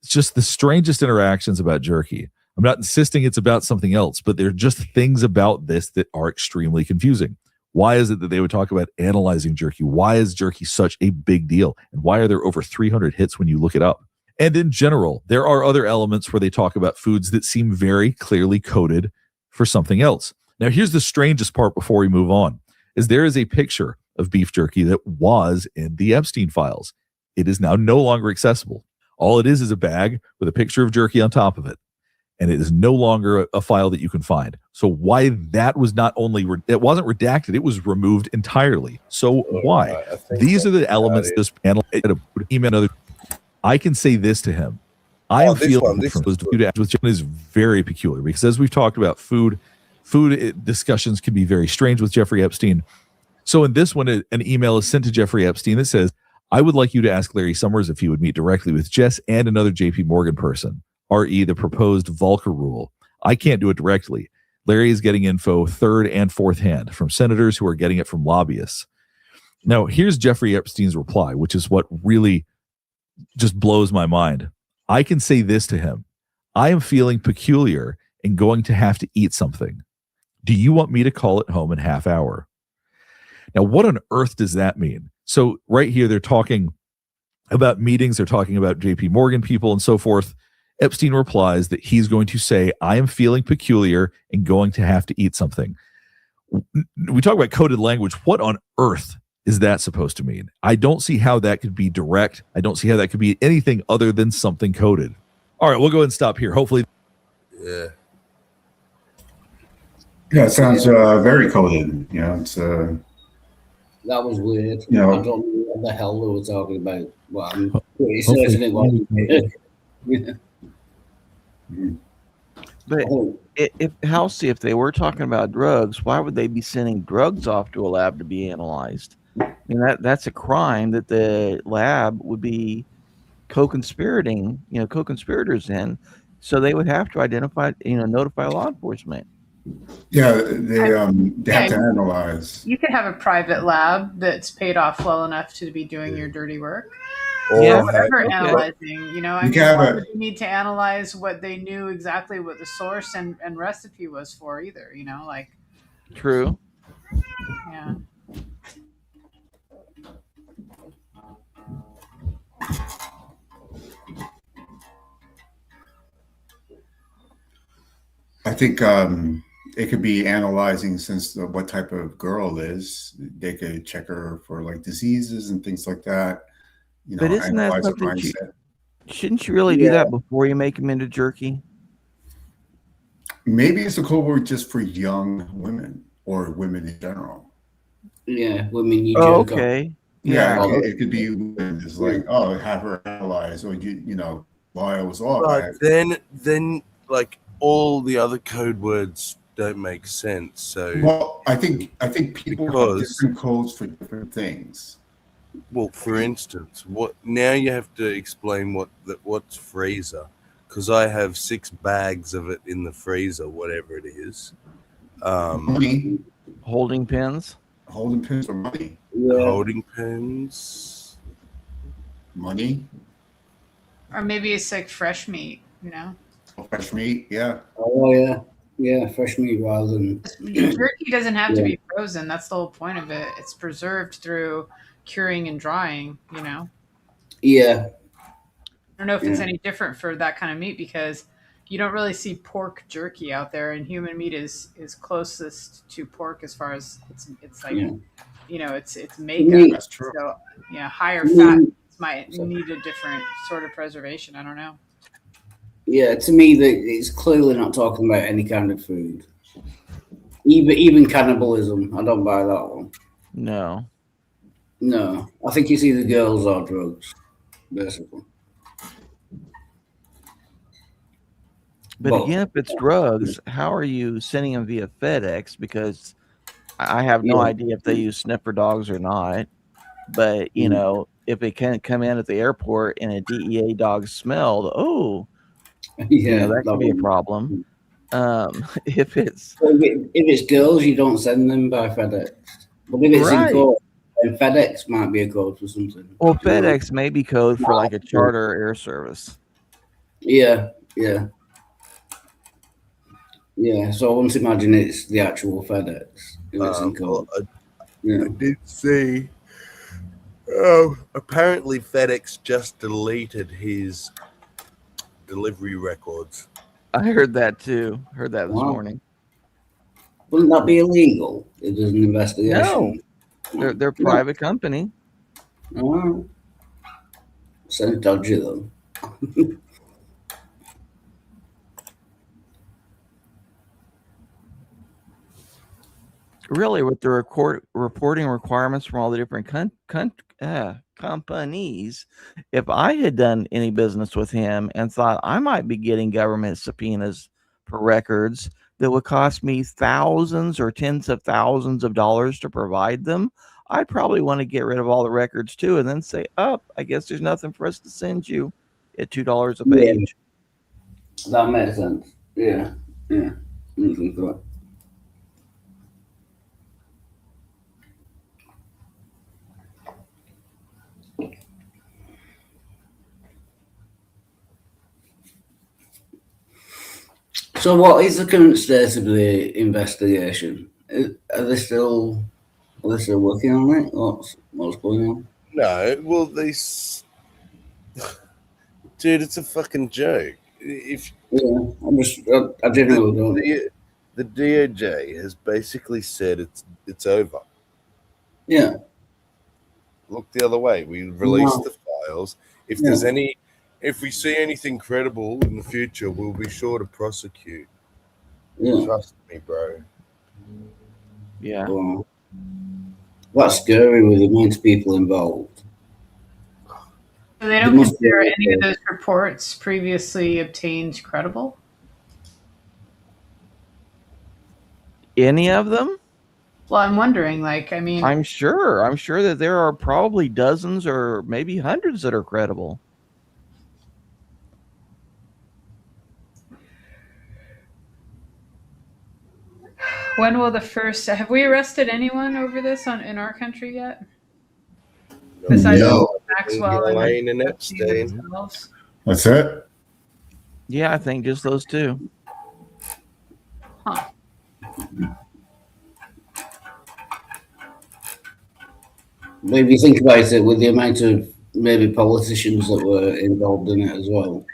It's just the strangest interactions about jerky. I'm not insisting it's about something else, but there are just things about this that are extremely confusing. Why is it that they would talk about analyzing jerky? Why is jerky such a big deal? And why are there over 300 hits when you look it up? And in general, there are other elements where they talk about foods that seem very clearly coded for something else. Now, here's the strangest part before we move on, is there is a picture of beef jerky that was in the Epstein files. It is now no longer accessible. All it is a bag with a picture of jerky on top of it. And it is no longer a file that you can find. So why that was not only, it wasn't redacted, it was removed entirely. So why? These are the elements this panel, email. I can say this to him. I am feeling from those with John is very peculiar because as we've talked about food discussions can be very strange with Jeffrey Epstein. So in this one, an email is sent to Jeffrey Epstein that says, I would like you to ask Larry Summers if he would meet directly with Jess and another JP Morgan person. RE, the proposed Volcker rule. I can't do it directly. Larry is getting info third and fourth hand from senators who are getting it from lobbyists. Now, here's Jeffrey Epstein's reply, which is what really just blows my mind. I can say this to him. I am feeling peculiar and going to have to eat something. Do you want me to call it home in half hour? Now, what on earth does that mean? So right here, they're talking about meetings. They're talking about JP Morgan people and so forth. Epstein replies that he's going to say, I am feeling peculiar and going to have to eat something. We talk about coded language. What on earth is that supposed to mean? I don't see how that could be direct. I don't see how that could be anything other than something coded. All right, we'll go ahead and stop here. Hopefully. Yeah. Yeah, it sounds very coded. You know, it's that was weird. You know, I don't know what the hell they were talking about. Well, I'm pretty certain it was. But if Halsey, if they were talking about drugs, why would they be sending drugs off to a lab to be analyzed? I mean, that's a crime that the lab would be co-conspirators in. So they would have to identify, notify law enforcement. Yeah, they have to analyze. You could have a private lab that's paid off well enough to be doing your dirty work. Or whatever okay. analyzing, I mean, why would you need to analyze what they knew exactly what the source and recipe was for either, like. True. Yeah. I think it could be analyzing since what type of girl it is. They could check her for like diseases and things like that. But isn't that analyze her something mindset. Shouldn't you really do that before you make them into jerky? Maybe it's a code word just for young women or women in general. Yeah, women you Oh, jerk off. okay. Yeah, Yeah. it could be it's like, oh, have her analyze, or while I was off. But then like all the other code words don't make sense. So Well, I think people have different codes for different things. Well, for instance, what now you have to explain what's freezer, because I have 6 bags of it in the freezer, whatever it is. Money. Holding pins. Holding pins for money. Holding pins. Money. Or maybe it's like fresh meat, Fresh meat, yeah. Oh yeah, yeah, fresh meat rather than Jerky doesn't have to be frozen. That's the whole point of it. It's preserved through curing and drying, Yeah. I don't know if it's any different for that kind of meat because you don't really see pork jerky out there, and human meat is closest to pork as far as it's like it's makeup. That's true. So higher fat might need a different sort of preservation. I don't know. Yeah, to me, that it's clearly not talking about any kind of food. Even cannibalism, I don't buy that one. No. No, I think it's either girls or drugs, basically. But again, if it's drugs, how are you sending them via FedEx? Because I have no idea if they use sniffer dogs or not. But, if it can't come in at the airport and a DEA dog smelled, that could be a problem. If it's girls, you don't send them by FedEx. But if it's in code, then FedEx might be a code for something. Well, FedEx may be code for like a charter air service. Yeah. So I wouldn't imagine it's the actual FedEx if it's in code. I did see. Apparently FedEx just deleted his delivery records. I heard that too. Heard that this morning. Wouldn't that be illegal? It does an investigation. No, they're a private company. Oh, sounds dodgy though. Really, with the reporting requirements from all the different companies, if I had done any business with him and thought I might be getting government subpoenas for records that would cost me thousands or tens of thousands of dollars to provide them, I'd probably want to get rid of all the records too, and then say, I guess there's nothing for us to send you at $2 a page. That makes sense. Yeah. So, what is the current state of the investigation? Are they still working on it? What's going on? No, well, these dude, it's a fucking joke. If I genuinely don't. The DOJ has basically said it's over. Yeah. Look the other way. We released No. the files. If Yeah. there's if we see anything credible in the future, we'll be sure to prosecute. Yeah. Trust me, bro. Yeah. Well, that's scary with the amount of people involved. So they don't consider any of those reports previously obtained credible? Any of them? Well, I'm wondering, like, I mean, I'm sure that there are probably dozens or maybe hundreds that are credible. when will the first? Have we arrested anyone over this in our country yet? Besides Maxwell and Elaine and Epstein themselves? That's it. Yeah, I think just those two. Huh. Maybe think about it with the amount of maybe politicians that were involved in it as well.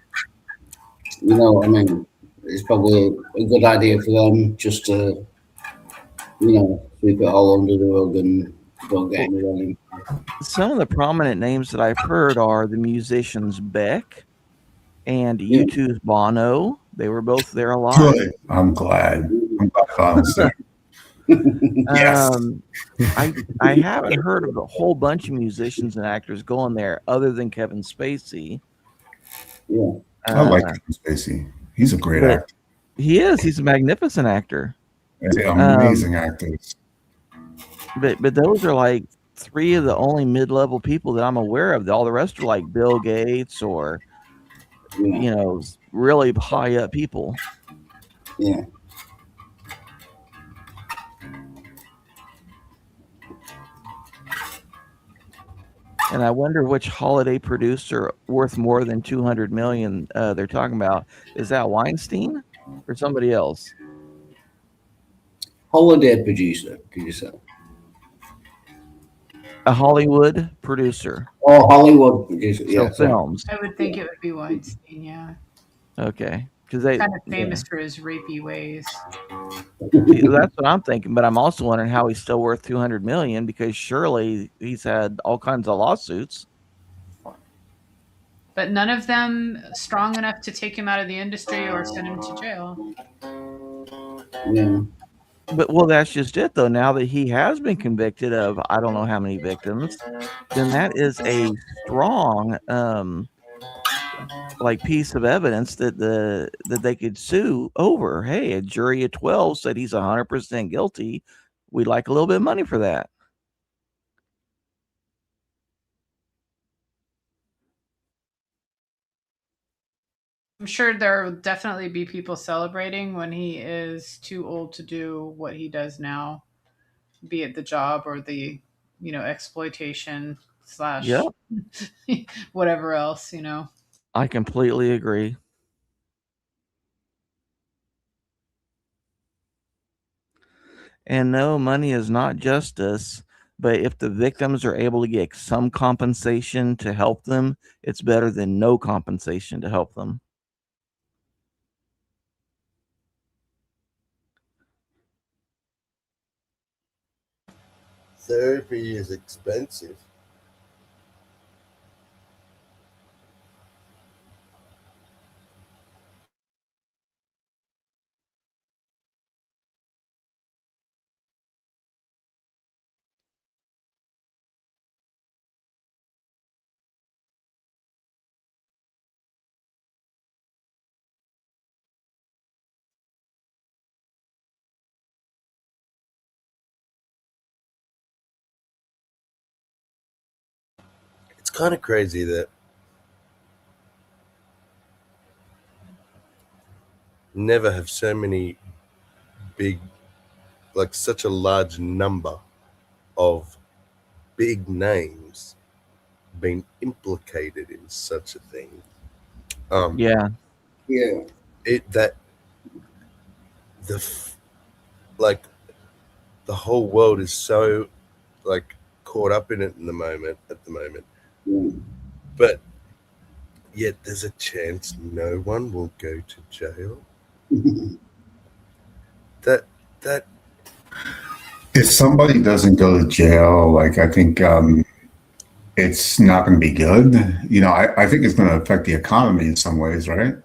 You know what I mean? It's probably a good idea for them just to, sweep it all under the rug and don't get any running. Some of the prominent names that I've heard are the musicians Beck and U2's Bono. They were both there alive. Good. I'm glad. Finals there. Yes. I haven't heard of a whole bunch of musicians and actors going there other than Kevin Spacey. Yeah. I like Kevin Spacey. He's a great actor. He is. He's a magnificent actor. Amazing actors. But those are like three of the only mid-level people that I'm aware of. All the rest are like Bill Gates or really high up people. Yeah. And I wonder which holiday producer worth more than 200 million they're talking about. Is that Weinstein or somebody else? Holiday producer, did you say? A Hollywood producer. Oh, Hollywood producer. Yeah. Films. I would think it would be Weinstein, yeah. Okay. Because they kind of famous for his rapey ways. That's what I'm thinking, but I'm also wondering how he's still worth 200 million because surely he's had all kinds of lawsuits. But none of them strong enough to take him out of the industry or send him to jail. Yeah. But that's just it though. Now that he has been convicted of I don't know how many victims, then that is a strong piece of evidence that they could sue over. Hey, a jury of 12 said he's 100% guilty. We'd like a little bit of money for that. I'm sure there will definitely be people celebrating when he is too old to do what he does now, be it the job or the, exploitation / whatever else, I completely agree. And no, money is not justice, but if the victims are able to get some compensation to help them, it's better than no compensation to help them. Therapy is expensive. It's kind of crazy that never have so many big, such a large number of big names been implicated in such a thing. Yeah. Yeah. like the whole world is so like caught up in it at the moment, but yet there's a chance no one will go to jail. that if somebody doesn't go to jail, like I think it's not going to be good. You know, I think it's going to affect the economy in some ways, right?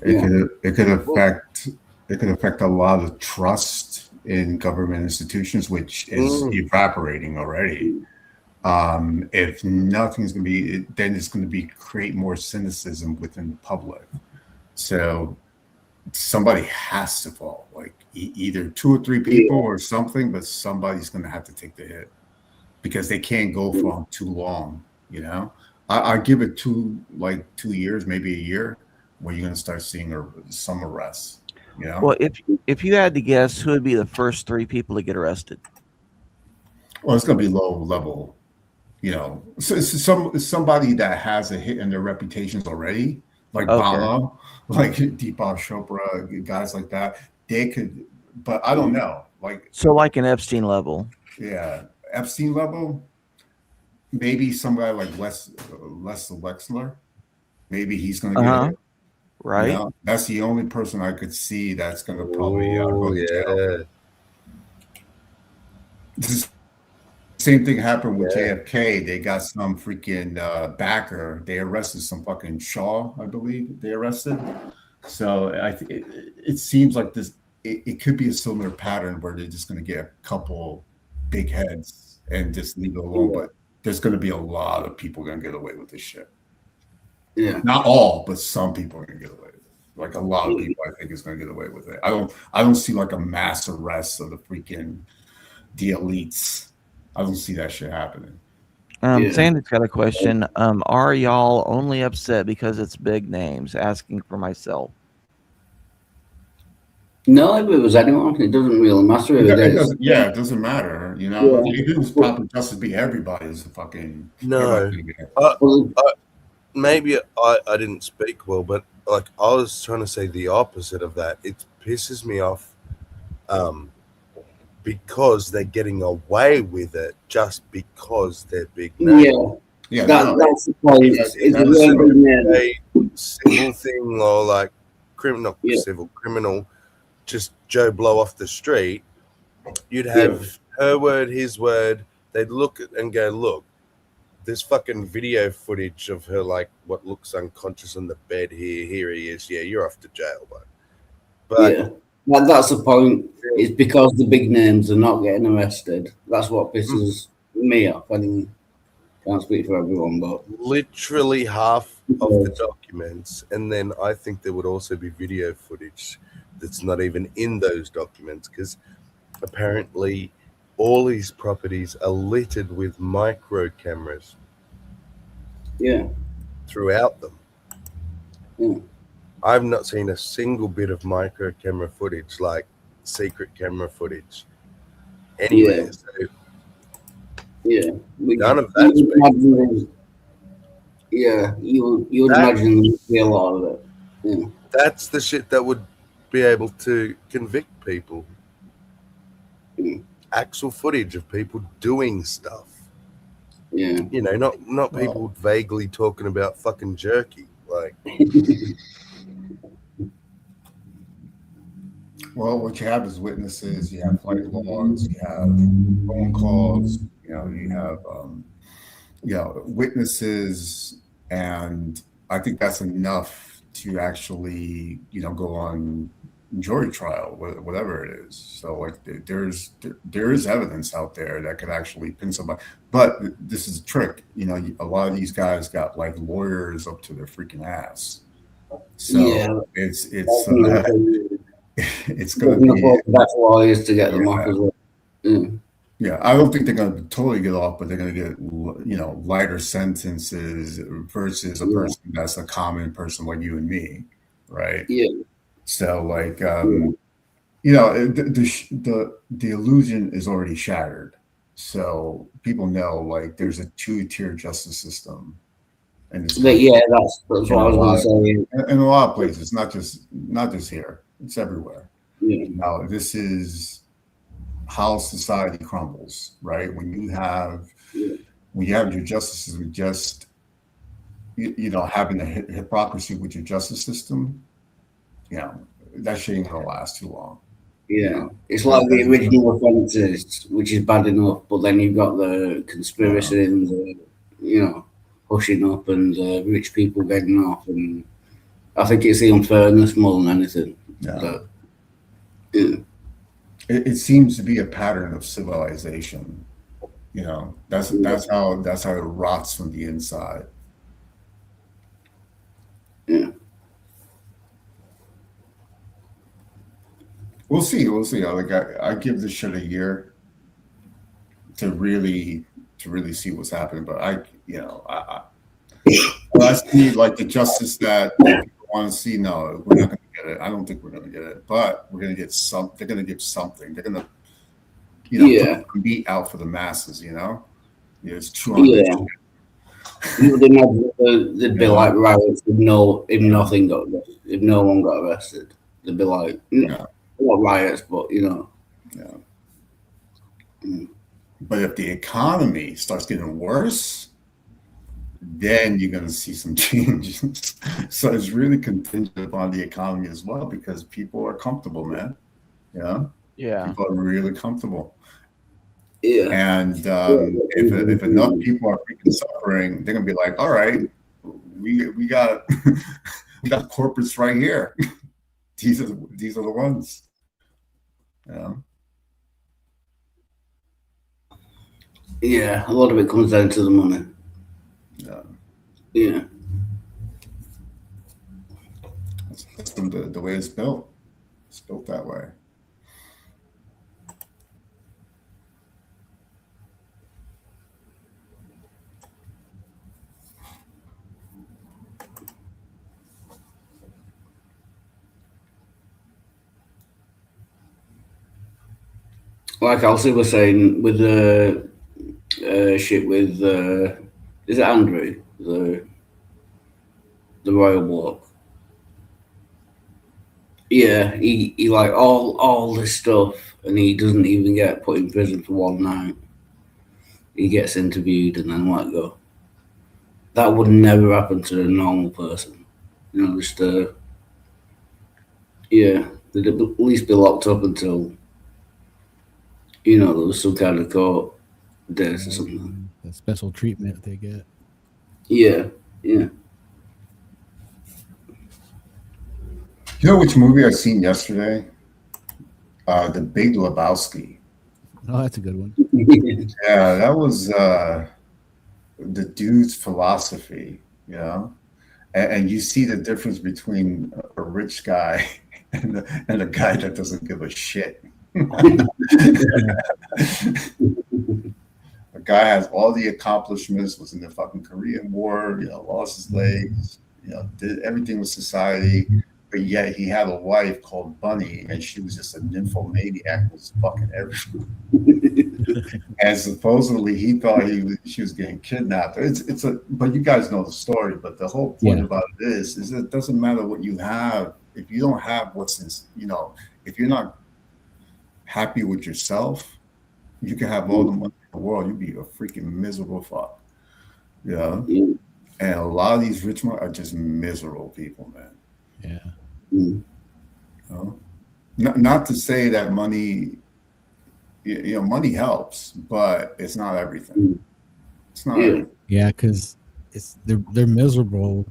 It could affect a lot of trust in government institutions, which is evaporating already. If nothing's going to be, then it's going to be create more cynicism within the public. So somebody has to fall, like either 2 or 3 people or something, but somebody's going to have to take the hit because they can't go for too long. You know, I give it 2 years, maybe a year, where you're going to start seeing some arrests. You know, Well, if you had to guess, who would be the first 3 people to get arrested? Well, it's going to be low level. You know, so somebody that has a hit in their reputations already, like Bala, like Deepak Chopra, guys like that. They could, but I don't know. Like like an Epstein level. Yeah, Epstein level. Maybe somebody like Les Wexler. Maybe he's going to get it. Right. You know, that's the only person I could see that's going to probably go to jail. Same thing happened with JFK. They got some freaking backer. They arrested some fucking Shaw, I believe they arrested. So I think it seems like this. It could be a similar pattern where they're just going to get a couple big heads and just leave it alone. But there's going to be a lot of people going to get away with this shit. Yeah, not all, but some people are going to get away with it. Like a lot of people, I think, is going to get away with it. I don't see like a mass arrest of the elites. I don't see that shit happening. Sandy's got a question. Are y'all only upset because it's big names? Asking for myself. No, if it was anyone, it doesn't really matter who it is. It doesn't matter. You know, maybe it's probably just to be everybody is a fucking no. Maybe I didn't speak well, but like I was trying to say the opposite of that. It pisses me off. Because they're getting away with it just because they're big names. That's the point. It's a really big name. Civil thing or like criminal, just Joe Blow off the street. You'd have her word, his word. They'd look at and go, look, there's fucking video footage of her like what looks unconscious on the bed here. Here he is. Yeah, you're off to jail, but that's the point. It's because the big names are not getting arrested. That's what pisses me off. I can't speak for everyone, but literally half of the documents, and then I think there would also be video footage that's not even in those documents because apparently all these properties are littered with micro cameras. Throughout them. I've not seen a single bit of micro camera footage, like secret camera footage, anywhere. None of that's you would imagine there'd be a lot of it. That's the shit that would be able to convict people. Actual footage of people doing stuff. You know, not people vaguely talking about fucking jerky. Like well, what you have is witnesses, you have flight logs, you have phone calls, you have witnesses, and I think that's enough to actually, go on jury trial, whatever it is. So like there is evidence out there that could actually pin somebody. But this is a trick. A lot of these guys got like lawyers up to their freaking ass. So it's going to be that's lawyers to get them off as well. I don't think they're going to totally get off, but they're going to get lighter sentences versus a person that's a common person like you and me, right? So like the illusion is already shattered. So people know like there's a 2-tier justice system. And that's what I was going to say. In a lot of places, not just here. It's everywhere. You know, this is how society crumbles, right? When you have your justices with just you know, having a hypocrisy with your justice system, you know, that shit ain't gonna last too long. Yeah, it's like the original offences, which is bad enough, but then you've got the conspiracy and the, you know, pushing up and rich people getting off, and I think it's the unfairness more than anything. Yeah. It seems to be a pattern of civilization. You know, that's how it rots from the inside. Yeah. We'll see. Like I give this shit a year to really see what's happening. But I see like the justice that people want to see. No, we're not going to get it. I don't think we're going to get it. But we're going to get some. They're going to give something. They're going to, put the meat out for the masses. You know, it's true. Yeah. You would imagine there'd be like riots if no one got arrested. They'd be like, not riots, but you know. Yeah. But if the economy starts getting worse, then you're going to see some changes. So it's really contingent upon the economy as well, because people are comfortable, man. Yeah. People are really comfortable. Yeah. And if enough people are freaking suffering, they're gonna be like, all right, we got we got corporates right here. These are the ones. Yeah. Yeah, a lot of it comes down to the money. Yeah. Yeah. That's the way it's built. It's built that way. Like Elsie was saying with the shit with is it Andrew, the royal bloke? Yeah, he like all this stuff, and he doesn't even get put in prison for one night. He gets interviewed and then let go. That would never happen to a normal person. You know, just they'd at least be locked up until, you know, there was some kind of court days or something. The special treatment they get. Yeah. You know which movie I seen yesterday? The Big Lebowski. Oh, that's a good one. Yeah, that was the dude's philosophy, you know? And you see the difference between a rich guy and a guy that doesn't give a shit. The guy has all the accomplishments, was in the fucking Korean War, you know, lost his legs, you know, did everything with society, but yet he had a wife called Bunny, and she was just a nymphomaniac, was fucking everything. And supposedly he thought she was getting kidnapped. But you guys know the story. But the whole point about it is it doesn't matter what you have if you don't have what's in, you know, if you're not happy with yourself, you can have all the money in the world, you'd be a freaking miserable fuck. You know? And a lot of these rich men are just miserable people, man. Yeah. You know? Not to say that money, you know, money helps, but it's not everything. It's not everything. Yeah, because they're miserable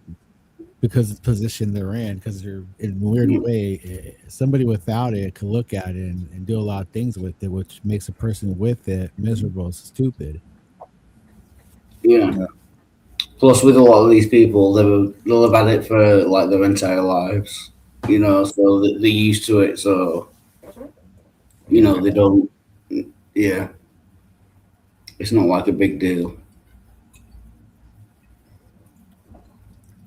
because of the position they're in, because they're in a weird way. Somebody without it could look at it and do a lot of things with it, which makes a person with it miserable, stupid. Yeah. Plus, with a lot of these people, they'll have had it for like their entire lives, you know, so they're used to it. So, you know, they don't. Yeah, it's not like a big deal.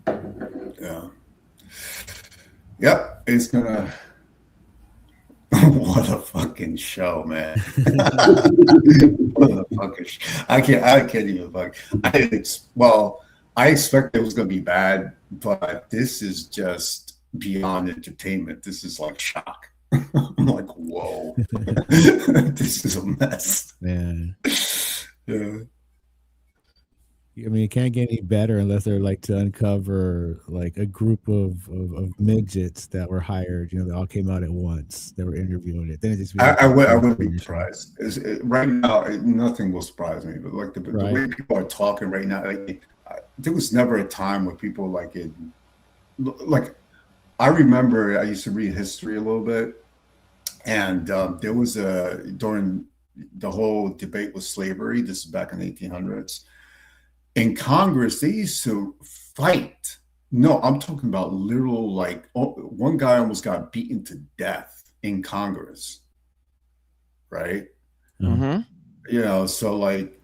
Yeah. Yep, it's gonna. What a fucking show, man! What a fucking I can't even fuck. I expect it was gonna be bad, but this is just beyond entertainment. This is like shock. I'm like, whoa, this is a mess. Yeah. Yeah. I mean, it can't get any better unless they're like to uncover like a group of midgets that were hired. They all came out at once. They were interviewing it. Then it just be like I wouldn't be surprised. Right now, nothing will surprise me. But like the way people are talking right now, like, there was never a time when people like it. Like, I remember I used to read history a little bit, and there was during the whole debate with slavery. This is back in the 1800s. In Congress, they used to fight. No, I'm talking about literal, like, one guy almost got beaten to death in Congress, right? Mm-hmm. So like,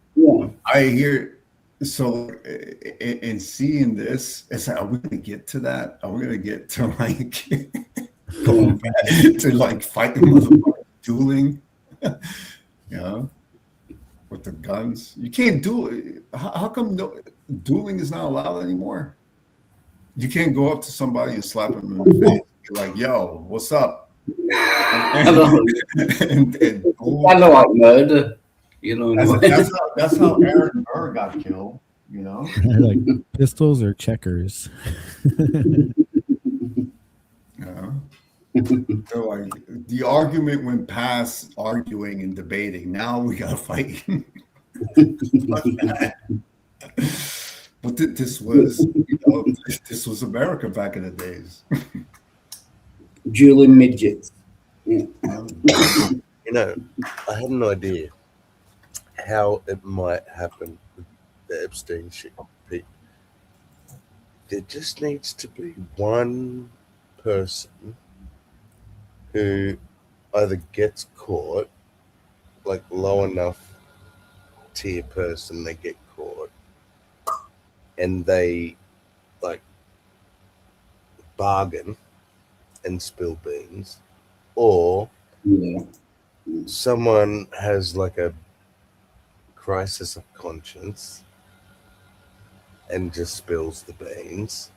I hear, so in seeing this, it's like, are we going to get to that? Are we going to get to like going back to like fighting with dueling? With the guns, you can't do it. How come dueling is not allowed anymore? You can't go up to somebody and slap them in the face. You're like, yo, what's up? I know like murder. That's how Aaron Burr got killed. Like pistols or checkers. So like the argument went past arguing and debating. Now we gotta fight. But this was, this was America back in the days. Dueling midgets. I had an idea how it might happen with the Epstein shit. There just needs to be one person who either gets caught, like low enough tier person, they get caught, and they like bargain and spill beans, or someone has like a crisis of conscience and just spills the beans.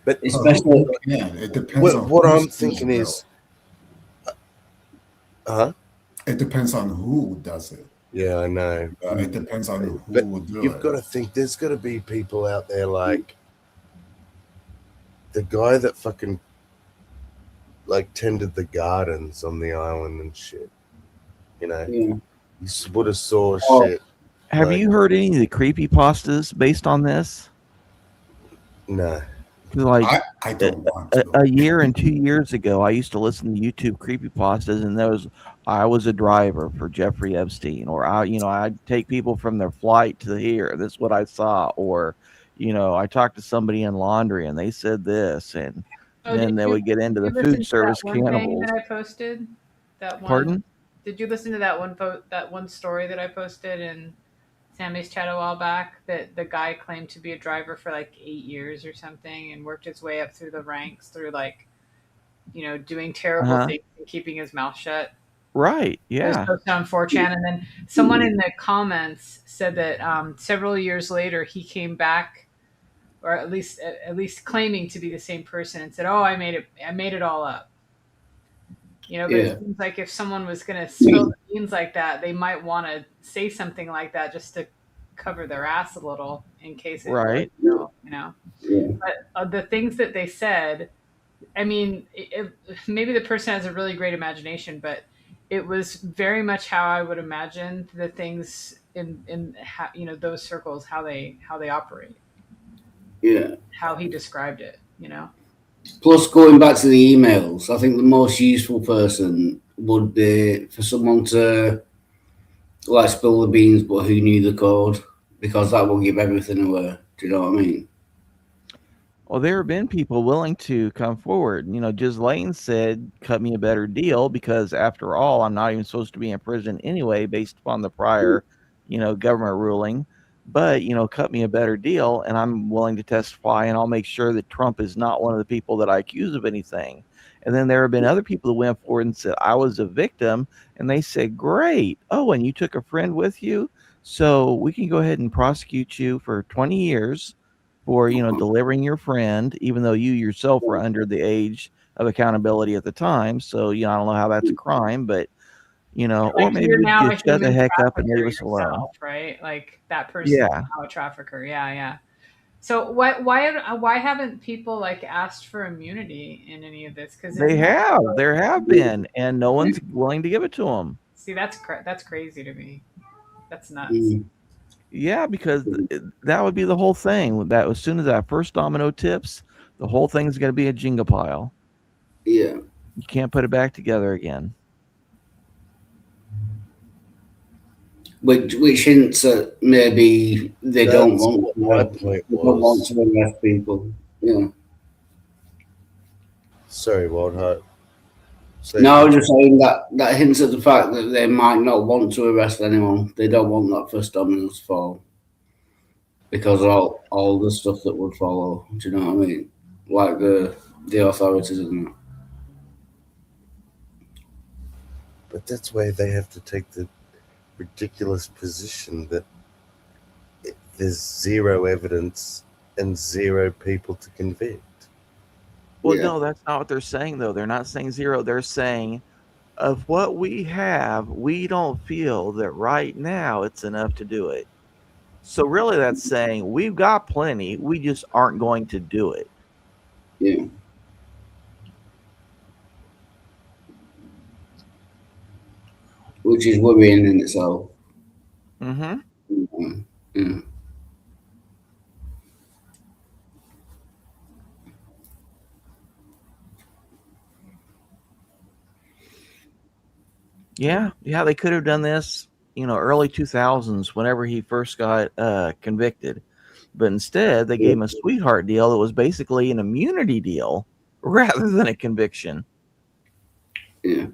But especially, it depends on what I'm thinking is, it depends on who does it. Yeah, I know. It depends on who will do it. You've got to think there's got to be people out there like the guy that fucking like tended the gardens on the island and shit. He would have saw shit. Have you heard any of the creepypastas based on this? No. Like I don't want to. A year and 2 years ago, I used to listen to YouTube creepypastas, and I was a driver for Jeffrey Epstein, or I'd take people from their flight to here. This is what I saw, or I talked to somebody in laundry and they said this, and then they would get into the food service cannibals. That I posted. That one. Pardon? Did you listen to that one story that I posted in Sammy's chat a while back, that the guy claimed to be a driver for like 8 years or something and worked his way up through the ranks through like, doing terrible things and keeping his mouth shut? Right. It was Yeah. posted on 4chan, and then someone in the comments said that several years later he came back, or at least claiming to be the same person, and said, "Oh, I made it all up." But it seems like if someone was going to spill the beans like that, they might want to say something like that just to cover their ass a little in case it Right. was, But the things that they said, I mean, maybe the person has a really great imagination, but it was very much how I would imagine the things in those circles, how they operate. Yeah. How he described it, Plus, going back to the emails, I think the most useful person would be for someone to like spill the beans, but who knew the code, because that will give everything away. Do you know what I mean? Well, there have been people willing to come forward. Ghislaine said, cut me a better deal, because after all, I'm not even supposed to be in prison anyway, based upon the prior, government ruling. But, cut me a better deal, and I'm willing to testify, and I'll make sure that Trump is not one of the people that I accuse of anything. And then there have been other people that went forward and said, I was a victim, and they said, great. Oh, and you took a friend with you? So we can go ahead and prosecute you for 20 years for, delivering your friend, even though you yourself were under the age of accountability at the time. So, I don't know how that's a crime, but, or Like maybe you're you now a just shut the human heck up and trafficker leave us alone. yourself, right? Like that person is Yeah. now a trafficker. Yeah, yeah. So why haven't people like asked for immunity in any of this? Because There have been, and no one's willing to give it to them. See, that's crazy to me. That's nuts. Mm. Yeah, because that would be the whole thing. That as soon as that first domino tips, the whole thing's going to be a Jenga pile. Yeah. You can't put it back together again. Which hints at maybe they don't That's want what my point they don't want was. to arrest people. Yeah. Sorry, Waldheart. No, I was just saying that hints at the fact that they might not want to arrest anyone. They don't want that first domino to fall because of all the stuff that would follow. Do you know what I mean? Like the authorities and that. But that's where they have to take the ridiculous position that there's zero evidence and zero people to convict. Well, no, that's not what they're saying, though. They're not saying zero. They're saying, of what we have, we don't feel that right now it's enough to do it. So really that's saying we've got plenty, we just aren't going to do it. Yeah. Which is worrying in itself. Mm-hmm. Yeah. Yeah, they could have done this, early 2000s whenever he first got convicted. But instead, they gave him a sweetheart deal that was basically an immunity deal rather than a conviction. Yeah.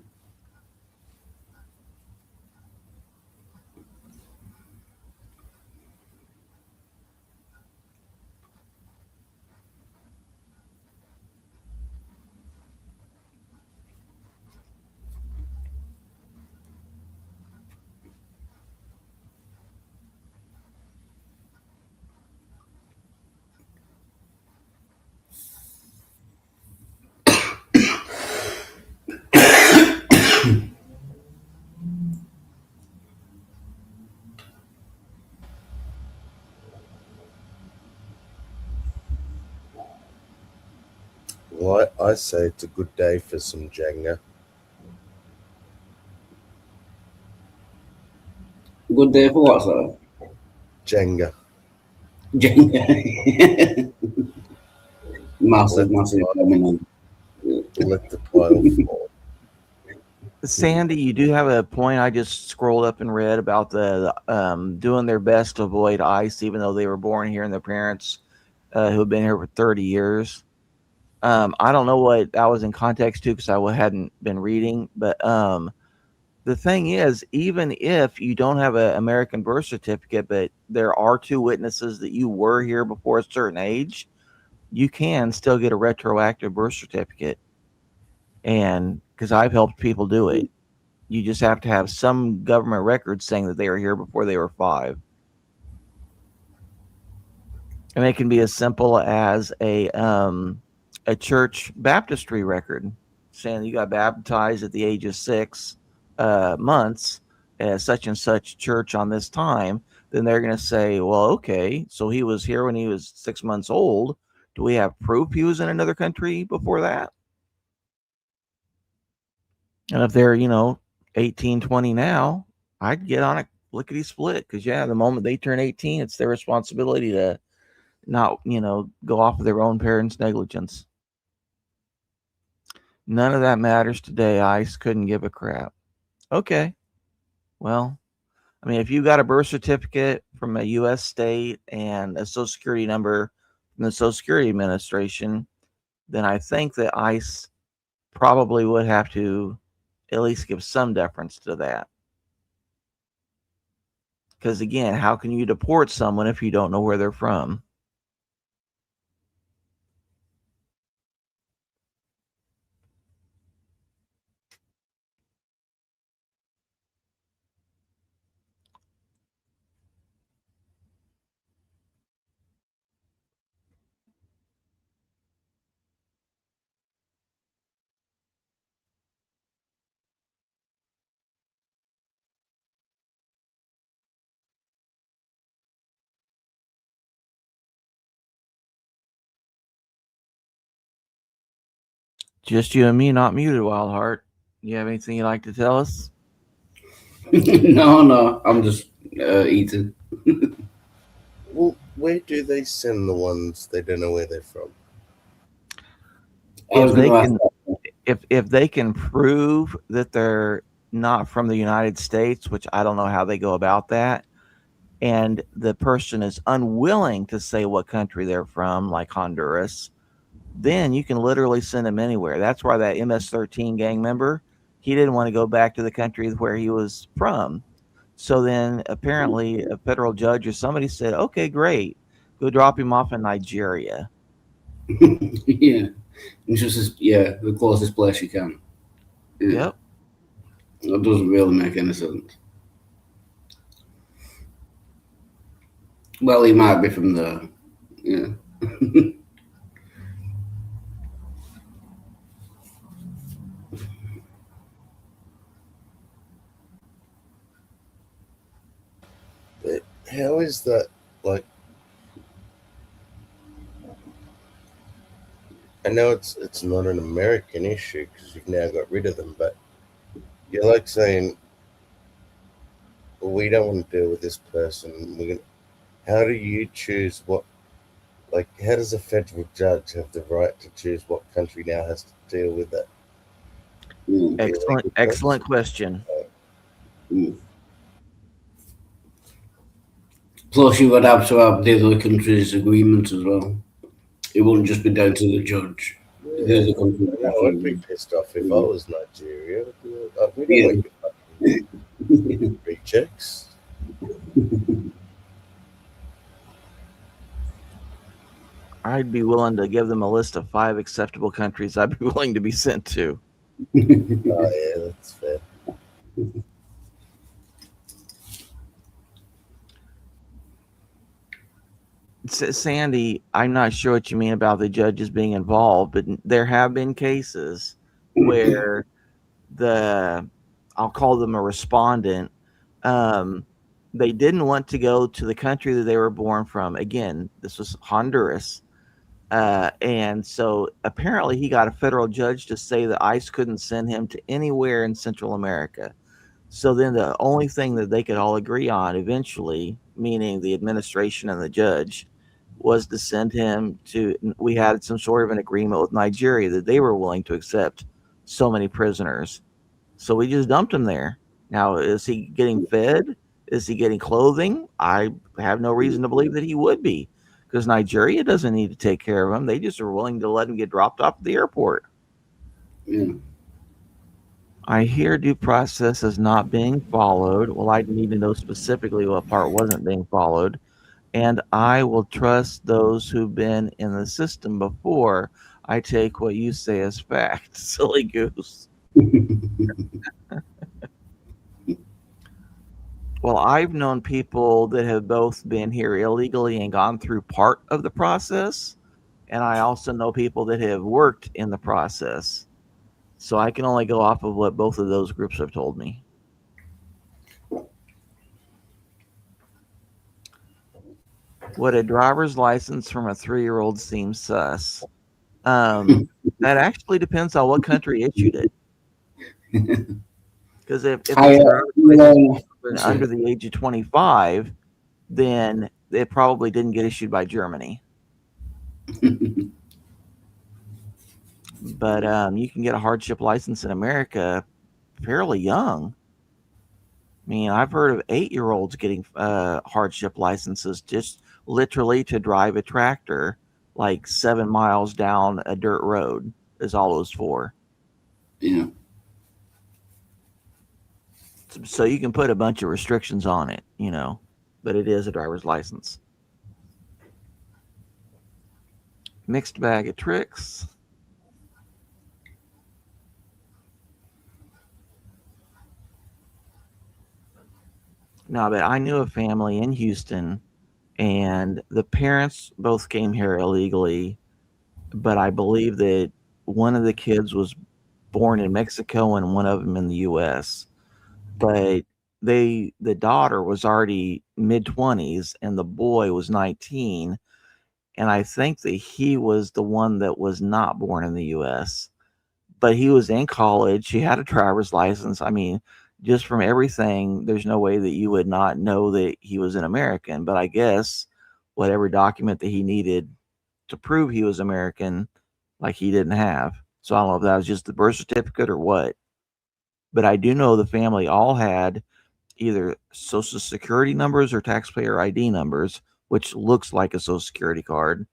Well, I say it's a good day for some Jenga. Good day for what, sir? Jenga. Jenga. massive domino. Let the pile fall. Sandy, you do have a point. I just scrolled up and read about the doing their best to avoid ICE, even though they were born here and their parents who have been here for 30 years. I don't know what that was in context to because I hadn't been reading, but the thing is, even if you don't have an American birth certificate, but there are two witnesses that you were here before a certain age, you can still get a retroactive birth certificate. And because I've helped people do it, you just have to have some government record saying that they were here before they were 5. And it can be as simple as a church baptistry record saying you got baptized at the age of 6 months at such and such church on this time. Then they're going to say, well, okay, so he was here when he was 6 months old. Do we have proof he was in another country before that? And if they're, 18, 20 now, I'd get on it lickety split because, the moment they turn 18, it's their responsibility to not, go off of their own parents' negligence. None of that matters today. ICE couldn't give a crap. Okay. Well, I mean, if you got a birth certificate from a U.S. state and a social security number from the Social Security Administration, then I think that ICE probably would have to at least give some deference to that. Because again, how can you deport someone if you don't know where they're from? Just you and me, not muted, Wildheart. You have anything you'd like to tell us? No, I'm just eating. Well, where do they send the ones they don't know where they're from? If they can prove that they're not from the United States, which I don't know how they go about that, and the person is unwilling to say what country they're from, like Honduras, then you can literally send them anywhere. That's why that MS-13 gang member, he didn't want to go back to the country where he was from. So then apparently a federal judge or somebody said, okay, great, go drop him off in Nigeria. Yeah, it's just the closest place you can. Yeah. Yep. That doesn't really make any sense. Well, he might be from there. Yeah. But how is that, like, I know it's not an American issue because you've now got rid of them, but you're like saying, well, we don't want to deal with this person. How do you choose what, like, how does a federal judge have the right to choose what country now has to deal with that? Excellent question. Plus, you would have to have the other country's agreement as well. It wouldn't just be down to the judge. The other country would have to I'd be agree. pissed off if I was Nigeria. We don't want your fucking rejects. I'd be willing to give them a list of 5 acceptable countries I'd be willing to be sent to. Oh, yeah, that's fair. Sandy, I'm not sure what you mean about the judges being involved, but there have been cases where I'll call them a respondent, they didn't want to go to the country that they were born from. Again, this was Honduras. And so apparently he got a federal judge to say that ICE couldn't send him to anywhere in Central America. So then the only thing that they could all agree on eventually, meaning the administration and the judge, was to send him to, we had some sort of an agreement with Nigeria that they were willing to accept so many prisoners. So we just dumped him there. Now, is he getting fed? Is he getting clothing? I have no reason to believe that he would be, because Nigeria doesn't need to take care of him. They just are willing to let him get dropped off at the airport. Yeah. I hear due process is not being followed. Well, I need to know specifically what part wasn't being followed. And I will trust those who've been in the system before. I take what you say as fact, silly goose. Well, I've known people that have both been here illegally and gone through part of the process. And I also know people that have worked in the process. So I can only go off of what both of those groups have told me. Would a driver's license from a 3-year-old seem sus? That actually depends on what country issued it. Because if it's under the age of 25, then it probably didn't get issued by Germany. But you can get a hardship license in America fairly young. I mean, I've heard of 8-year-olds getting hardship licenses just literally to drive a tractor like 7 miles down a dirt road is all it was for. Yeah. So you can put a bunch of restrictions on it, but it is a driver's license. Mixed bag of tricks. No, but I knew a family in Houston, and the parents both came here illegally, but I believe that one of the kids was born in Mexico and one of them in the U.S. But the daughter was already mid-20s and the boy was 19, and I think that he was the one that was not born in the U.S. but he was in college. He had a driver's license. I mean, just from everything, there's no way that you would not know that he was an American. But I guess whatever document that he needed to prove he was American, like he didn't have. So I don't know if that was just the birth certificate or what. But I do know the family all had either social security numbers or taxpayer ID numbers, which looks like a social security card.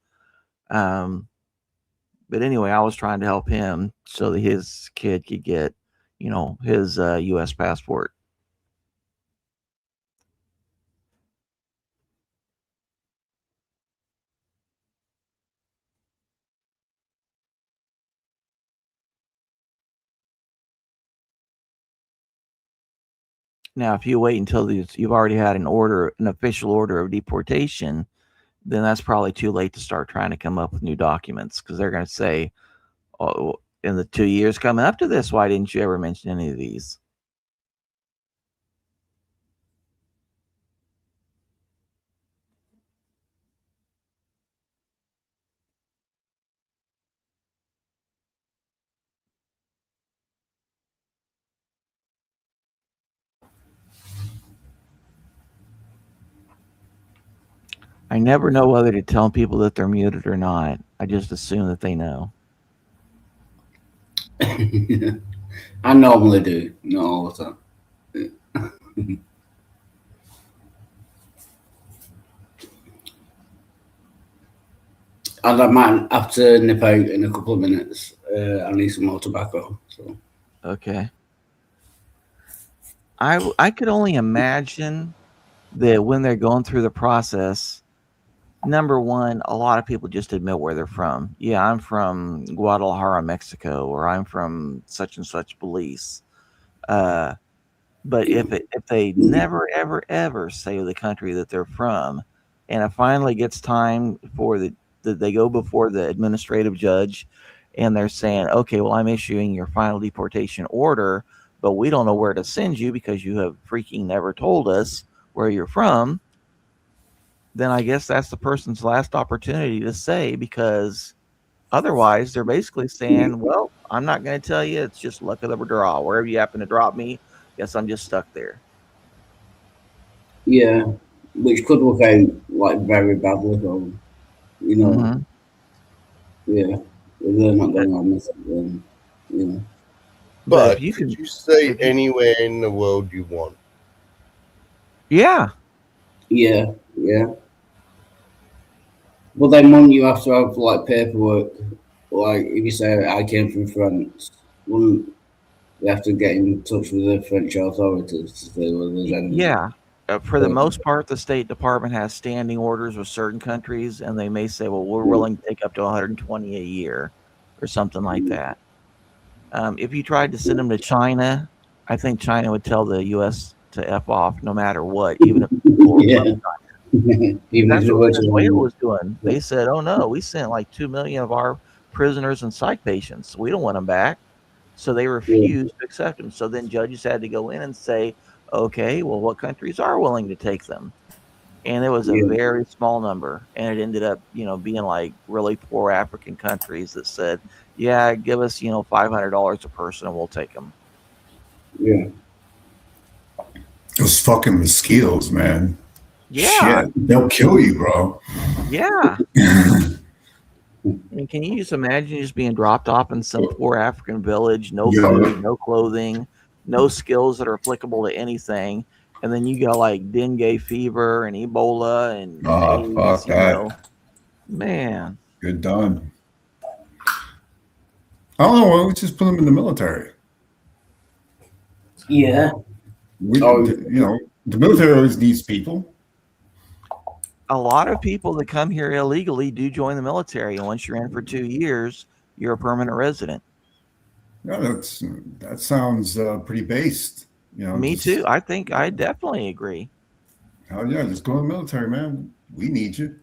But anyway, I was trying to help him so that his kid could get, his U.S. passport. Now, if you wait until you've already had an official order of deportation, then that's probably too late to start trying to come up with new documents, because they're going to say, oh, in the 2 years coming up to this, why didn't you ever mention any of these? I never know whether to tell people that they're muted or not. I just assume that they know. I normally do, not all the time. And I might have to nip out in a couple of minutes. I need some more tobacco. So. Okay. I could only imagine that when they're going through the process, number one, a lot of people just admit where they're from. Yeah, I'm from Guadalajara, Mexico, or I'm from such and such Belize. But if they never, ever, ever say the country that they're from, and it finally gets time for they go before the administrative judge, and they're saying, okay, well, I'm issuing your final deportation order, but we don't know where to send you because you have freaking never told us where you're from, then I guess that's the person's last opportunity to say, because otherwise they're basically saying, well, I'm not going to tell you. It's just luck of the draw. Wherever you happen to drop me, guess I'm just stuck there. Yeah, which could work out like very badly for them, Mm-hmm. Yeah, if they're not going to miss it, then, But if you could you say anywhere in the world you want? Yeah. Yeah. But then wouldn't you have to have like paperwork? Like if you say I came from France, wouldn't you have to get in touch with the French authorities to say whether there's any? Yeah. For the most part, the State Department has standing orders with certain countries, and they may say, well, we're willing to take up to 120 a year or something like that. If you tried to send them to China, I think China would tell the U.S. to F off no matter what, even if Yeah. Even that's if it what was Venezuela was doing. They said, oh, no, we sent like 2 million of our prisoners and psych patients. We don't want them back. So they refused to accept them. So then judges had to go in and say, okay, well, what countries are willing to take them? And it was a very small number. And it ended up, being like really poor African countries that said, yeah, give us, $500 a person and we'll take them. Yeah. Those fucking mosquitoes, man. Yeah. Shit, they'll kill you, bro. Yeah. I mean, can you just imagine just being dropped off in some poor African village, no food, no clothing, no skills that are applicable to anything, and then you got like dengue fever and Ebola and AIDS, fuck that. Man. Good done. I don't know. Why don't we just put them in the military? Yeah. The military always needs people. A lot of people that come here illegally do join the military, and once you're in for 2 years, you're a permanent resident. Yeah, that sounds pretty based. Me too. I think I definitely agree. Oh yeah, just go in the military, man. We need you.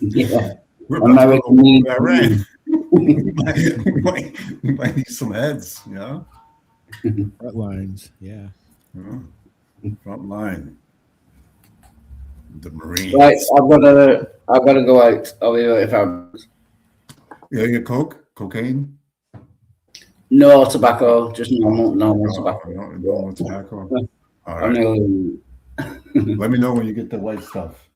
Yeah. We're about to go to Iran. we might need some heads, Front lines, yeah. Front line. The Marines. Right, I've got to go out. I'll be right if I'm. Yeah, you get Coke? cocaine? No tobacco, just normal tobacco. No tobacco. All right. Only- Let me know when you get the white stuff.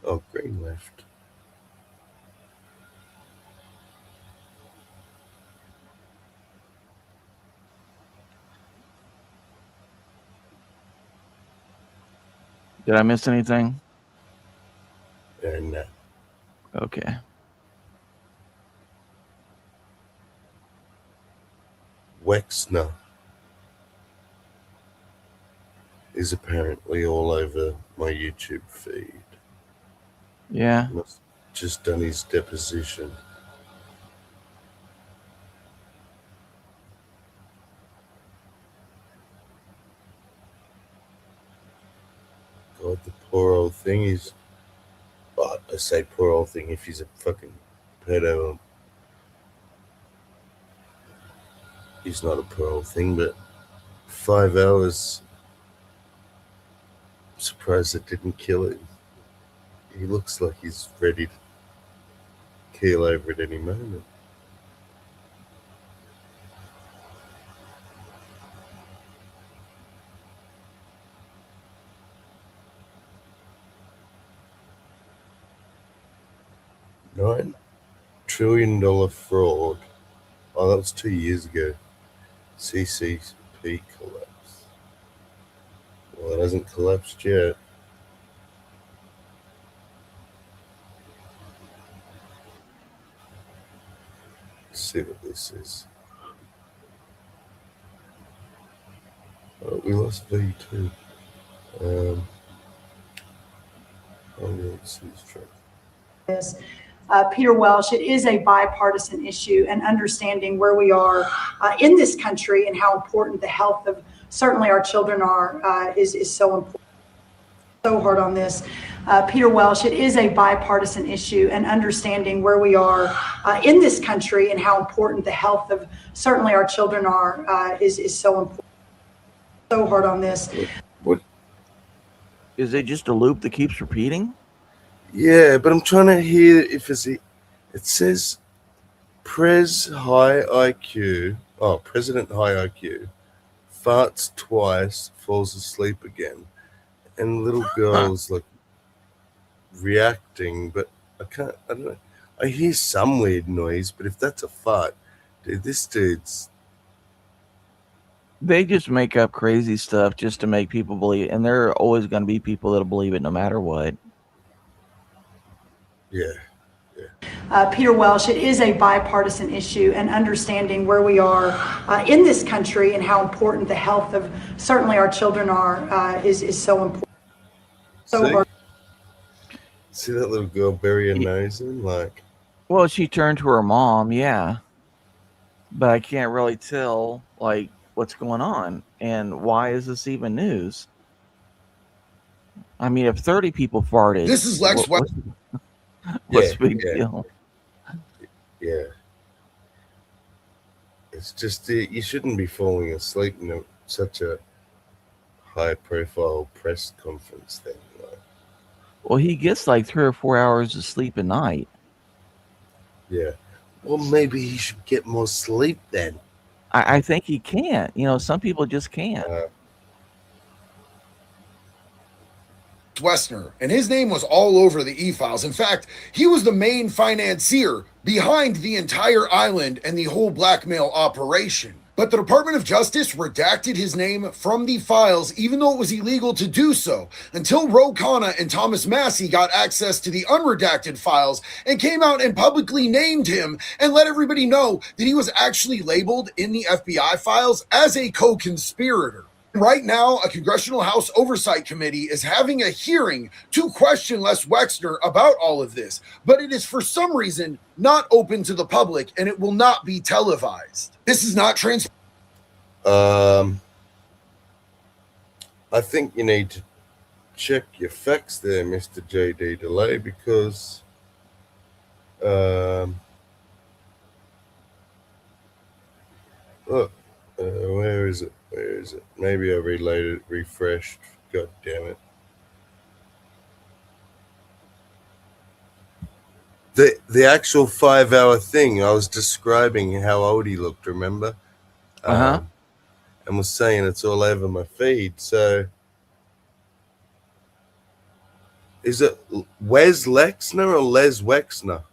Oh, green left. Did I miss anything? No. Okay. Wexner is apparently all over my YouTube feed. Yeah. Must just done his deposition. God, the poor old thing is. But I say poor old thing if he's a fucking pedo. He's not a poor old thing, but 5 hours. I'm surprised it didn't kill him. He looks like he's ready to keel over at any moment. $9 trillion fraud. Oh, that was 2 years ago. CCP collapse. Well, it hasn't collapsed yet. Let's see what this is. Oh, we lost V2. Let's see this track. This. Peter Welsh, it is a bipartisan issue, and understanding where we are in this country and how important the health of certainly our children are is so important. So hard on this. Peter Welsh, it is a bipartisan issue, and understanding where we are in this country and how important the health of certainly our children are is so important. So hard on this. What? Is it just a loop that keeps repeating? Yeah, but I'm trying to hear if it's it says Pres High IQ. Oh, President High IQ farts twice, falls asleep again, and little girls like reacting, but I don't know. I hear some weird noise, but if that's a fart, dude, this dude's. They just make up crazy stuff just to make people believe, and there are always going to be people that'll believe it no matter what. Yeah. Peter Welsh, it is a bipartisan issue, and understanding where we are in this country and how important the health of certainly our children are is so important. See that little girl bury her nose in? Like, well, she turned to her mom, yeah. But I can't really tell, like, what's going on and why is this even news? I mean, if 30 people farted, This is Lex. what's the big deal? Yeah. It's just you shouldn't be falling asleep in such a high-profile press conference thing. Like. Well, he gets like 3 or 4 hours of sleep a night. Yeah. Well, maybe he should get more sleep then. I think he can't. You know, some people just can't. Westner, and his name was all over the e-files. In fact, he was the main financier behind the entire island and the whole blackmail operation. But the Department of Justice redacted his name from the files, even though it was illegal to do so, until Ro Khanna and Thomas Massie got access to the unredacted files and came out and publicly named him and let everybody know that he was actually labeled in the FBI files as a co-conspirator. Right now, a Congressional House Oversight Committee is having a hearing to question Les Wexner about all of this, but it is for some reason not open to the public and it will not be televised. This is not I think you need to check your facts there, Mr. JD Delay, because look, where is it? Where is it? Maybe I reloaded, refreshed. God damn it. The actual 5-hour thing, I was describing how old he looked, remember? And was saying it's all over my feed. So is it Wes Lexner or Les Wexner?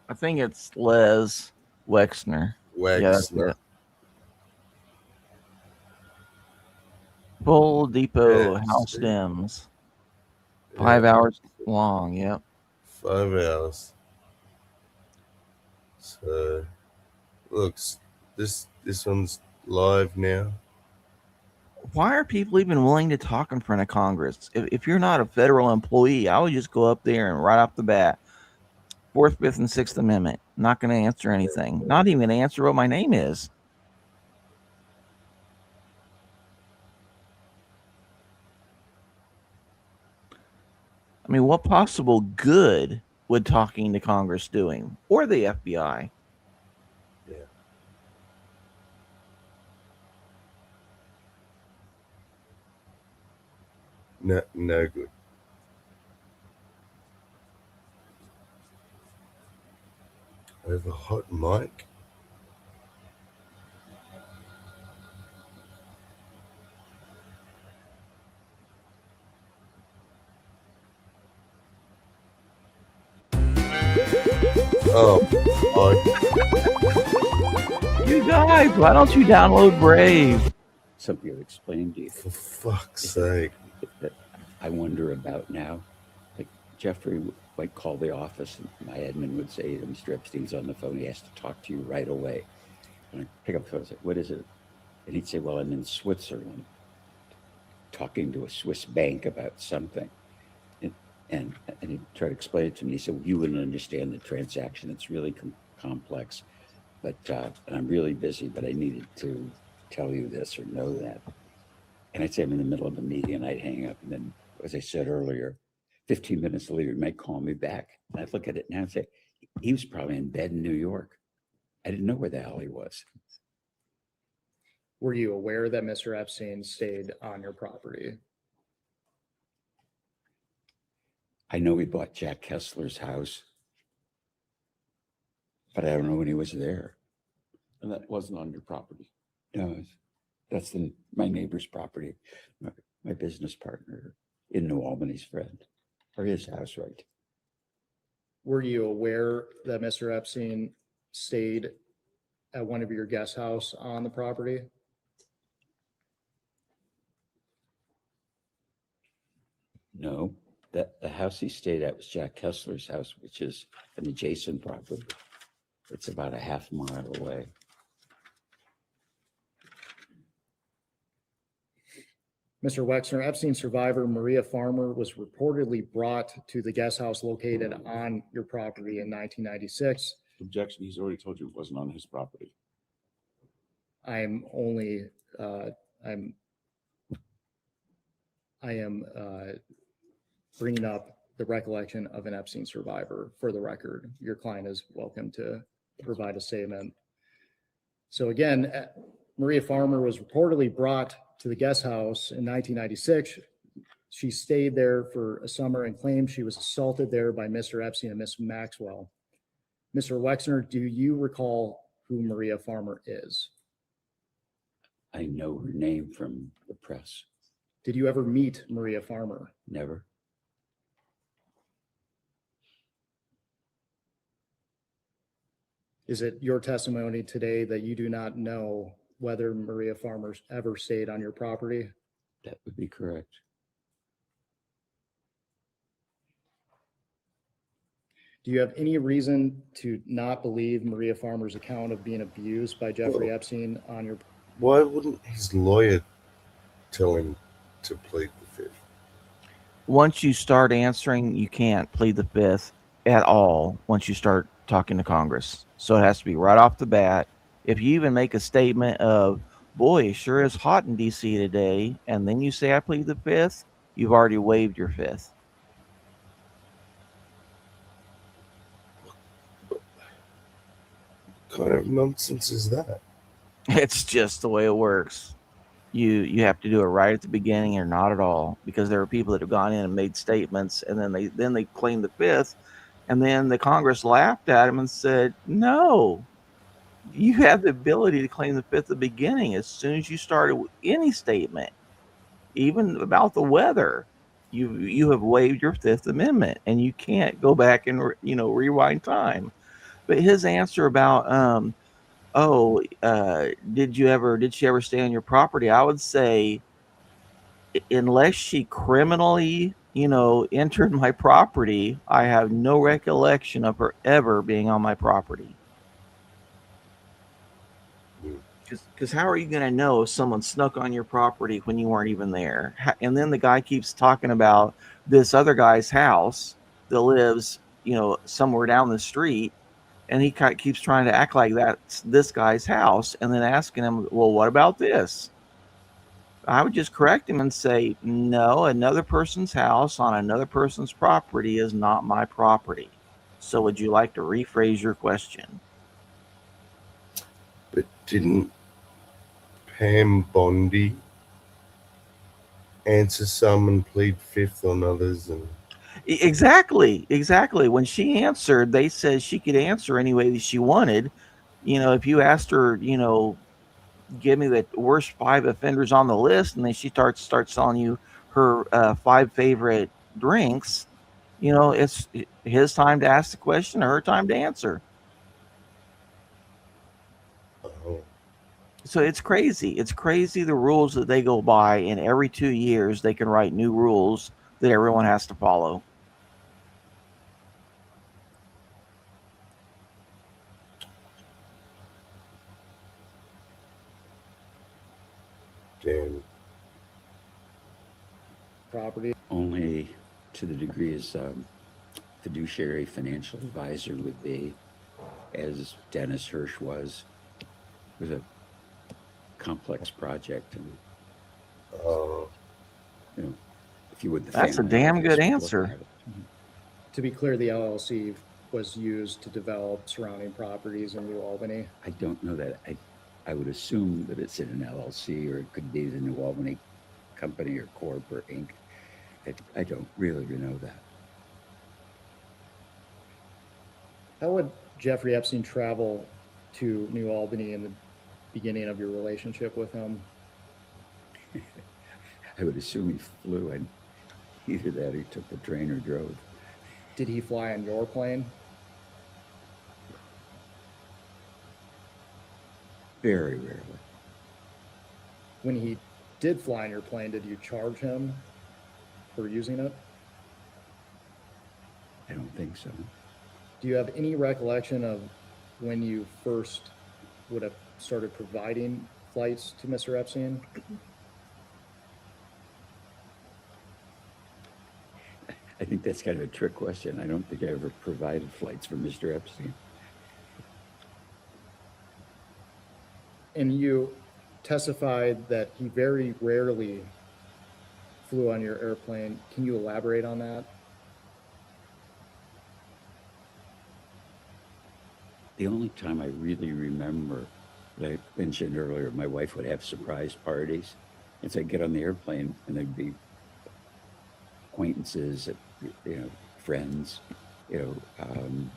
I think it's Les Wexner. Wexner. Yeah, Full Depot House Stems. 5 hours long, yep. 5 hours. So looks this one's live now. Why are people even willing to talk in front of Congress? If you're not a federal employee, I would just go up there and right off the bat, 4th, 5th, and 6th Amendment. Not going to answer anything. Not even going to answer what my name is. I mean, what possible good would talking to Congress doing, or the FBI? Yeah. No good. I have a hot mic. Oh, you guys, why don't you download Brave? Something to explain to you. For fuck's sake. That I wonder about now. Like Jeffrey might call the office and my admin would say, Mr. Epstein's on the phone, he has to talk to you right away. And I pick up the phone and say, what is it? And he'd say, well, I'm in Switzerland talking to a Swiss bank about something. And he'd try to explain it to me. He said, well, you wouldn't understand the transaction. It's really complex. But and I'm really busy, but I needed to tell you this or know that. And I'd say I'm in the middle of a meeting and I'd hang up. And then, as I said earlier, 15 minutes later, he might call me back. And I'd look at it now and say, he was probably in bed in New York. I didn't know where the hell he was. Were you aware that Mr. Epstein stayed on your property? I know he bought Jack Kessler's house, but I don't know when he was there. And that wasn't on your property? No, that's my neighbor's property, my business partner in New Albany's friend, or his house, right? Were you aware that Mr. Epstein stayed at one of your guest house on the property? No, The house he stayed at was Jack Kessler's house, which is an adjacent property. It's about a half mile away. Mr. Wexner, Epstein survivor Maria Farmer was reportedly brought to the guest house located on your property in 1996. Objection, he's already told you it wasn't on his property. I am bringing up the recollection of an Epstein survivor for the record. Your client is welcome to provide a statement. So again, Maria Farmer was reportedly brought to the guest house in 1996. She stayed there for a summer and claimed she was assaulted there by Mr. Epstein and Miss Maxwell. Mr. Wexner, do you recall who Maria Farmer is? I know her name from the press. Did you ever meet Maria Farmer? Never. Is it your testimony today that you do not know whether Maria Farmer ever stayed on your property? That would be correct. Do you have any reason to not believe Maria Farmer's account of being abused by Jeffrey Epstein on your? Why wouldn't his lawyer tell him to plead the fifth? Once you start answering, you can't plead the fifth at all once you start talking to Congress. So it has to be right off the bat. If you even make a statement of, boy, it sure is hot in DC today, and then you say I plead the fifth, you've already waived your fifth. What kind of nonsense is that? It's just the way it works. You have to do it right at the beginning or not at all, because there are people that have gone in and made statements, and then they claim the fifth, and then the Congress laughed at him and said, no, you have the ability to claim the fifth at the beginning. As soon as you started with any statement, even about the weather, you have waived your Fifth Amendment, and you can't go back and rewind time. But his answer about did she ever stay on your property? I would say, unless she criminally, entered my property, I have no recollection of her ever being on my property. Because how are you going to know if someone snuck on your property when you weren't even there? And then the guy keeps talking about this other guy's house that lives, somewhere down the street. And he keeps trying to act like that's this guy's house, and then asking him, well, what about this? I would just correct him and say, no, another person's house on another person's property is not my property. So would you like to rephrase your question? But didn't Pam Bondi answer some and plead fifth on others? And Exactly. When she answered, they said she could answer any way that she wanted. If you asked her, give me the worst 5 offenders on the list, and then she starts telling you her 5 favorite drinks, it's his time to ask the question, or her time to answer. So it's crazy. It's crazy the rules that they go by, and every 2 years they can write new rules that everyone has to follow. Damn. Property. Only to the degree as fiduciary financial advisor would be, as Dennis Hirsch was. It was a complex project, and if you would, That's a damn good answer. To be clear, the LLC was used to develop surrounding properties in New Albany. I don't know that. I would assume that it's in an LLC, or it could be the New Albany Company or Corp or Inc. I don't really know that. How would Jeffrey Epstein travel to New Albany in the beginning of your relationship with him? I would assume he flew, and either that or he took the train or drove. Did he fly on your plane? Very rarely. When he did fly on your plane, did you charge him for using it? I don't think so. Do you have any recollection of when you first would have started providing flights to Mr. Epstein? I think that's kind of a trick question. I don't think I ever provided flights for Mr. Epstein. And you testified that he very rarely flew on your airplane. Can you elaborate on that? The only time I really remember that I mentioned earlier, my wife would have surprise parties. And so I'd get on the airplane and there'd be acquaintances, friends, and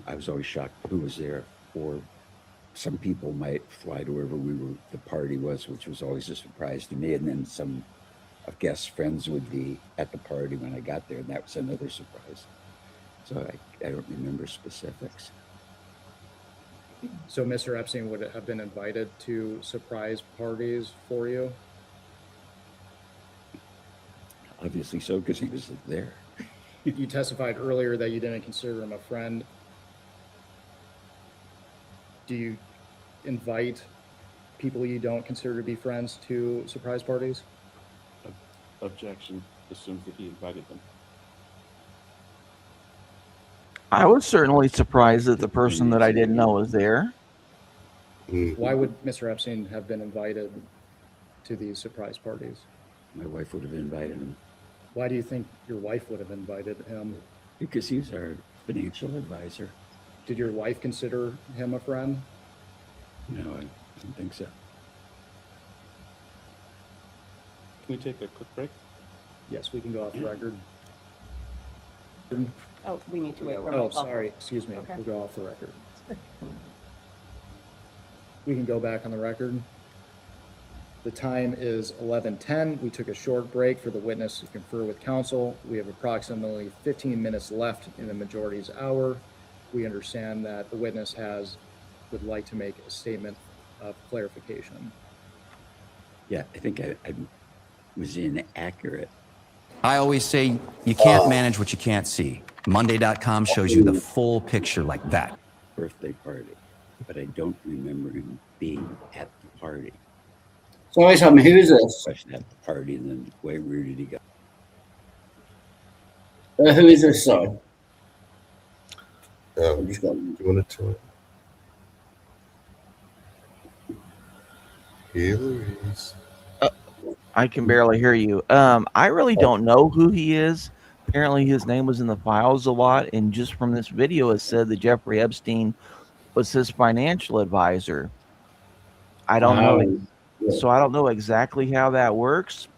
I was always shocked who was there. Or some people might fly to wherever the party was, which was always a surprise to me. And then some of guests' friends would be at the party when I got there, and that was another surprise. So I don't remember specifics. So Mr. Epstein would have been invited to surprise parties for you? Obviously so, because he was there. You testified earlier that you didn't consider him a friend. Do you invite people you don't consider to be friends to surprise parties? Objection assumes that he invited them. I was certainly surprised that the person that I didn't know was there. Why would Mr. Epstein have been invited to these surprise parties? My wife would have invited him. Why do you think your wife would have invited him? Because he's our financial advisor. Did your wife consider him a friend? No, I don't think so. Can we take a quick break? Yes, we can go off the record. Oh, we need to wait. Oh, sorry, excuse me, Okay. we'll go off the record. We can go back on the record. The time is 11:10. We took a short break for the witness to confer with counsel. We have approximately 15 minutes left in the majority's hour. We understand that the witness would like to make a statement of clarification. Yeah, I think I was inaccurate. I always say you can't manage what you can't see. Monday.com shows you the full picture like that. Birthday party, but I don't remember him being at the party. Sorry, Tommy, who is this? Question at the party, and then where did he go? Who is this, sorry? Do you want to tell it? Hillary's. I can barely hear you. I really don't know who he is. Apparently his name was in the files a lot, and just from this video it said that Jeffrey Epstein was his financial advisor. I don't know. So I don't know exactly how that works.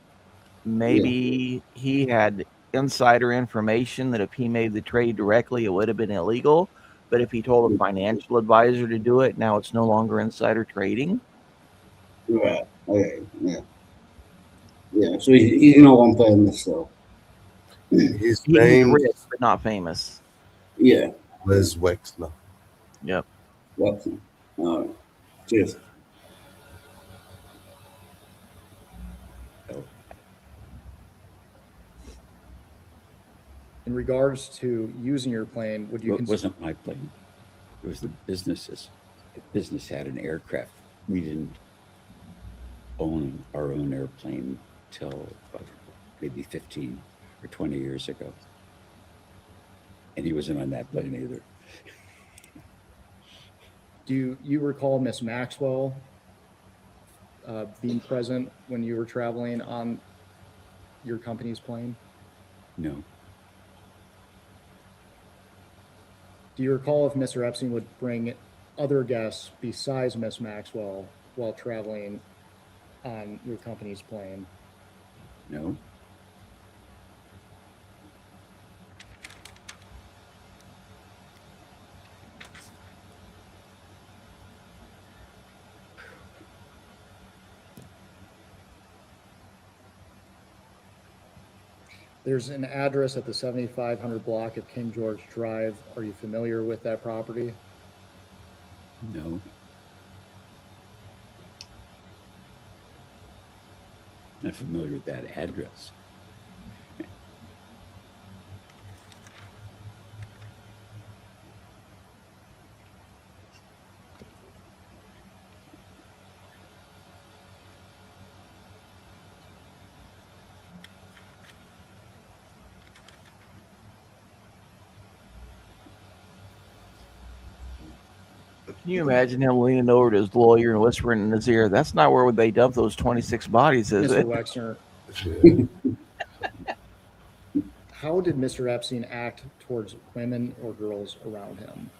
Maybe he had insider information that if he made the trade directly, it would have been illegal. But if he told a financial advisor to do it, now it's no longer insider trading. Right. Okay. Yeah. Yeah. So he's no one famous, though. His He's name rich, but not famous. Yeah. Les Wexner. Yep. Wexner. All right. Cheers. In regards to using your plane, would you It wasn't my plane. It was the business's. The business had an aircraft. We didn't own our own airplane till maybe 15 or 20 years ago. And he wasn't on that plane either. Do you recall Miss Maxwell being present when you were traveling on your company's plane? No. Do you recall if Mr. Epstein would bring other guests besides Miss Maxwell while traveling on your company's plane? No. There's an address at the 7500 block of King George Drive. Are you familiar with that property? No. Not familiar with that address. Can you imagine him leaning over to his lawyer and whispering in his ear, "That's not where they dump those 26 bodies, is Mr. it?" Wexner, how did Mr. Epstein act towards women or girls around him?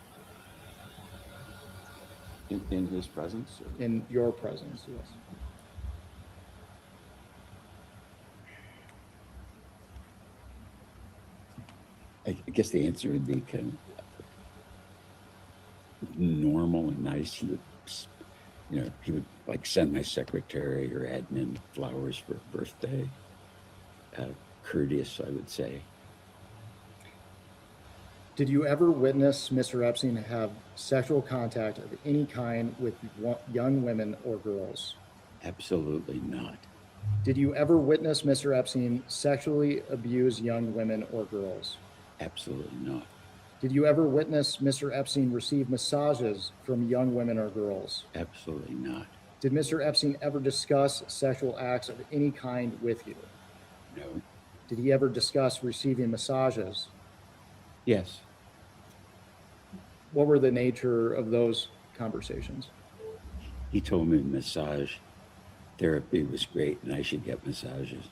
In his presence? Or? In your presence, yes. I guess the answer would be kind of normal and nice. He would, he would like send my secretary or admin flowers for a birthday. Courteous, I would say. Did you ever witness Mr. Epstein have sexual contact of any kind with young women or girls? Absolutely not. Did you ever witness Mr. Epstein sexually abuse young women or girls? Absolutely not. Did you ever witness Mr. Epstein receive massages from young women or girls? Absolutely not. Did Mr. Epstein ever discuss sexual acts of any kind with you? No. Did he ever discuss receiving massages? Yes. What were the nature of those conversations? He told me massage therapy was great and I should get massages.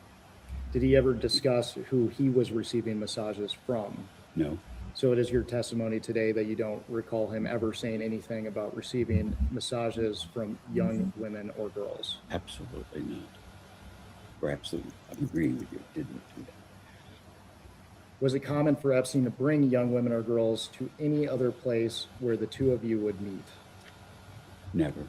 Did he ever discuss who he was receiving massages from? No. So it is your testimony today that you don't recall him ever saying anything about receiving massages from young women or girls? Absolutely not. Or absolutely, I'm agreeing with you. Didn't do that. Was it common for Epstein to bring young women or girls to any other place where the two of you would meet? Never.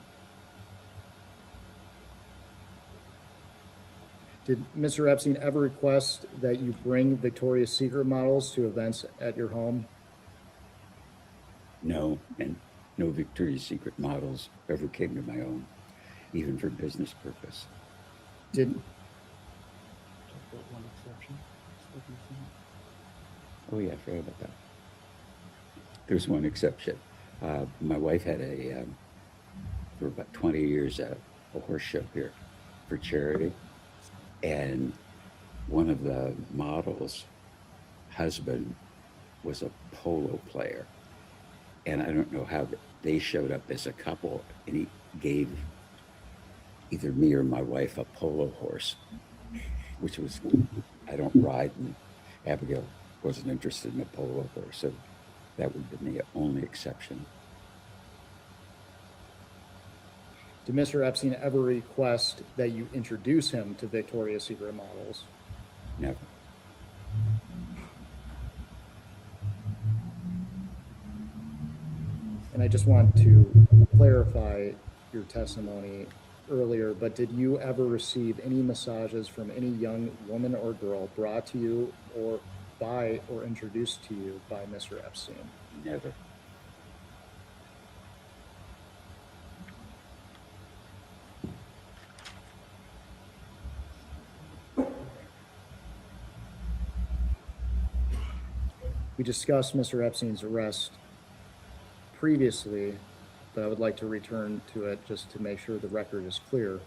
Did Mr. Epstein ever request that you bring Victoria's Secret models to events at your home? No, and no Victoria's Secret models ever came to my home, even for business purpose. Did Oh yeah, I forgot about that. There's one exception. My wife had for about 20 years, a horse show here for charity. And one of the models' husband was a polo player. And I don't know how they showed up as a couple, and he gave either me or my wife a polo horse, which was, I don't ride, and Abigail wasn't interested in a polo horse, so that would have been the only exception. Did Mr. Epstein ever request that you introduce him to Victoria's Secret models? Never. And I just want to clarify your testimony earlier, but did you ever receive any massages from any young woman or girl brought to you or by or introduced to you by Mr. Epstein? Never. We discussed Mr. Epstein's arrest previously, but I would like to return to it just to make sure the record is clear.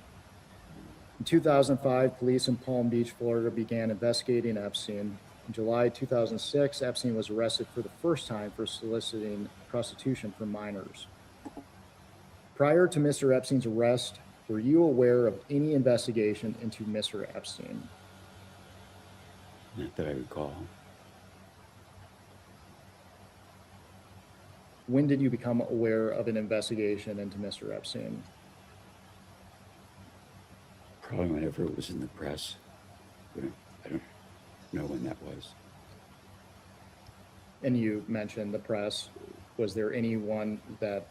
In 2005, police in Palm Beach, Florida began investigating Epstein. In July 2006, Epstein was arrested for the first time for soliciting prostitution from minors. Prior to Mr. Epstein's arrest, were you aware of any investigation into Mr. Epstein? Not that I recall. When did you become aware of an investigation into Mr. Epstein? Probably whenever it was in the press. I don't know when that was. And you mentioned the press. Was there anyone that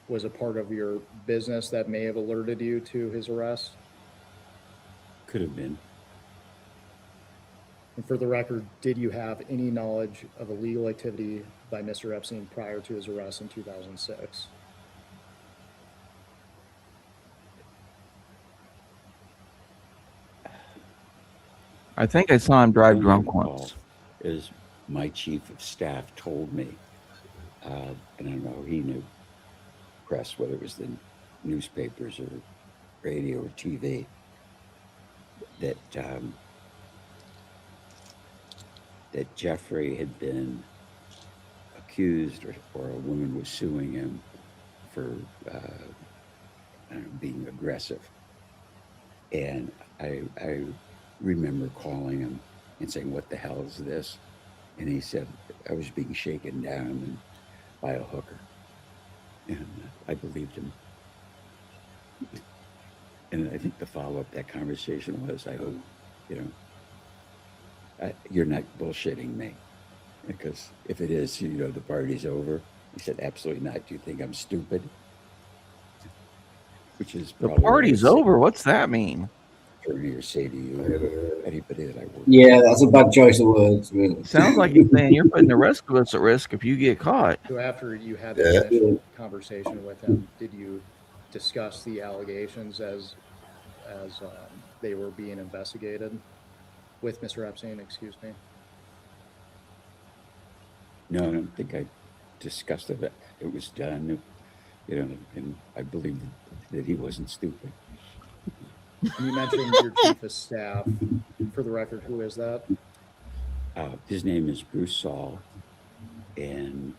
was a part of your business that may have alerted you to his arrest? Could have been. And for the record, did you have any knowledge of illegal activity by Mr. Epstein prior to his arrest in 2006? I think I saw him drive drunk once. As my chief of staff told me, and I don't know, he knew press, whether it was the newspapers or radio or TV, that that Jeffrey had been accused or a woman was suing him for I don't know, being aggressive. And I remember calling him and saying, "What the hell is this?" And he said, "I was being shaken down by a hooker." And I believed him. And I think the follow-up to that conversation was, I hope, you're not bullshitting me. Because if it is, the party's over. He said, "Absolutely not. Do you think I'm stupid?" Which is the party's over. What's that mean? Or say to you, anybody that I work Yeah, that's a bad choice of words, really. Sounds like you're saying you're putting the rest of us at risk if you get caught. So after you had the initial conversation with him, did you discuss the allegations as they were being investigated with Mr. Epstein? Excuse me. No, I don't think I discussed it. It was done, and I believed that he wasn't stupid. You mentioned your chief of staff. For the record, who is that? His name is Bruce Saul, and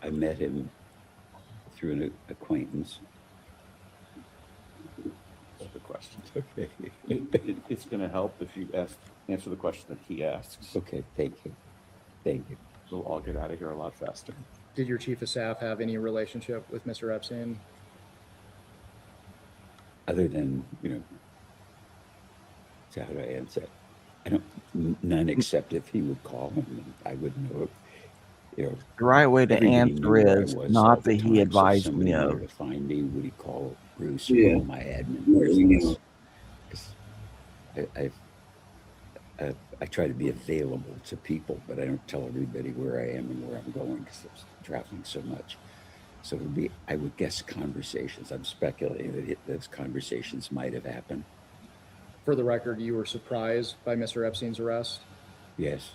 I met him through an acquaintance. The question. Okay. It's going to help if you answer the question that he asks. Okay, thank you. Thank you. We'll all get out of here a lot faster. Did your chief of staff have any relationship with Mr. Epstein? Other than, how do I answer? I don't, none except if he would call him and I would know, The right way to answer is not that he advised me of. To find me, would he call Bruce Yeah. or my admin? Where's this? 'Cause I try to be available to people, but I don't tell everybody where I am and where I'm going because I'm traveling so much. So it would be, I would guess, conversations. I'm speculating that those conversations might have happened. For the record, you were surprised by Mr. Epstein's arrest? Yes.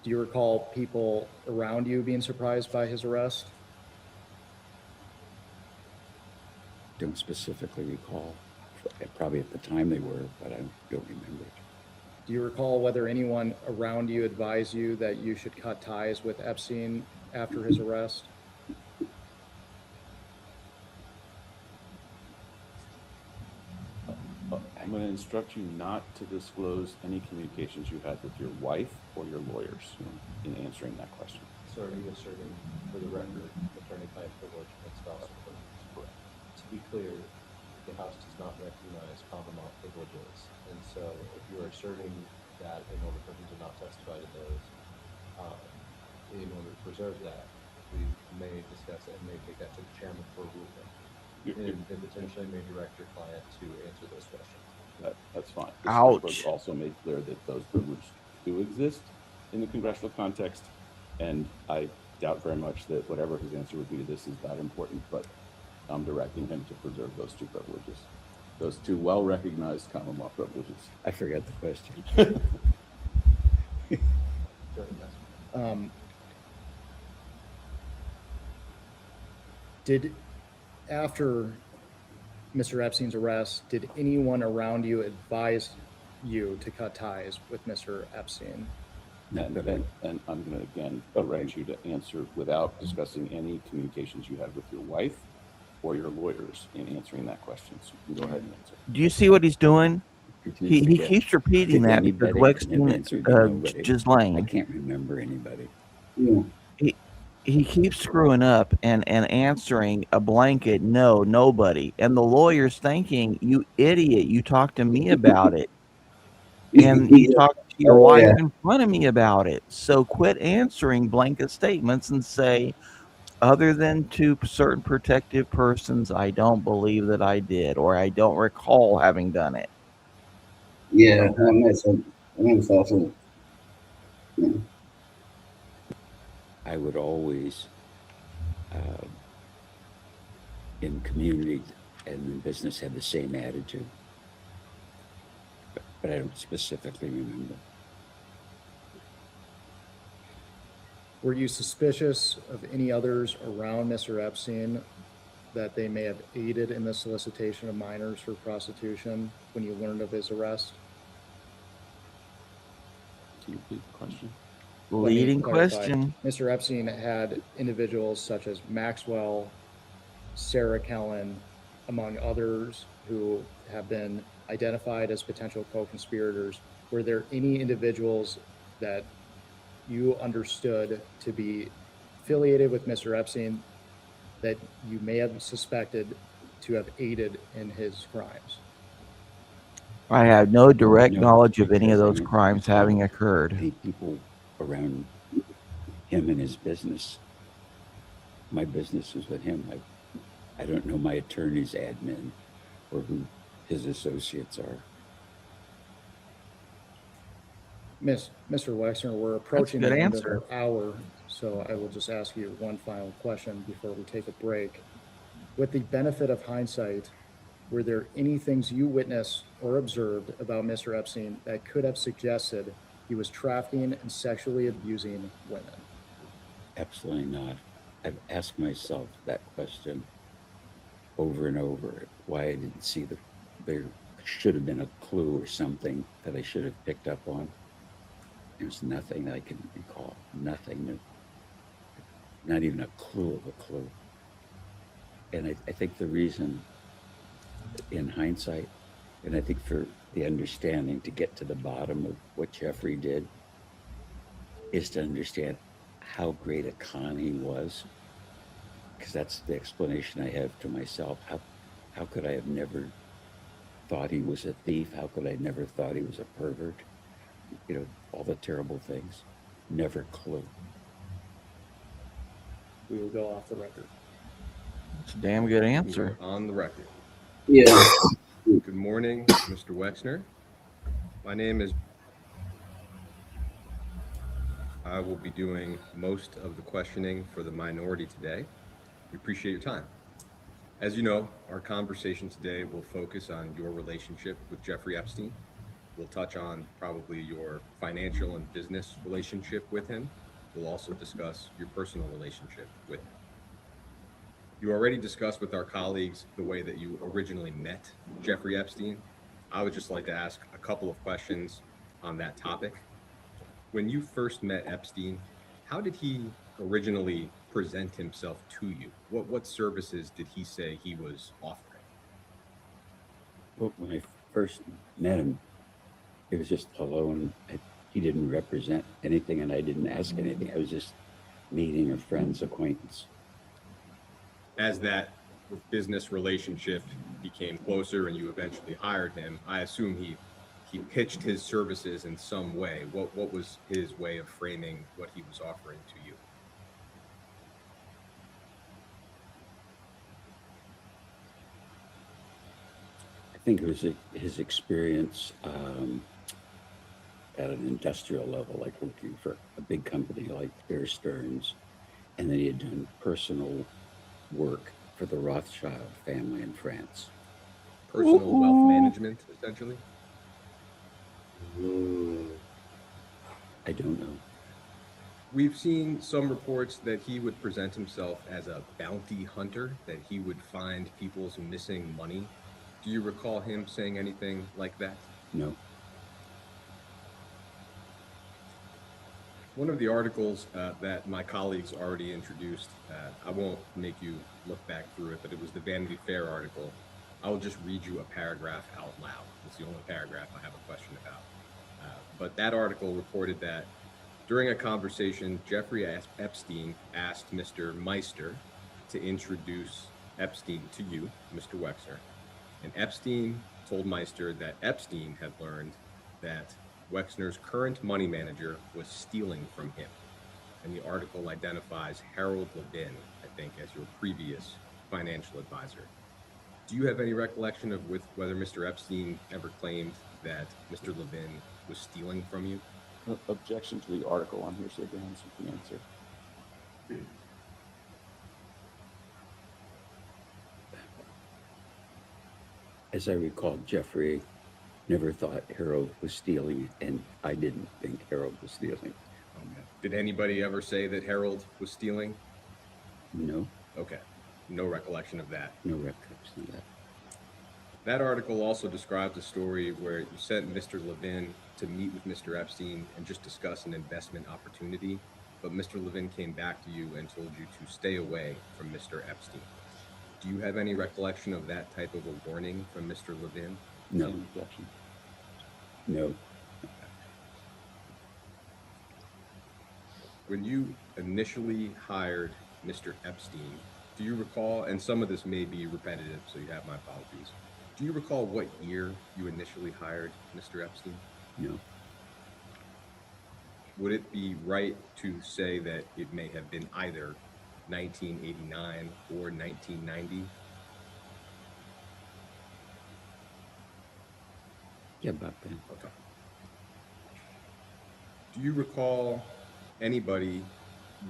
Do you recall people around you being surprised by his arrest? Don't specifically recall. Probably at the time they were, but I don't remember. Do you recall whether anyone around you advised you that you should cut ties with Epstein after his arrest? I'm going to instruct you not to disclose any communications you had with your wife or your lawyers in answering that question. So are you asserting, for the record, attorney-client privilege and spousal privilege? Correct. To be clear, the House does not recognize common law privileges, and so if you are asserting that in order for him to not testify to those, in order to preserve that, we may discuss it and may take that to the chairman for ruling, and potentially may direct your client to answer those questions. That's fine. Ouch. This also made clear that those privileges do exist in the congressional context, and I doubt very much that whatever his answer would be to this is that important, but I'm directing him to preserve those two privileges, those two well-recognized common law privileges. I forgot the question. Did, after Mr. Epstein's arrest, did anyone around you advise you to cut ties with Mr. Epstein? And I'm going to again arrange you to answer without discussing any communications you had with your wife or your lawyers in answering that question. So you can go ahead and answer. Do you see what he's doing? He keeps repeating that because Wexton Ghislaine. I can't remember anybody. Yeah. He keeps screwing up and answering a blanket no, nobody. And the lawyer's thinking, you idiot, you talked to me about it. And you talked to your wife in front of me about it. So quit answering blanket statements and say, other than to certain protective persons, I don't believe that I did, or I don't recall having done it. Yeah, that makes sense. That makes sense. Yeah. I would always, in community and in business, have the same attitude. But I don't specifically remember. Were you suspicious of any others around Mr. Epstein that they may have aided in the solicitation of minors for prostitution when you learned of his arrest? Can you repeat the question? Let me Leading clarify. question. Mr. Epstein had individuals such as Maxwell, Sarah Kellen, among others who have been identified as potential co-conspirators. Were there any individuals that you understood to be affiliated with Mr. Epstein that you may have suspected to have aided in his crimes? I have no direct No, knowledge of any of because, I those mean, crimes there's having not occurred. any people around him and his business. My business is with him. I don't know my attorney's admin or who his associates are. Mr. Wexner, we're approaching good the end answer. of our hour, so I will just ask you one final question before we take a break. With the benefit of hindsight, were there any things you witnessed or observed about Mr. Epstein that could have suggested he was trafficking and sexually abusing women? Absolutely not. I've asked myself that question over and over, why I didn't see there should have been a clue or something that I should have picked up on. There's nothing I can recall, nothing, not even a clue of a clue. And I think the reason, in hindsight, and I think for the understanding to get to the bottom of what Jeffrey did, is to understand how great a con he was, because that's the explanation I have to myself. How could I have never thought he was a thief? How could I never thought he was a pervert? You know, all the terrible things. Never clue. We will go off the record. It's a damn good answer. On the record. Yeah. Good morning, Mr. Wexner. My name is. I will be doing most of the questioning for the minority today. We appreciate your time. As you know, our conversation today will focus on your relationship with Jeffrey Epstein. We'll touch on probably your financial and business relationship with him. We'll also discuss your personal relationship with him. You already discussed with our colleagues the way that you originally met Jeffrey Epstein. I would just like to ask a couple of questions on that topic. When you first met Epstein, how did he originally present himself to you? What services did he say he was offering? Well, when I first met him, it was just hello, and he didn't represent anything, and I didn't ask anything. I was just meeting a friend's acquaintance. As that business relationship became closer and you eventually hired him, I assume he pitched his services in some way. What was his way of framing what he was offering to you? I think it was his experience at an industrial level, like working for a big company like Bear Stearns, and then he had done personal work for the Rothschild family in France. Personal wealth management, essentially? I don't know. We've seen some reports that he would present himself as a bounty hunter, that he would find people's missing money. Do you recall him saying anything like that? No. One of the articles that my colleagues already introduced, I won't make you look back through it, but it was the Vanity Fair article. I will just read you a paragraph out loud. It's the only paragraph I have a question about. But that article reported that during a conversation, Jeffrey Epstein asked Mr. Meister to introduce Epstein to you, Mr. Wexner. And Epstein told Meister that Epstein had learned that Wexner's current money manager was stealing from him. And the article identifies Harold Levin, I think, as your previous financial advisor. Do you have any recollection of whether Mr. Epstein ever claimed that Mr. Levin was stealing from you? Objection to the article on here, so Dan can answer. As I recall, Jeffrey never thought Harold was stealing, and I didn't think Harold was stealing. Okay. Did anybody ever say that Harold was stealing? No. Okay. No recollection of that. No recollection of that. That article also describes a story where you sent Mr. Levin to meet with Mr. Epstein and just discuss an investment opportunity, but Mr. Levin came back to you and told you to stay away from Mr. Epstein. Do you have any recollection of that type of a warning from Mr. Levin? No. No. When you initially hired Mr. Epstein, do you recall, and some of this may be repetitive, so you have my apologies, do you recall what year you initially hired Mr. Epstein? No. Would it be right to say that it may have been either 1989 or 1990? Yeah, about then. Okay. Do you recall anybody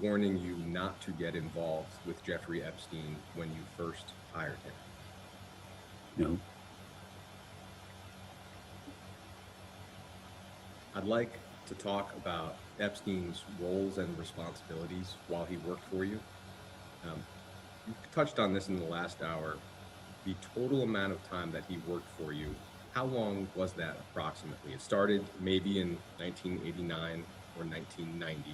warning you not to get involved with Jeffrey Epstein when you first hired him? No. I'd like to talk about Epstein's roles and responsibilities while he worked for you. You touched on this in the last hour. The total amount of time that he worked for you, how long was that approximately? It started maybe in 1989 or 1990,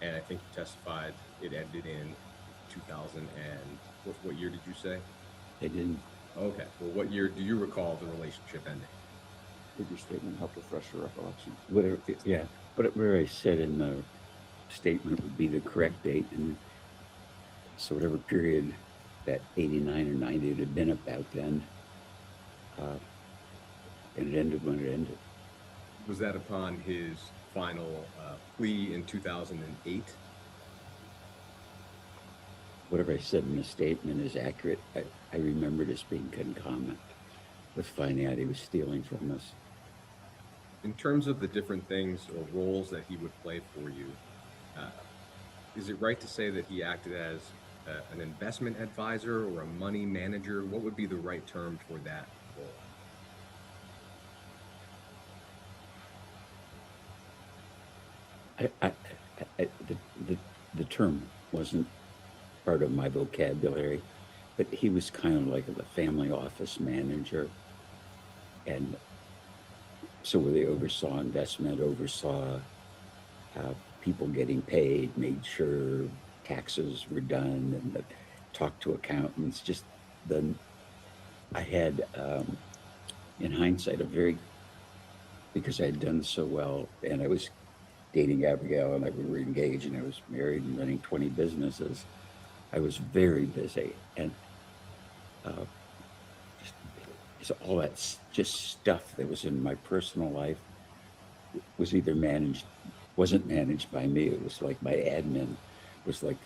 and I think you testified it ended in 2000 and what year did you say? They didn't. Okay, well, what year do you recall the relationship ending? Did your statement help refresh your recollection? Whatever, yeah, whatever I said in the statement would be the correct date, and so whatever period that 89 or 90 it had been about then, and it ended when it ended. Was that upon his final plea in 2008? Whatever I said in the statement is accurate. I remember this being concomitant with finding out he was stealing from us. In terms of the different things or roles that he would play for you, is it right to say that he acted as an investment advisor or a money manager? What would be the right term for that role? The term wasn't part of my vocabulary, but he was kind of like the family office manager, and so where they oversaw investment, oversaw people getting paid, made sure taxes were done, and talked to accountants. Just I had, in hindsight, because I had done so well, and I was dating Abigail, and we were engaged, and I was married and running 20 businesses. I was very busy, and so all that just stuff that was in my personal life was either wasn't managed by me. It was like my admin was like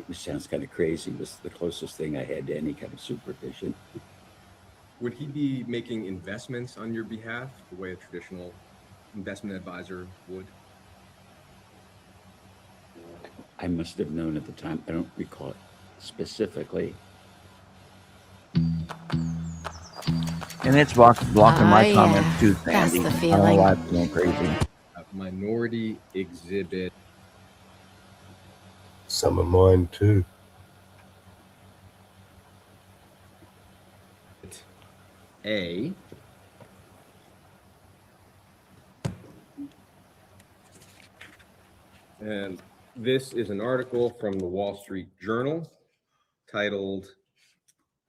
which sounds kind of crazy, was the closest thing I had to any kind of supervision. Would he be making investments on your behalf the way a traditional investment advisor would? I must have known at the time. I don't recall it specifically. And it's blocking my comments too, That's Sandy. the I don't know feeling. why I'm going crazy. Minority exhibit. Some of mine too. A. And this is an article from the Wall Street Journal titled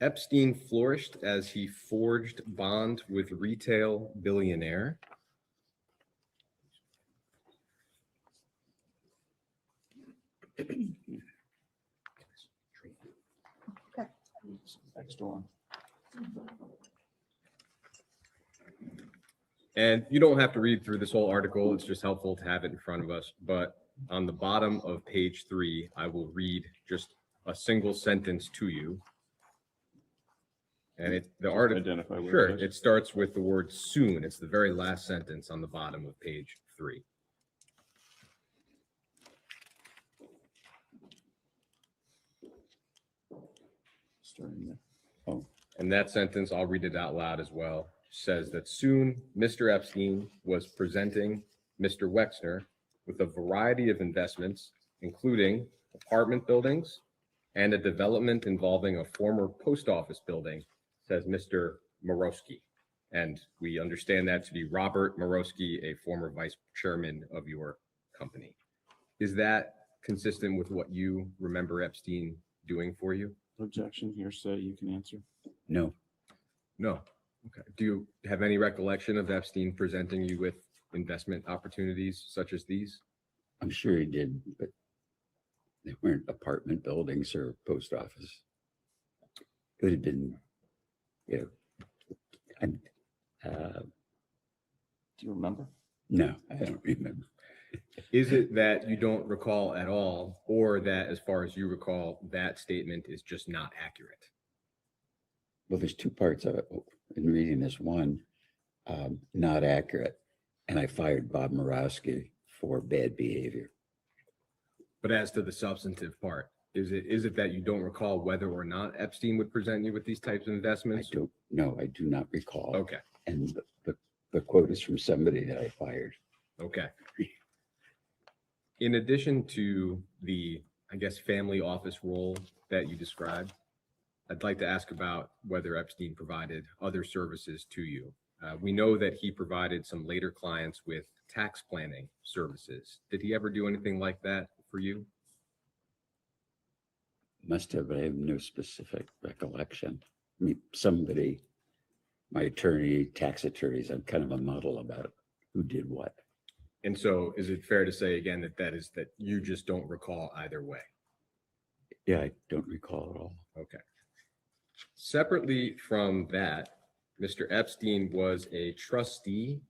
Epstein Flourished as He Forged Bond with Retail Billionaire. Next one. And you don't have to read through this whole article. It's just helpful to have it in front of us. But on the bottom of page 3, I will read just a single sentence to you. And the article, identify where sure, it is. it starts with the word soon. It's the very last sentence on the bottom of page 3. Starting there. Oh. And that sentence, I'll read it out loud as well, says that soon Mr. Epstein was presenting Mr. Wexner with a variety of investments, including apartment buildings and a development involving a former post office building says Mr. Morosky, and we understand that to be Robert Morosky, a former vice chairman of your company. Is that consistent with what you remember Epstein doing for you? Objection, hearsay, you can answer. No. No. Okay. Do you have any recollection of Epstein presenting you with investment opportunities such as these? I'm sure he did, but they weren't apartment buildings or post office. It would have been, you know, do you remember? No, I don't remember. Is it that you don't recall at all, or that, as far as you recall, that statement is just not accurate? Well, there's two parts of it. In reading this one, not accurate. And I fired Bob Morowski for bad behavior. But as to the substantive part, is it that you don't recall whether or not Epstein would present you with these types of investments? I do not recall. Okay. And the quote is from somebody that I fired. Okay. In addition to the, I guess, family office role that you described, I'd like to ask about whether Epstein provided other services to you. We know that he provided some later clients with tax planning services. Did he ever do anything like that for you? Must have, but I have no specific recollection. I mean, somebody, my attorney, tax attorneys, I'm kind of a muddle about who did what. And so is it fair to say again that you just don't recall either way? Yeah, I don't recall at all. Okay. Separately from that, Mr. Epstein was a trustee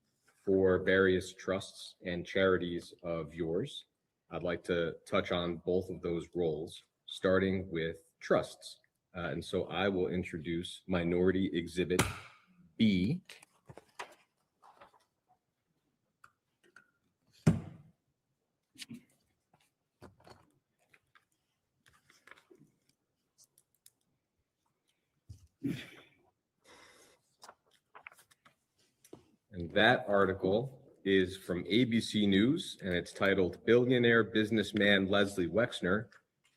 for various trusts and charities of yours. I'd like to touch on both of those roles, starting with trusts. And so I will introduce Minority Exhibit B. And that article is from ABC News, and it's titled "Billionaire Businessman Leslie Wexner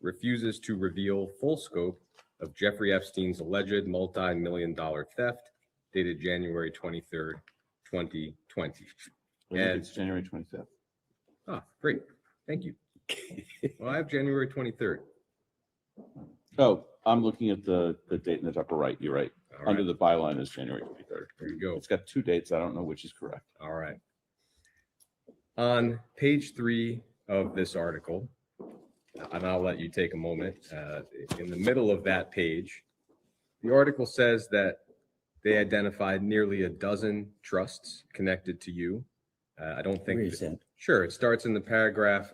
Refuses to Reveal Full Scope of Jeffrey Epstein's Alleged Multi-Million-Dollar Theft," dated January 23rd, 2020. And it's January 25th. Ah, great. Thank you. Well, I have January 23rd. Oh, I'm looking at the date in the upper right. You're right. All Under right. the byline is January 23rd. There you go. It's got two dates. I don't know which is correct. All right. On page 3 of this article, and I'll let you take a moment, in the middle of that page, the article says that they identified nearly a dozen trusts connected to you. I don't think. Where is that? Sure. It starts in the paragraph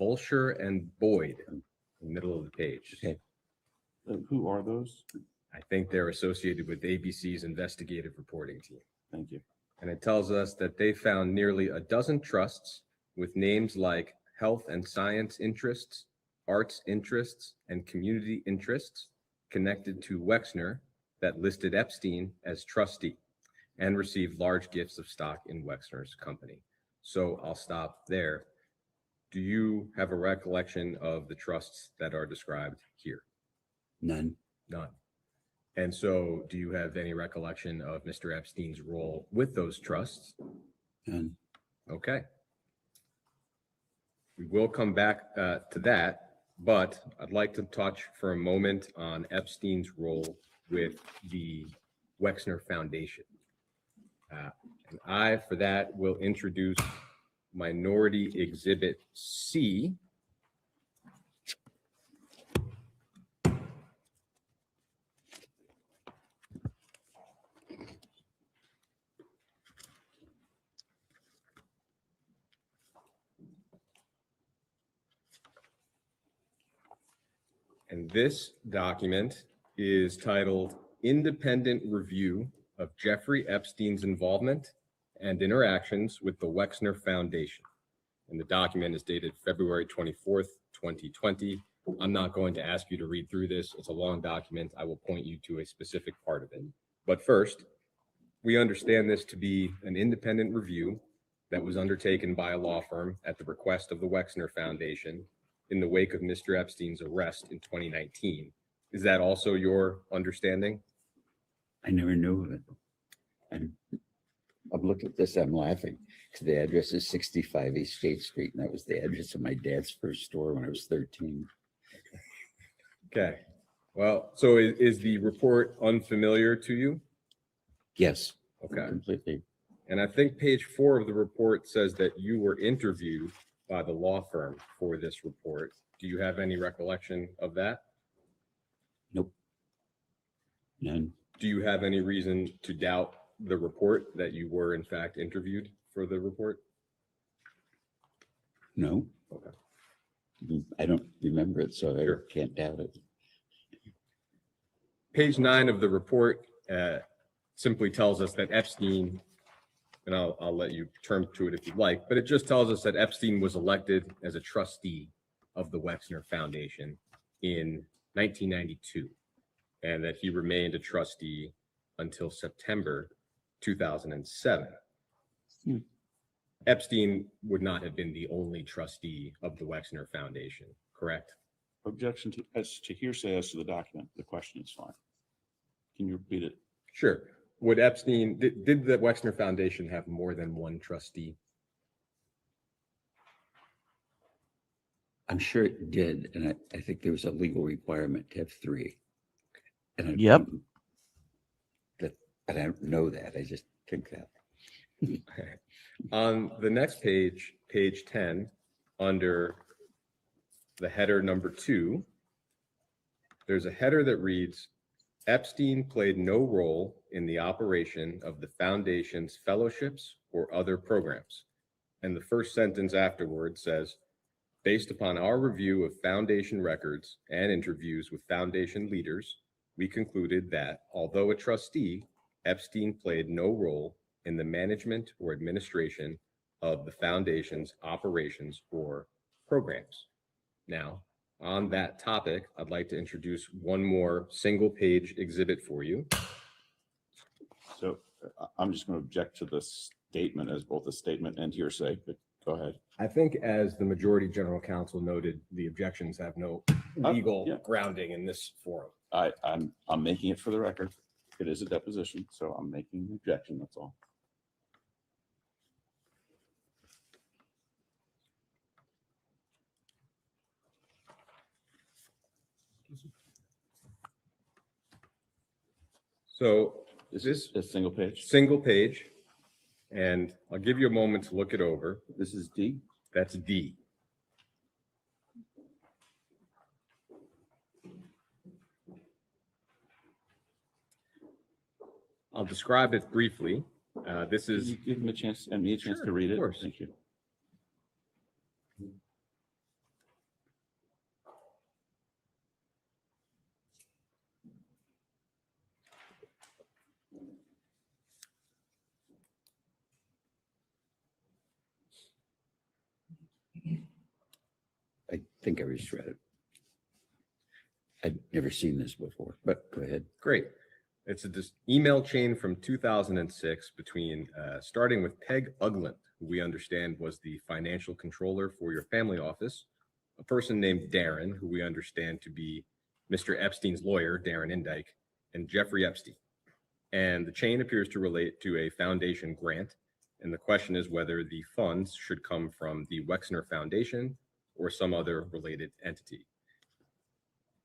Volsher and Boyd in the middle of the page. Okay. Who are those? I think they're associated with ABC's investigative reporting team. Thank you. And it tells us that they found nearly a dozen trusts with names like health and science interests, arts interests, and community interests connected to Wexner that listed Epstein as trustee and received large gifts of stock in Wexner's company. So I'll stop there. Do you have a recollection of the trusts that are described here? None. None. And so do you have any recollection of Mr. Epstein's role with those trusts? None. Okay. We will come back to that, but I'd like to touch for a moment on Epstein's role with the Wexner Foundation. And I, for that, will introduce Minority Exhibit C. And this document is titled "Independent Review of Jeffrey Epstein's Involvement and Interactions with the Wexner Foundation." And the document is dated February 24th, 2020. I'm not going to ask you to read through this. It's a long document. I will point you to a specific part of it. But first, we understand this to be an independent review that was undertaken by a law firm at the request of the Wexner Foundation in the wake of Mr. Epstein's arrest in 2019. Is that also your understanding? I never knew of it. And I've looked at this, I'm laughing because the address is 65 East State Street, and that was the address of my dad's first store when I was 13. Okay. Well, so is the report unfamiliar to you? Yes. Okay. Completely. And I think page 4 of the report says that you were interviewed by the law firm for this report. Do you have any recollection of that? Nope. None. Do you have any reason to doubt the report that you were in fact interviewed for the report? No. Okay. I don't remember it, so I can't doubt it. Page 9 of the report simply tells us that Epstein, and I'll let you turn to it if you'd like, but it just tells us that Epstein was elected as a trustee of the Wexner Foundation in 1992, and that he remained a trustee until September 2007. Epstein would not have been the only trustee of the Wexner Foundation, correct? Objection to as to hearsay as to the document. The question is fine. Can you repeat it? Sure. Would Epstein, did the Wexner Foundation have more than one trustee? I'm sure it did, and I think there was a legal requirement to have 3. And Yep. I don't know that. I just think that. On the next page, page 10, under the header number 2, there's a header that reads, Epstein played no role in the operation of the foundation's fellowships or other programs. And the first sentence afterward says, based upon our review of foundation records and interviews with foundation leaders, we concluded that although a trustee, Epstein played no role in the management or administration of the foundation's operations or programs. Now, on that topic, I'd like to introduce one more single-page exhibit for you. So I'm just going to object to the statement as both a statement and hearsay, but go ahead. I think as the majority general counsel noted, the objections have no legal grounding in this forum. I'm making it for the record. It is a deposition, so I'm making the objection, that's all. So is this a single page? Single page. And I'll give you a moment to look it over. This is D? That's D. I'll describe it briefly. This is. You give him a chance and me a chance to read it. Of course. Thank you. I think I just read it. I'd never seen this before, but go ahead. Great. It's this email chain from 2006 between starting with Peg Ugland, who we understand was the financial controller for your family office, a person named Darren, who we understand to be Mr. Epstein's lawyer, Darren Indike, and Jeffrey Epstein. And the chain appears to relate to a foundation grant. And the question is whether the funds should come from the Wexner Foundation or some other related entity.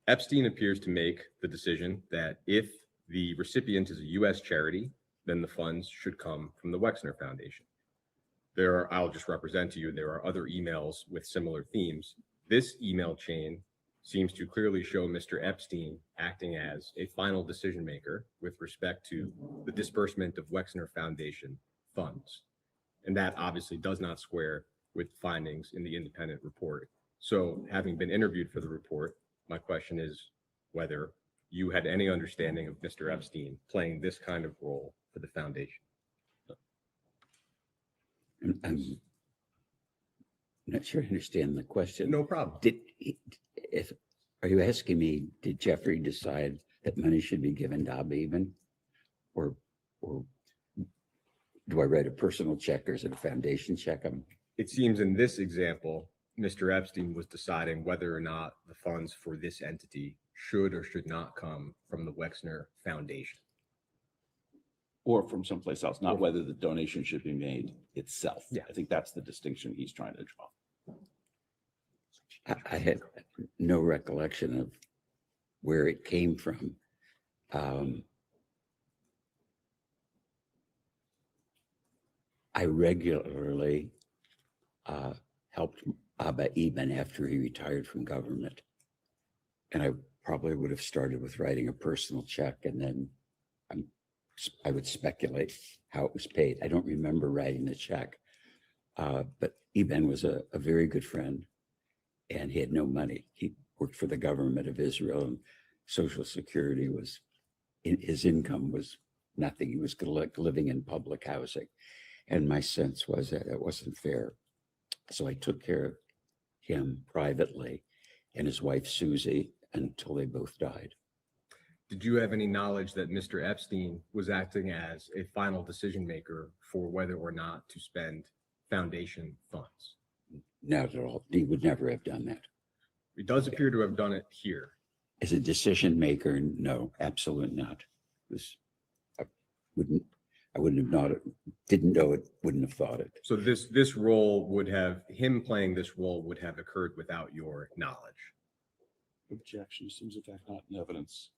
Epstein appears to make the decision that if the recipient is a U.S. charity, then the funds should come from the Wexner Foundation. I'll just represent to you, there are other emails with similar themes. This email chain seems to clearly show Mr. Epstein acting as a final decision maker with respect to the disbursement of Wexner Foundation funds. And that obviously does not square with findings in the independent report. So having been interviewed for the report, my question is whether you had any understanding of Mr. Epstein playing this kind of role for the foundation. I'm not sure I understand the question. No problem. Are you asking me, did Jeffrey decide that money should be given to Abeben? Or do I write a personal check or is it a foundation check? It seems in this example, Mr. Epstein was deciding whether or not the funds for this entity should or should not come from the Wexner Foundation. or from someplace else, not whether the donation should be made itself. Yeah. I think that's the distinction he's trying to draw. I had no recollection of where it came from. I regularly helped Abba Eben after he retired from government. And I probably would have started with writing a personal check, and then I would speculate how it was paid. I don't remember writing the check, but Eben was a very good friend, and he had no money. He worked for the government of Israel, and Social Security was, his income was nothing. He was living in public housing. And my sense was that it wasn't fair. So I took care of him privately and his wife, Susie, until they both died. Did you have any knowledge that Mr. Epstein was acting as a final decision maker for whether or not to spend foundation funds? Not at all. He would never have done that. He does appear to have done it here. As a decision maker, no, absolutely not. I wouldn't have known it, didn't know it, wouldn't have thought it. So this role would have, him playing this role would have occurred without your knowledge. Objection seems in fact not in evidence.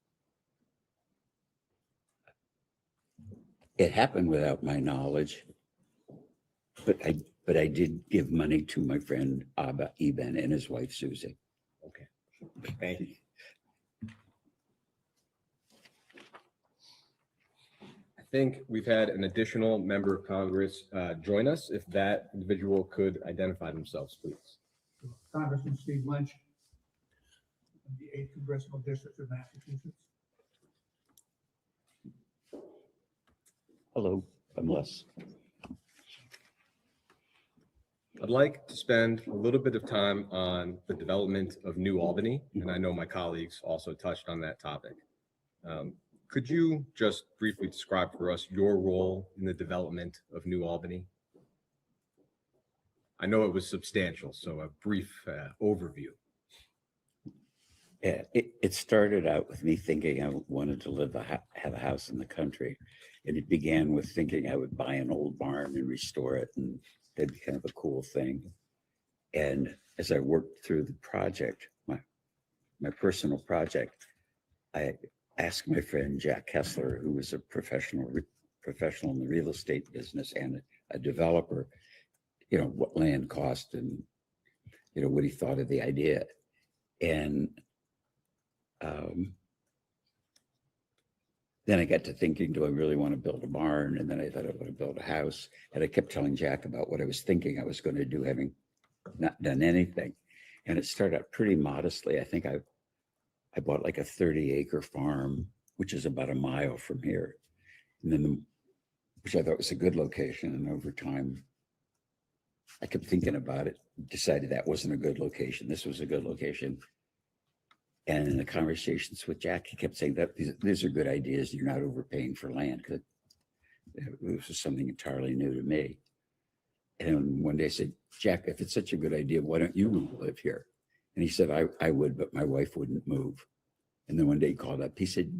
It happened without my knowledge, but I did give money to my friend Abba Eben and his wife Susie. Okay, thank you. I think we've had an additional member of Congress join us. If that individual could identify themselves, please. Congressman Steve Lynch, of the 8th Congressional District of Massachusetts. Hello, I'm Les. I'd like to spend a little bit of time on the development of New Albany, and I know my colleagues also touched on that topic. Could you just briefly describe for us your role in the development of New Albany? I know it was substantial, so a brief overview. Yeah, it started out with me thinking I wanted to have a house in the country. And it began with thinking I would buy an old barn and restore it, and that'd be kind of a cool thing. And as I worked through the project, my personal project, I asked my friend Jack Kessler, who was a professional in the real estate business and a developer, what land cost and, what he thought of the idea. And then I got to thinking, do I really want to build a barn? And then I thought I want to build a house. And I kept telling Jack about what I was thinking I was going to do, having not done anything. And it started out pretty modestly. I think I bought like a 30-acre farm, which is about a mile from here. And then, which I thought was a good location. And over time, I kept thinking about it, decided that wasn't a good location. This was a good location. And in the conversations with Jack, he kept saying that these are good ideas. You're not overpaying for land, because this was something entirely new to me. And one day I said, Jack, if it's such a good idea, why don't you live here? And he said, I would, but my wife wouldn't move. And then one day he called up. He said,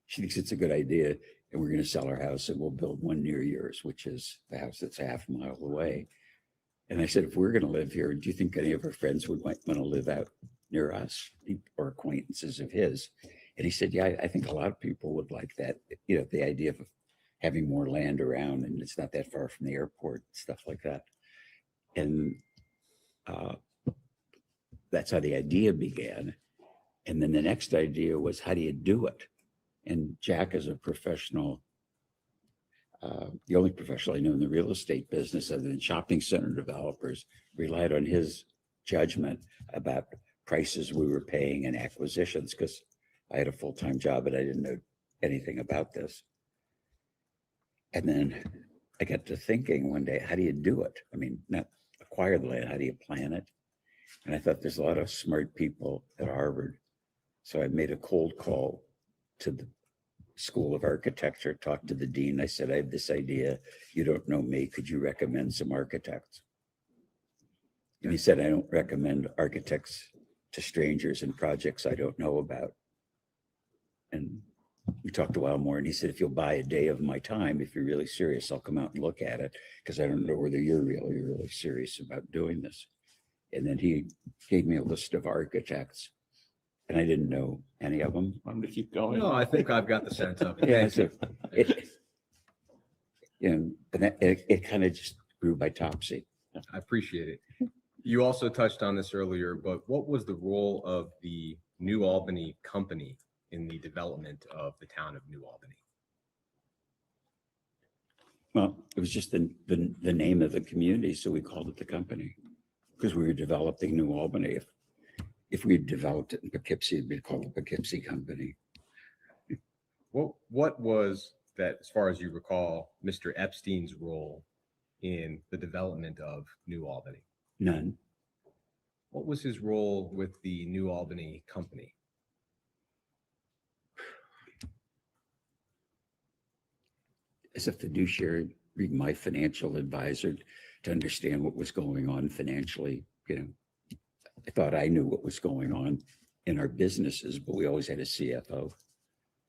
she thinks it's a good idea, and we're going to sell our house, and we'll build one near yours, which is the house that's a half mile away. And I said, if we're going to live here, do you think any of our friends would want to live out near us, or acquaintances of his? And he said, yeah, I think a lot of people would like that. The idea of having more land around, and it's not that far from the airport, stuff like that. And that's how the idea began. And then the next idea was, how do you do it? And Jack is a professional, the only professional I know in the real estate business other than shopping center developers, relied on his judgment about prices we were paying and acquisitions, because I had a full-time job and I didn't know anything about this. And then I got to thinking one day, how do you do it? I mean, not acquire the land, how do you plan it? And I thought there's a lot of smart people at Harvard. So I made a cold call to the School of Architecture, talked to the dean. I said, I have this idea. You don't know me. Could you recommend some architects? And he said, I don't recommend architects to strangers in projects I don't know about. And we talked a while more, and he said, if you'll buy a day of my time, if you're really serious, I'll come out and look at it, because I don't know whether you're really serious about doing this. And then he gave me a list of architects, and I didn't know any of them. I'm going to keep going. No, I think I've got the sense of it. Yeah, Thank so you. and it kind of just grew by topsy. I appreciate it. You also touched on this earlier, but what was the role of the New Albany company in the development of the town of New Albany? Well, it was just the name of the community, so we called it the company, because we were developing New Albany. If we had developed it in Poughkeepsie, it'd be called the Poughkeepsie Company. What was that, as far as you recall, Mr. Epstein's role in the development of New Albany? None. What was his role with the New Albany company? As a fiduciary, being my financial advisor to understand what was going on financially. I thought I knew what was going on in our businesses, but we always had a CFO.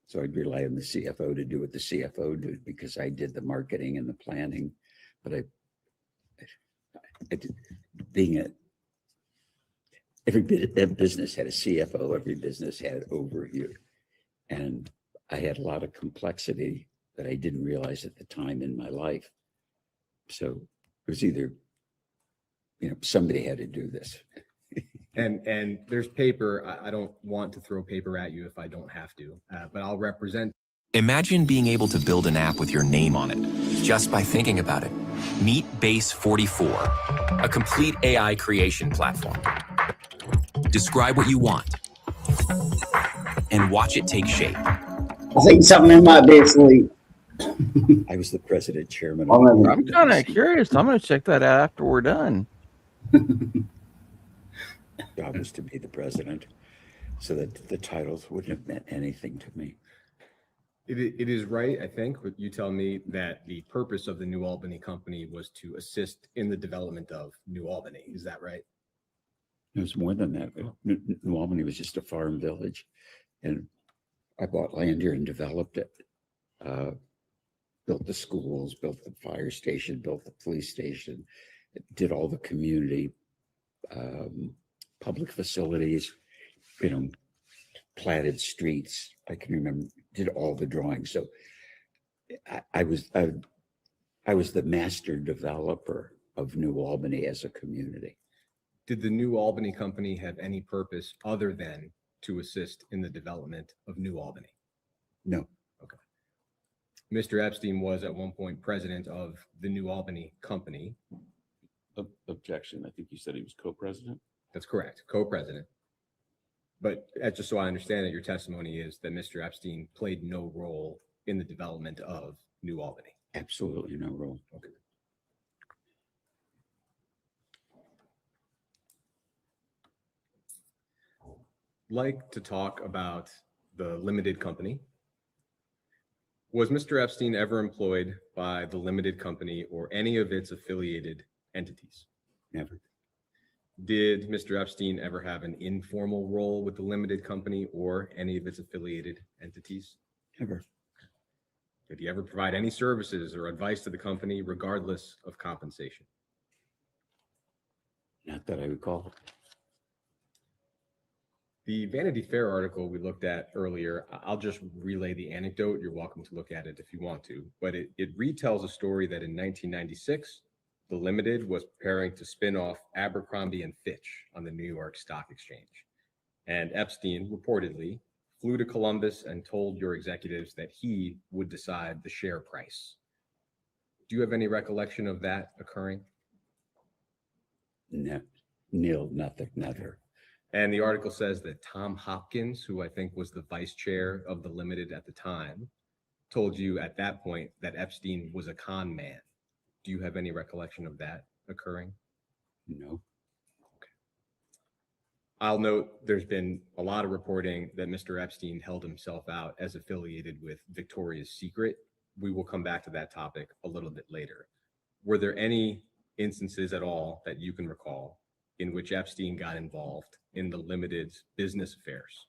So I'd rely on the CFO to do what the CFO did, because I did the marketing and the planning. But every business had a CFO, every business had an overview. And I had a lot of complexity that I didn't realize at the time in my life. So it was either, somebody had to do this. And there's paper. I don't want to throw paper at you if I don't have to, but I'll represent. Imagine being able to build an app with your name on it just by thinking about it. Meet Base 44, a complete AI creation platform. Describe what you want and watch it take shape. I think something might be asleep. I was the president chairman. I'm kind of curious. I'm going to check that out after we're done. Job was to be the president, so that the titles wouldn't have meant anything to me. It is right, I think, but you tell me that the purpose of the New Albany company was to assist in the development of New Albany. Is that right? It was more than that. New Albany was just a farm village, and I bought land here and developed it. Built the schools, built the fire station, built the police station, did all the community public facilities, platted streets. I can remember, did all the drawings. So I was the master developer of New Albany as a community. Did the New Albany company have any purpose other than to assist in the development of New Albany? No. Okay. Mr. Epstein was at one point president of the New Albany company. Objection. I think you said he was co-president. That's correct, co-president. But just so I understand that your testimony is that Mr. Epstein played no role in the development of New Albany. Absolutely no role. Okay. Like to talk about the limited company. Was Mr. Epstein ever employed by the limited company or any of its affiliated entities? Never. Did Mr. Epstein ever have an informal role with the limited company or any of its affiliated entities? Never. Did he ever provide any services or advice to the company regardless of compensation? Not that I recall. The Vanity Fair article we looked at earlier, I'll just relay the anecdote. You're welcome to look at it if you want to, but it retells a story that in 1996, the Limited was preparing to spin off Abercrombie and Fitch on the New York Stock Exchange. And Epstein reportedly flew to Columbus and told your executives that he would decide the share price. Do you have any recollection of that occurring? No, nil, nothing, never. And the article says that Tom Hopkins, who I think was the vice chair of the Limited at the time, told you at that point that Epstein was a con man. Do you have any recollection of that occurring? No. Okay. I'll note there's been a lot of reporting that Mr. Epstein held himself out as affiliated with Victoria's Secret. We will come back to that topic a little bit later. Were there any instances at all that you can recall in which Epstein got involved in the Limited's business affairs?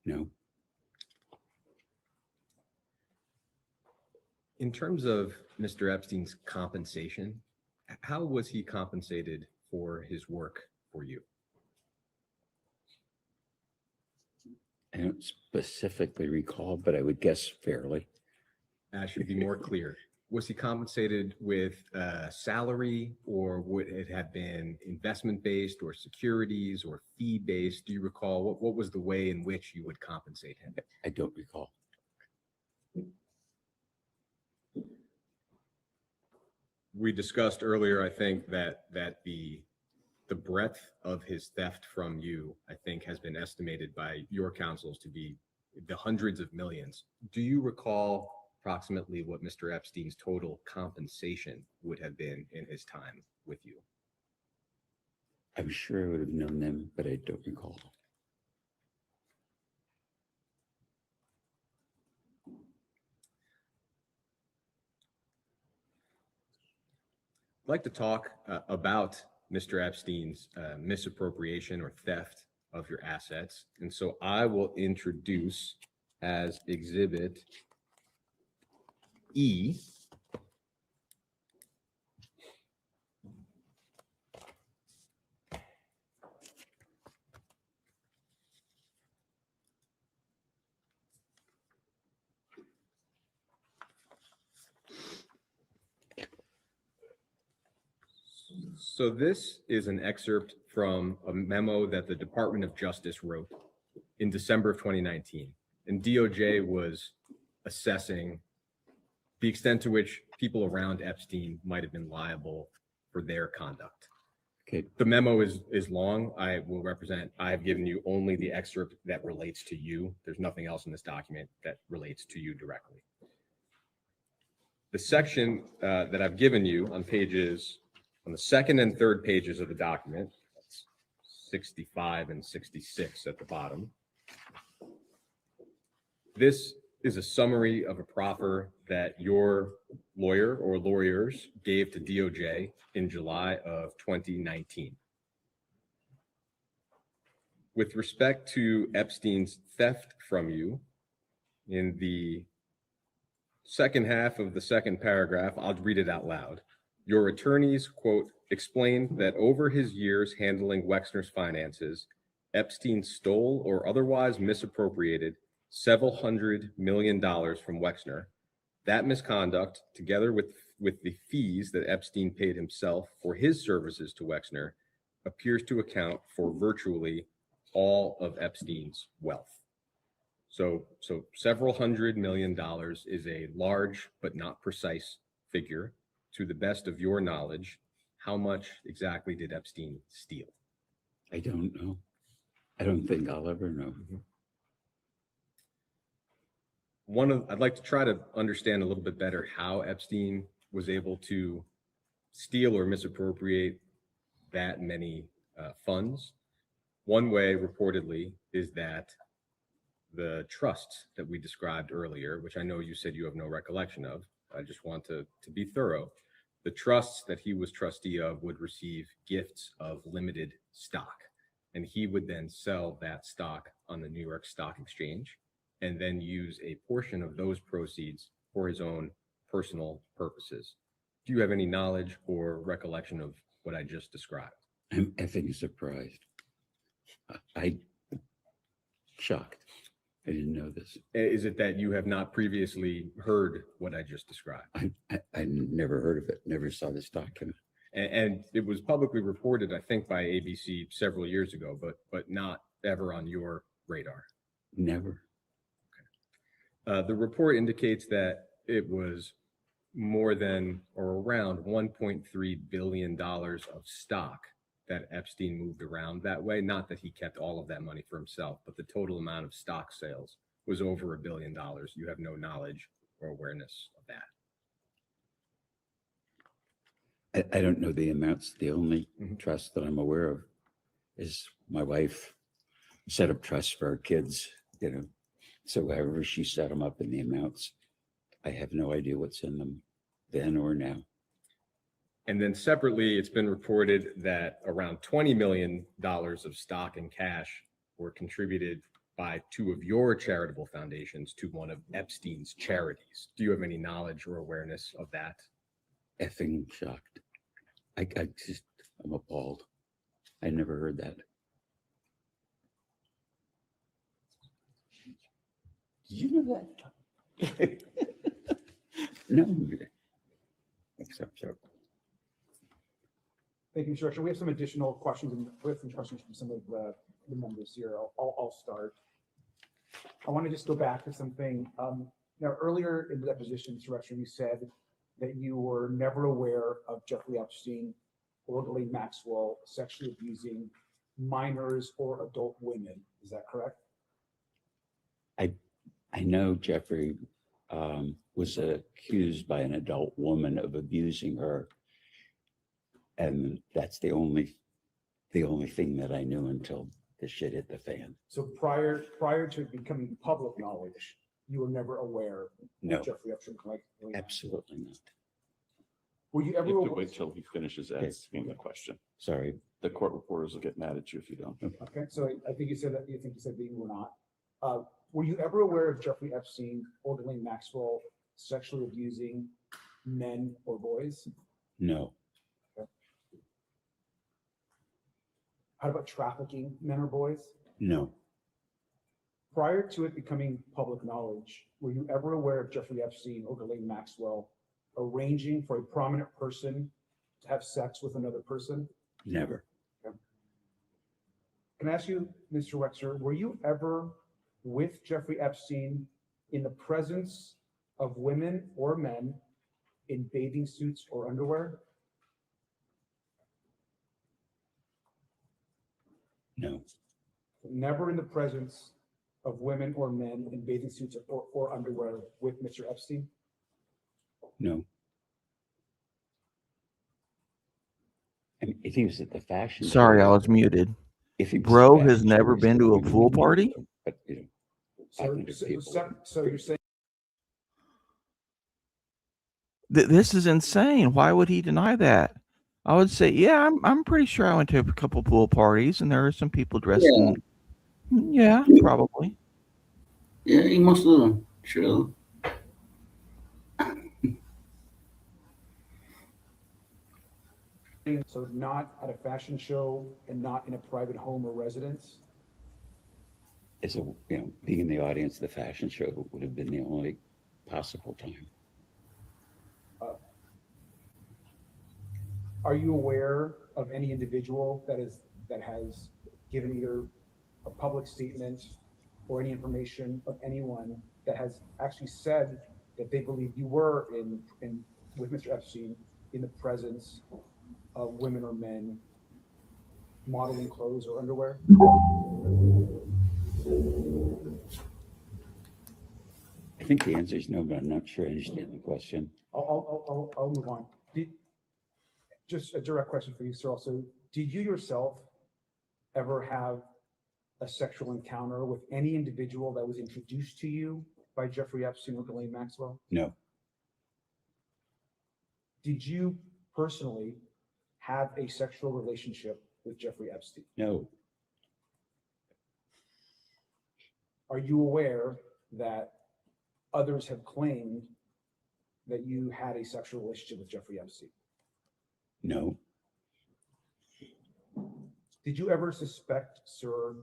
No. In terms of Mr. Epstein's compensation, how was he compensated for his work for you? I don't specifically recall, but I would guess fairly. I should be more clear. Was he compensated with salary, or would it have been investment-based or securities or fee-based? Do you recall what was the way in which you would compensate him? I don't recall. We discussed earlier, I think, that the breadth of his theft from you, I think, has been estimated by your counsels to be the hundreds of millions. Do you recall approximately what Mr. Epstein's total compensation would have been in his time with you? I'm sure I would have known them, but I don't recall. I'd like to talk about Mr. Epstein's misappropriation or theft of your assets. And so I will introduce as Exhibit E So this is an excerpt from a memo that the Department of Justice wrote in December of 2019. And DOJ was assessing the extent to which people around Epstein might have been liable for their conduct. Okay. The memo is long. I've given you only the excerpt that relates to you. There's nothing else in this document that relates to you directly. The section that I've given you on the second and third pages of the document, that's 65 and 66 at the bottom. This is a summary of a proffer that your lawyer or lawyers gave to DOJ in July of 2019. With respect to Epstein's theft from you, in the second half of the second paragraph, I'll read it out loud. Your attorneys, quote, explained that over his years handling Wexner's finances, Epstein stole or otherwise misappropriated several $100 million from Wexner. That misconduct, together with the fees that Epstein paid himself for his services to Wexner, appears to account for virtually all of Epstein's wealth. So several $100 million is a large but not precise figure. To the best of your knowledge, how much exactly did Epstein steal? I don't know. I don't think I'll ever know. I'd like to try to understand a little bit better how Epstein was able to steal or misappropriate that many funds. One way, reportedly, is that the trusts that we described earlier, which I know you said you have no recollection of, I just want to be thorough. The trusts that he was trustee of would receive gifts of limited stock, and he would then sell that stock on the New York Stock Exchange and then use a portion of those proceeds for his own personal purposes. Do you have any knowledge or recollection of what I just described? I'm effing surprised. I shocked. I didn't know this. Is it that you have not previously heard what I just described? I never heard of it, never saw this document. And it was publicly reported, I think, by ABC several years ago, but not ever on your radar. Never. Okay. The report indicates that it was more than or around $1.3 billion of stock that Epstein moved around that way. Not that he kept all of that money for himself, but the total amount of stock sales was over $1 billion. You have no knowledge or awareness of that. I don't know the amounts. The only trust that I'm aware of is my wife set up trusts for our kids, so however she set them up in the amounts, I have no idea what's in them then or now. And then separately, it's been reported that around $20 million of stock and cash were contributed by two of your charitable foundations to one of Epstein's charities. Do you have any knowledge or awareness of that? Effing shocked. I'm appalled. I never heard that. Did you know that? No. Except so. Thank you, Mr. Director. We have some additional questions and we have some questions from some of the members here. I'll start. I want to just go back to something. Now, earlier in the deposition, Mr. Director, you said that you were never aware of Jeffrey Epstein or Ghislaine Maxwell sexually abusing minors or adult women. Is that correct? I know Jeffrey was accused by an adult woman of abusing her, and that's the only thing that I knew until the shit hit the fan. So prior to it becoming public knowledge, you were never aware No. of Jeffrey Epstein? Absolutely not. Were you ever You have to wait till he finishes asking the question. Sorry. The court reporters will get mad at you if you don't. Okay, so I think you said that you said that you were not. Were you ever aware of Jeffrey Epstein or Ghislaine Maxwell sexually abusing men or boys? No. Okay. How about trafficking men or boys? No. Prior to it becoming public knowledge, were you ever aware of Jeffrey Epstein or Ghislaine Maxwell arranging for a prominent person to have sex with another person? Never. Okay. Can I ask you, Mr. Wexler, were you ever with Jeffrey Epstein in the presence of women or men in bathing suits or underwear? No. Never in the presence of women or men in bathing suits or underwear with Mr. Epstein? No. I mean, if he was at the fashion Sorry, show, I was muted. If he was Bro at the has fashion show, never been to a pool party? But, you know, So 500 people. you're saying This is insane. Why would he deny that? I would say, yeah, I'm pretty sure I went to a couple pool parties and there were some people dressed in. Yeah, probably. Yeah, he must have done. Sure. so not at a fashion show and not in a private home or residence? As a, being in the audience of the fashion show would have been the only possible time. Are you aware of any individual that has given either a public statement or any information of anyone that has actually said that they believe you were in with Mr. Epstein in the presence of women or men modeling clothes or underwear? I think the answer is no, but I'm not sure I understand the question. I'll move on. Just a direct question for you, sir. Also, did you yourself ever have a sexual encounter with any individual that was introduced to you by Jeffrey Epstein or Ghislaine Maxwell? No. Did you personally have a sexual relationship with Jeffrey Epstein? No. Are you aware that others have claimed that you had a sexual relationship with Jeffrey Epstein? No. Did you ever suspect, sir,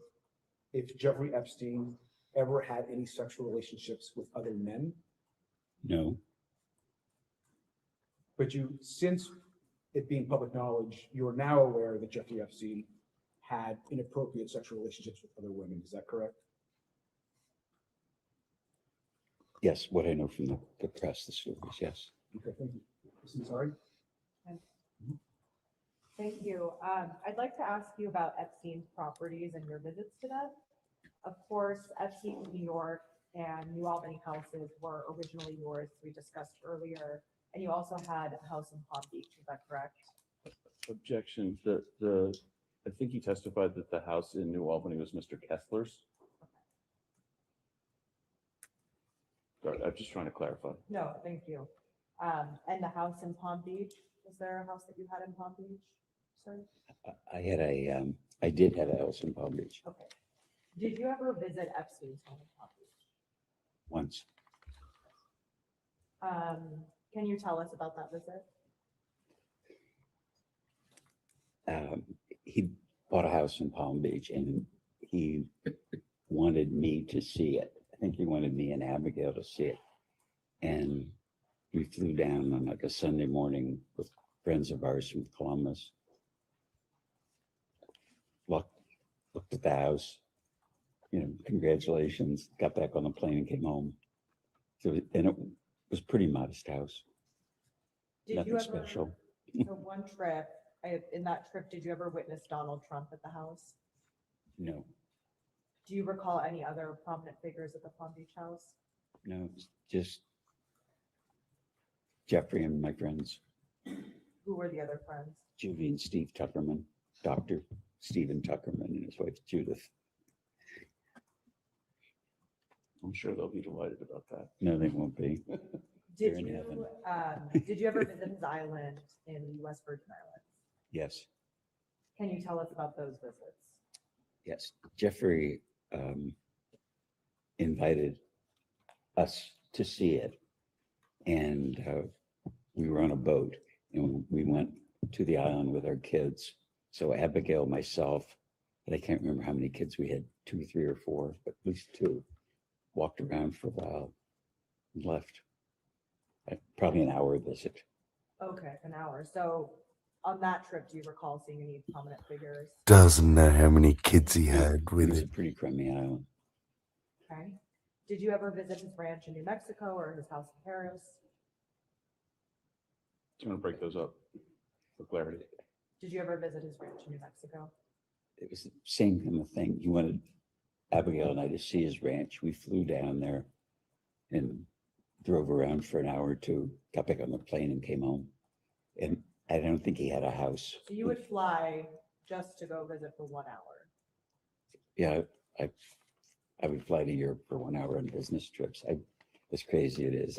if Jeffrey Epstein ever had any sexual relationships with other men? No. But since it being public knowledge, you are now aware that Jeffrey Epstein had inappropriate sexual relationships with other women. Is that correct? Yes, what I know from the press, the stories, yes. Okay, thank you. Ms. Sorry. Thank you. I'd like to ask you about Epstein's properties and your visits to them. Of course, Epstein, New York, and New Albany houses were originally yours, we discussed earlier, and you also had a house in Palm Beach. Is that correct? Objection. I think he testified that the house in New Albany was Mr. Kessler's. Sorry, I'm just trying to clarify. No, thank you. And the house in Palm Beach, was there a house that you had in Palm Beach? Sorry. I did have a house in Palm Beach. Okay. Did you ever visit Epstein's home in Palm Beach? Once. Can you tell us about that visit? He bought a house in Palm Beach and he wanted me to see it. I think he wanted me and Abigail to see it. And we flew down on like a Sunday morning with friends of ours from Columbus. Looked at the house, congratulations, got back on the plane and came home. So, and it was pretty modest house. Did Nothing you ever, special. So one trip, in that trip, did you ever witness Donald Trump at the house? No, Do you recall any other prominent figures at the Palm Beach house? no, just Jeffrey and my friends, Who were the other friends? Judy and Steve Tuckerman, Dr. Stephen Tuckerman and his wife Judith. I'm sure they'll be delighted about that. No, they won't be. They're in heaven. Did you ever visit his island in the U.S. Virgin Islands? Yes, Can you tell us about those visits? yes. Jeffrey invited us to see it. And we were on a boat and we went to the island with our kids. So Abigail, myself, and I can't remember how many kids we had, 2, 3, or 4, but at least 2, walked around for a while and left. Probably an hour visit. Okay, an hour. So on that trip, do you recall seeing any prominent figures? Doesn't know how many kids he had It with was it. a pretty crummy island. Okay. Did you ever visit his ranch in New Mexico or his house in Paris? I'm going to break those up for clarity. Did you ever visit his ranch in New Mexico? It was the same kind of thing. He wanted Abigail and I to see his ranch. We flew down there and drove around for an hour or 2, got back on the plane and came home. And I don't think he had a house. So you would fly just to go visit for 1 hour? Yeah, I would fly to Europe for 1 hour on business trips. As crazy it is,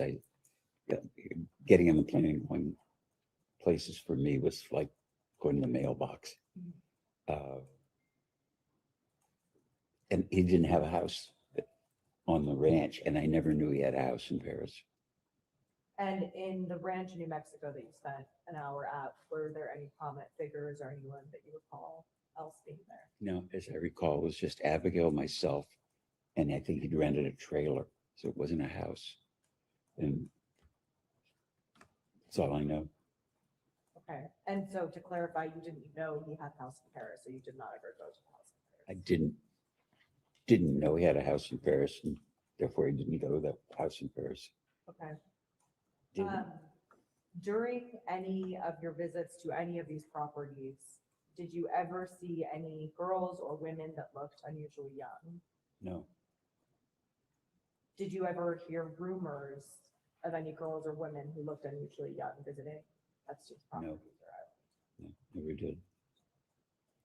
getting on the plane and going places for me was like going to the mailbox. And he didn't have a house on the ranch, and I never knew he had a house in Paris. And in the ranch in New Mexico that you spent an hour at, were there any prominent figures or anyone that you recall else being there? No, as I recall, it was just Abigail, myself, and I think he'd rented a trailer, so it wasn't a house. And that's all I know. Okay. And so to clarify, you didn't know he had a house in Paris, so you did not ever go to the house in Paris? I didn't know he had a house in Paris, and therefore he didn't go to that house in Paris. Okay. During any of your visits to any of these properties, did you ever see any girls or women that looked unusually young? No, Did you ever hear rumors of any girls or women who looked unusually young visiting Epstein's properties or islands? no, never did.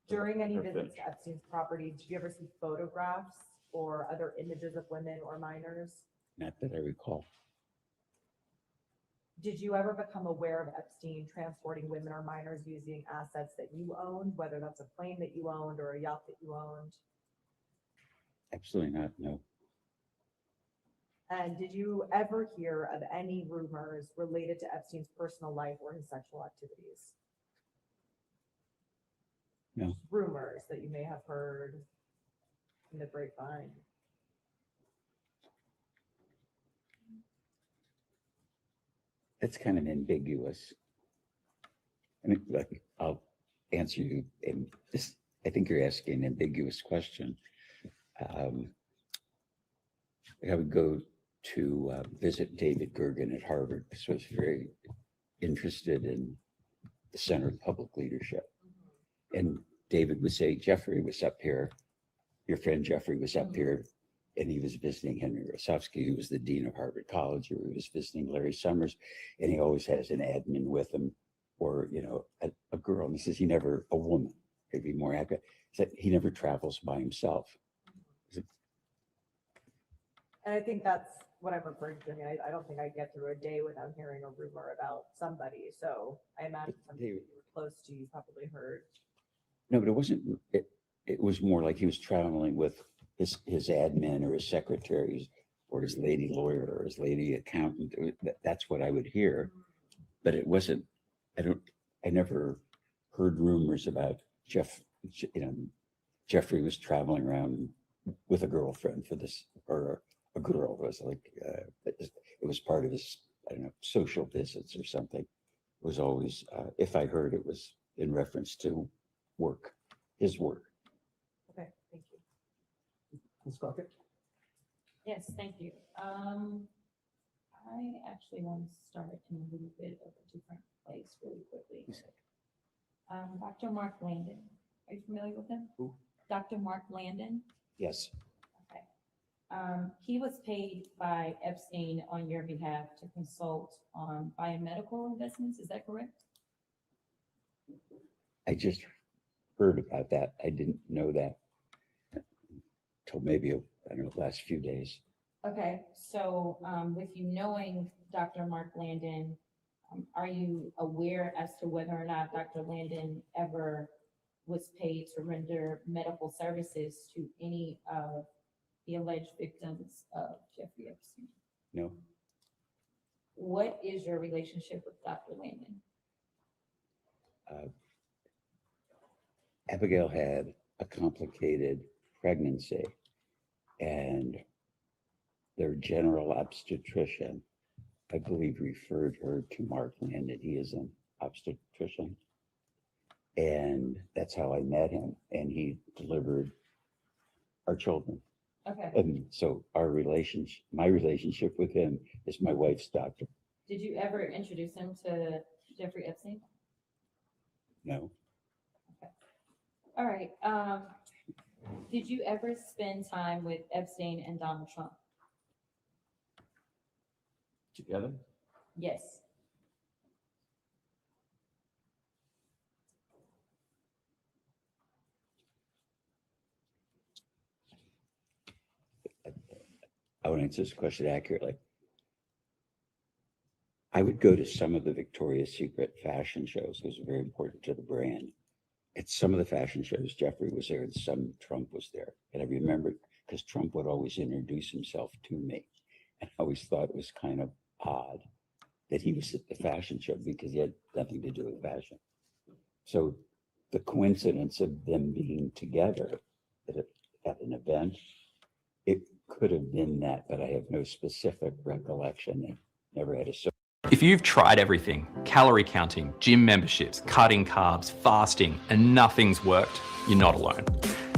During any visits to Epstein's property, did you ever see photographs or other images of women or minors? Not that I recall. Did you ever become aware of Epstein transporting women or minors using assets that you owned, whether that's a plane that you owned or a yacht that you owned? Absolutely not, no. And did you ever hear of any rumors related to Epstein's personal life or his sexual activities? No. Rumors that you may have heard in the grapevine. That's kind of ambiguous. I mean, like, I'll answer you in this. I think you're asking an ambiguous question. I would go to visit David Gergen at Harvard because I was very interested in the Center of Public Leadership. And David would say, Jeffrey was up here, your friend Jeffrey was up here, and he was visiting Henry Rosofsky, who was the dean of Harvard College, or he was visiting Larry Summers, and he always has an admin with him, or, you know, a girl. And he says, a woman, maybe more accurate, he said he never travels by himself. And I think that's what I'm referring to. I mean, I don't think I get through a day without hearing a rumor about somebody. So I imagine somebody you were close to, you probably heard. No, but it wasn't, it was more like he was traveling with his admin or his secretaries or his lady lawyer or his lady accountant. That's what I would hear, but it wasn't. I never heard rumors about Jeffrey was traveling around with a girlfriend for this, or a girl was like, it was part of his, I don't know, social visits or something. It was always, if I heard, it was in reference to work, his work. Okay, thank you. Ms. Crockett? Yes, thank you. I actually want to start in a little bit of a different place really quickly. Dr. Mark Landon, are you familiar with him? Who? Dr. Mark Landon. Yes. Okay. He was paid by Epstein on your behalf to consult on biomedical investments. Is that correct? I just heard about that. I didn't know that until maybe, I don't know, the last few days. Okay, so with you knowing Dr. Mark Landon, are you aware as to whether or not Dr. Landon ever was paid to render medical services to any of the alleged victims of Jeffrey Epstein? No. What is your relationship with Dr. Landon? Abigail had a complicated pregnancy, and their general obstetrician, I believe, referred her to Mark Landon. He is an obstetrician. And that's how I met him. And he delivered our children. Okay. And so my relationship with him is my wife's doctor. Did you ever introduce him to Jeffrey Epstein? No. All right. Did you ever spend time with Epstein and Donald Trump? Together? Yes. I want to answer this question accurately. I would go to some of the Victoria's Secret fashion shows. It was very important to the brand. At some of the fashion shows, Jeffrey was there and some Trump was there. And I remember because Trump would always introduce himself to me. And I always thought it was kind of odd that he was at the fashion show because he had nothing to do with fashion. So the coincidence of them being together at an event, it could have been that, but I have no specific recollection. They never had a. If you've tried everything, calorie counting, gym memberships, cutting carbs, fasting, and nothing's worked, you're not alone.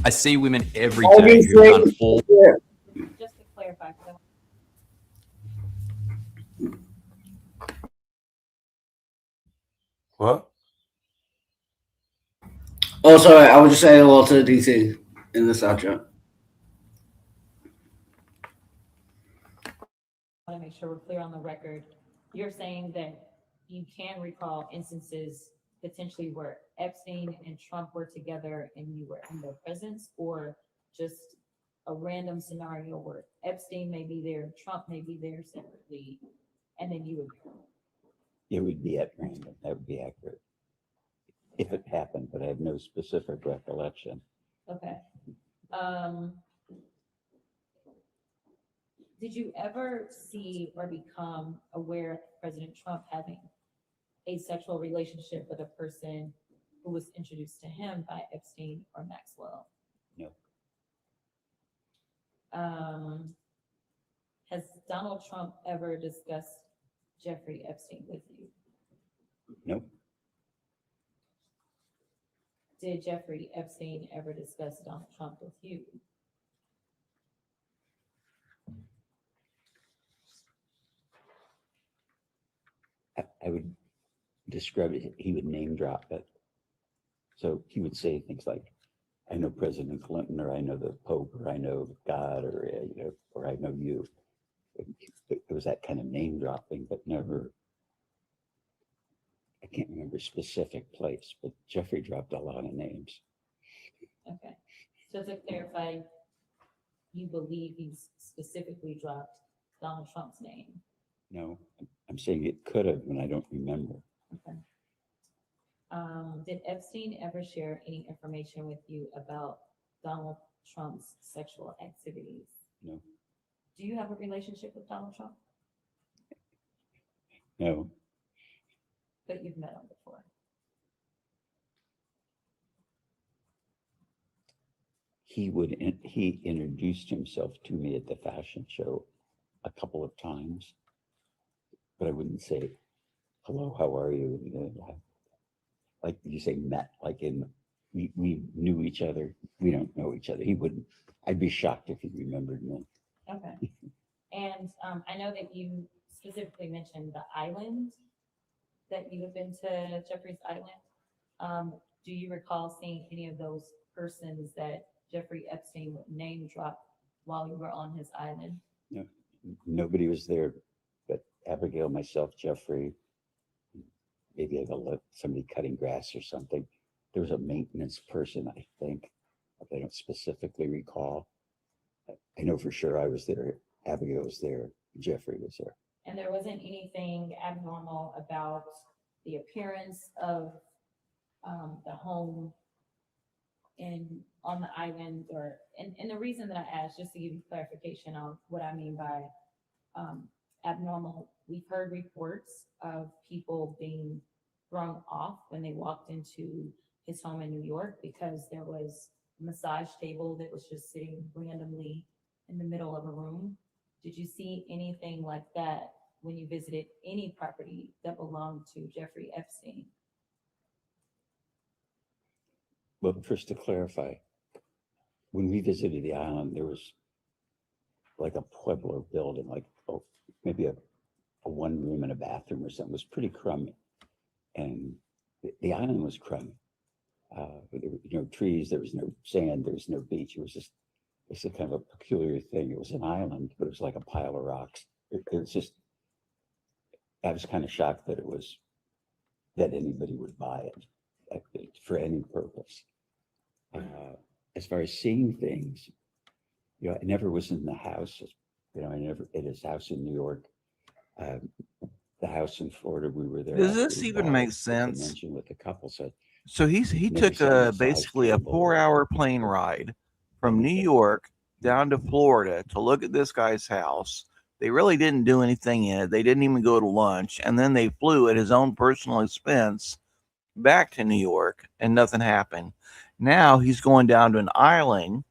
I see women every day who've done all. Just to clarify, What? Oh, sorry. I was just saying hello to DC in the side chat. I want to make sure we're clear on the record. You're saying that you can recall instances potentially where Epstein and Trump were together and you were in their presence, or just a random scenario where Epstein may be there, Trump may be there separately, and then you would be there? It would be at random. That would be accurate. If it happened, but I have no specific recollection. Okay. Did you ever see or become aware of President Trump having a sexual relationship with a person who was introduced to him by Epstein or Maxwell? No. Has Donald Trump ever discussed Jeffrey Epstein with you? Nope. Did Jeffrey Epstein ever discuss Donald Trump with you? I would describe it, he would name drop it. So he would say things like, I know President Clinton, or I know the Pope, or I know God, or, or I know you. It was that kind of name dropping, but never, I can't remember a specific place, but Jeffrey dropped a lot of names. Okay. So to clarify, you believe he's specifically dropped Donald Trump's name? No, I'm saying it could have, and I don't remember. Okay. Did Epstein ever share any information with you about Donald Trump's sexual activities. No. Do you have a relationship with Donald Trump? No. But you've met him before. He introduced himself to me at the fashion show a couple of times, but I wouldn't say, hello, how are you? Like you say, met, like we knew each other. We don't know each other. He wouldn't. I'd be shocked if he remembered me. Okay. And I know that you specifically mentioned the island, that you have been to Jeffrey's Island. Do you recall seeing any of those persons that Jeffrey Epstein would name drop while you were on his island? No, nobody was there but Abigail, myself, Jeffrey, maybe somebody cutting grass or something. There was a maintenance person, I think. I don't specifically recall. I know for sure I was there. Abigail was there. Jeffrey was there. And there wasn't anything abnormal about the appearance of the home on the island, and the reason that I asked, just to give you clarification on what I mean by abnormal, we've heard reports of people being thrown off when they walked into his home in New York because there was a massage table that was just sitting randomly in the middle of a room. Did you see anything like that when you visited any property that belonged to Jeffrey Epstein? Well, first to clarify, when we visited the island, there was like a Pueblo building, like maybe a one room and a bathroom or something. It was pretty crummy. And the island was crummy. There were no trees, there was no sand, there was no beach. It was a kind of a peculiar thing. It was an island, but it was like a pile of rocks. It was just, I was kind of shocked that that anybody would buy it for any purpose. As far as seeing things, I never was in the house. I never at his house in New York. The house in Florida, we were there. Does after this we even bought make it, as I sense? mentioned, with a couple. So he never took saw basically a 4-hour plane ride from New York down to Florida to look at this guy's house. They really didn't do anything in it. They didn't even go to lunch. And then they flew at his own personal expense back to New York and nothing happened. Now he's going down to an island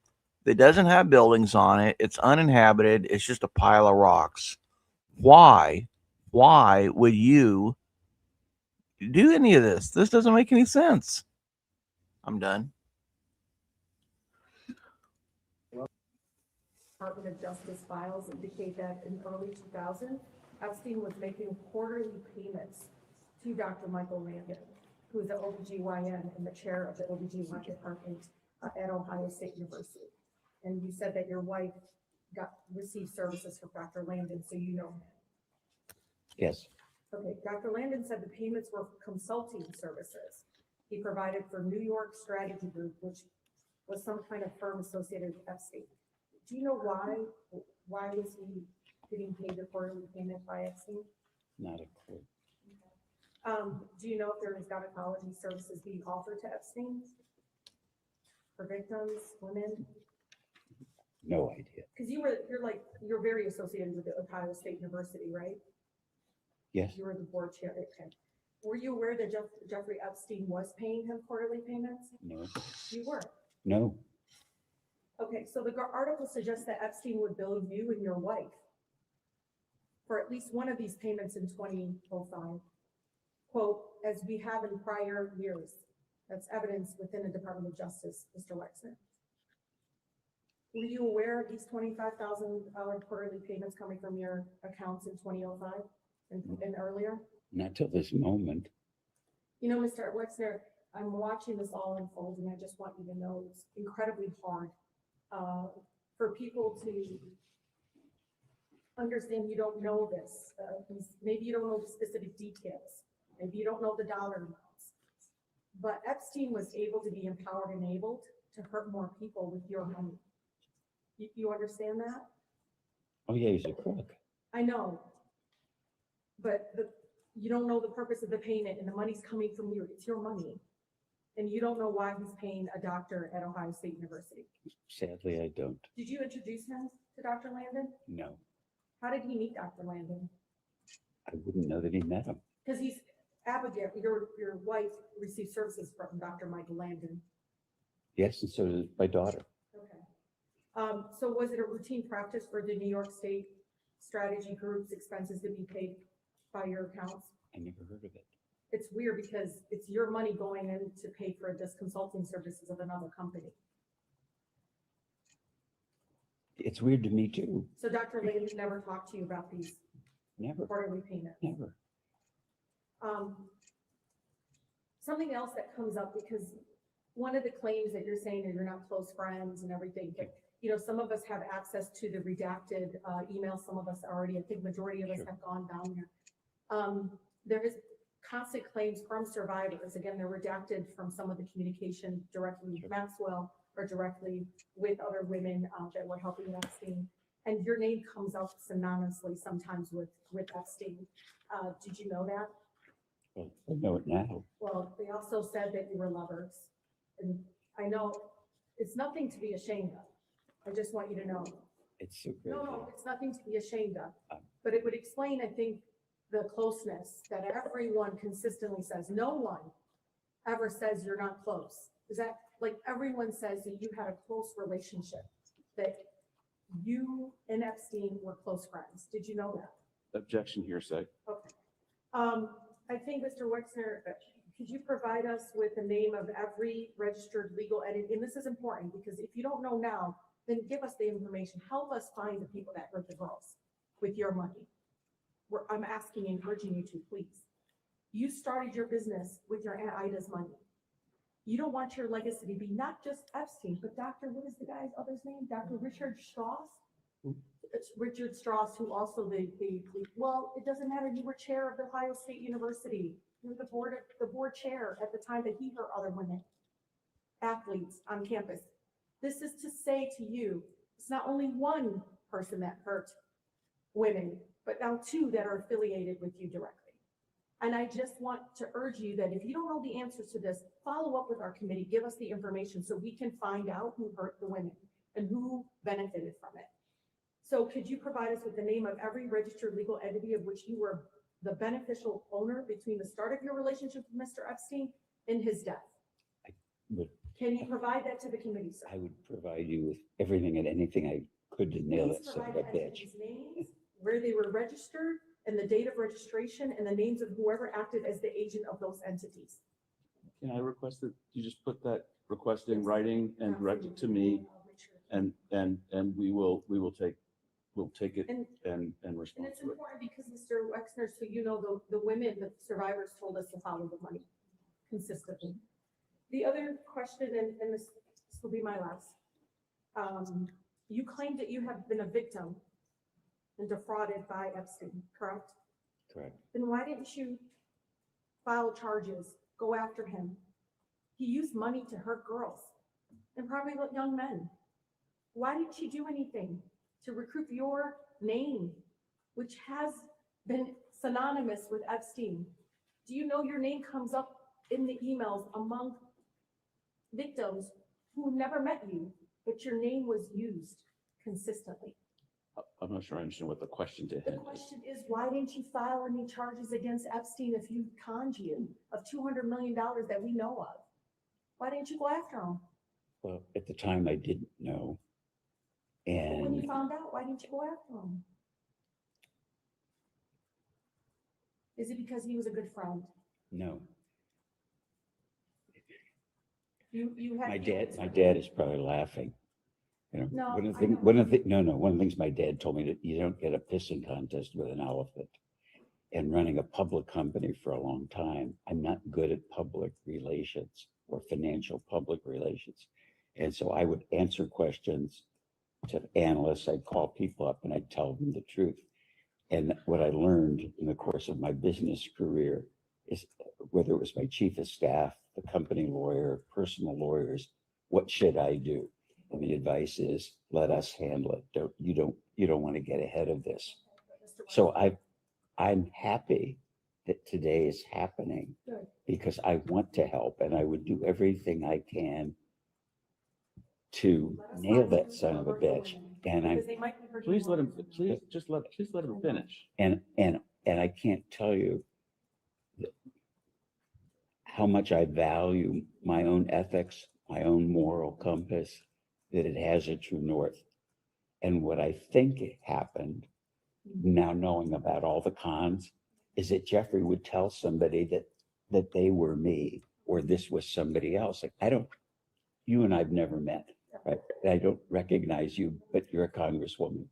that doesn't have buildings on it. It's uninhabited. It's just a pile of rocks. Why would you do any of this? This doesn't make any sense. I'm done. Department of Justice files indicate that in early 2000, Epstein was making quarterly payments to Dr. Michael Landon, who is the OBGYN and the chair of the OBGYN department at Ohio State University. And you said that your wife received services from Dr. Landon, so you know him. Yes. Okay, Dr. Landon said the payments were consulting services he provided for New York Strategy Group, which was some kind of firm associated with Epstein. Do you know why was he getting paid the quarterly payment by Epstein? Not a clue. Do you know if there is gynecology services being offered to Epstein for victims, women? No idea. Because you're very associated with the Ohio State University, right? Yes. You were the board chair. Okay. Were you aware that Jeffrey Epstein was paying him quarterly payments? No. You weren't. No. Okay, so the article suggests that Epstein would bill you and your wife for at least one of these payments in 2005. Quote, as we have in prior years. That's evidence within the Department of Justice, Mr. Wexner. Were you aware of these $25,000 quarterly payments coming from your accounts in 2005 and earlier? Not till this moment. You know, Mr. Wexner, I'm watching this all unfold, and I just want you to know it's incredibly hard for people to understand you don't know this. Maybe you don't know the specific details. Maybe you don't know the dollar amounts. But Epstein was able to be empowered and enabled to hurt more people with your money. You understand that? Oh yeah, he's a crook. I know. But you don't know the purpose of the payment, and the money's coming from you. It's your money. And you don't know why he's paying a doctor at Ohio State University. Sadly, I don't. Did you introduce him to Dr. Landon? No, How did he meet Dr. Landon? I wouldn't know that he met him. Because he's, Abigail, your wife received services from Dr. Michael Landon. Yes, and so did my daughter. Okay. So was it a routine practice for the New York State strategy group's expenses to be paid by your accounts? I never heard of it. It's weird because it's your money going in to pay for this consulting services of another company. It's weird to me too. So Dr. Landon never talked to you about these Never. quarterly payments? Never. Something else that comes up, because one of the claims that you're saying that you're not close friends and everything, but you know, some of us have access to the redacted emails. Some of us already, I think majority of us have gone down there. There is constant claims from survivors. Again, they're redacted from some of the communication directly with Maxwell or directly with other women that were helping Epstein. And your name comes up synonymously sometimes with Epstein. Did you know that? Well, I know it now. Well, they also said that you were lovers. And I know it's nothing to be ashamed of. I just want you to know. It's so great. No, it's nothing to be ashamed of. But it would explain, I think, the closeness that everyone consistently says. No one ever says you're not close. Is that like everyone says that you had a close relationship, that you and Epstein were close friends. Did you know that? Objection, hearsay. Okay. I think, Mr. Wexner, could you provide us with the name of every registered legal entity? And this is important because if you don't know now, then give us the information. Help us find the people that hurt the girls with your money. I'm asking and encouraging you to, please. You started your business with your Aunt Ida's money. You don't want your legacy to be not just Epstein, but Dr. What is the guy's other's name? Dr. Richard Strauss? It's Richard Strauss, who also well, it doesn't matter. You were chair of the Ohio State University. You were the board chair at the time that he hurt other women, athletes on campus. This is to say to you, it's not only one person that hurt women, but now two that are affiliated with you directly. And I just want to urge you that if you don't know the answers to this, follow up with our committee, give us the information so we can find out who hurt the women and who benefited from it. So could you provide us with the name of every registered legal entity of which you were the beneficial owner between the start of your relationship with Mr. Epstein and his death? Can you provide that to the committee, sir? I would provide you with everything and anything I could to nail Please that son of provide a the bitch. entities' names, where they were registered, and the date of registration, and the names of whoever acted as the agent of those entities. Can I request that you just put that request in writing and direct it to me, and we'll take it and And respond it's to it. important because, Mr. Wexner, so you know, the women, the survivors told us to follow the money consistently. The other question, and this will be my last. You claim that you have been a victim and defrauded by Epstein, correct? Correct. Then why didn't you file charges, go after him? He used money to hurt girls and probably young men. Why didn't you do anything to recruit your name, which has been synonymous with Epstein? Do you know your name comes up in the emails among victims who never met you, but your name was used consistently? I'm not sure I understand what the question to The him is. question is, why didn't you file any charges against Epstein if you conned you of $200 million that we know of? Why didn't you go after him? Well, at the time I didn't know. But when you And found out, why didn't you go after him? Is it because he was a good friend? no, You had. my dad is probably laughing. You know, No, one of I the, know. one of the, no, one of the things my dad told me that you don't get a pissing contest with an elephant. And running a public company for a long time, I'm not good at public relations or financial public relations. And so I would answer questions to analysts. I'd call people up and I'd tell them the truth. And what I learned in the course of my business career is, whether it was my chief of staff, the company lawyer, personal lawyers, what should I do? And the advice is, let us handle it. You don't want to get ahead of this. So I'm happy that today is happening Good. because I want to help and I would do everything I can to nail that son of a bitch. And I'm Please let him finish. and I can't tell you how much I value my own ethics, my own moral compass, that it has a true north. And what I think happened, now knowing about all the cons, is that Jeffrey would tell somebody that they were me or this was somebody else. Like, you and I've never met, right? I don't recognize you, but you're a congresswoman.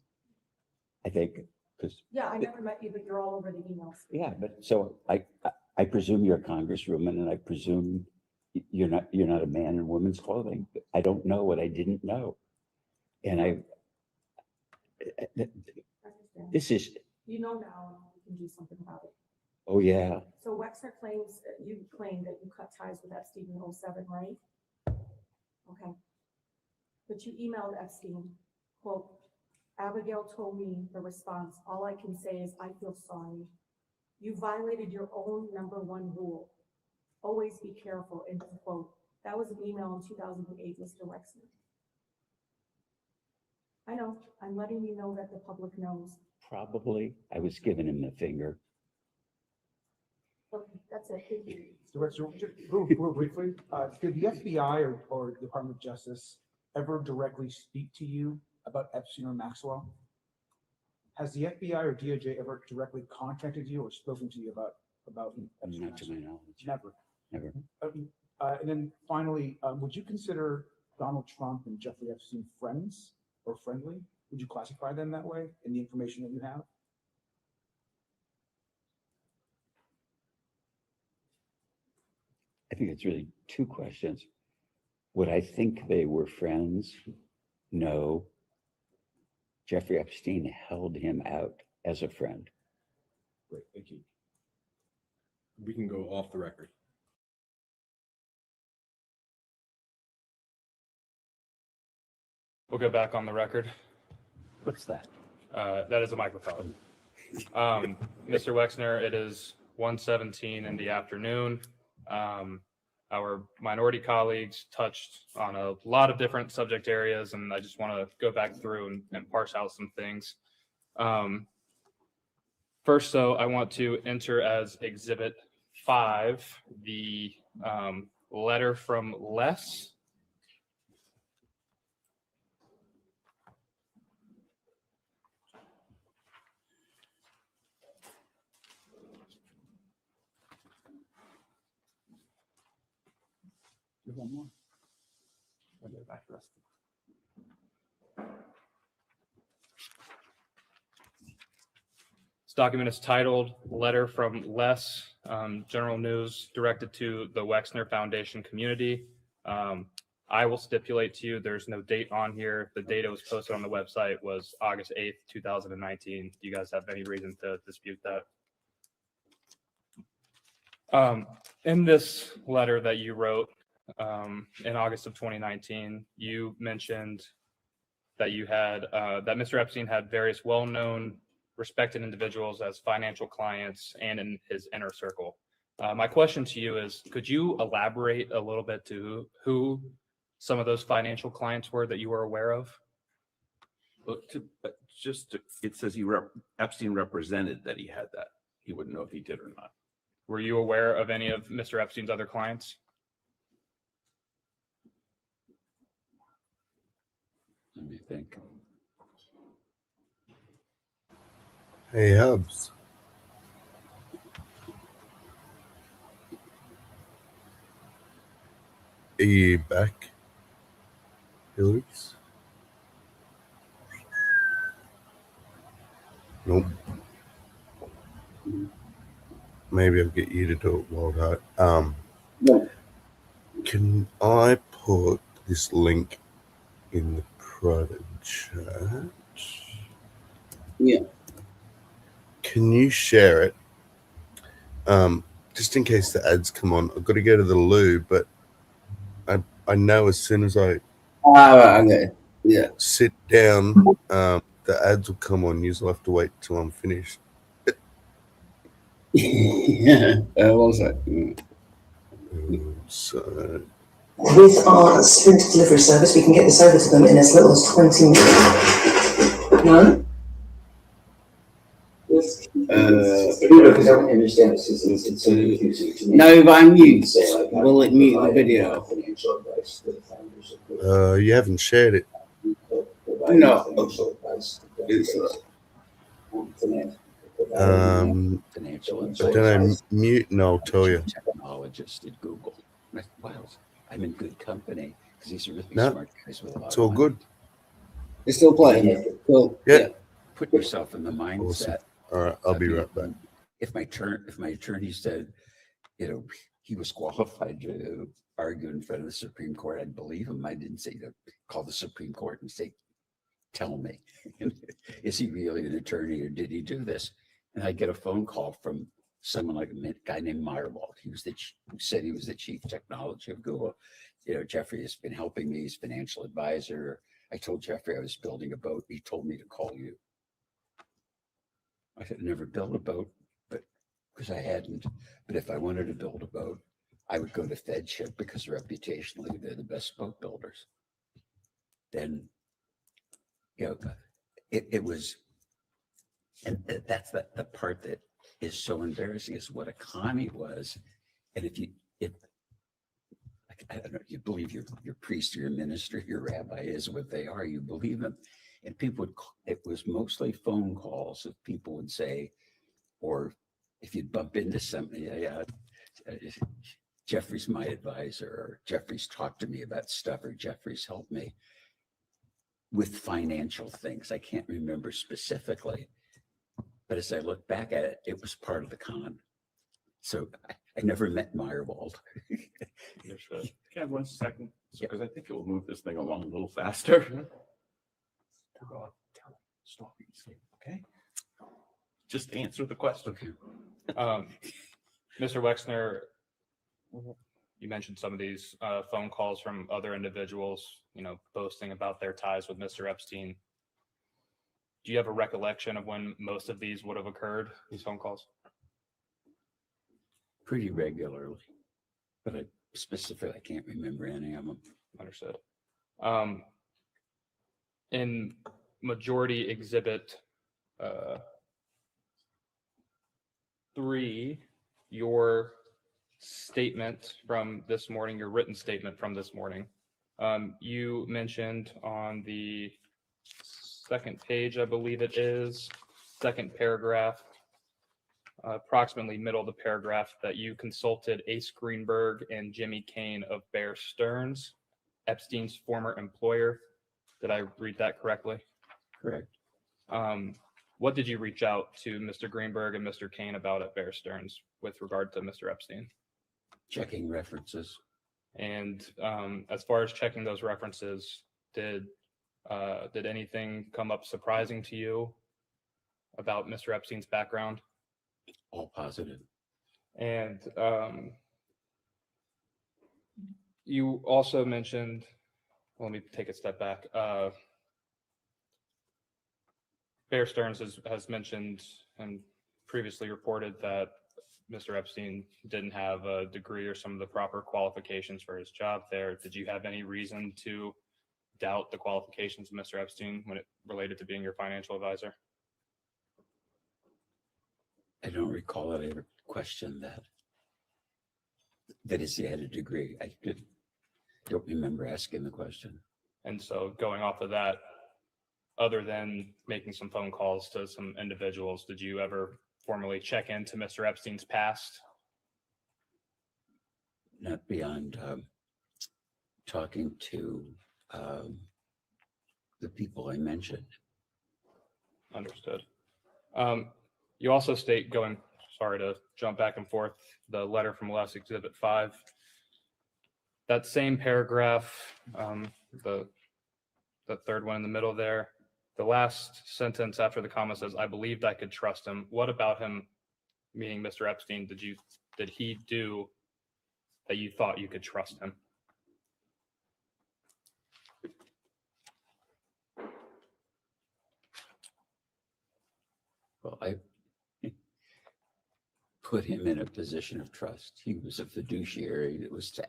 I think, because Yeah, I never met you, but you're all over the emails. yeah, but so I presume you're a congresswoman, and I presume you're not a man in women's clothing. I don't know what I didn't know, and this is, You know now, you can do something about it. oh yeah, So Wexner claims, you claim that you cut ties with Epstein in 07, right? Okay. But you emailed Epstein, quote, Abigail told me the response, all I can say is I feel sorry. You violated your own #1 rule. Always be careful, end quote. That was an email in 2008, Mr. Wexner. I know, I'm letting you know that the public knows. probably I was giving him the finger. Okay, that's it. Thank you. So just real briefly, did the FBI or Department of Justice ever directly speak to you about Epstein or Maxwell? Has the FBI or DOJ ever directly contacted you or spoken to you about Epstein? Not to my knowledge. Never. Never. And then finally, would you consider Donald Trump and Jeffrey Epstein friends or friendly? Would you classify them that way in the information that you have? I think it's really two questions. Would I think they were friends? No. Jeffrey Epstein held him out as a friend. Great, thank you. We can go off the record. We'll go back on the record. What's that? That is a microphone. Mr. Wexner, it is 1:17 in the afternoon. Our minority colleagues touched on a lot of different subject areas, and I just want to go back through and parse out some things. First, though, I want to enter as Exhibit 5 the letter from Les. One more. I'll get it back to the rest. This document is titled Letter from Les, General News directed to the Wexner Foundation community. I will stipulate to you, there's no date on here. The date it was posted on the website was August 8th, 2019. Do you guys have any reason to dispute that? In this letter that you wrote in August of 2019, you mentioned that you had that Mr. Epstein had various well-known, respected individuals as financial clients and in his inner circle. My question to you is, could you elaborate a little bit to who some of those financial clients were that you were aware of? Well, it says Epstein represented that he had that. He wouldn't know if he did or not. Were you aware of any of Mr. Epstein's other clients? Let me think. Hey, Hubs. Are you back, Hillary's? Nope. Maybe I'll get you to do it, Wildheart. Can I put this link in the private chat? Yeah. Can you share it? Just in case the ads come on. I've got to go to the loo, but I know as soon as I sit down, the ads will come on. You'll have to wait till I'm finished. Yeah, what was that? So With our sprint delivery service, we can get this over to them in as little as 20 minutes. No? No, but I'm mute. Will it mute the video? you haven't shared it. No. Financial I don't know. Mute and I'll tell you. technologist at Google. Wow, I'm in good company because these are really No, smart guys with a lot it's of all money. good. It's still playing. Cool. Yeah. Put yourself in the mindset. Awesome. All right, I'll be right back. If my attorney said, you know, he was qualified to argue in front of the Supreme Court, I'd believe him. I didn't say to call the Supreme Court and say, tell me, is he really an attorney or did he do this? And I get a phone call from someone like a guy named Meyerwald. He was who said he was the chief technology of Google. You know, Jeffrey has been helping me. He's financial advisor. I told Jeffrey I was building a boat. He told me to call you. I had never built a boat, but because I hadn't. But if I wanted to build a boat, I would go to FedShip because reputationally they're the best boat builders. Then, you know, it was, and that's the part that is so embarrassing is what a commie was. And I don't know, you believe your priest or your minister, your rabbi is what they are, you believe them. And people it was mostly phone calls of people would say, or if you'd bump into somebody, Jeffrey's my advisor, or Jeffrey's talked to me about stuff, or Jeffrey's helped me with financial things. I can't remember specifically, but as I look back at it, it was part of the con. So I never met Meyerwald. Can I have 1 second? Because I think it will move this thing along a little faster. Okay. Just answer the question. Mr. Wexner, you mentioned some of these phone calls from other individuals, you know, boasting about their ties with Mr. Epstein. Do you have a recollection of when most of these would have occurred, these phone calls? Pretty regularly, but I can't remember any of them. Understood. In Majority Exhibit 3, your statement from this morning, your written statement from this morning, you mentioned on the second page, I believe it is, second paragraph, approximately middle of the paragraph, that you consulted Ace Greenberg and Jimmy Kane of Bear Stearns, Epstein's former employer. Did I read that correctly? Correct. What did you reach out to Mr. Greenberg and Mr. Kane about at Bear Stearns with regard to Mr. Epstein? Checking references. And as far as checking those references, did anything come up surprising to you about Mr. Epstein's background? All positive. And you also mentioned, let me take a step back. Bear Stearns has mentioned and previously reported that Mr. Epstein didn't have a degree or some of the proper qualifications for his job there. Did you have any reason to doubt the qualifications of Mr. Epstein when it related to being your financial advisor? I don't recall that I ever questioned that. That is, he had a degree. I don't remember asking the question. And so going off of that, other than making some phone calls to some individuals, did you ever formally check into Mr. Epstein's past? Not beyond talking to the people I mentioned. Understood. You also state, sorry to jump back and forth, the letter from Les Exhibit 5. That same paragraph, the third one in the middle there, the last sentence after the comma says, "I believed I could trust him." What about him, meaning Mr. Epstein, did he do that you thought you could trust him? Well, put him in a position of trust. He was a fiduciary that was to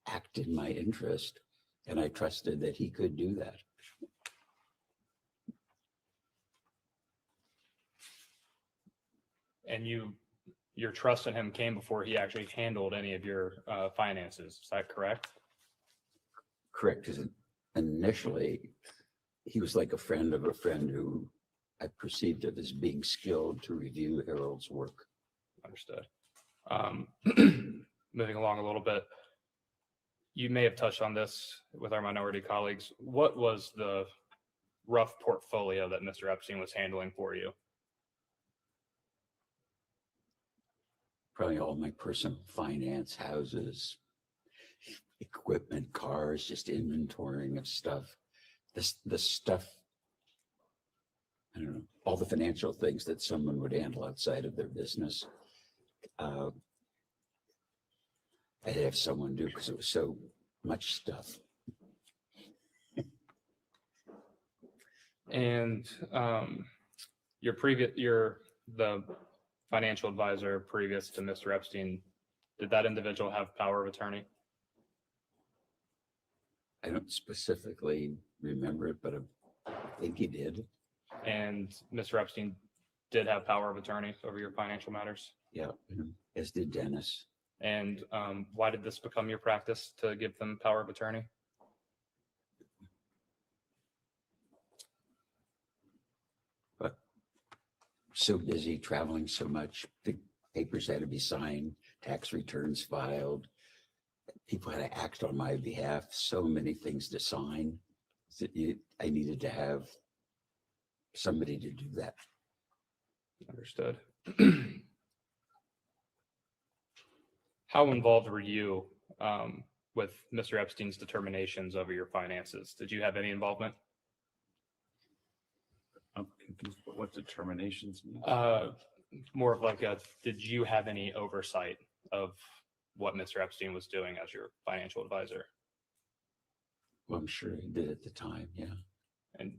act in my interest, and I trusted that he could do that. And your trust in him came before he actually handled any of your finances. Is that correct? Correct, because initially he was like a friend of a friend who I perceived of as being skilled to review Harold's work. Understood. Moving along a little bit, you may have touched on this with our minority colleagues. What was the rough portfolio that Mr. Epstein was handling for you? Probably all my personal finance, houses, equipment, cars, just inventorying of stuff. The stuff, I don't know, all the financial things that someone would handle outside of their business. I had to have someone do because it was so much stuff. And the financial advisor previous to Mr. Epstein, did that individual have power of attorney? I don't specifically remember it, but I think he did. And Mr. Epstein did have power of attorney over your financial matters? Yeah, as did Dennis. And why did this become your practice to give them power of attorney? But so busy, traveling so much, the papers had to be signed, tax returns filed. People had to act on my behalf, so many things to sign. I needed to have somebody to do that. Understood. How involved were you with Mr. Epstein's determinations over your finances? Did you have any involvement? I'm confused. What determinations mean? More of like did you have any oversight of what Mr. Epstein was doing as your financial advisor? Well, I'm sure he did at the time, yeah. And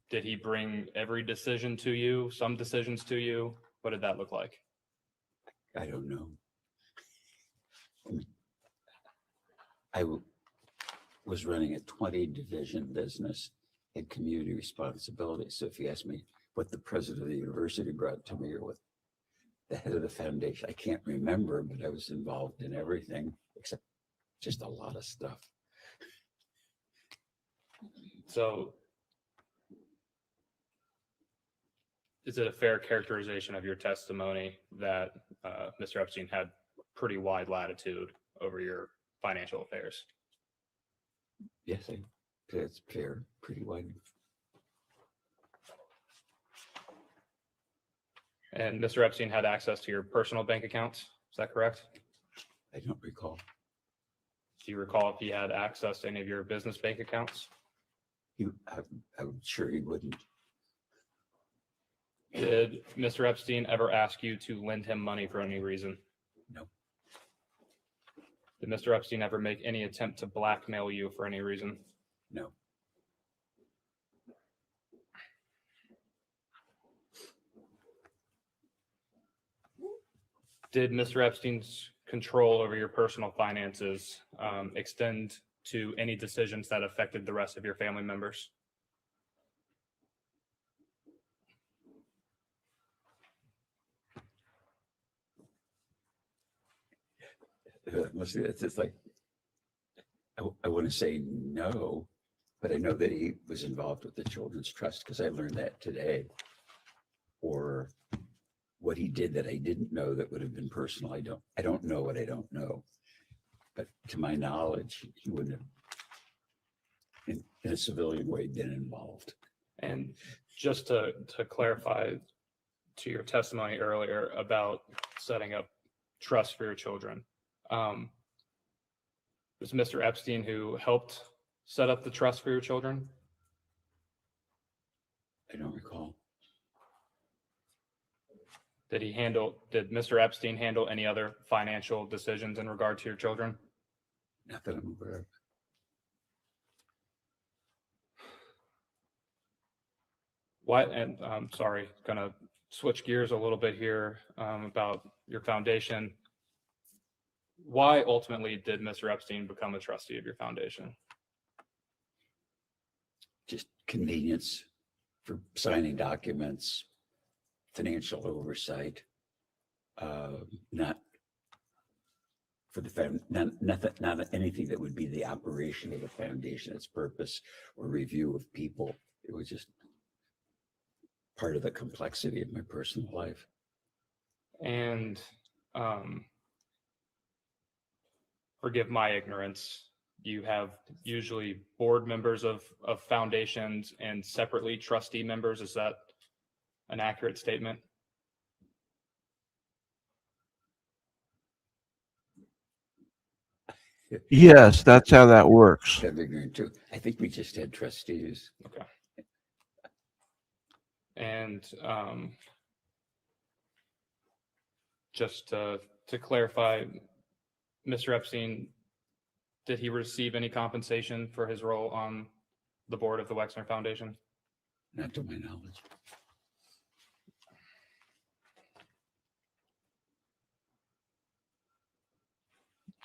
did he bring every decision to you, some decisions to you? What did that look like? I don't know. I was running a 20 division business, had community responsibility. So if you ask me what the president of the university brought to me or what the head of the foundation, I can't remember, but I was involved in everything except just a lot of stuff. So is it a fair characterization of your testimony that Mr. Epstein had pretty wide latitude over your financial affairs? Yes, that's fair, pretty wide. And Mr. Epstein had access to your personal bank accounts, is that correct? I don't recall. Do you recall if he had access to any of your business bank accounts? I'm sure he wouldn't. Did Mr. Epstein ever ask you to lend him money for any reason? No. Did Mr. Epstein ever make any attempt to blackmail you for any reason? No. Did Mr. Epstein's control over your personal finances extend to any decisions that affected the rest of your family members? It's just like, I want to say no, but I know that he was involved with the Children's Trust because I learned that today. Or what he did that I didn't know that would have been personal. I don't know what I don't know. But to my knowledge, he wouldn't have, in a civilian way, been involved. And just to clarify to your testimony earlier about setting up trust for your children, was Mr. Epstein who helped set up the trust for your children? I don't recall. Did Mr. Epstein handle any other financial decisions in regard to your children? Not that I'm aware of. What, and I'm sorry, gonna switch gears a little bit here about your foundation. Why ultimately did Mr. Epstein become a trustee of your foundation? Just convenience for signing documents, financial oversight, not for the not anything that would be the operation of the foundation, its purpose or review of people. It was just part of the complexity of my personal life. And forgive my ignorance, you have usually board members of foundations and separately trustee members. Is that an accurate statement? Yes, that's how that works. I'm ignorant too. I think we just had trustees. Okay. And just to clarify, Mr. Epstein, did he receive any compensation for his role on the board of the Wexner Foundation? Not to my knowledge.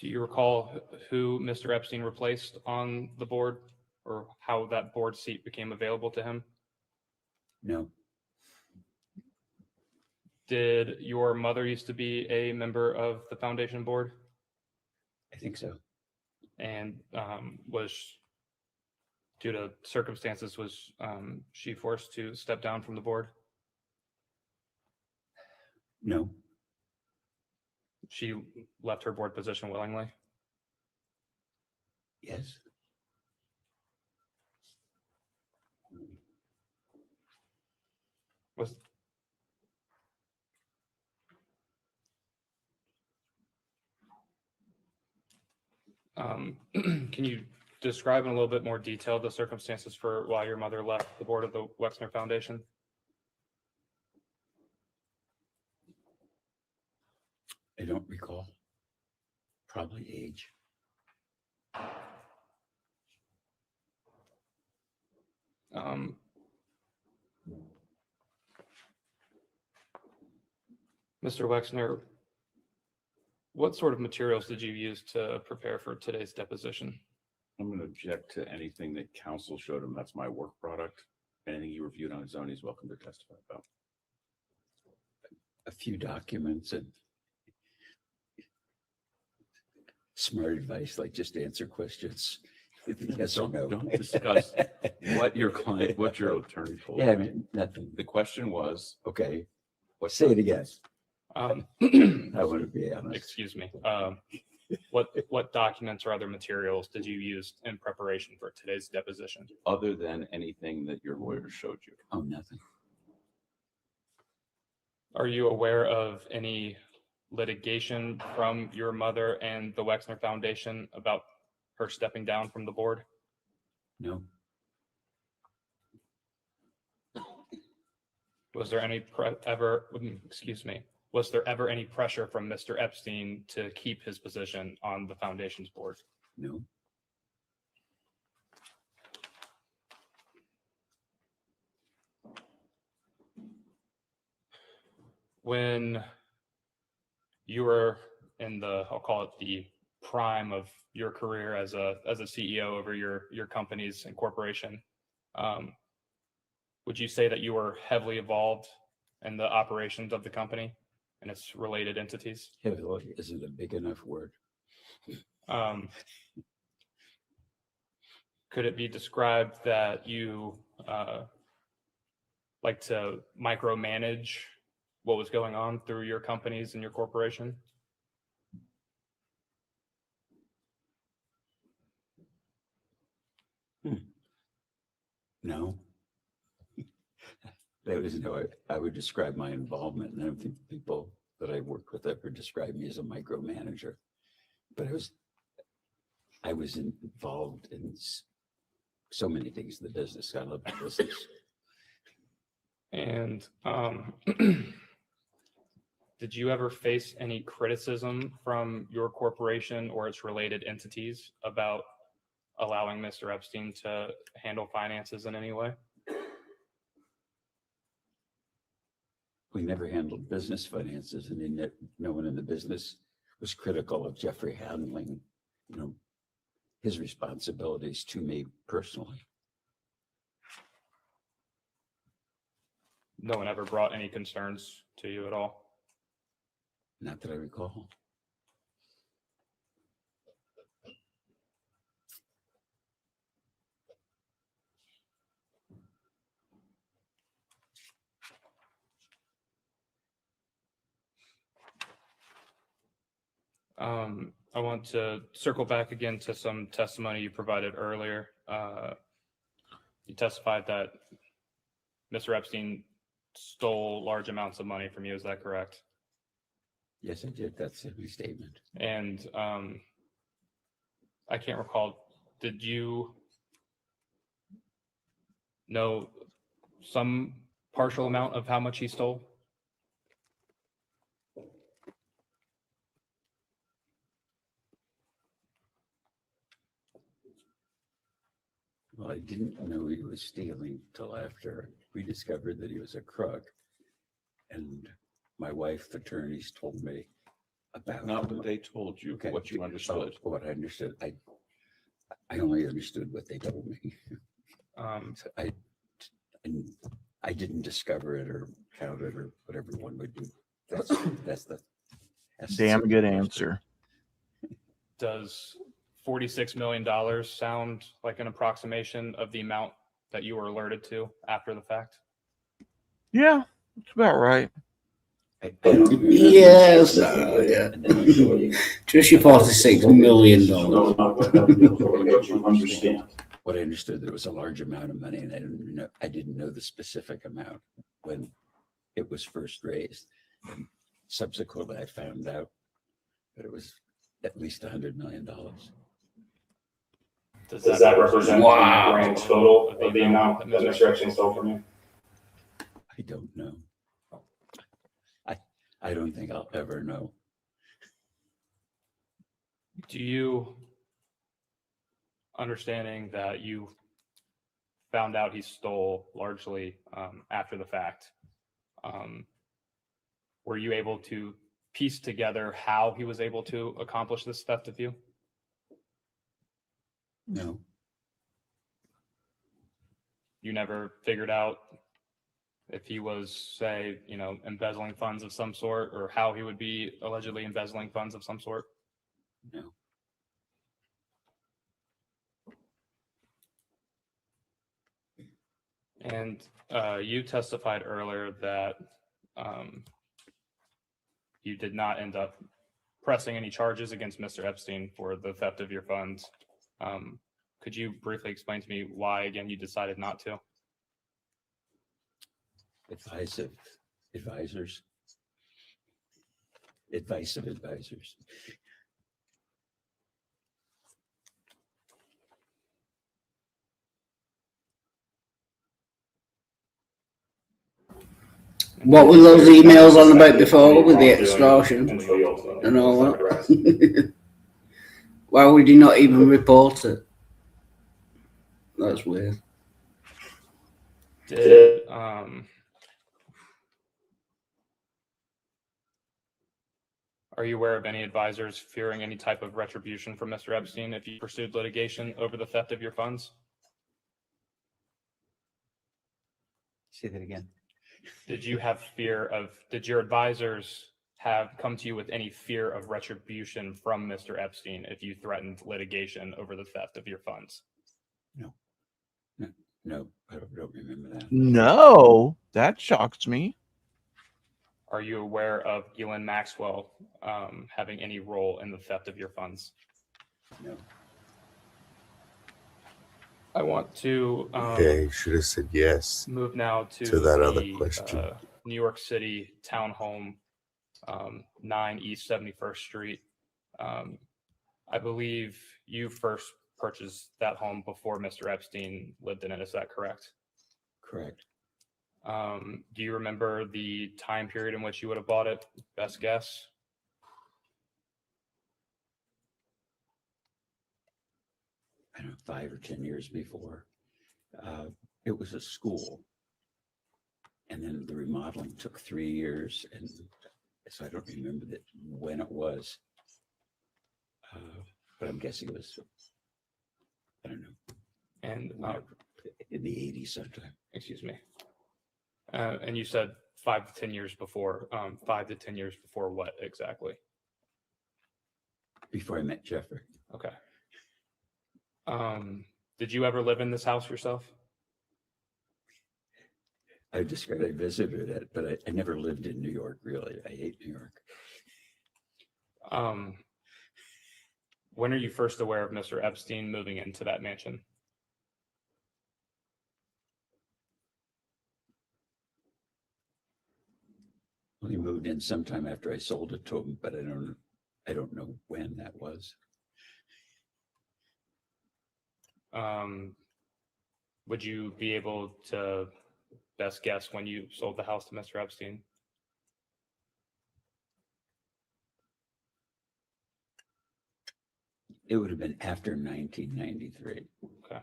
Do you recall who Mr. Epstein replaced on the board, or how that board seat became available to him? No. Did your mother used to be a member of the foundation board? I think so. And was, due to circumstances, was she forced to step down from the board? No. She left her board position willingly? Yes. Was can you describe in a little bit more detail the circumstances for why your mother left the board of the Wexner Foundation? I don't recall. Probably age. Mr. Wexner, what sort of materials did you use to prepare for today's deposition? I'm going to object to anything that counsel showed him. That's my work product. Anything he reviewed on his own, he's welcome to testify about. A few documents and smart advice, like just answer questions. Yes or no. Don't discuss what your client, what your attorney told you. Yeah, I mean, nothing. The question was, okay, say it again. I want to be honest. Excuse me. What documents or other materials did you use in preparation for today's deposition? other than anything that your lawyer showed you? Oh, nothing. Are you aware of any litigation from your mother and the Wexner Foundation about her stepping down from the board? No. Was there any was there ever any pressure from Mr. Epstein to keep his position on the foundation's board? No. When you were in the, I'll call it the prime of your career as a CEO over your companies and corporation, would you say that you were heavily involved in the operations of the company and its related entities? Heavily isn't a big enough word. Could it be described that you like to micromanage what was going on through your companies and your corporation? No. That was no, I would describe my involvement, and I don't think the people that I worked with ever described me as a micromanager. But I was involved in so many things in the business. I love the business. And did you ever face any criticism from your corporation or its related entities about allowing Mr. Epstein to handle finances in any way? we never handled business finances, and no one in the business was critical of Jeffrey handling, his responsibilities to me personally. No one ever brought any concerns to you at all? Not that I recall. I want to circle back again to some testimony you provided earlier. You testified that Mr. Epstein stole large amounts of money from you. Is that correct? Yes, I did. That's a statement. And I can't recall, did you know some partial amount of how much he stole? Well, I didn't know he was stealing till after we discovered that he was a crook. And my wife's attorneys told me about. Not what they told you, what you understood. What I understood. I only understood what they told me. So I didn't discover it or count it or whatever one would do. That's damn good answer. Does $46 million sound like an approximation of the amount that you were alerted to after the fact? Yeah, it's about right. Yes, just your $46 million. What I understood, there was a large amount of money, and I didn't know the specific amount when it was first raised. And subsequently, I found out that it was at least $100 million. Does that represent the grand total of the amount that Mr. Epstein stole from you? I don't know. I don't think I'll ever know. Do you, understanding that you found out he stole largely after the fact, were you able to piece together how he was able to accomplish this theft of you? No. You never figured out if he was, say, embezzling funds of some sort, or how he would be allegedly embezzling funds of some sort? No. And you testified earlier that you did not end up pressing any charges against Mr. Epstein for the theft of your funds. Could you briefly explain to me why, again, you decided not to? Advice of advisors. Advice of advisors. What were those emails on about before with the extortion and all that? Why would you not even report it? That's weird. Did are you aware of any advisors fearing any type of retribution from Mr. Epstein if you pursued litigation over the theft of your funds? Say that again. Did your advisors have come to you with any fear of retribution from Mr. Epstein if you threatened litigation over the theft of your funds? No, I don't remember that. No, that shocks me. Are you aware of Ghislaine Maxwell having any role in the theft of your funds? No. I want to Yeah, he should have said yes. Move now to that other the, question. New York City townhome, 9 East 71st Street. I believe you first purchased that home before Mr. Epstein lived in it. Is that correct? Correct. Do you remember the time period in which you would have bought it? Best guess? I don't know, 5 or 10 years before. It was a school. And then the remodeling took 3 years, and so I don't remember when it was. But I'm guessing it was, I don't know. And in the 80s sometime. excuse me. And you said 5 to 10 years before. 5 to 10 years before what exactly? Before I met Jeffrey. Okay. Did you ever live in this house yourself? I visited it, but I never lived in New York, really. I hate New York. When are you first aware of Mr. Epstein moving into that mansion? Well, he moved in sometime after I sold it to him, but I don't know when that was. Would you be able to best guess when you sold the house to Mr. Epstein? It would have been after 1993. Okay.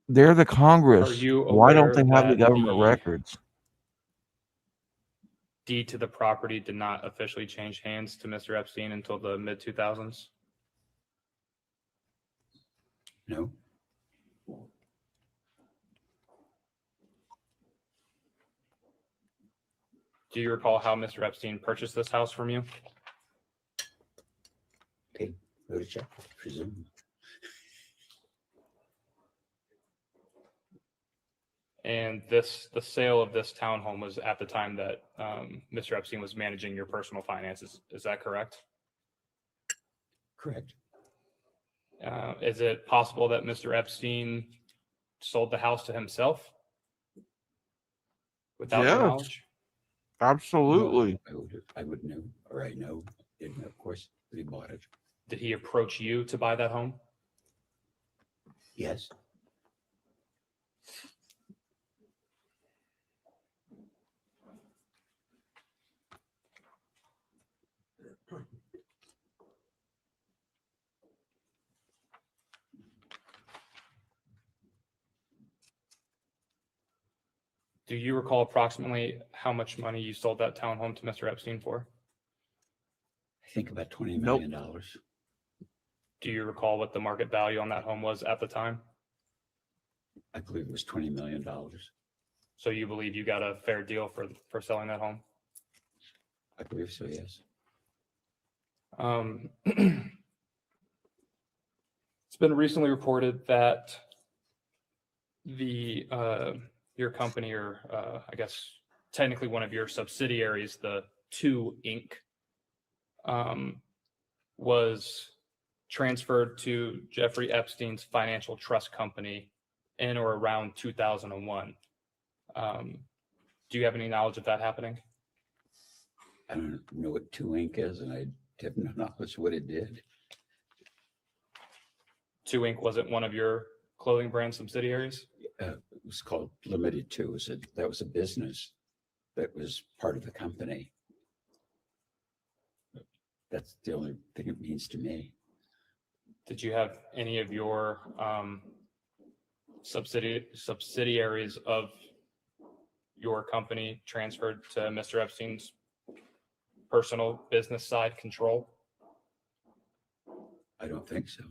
They're the Congress. Are you Why don't aware they have the that government the records? deed to the property did not officially change hands to Mr. Epstein until the mid-2000s? No. Do you recall how Mr. Epstein purchased this house from you? Okay, go to check, presume. And the sale of this townhome was at the time that Mr. Epstein was managing your personal finances. Is that correct? Correct. Is it possible that Mr. Epstein sold the house to himself without your Yes. knowledge? Absolutely. I would know, or I know, and of course, he bought it. Did he approach you to buy that home? Yes. Do you recall approximately how much money you sold that townhome to Mr. Epstein for? I think about $20 million. Do you recall what the market value on that home was at the time? I believe it was $20 million. So you believe you got a fair deal for selling that home? I believe so, yes. It's been recently reported that your company, or I guess technically one of your subsidiaries, the 2 Inc., was transferred to Jeffrey Epstein's financial trust company in or around 2001. Do you have any knowledge of that happening? I don't know what 2 Inc. is, and I have no knowledge what it did. 2 Inc. wasn't one of your clothing brand subsidiaries? It was called Limited 2. That was a business that was part of the company. That's the only thing it means to me. Did you have any of your subsidiaries of your company transferred to Mr. Epstein's personal business side control? I don't think so.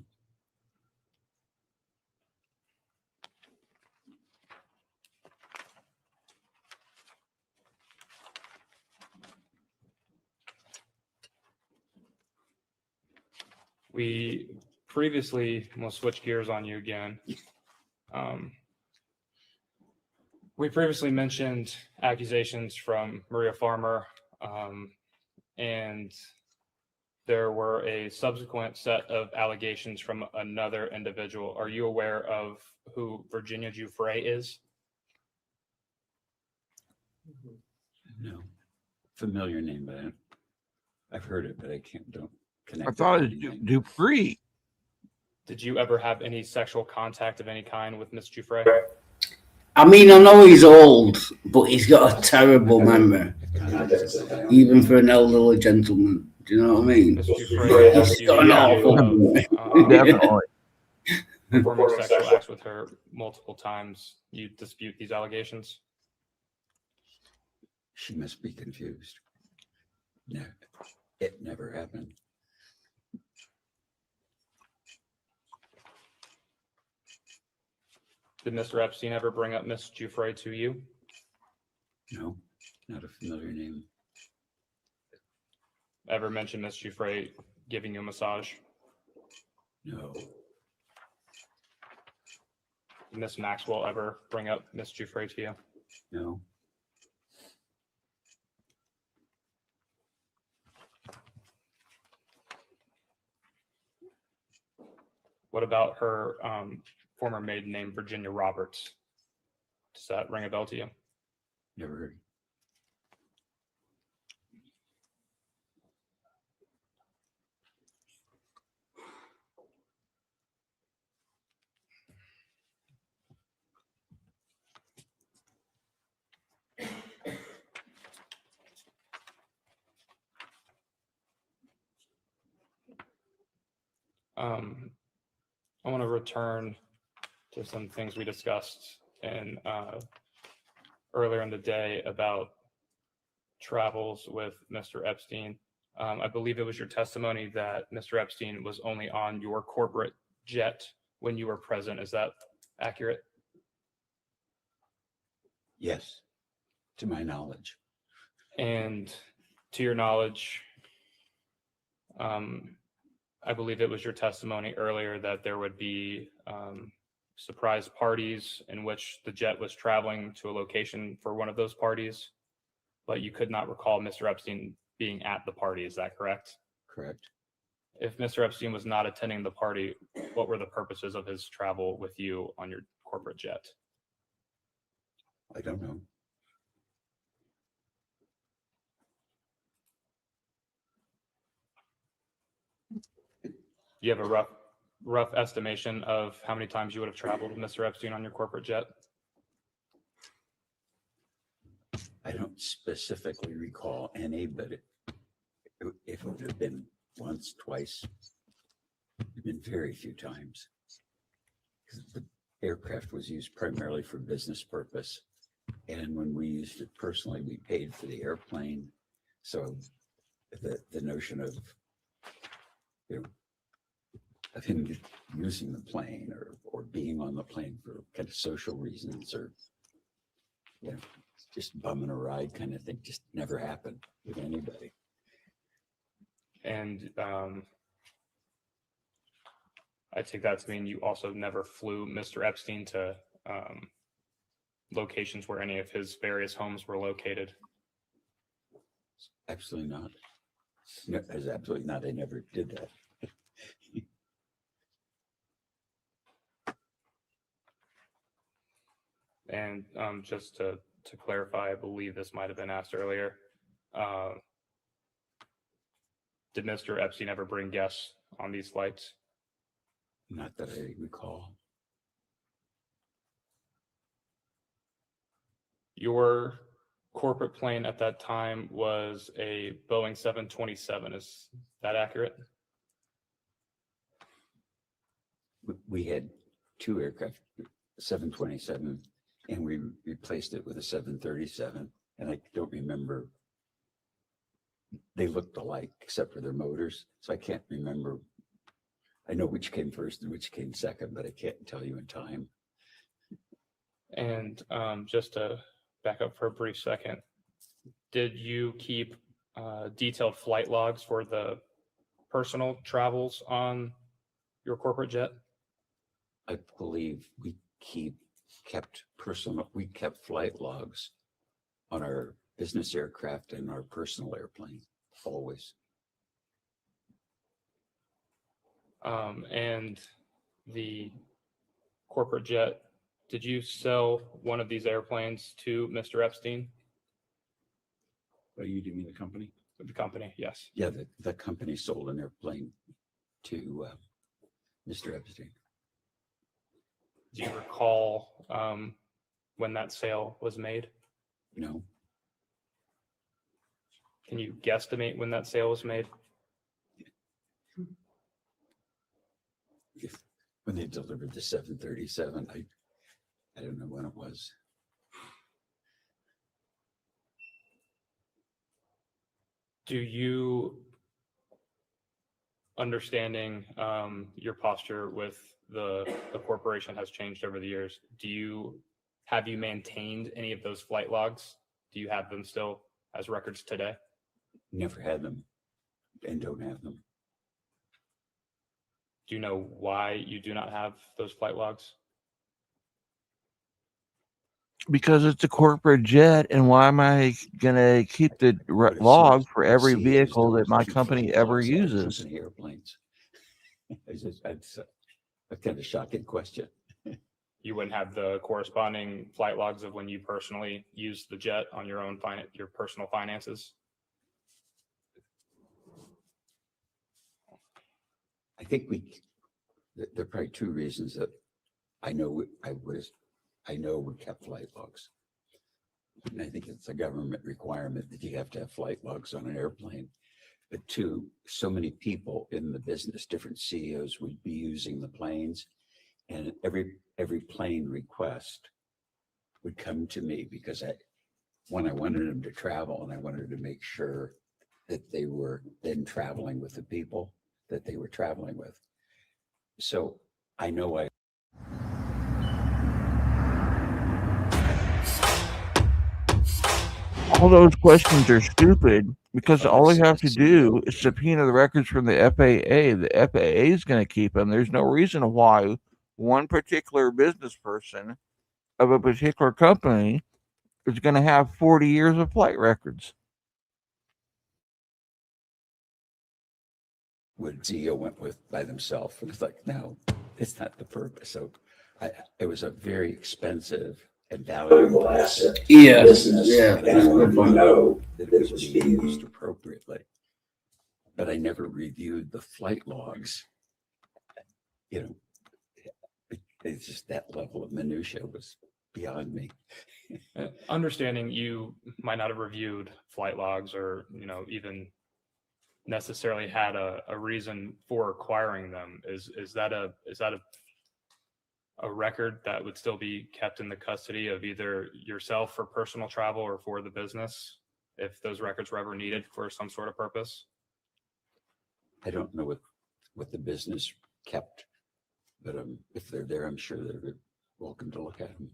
We previously, we'll switch gears on you again. We previously mentioned accusations from Maria Farmer, and there were a subsequent set of allegations from another individual. Are you aware of who Virginia Giuffre is? No. Familiar name, but I've heard it, but I don't connect. I thought it was Dupree. Did you ever have any sexual contact of any kind with Miss Giuffre? I mean, I know he's old, but he's got a terrible memory, even for an elderly gentleman. Do you know what I mean? Miss Giuffre, He's got an awful memory. Definitely. performing sexual acts with her multiple times. You dispute these allegations? She must be confused. No, it never happened. Did Mr. Epstein ever bring up Miss Giuffre to you? No, not a familiar name. Ever mention Miss Giuffre giving you a massage? No. Did Miss Maxwell ever bring up Miss Giuffre to you? No. What about her former maiden name, Virginia Roberts? Does that ring a bell to you? Never heard. I want to return to some things we discussed in earlier in the day about travels with Mr. Epstein. I believe it was your testimony that Mr. Epstein was only on your corporate jet when you were present. Is that accurate? Yes, to my knowledge. And to your knowledge, I believe it was your testimony earlier that there would be surprise parties in which the jet was traveling to a location for one of those parties, but you could not recall Mr. Epstein being at the party. Is that correct? Correct. If Mr. Epstein was not attending the party, what were the purposes of his travel with you on your corporate jet? I don't know. Do you have a rough estimation of how many times you would have traveled with Mr. Epstein on your corporate jet? I don't specifically recall any, but if it would have been once, twice, it's been very few times. Because the aircraft was used primarily for business purpose. And when we used it personally, we paid for the airplane. So the notion of, of him using the plane or being on the plane for kind of social reasons or, just bumming a ride kind of thing just never happened with anybody. And I take that to mean you also never flew Mr. Epstein to locations where any of his various homes were located? Absolutely not. No, as absolutely not. I never did that. And just to clarify, I believe this might have been asked earlier. Did Mr. Epstein ever bring guests on these flights? Not that I recall. Your corporate plane at that time was a Boeing 727. Is that accurate? We had two aircraft, 727, and we replaced it with a 737. And I don't remember. They looked alike except for their motors. So I can't remember. I know which came first and which came second, but I can't tell you in time. And just to back up for a brief second, did you keep detailed flight logs for the personal travels on your corporate jet? I believe we kept flight logs on our business aircraft and our personal airplane, always. And the corporate jet, did you sell one of these airplanes to Mr. Epstein? Do you mean the company? The company, yes. Yeah, the company sold an airplane to Mr. Epstein. Do you recall when that sale was made? No. Can you guesstimate when that sale was made? when they delivered the 737. I don't know when it was. Do you, understanding your posture with the corporation has changed over the years, have you maintained any of those flight logs? Do you have them still as records today? Never had them and don't have them. Do you know why you do not have those flight logs? Because it's a corporate jet, and why am I gonna keep the log for every vehicle that my company ever uses? Company airplanes. That's a kind of shocking question. You wouldn't have the corresponding flight logs of when you personally used the jet on your own your personal finances? I think there are probably two reasons that I know we kept flight logs. And I think it's a government requirement that you have to have flight logs on an airplane. But two, so many people in the business, different CEOs would be using the planes, and every plane request would come to me because I wanted them to travel, and I wanted to make sure that they were then traveling with the people that they were traveling with. So I know all those questions are stupid because all they have to do is subpoena the records from the FAA. The FAA is going to keep them. There's no reason why one particular business person of a particular company is going to have 40 years of flight records. what CEO went with by themselves. It was like, no, it's not the purpose. So it was a very expensive and valuable asset. Yeah, Business, yeah, and I that's a wanted good to point. know that it was being used appropriately. But I never reviewed the flight logs. You know, it's just that level of minutia was beyond me. Understanding you might not have reviewed flight logs or, even necessarily had a reason for acquiring them. Is that a record that would still be kept in the custody of either yourself for personal travel or for the business if those records were ever needed for some sort of purpose? I don't know what the business kept, but if they're there, I'm sure they're welcome to look at them.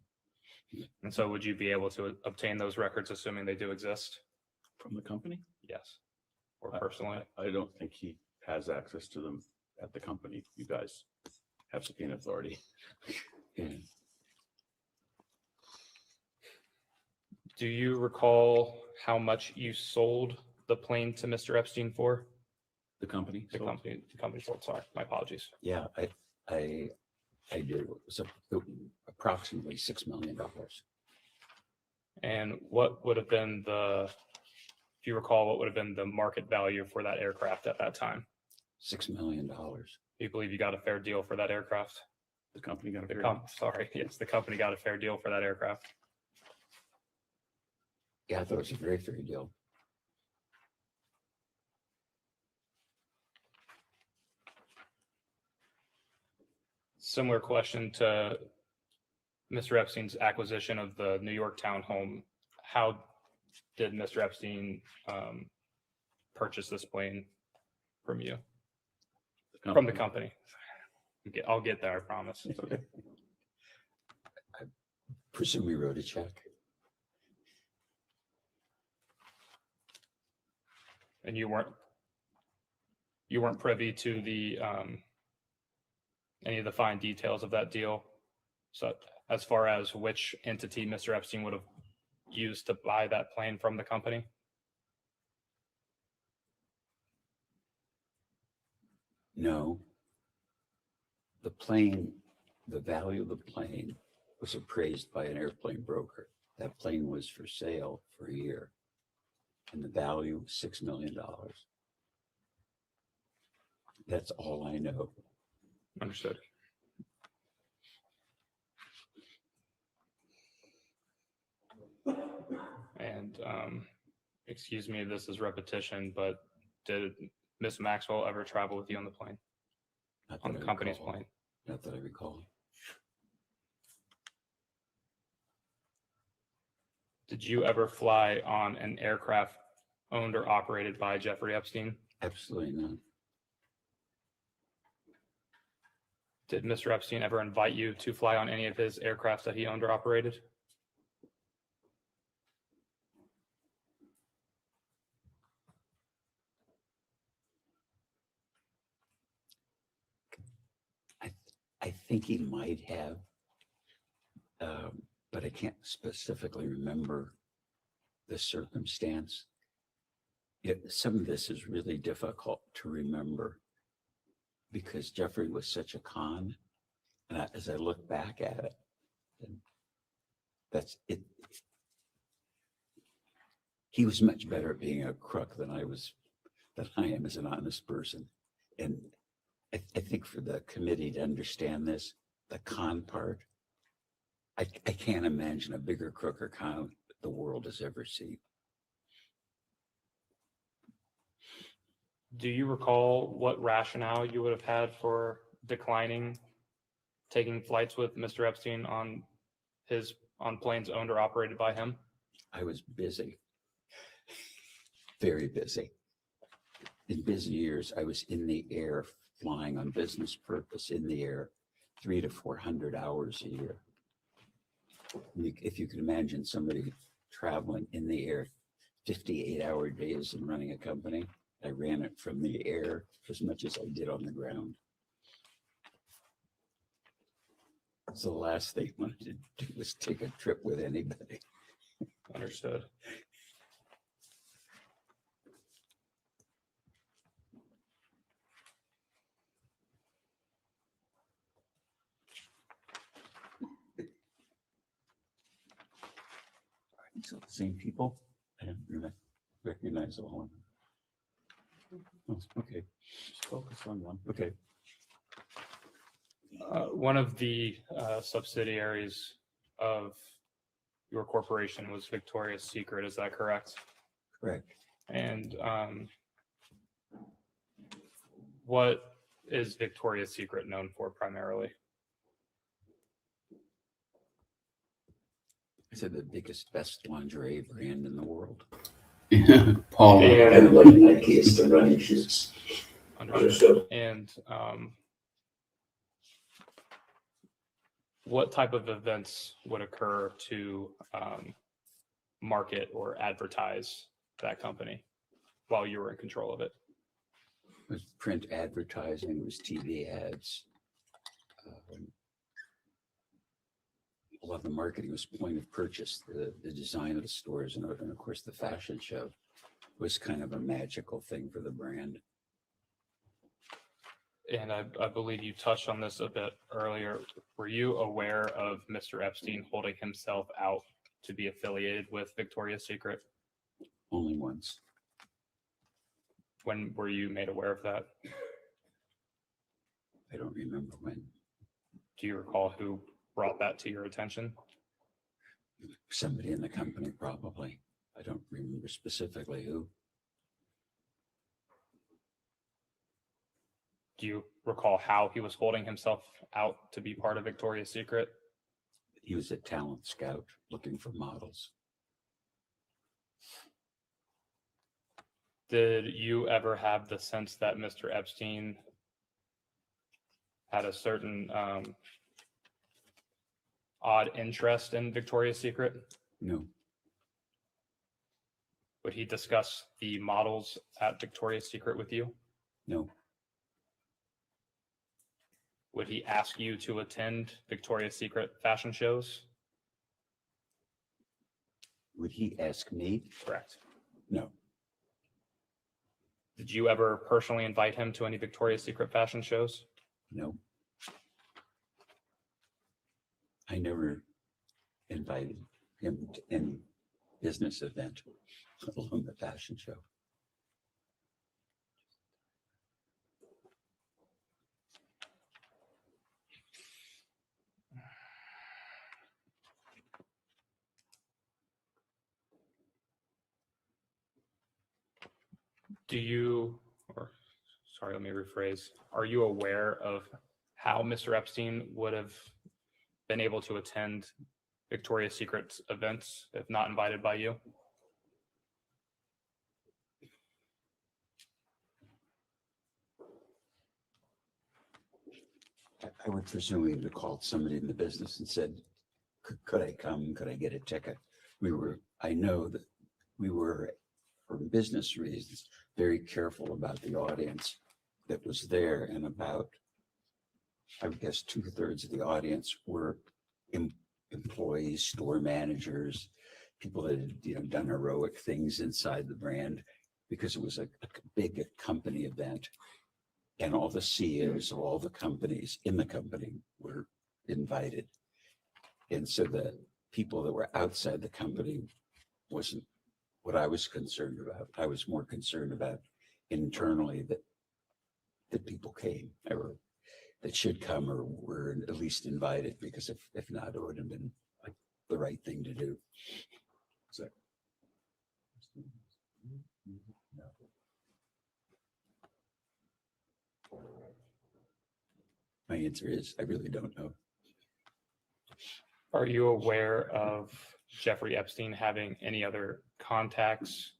And so would you be able to obtain those records, assuming they do exist? From the company? Yes. Or personally? I don't think he has access to them at the company. You guys have subpoena authority. Do you recall how much you sold the plane to Mr. Epstein for? The company? The company sold, sorry, my apologies. Yeah, I did. It was approximately $6 million. And what would have been if you recall, what would have been the market value for that aircraft at that time? $6 million. Do you believe you got a fair deal for that aircraft? The company got a fair deal. Sorry, yes, the company got a fair deal for that aircraft. Yeah, I thought it was a very fair deal. Similar question to Mr. Epstein's acquisition of the New York townhome. How did Mr. Epstein purchase this plane from you? From the company. I'll get there, I promise. I presume he wrote a check. And you weren't privy to the any of the fine details of that deal. So as far as which entity Mr. Epstein would have used to buy that plane from the company? No. The value of the plane was appraised by an airplane broker. That plane was for sale for a year, and the value was $6 million. That's all I know. Understood. And excuse me if this is repetition, but did Miss Maxwell ever travel with you on the plane? On the company's plane? Not that I recall. Did you ever fly on an aircraft owned or operated by Jeffrey Epstein? Absolutely not. Did Mr. Epstein ever invite you to fly on any of his aircrafts that he owned or operated? I think he might have, but I can't specifically remember the circumstance. Some of this is really difficult to remember because Jeffrey was such a con. And as I look back at it, that's it. He was much better at being a crook than I am as an honest person. And I think for the committee to understand this, the con part, I can't imagine a bigger crook or con the world has ever seen. Do you recall what rationale you would have had for declining taking flights with Mr. Epstein on planes owned or operated by him? I was busy, very busy. In busy years, I was in the air flying on business purpose in the air 300 to 400 hours a year. If you can imagine somebody traveling in the air 58-hour days and running a company, I ran it from the air as much as I did on the ground. So the last thing I wanted to do was take a trip with anybody. Understood. So the same people, I don't recognize all of them. Oh, okay, just focus on one. Okay. One of the subsidiaries of your corporation was Victoria's Secret, is that correct? Correct. And what is Victoria's Secret known for primarily? Is it the biggest, best lingerie brand in the world? Paul, everybody Nike's the running shoes. Understood. And what type of events would occur to market or advertise that company while you were in control of it? It was print advertising, it was TV ads. A lot of the marketing was point of purchase, the design of the stores, and of course the fashion show was kind of a magical thing for the brand. And I believe you touched on this a bit earlier. Were you aware of Mr. Epstein holding himself out to be affiliated with Victoria's Secret? Only once. When were you made aware of that? I don't remember when. Do you recall who brought that to your attention? Somebody in the company, probably. I don't remember specifically who. Do you recall how he was holding himself out to be part of Victoria's Secret? He was a talent scout looking for models. Did you ever have the sense that Mr. Epstein had a certain odd interest in Victoria's Secret? No. Would he discuss the models at Victoria's Secret with you? No. Would he ask you to attend Victoria's Secret fashion shows? Would he ask me? Correct. No. Did you ever personally invite him to any Victoria's Secret fashion shows? No. I never invited him to any business event, let alone the fashion show. Let me rephrase. Are you aware of how Mr. Epstein would have been able to attend Victoria's Secret's events if not invited by you? I would presume he would have called somebody in the business and said, could I come? Could I get a ticket? I know that we were, for business reasons, very careful about the audience that was there, and about, I guess, 2/3 of the audience were employees, store managers, people that had, done heroic things inside the brand, because it was a big company event, and all the CEOs of all the companies in the company were invited. And so the people that were outside the company wasn't what I was concerned about. I was more concerned about internally that people came, or that should come, or were at least invited, because if not, it would have been like the right thing to do. So. My answer is, I really don't know. Are you aware of Jeffrey Epstein having any other contacts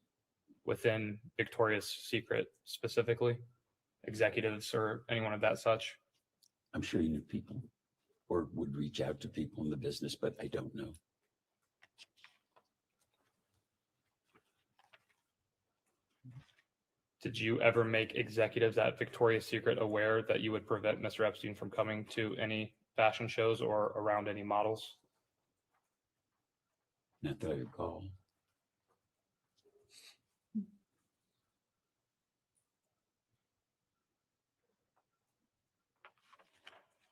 within Victoria's Secret specifically, executives or anyone of that such? I'm sure he knew people or would reach out to people in the business, but I don't know. Did you ever make executives at Victoria's Secret aware that you would prevent Mr. Epstein from coming to any fashion shows or around any models? Not that I recall.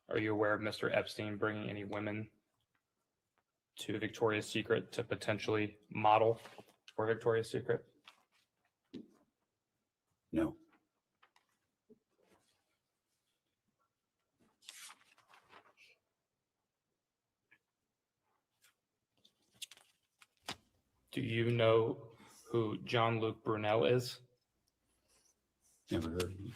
Are you aware of Mr. Epstein bringing any women to Victoria's Secret to potentially model for Victoria's Secret? No. Do you know who Jean-Luc Brunel is? Never heard of him.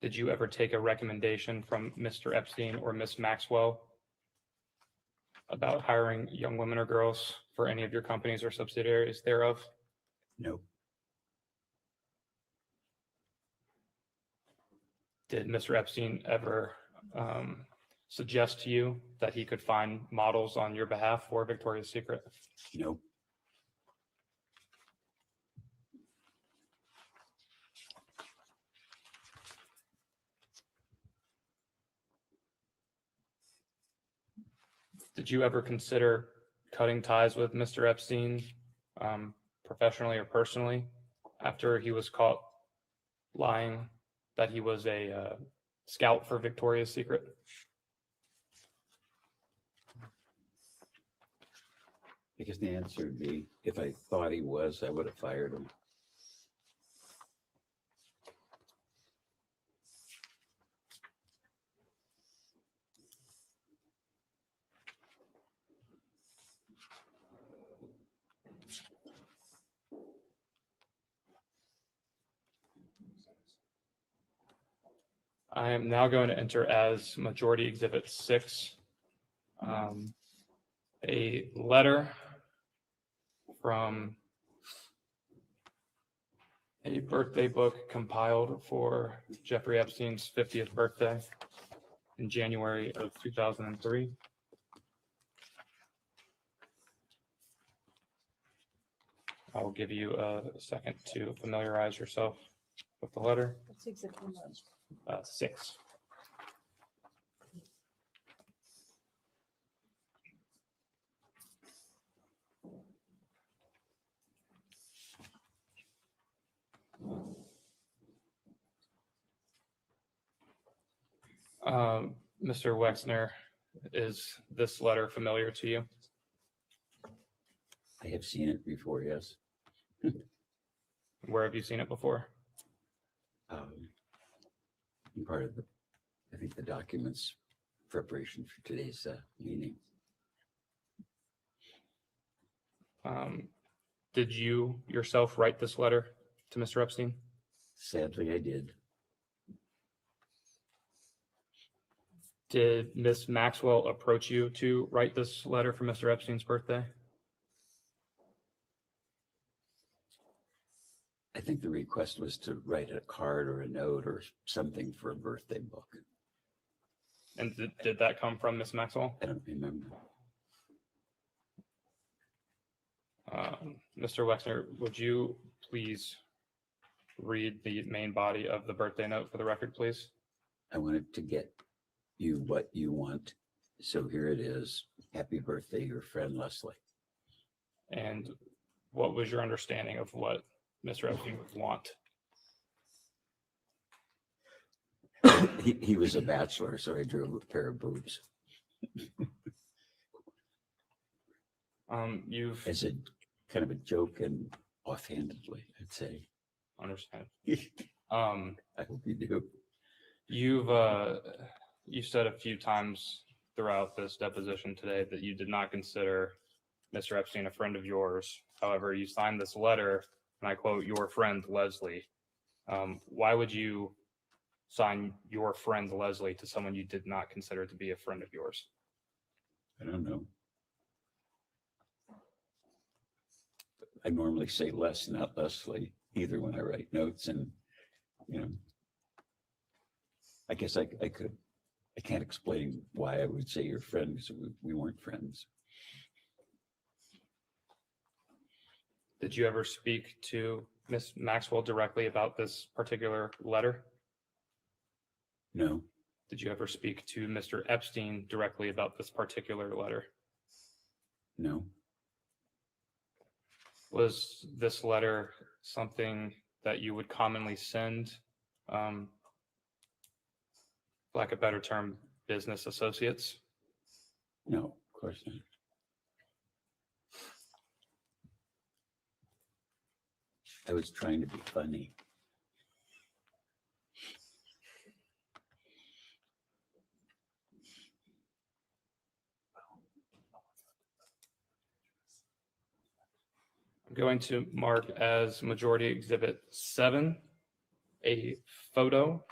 Did you ever take a recommendation from Mr. Epstein or Miss Maxwell about hiring young women or girls for any of your companies or subsidiaries thereof? No. Did Mr. Epstein ever suggest to you that he could find models on your behalf for Victoria's Secret? No. Did you ever consider cutting ties with Mr. Epstein, professionally or personally, after he was caught lying that he was a scout for Victoria's Secret? I guess the answer would be, if I thought he was, I would have fired him. I am now going to enter as Majority Exhibit 6, a letter from a birthday book compiled for Jeffrey Epstein's 50th birthday in January of 2003. I will give you a second to familiarize yourself with the letter. What's exhibit number? 6. Mr. Wexner, is this letter familiar to you? I have seen it before, yes. Where have you seen it before? Part of the, I think, the documents preparation for today's meeting. Did you yourself write this letter to Mr. Epstein? Sadly, I did. Did Miss Maxwell approach you to write this letter for Mr. Epstein's birthday? I think the request was to write a card or a note or something for a birthday book. And did that come from Miss Maxwell? I don't remember. Mr. Wexner, would you please read the main body of the birthday note for the record, please? I wanted to get you what you want. So here it is. Happy birthday, your friend Leslie. And what was your understanding of what Mr. Epstein would want? He was a bachelor, so I drew a pair of boobs. You've As a kind of a joke and offhandedly, I'd say. Understand. I hope you do. You said a few times throughout this deposition today that you did not consider Mr. Epstein a friend of yours. However, you signed this letter, and I quote, "Your friend Leslie." Why would you sign "your friend Leslie" to someone you did not consider to be a friend of yours? I don't know. I normally say Les, not Leslie, either when I write notes, and I guess I can't explain why I would say your friend, because we weren't friends. Did you ever speak to Miss Maxwell directly about this particular letter? No. Did you ever speak to Mr. Epstein directly about this particular letter? No. Was this letter something that you would commonly send, lack of a better term, business associates? No, of course not. I was trying to be funny. I'm going to mark as Majority Exhibit 7, a photo.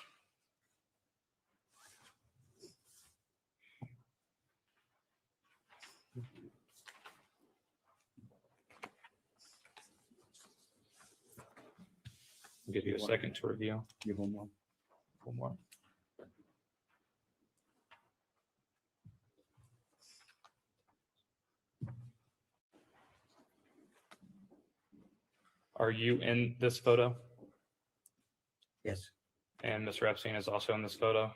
I'll give you a second to review. Give one more. One more. Are you in this photo? Yes. And Mr. Epstein is also in this photo?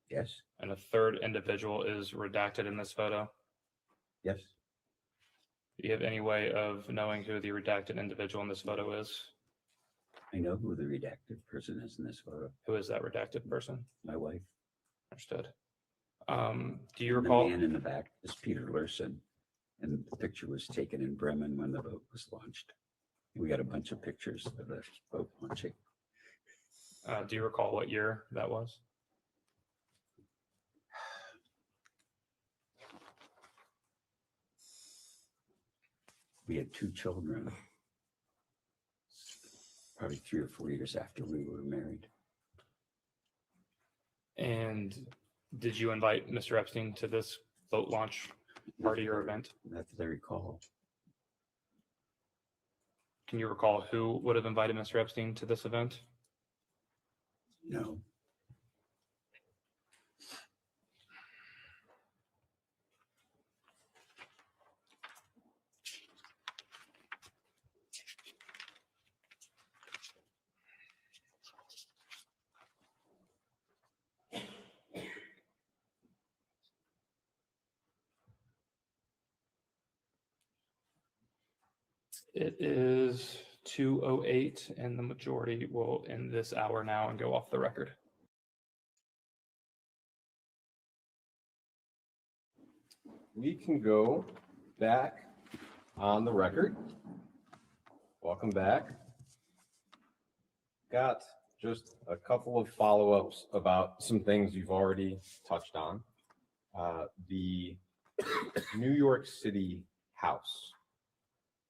Yes. And a third individual is redacted in this photo? Yes. Do you have any way of knowing who the redacted individual in this photo is? I know who the redacted person is in this photo. Who is that redacted person? My wife. Understood. Do you And recall? the man in the back is Peter Lurson, and the picture was taken in Bremen when the boat was launched. We got a bunch of pictures of the boat launching. Do you recall what year that was? We had 2 children, probably 3 or 4 years after we were married. And did you invite Mr. Epstein to this boat launch party or event? Not that I recall. Can you recall who would have invited Mr. Epstein to this event? No. It is 2:08, and the majority will end this hour now and go off the record. We can go back on the record. Welcome back. Got just a couple of follow-ups about some things you've already touched on. The New York City house.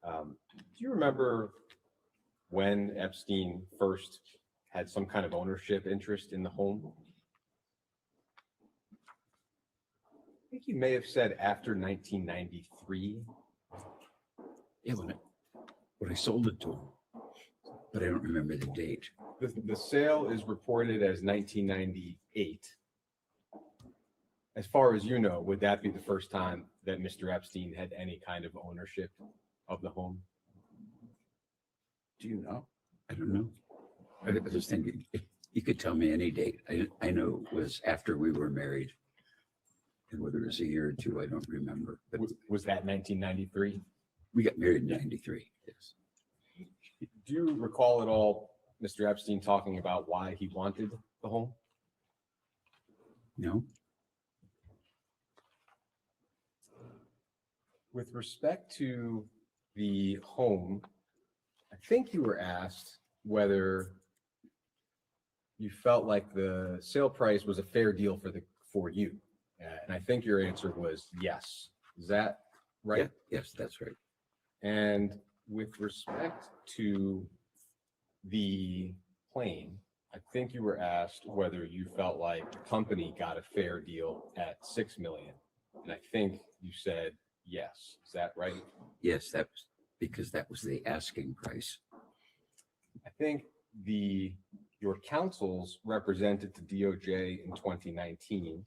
Do you remember when Epstein first had some kind of ownership interest in the home? I think you may have said after 1993. Yeah, when I sold it to him, but I don't remember the date. The sale is reported as 1998. As far as you know, would that be the first time that Mr. Epstein had any kind of ownership of the home? Do you know? I don't know. I was just thinking, if you could tell me any date. I know it was after we were married. And whether it was a year or two, I don't remember. But was that 1993? We got married in 93, yes. Do you recall at all Mr. Epstein talking about why he wanted the home? No. With respect to the home, I think you were asked whether you felt like the sale price was a fair deal for you. And I think your answer was yes. Is that right? Yeah, yes, that's right. And with respect to the plane, I think you were asked whether you felt like the company got a fair deal at $6 million. And I think you said yes. Is that right? Yes, that was because that was the asking price. I think your counsels represented to DOJ in 2019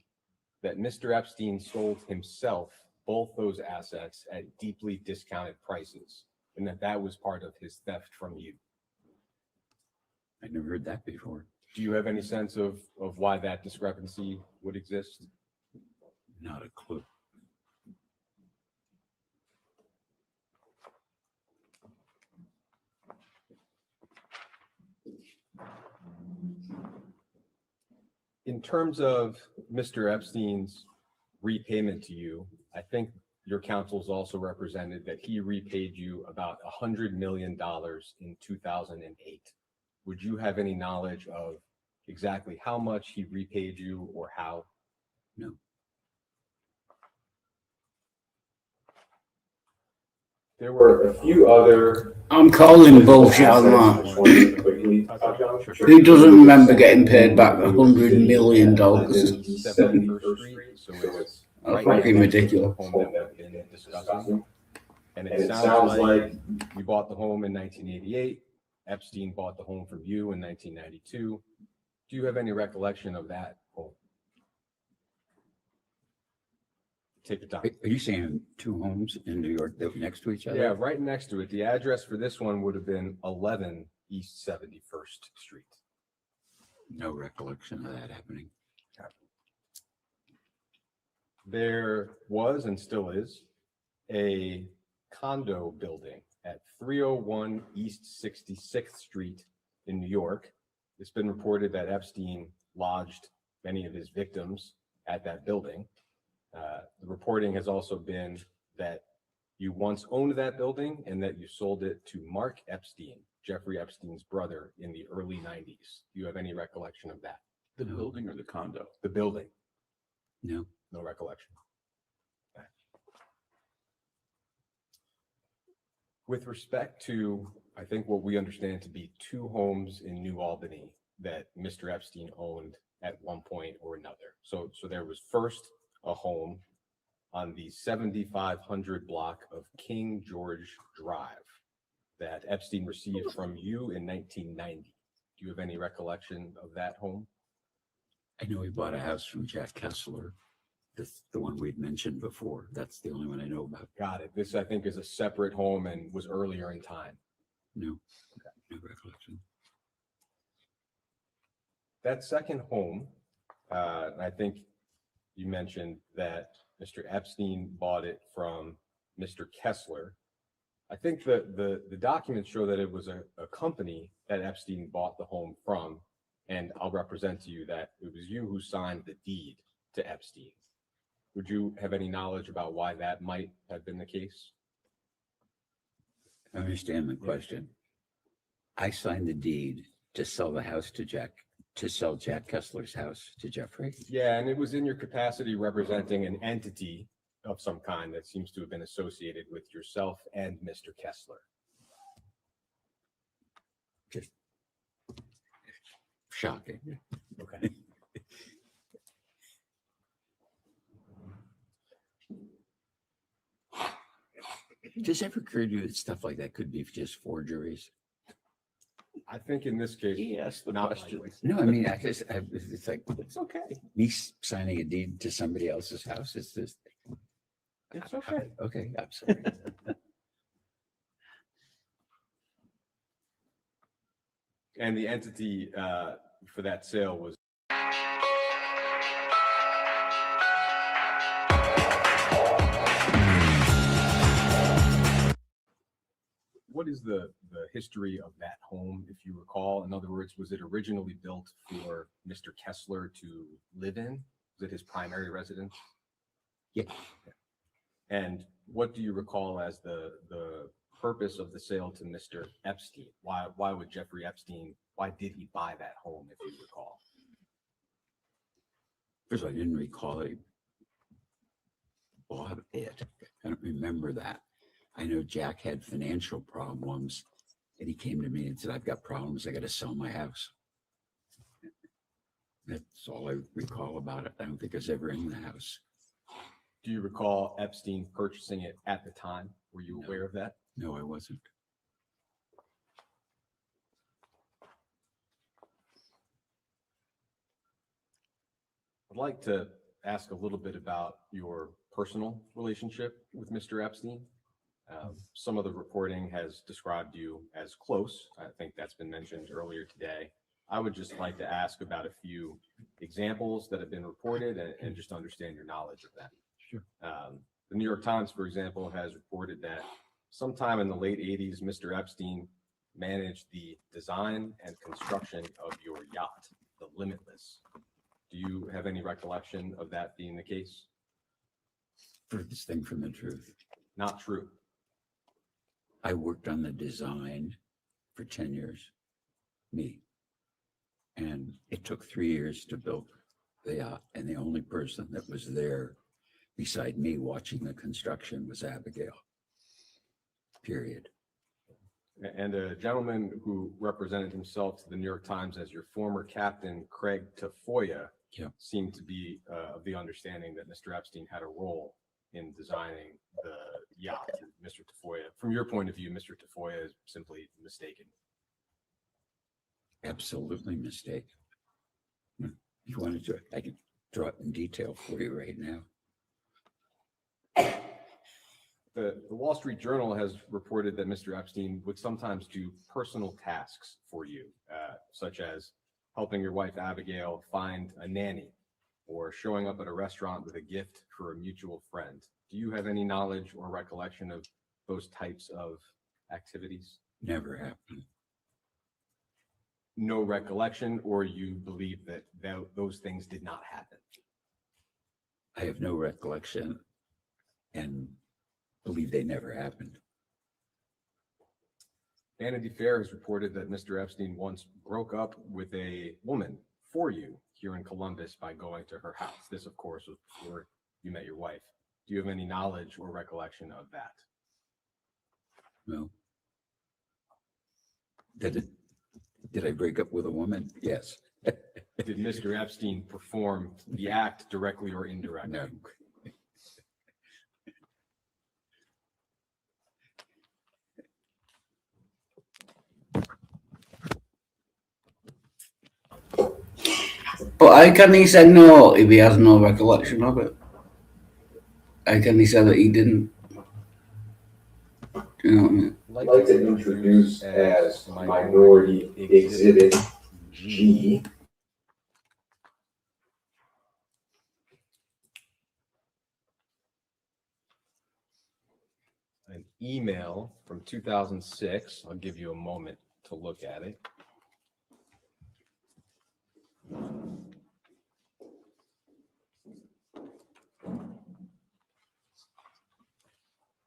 that Mr. Epstein sold himself both those assets at deeply discounted prices, and that was part of his theft from you. I never heard that before. Do you have any sense of why that discrepancy would exist? Not a clue. In terms of Mr. Epstein's repayment to you, I think your counsels also represented that he repaid you about $100 million in 2008. Would you have any knowledge of exactly how much he repaid you or how? No. There were a few other. I'm calling bullshit on that. Who doesn't remember getting paid back $100 million? That's fucking ridiculous. And it sounds like you bought the home in 1988. Epstein bought the home from you in 1992. Do you have any recollection of that home? Take your time. Are you saying two homes in New York that were next to each other? Yeah, right next to it. The address for this one would have been 11 East 71st Street. No recollection of that happening. There was and still is a condo building at 301 East 66th Street in New York. It's been reported that Epstein lodged many of his victims at that building. The reporting has also been that you once owned that building and that you sold it to Mark Epstein, Jeffrey Epstein's brother, in the early 90s. Do you have any recollection of that? The building or the condo? The building. No. No recollection. Okay. With respect to, I think, what we understand to be two homes in New Albany that Mr. Epstein owned at one point or another. So there was first a home on the 7500 block of King George Drive that Epstein received from you in 1990. Do you have any recollection of that home? I know he bought a house from Jack Kessler. That's the one we'd mentioned before. That's the only one I know about. Got it. This, I think, is a separate home and was earlier in time. No. Okay. No recollection. That second home, I think you mentioned that Mr. Epstein bought it from Mr. Kessler. I think the documents show that it was a company that Epstein bought the home from, and I'll represent to you that it was you who signed the deed to Epstein. Would you have any knowledge about why that might have been the case? I understand the question. I signed the deed to sell the house to Jack, to sell Jack Kessler's house to Jeffrey. Yeah, and it was in your capacity representing an entity of some kind that seems to have been associated with yourself and Mr. Kessler. Just shocking. Okay. Does it ever occur to you that stuff like that could be just forgeries? I think in this case, yes, the not question. likely. No, I mean, it's like, it's okay. Me signing a deed to somebody else's house, it's just. It's okay. Okay, I'm sorry. And the entity for that sale was. What is the history of that home, if you recall? In other words, was it originally built for Mr. Kessler to live in? Was it his primary residence? Yeah. And what do you recall as the purpose of the sale to Mr. Epstein? Why would Jeffrey Epstein, why did he buy that home, if you recall? First of all, I didn't recall it. Bought it. I don't remember that. I know Jack had financial problems and he came to me and said, I've got problems. I got to sell my house. That's all I recall about it. I don't think I was ever in the house. Do you recall Epstein purchasing it at the time? Were you aware of that? No, I wasn't. I'd like to ask a little bit about your personal relationship with Mr. Epstein. Some of the reporting has described you as close. I think that's been mentioned earlier today. I would just like to ask about a few examples that have been reported and just understand your knowledge of them. Sure. The New York Times, for example, has reported that sometime in the late 80s, Mr. Epstein managed the design and construction of your yacht, the Limitless. Do you have any recollection of that being the case? Furthest thing from the truth. Not true. I worked on the design for 10 years, me. And it took 3 years to build the yacht. And the only person that was there beside me watching the construction was Abigail. Period. And a gentleman who represented himself to the New York Times as your former captain, Craig Tafoya, seemed to be of the understanding that Mr. Epstein had a role in designing the yacht. Mr. Tafoya, from your point of view, Mr. Tafoya is simply mistaken. Absolutely mistaken. If you wanted to, I could draw it in detail for you right now. The Wall Street Journal has reported that Mr. Epstein would sometimes do personal tasks for you, such as helping your wife Abigail find a nanny or showing up at a restaurant with a gift for a mutual friend. Do you have any knowledge or recollection of those types of activities? Never happened. No recollection, or you believe that those things did not happen? I have no recollection and believe they never happened. Vanity Fair has reported that Mr. Epstein once broke up with a woman for you here in Columbus by going to her house. This, of course, was before you met your wife. Do you have any knowledge or recollection of that? No. Did I break up with a woman? Yes. Did Mr. Epstein perform the act directly or indirectly? No. But how can he say no if he has no recollection of it? How can he say that he didn't? Do you know what I mean? I'd like to introduce as Minority Exhibit G. An email from 2006. I'll give you a moment to look at it.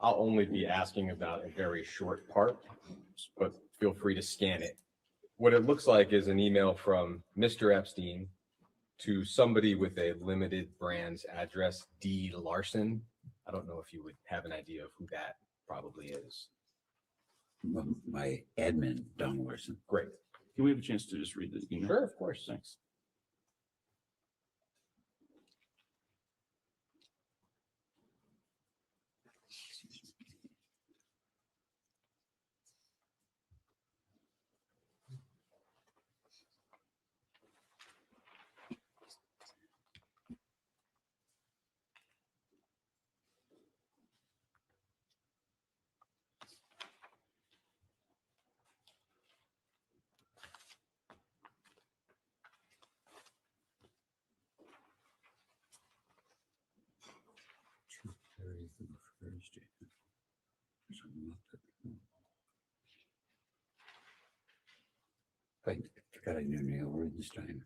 I'll only be asking about a very short part, but feel free to scan it. What it looks like is an email from Mr. Epstein to somebody with a Limited Brands address, D. Larson, I don't know if you would have an idea of who that probably is. My admin, Don Larson. Great. Can we have a chance to just read the email? Sure, of course. Thanks. I forgot I knew Neil Rudenstein.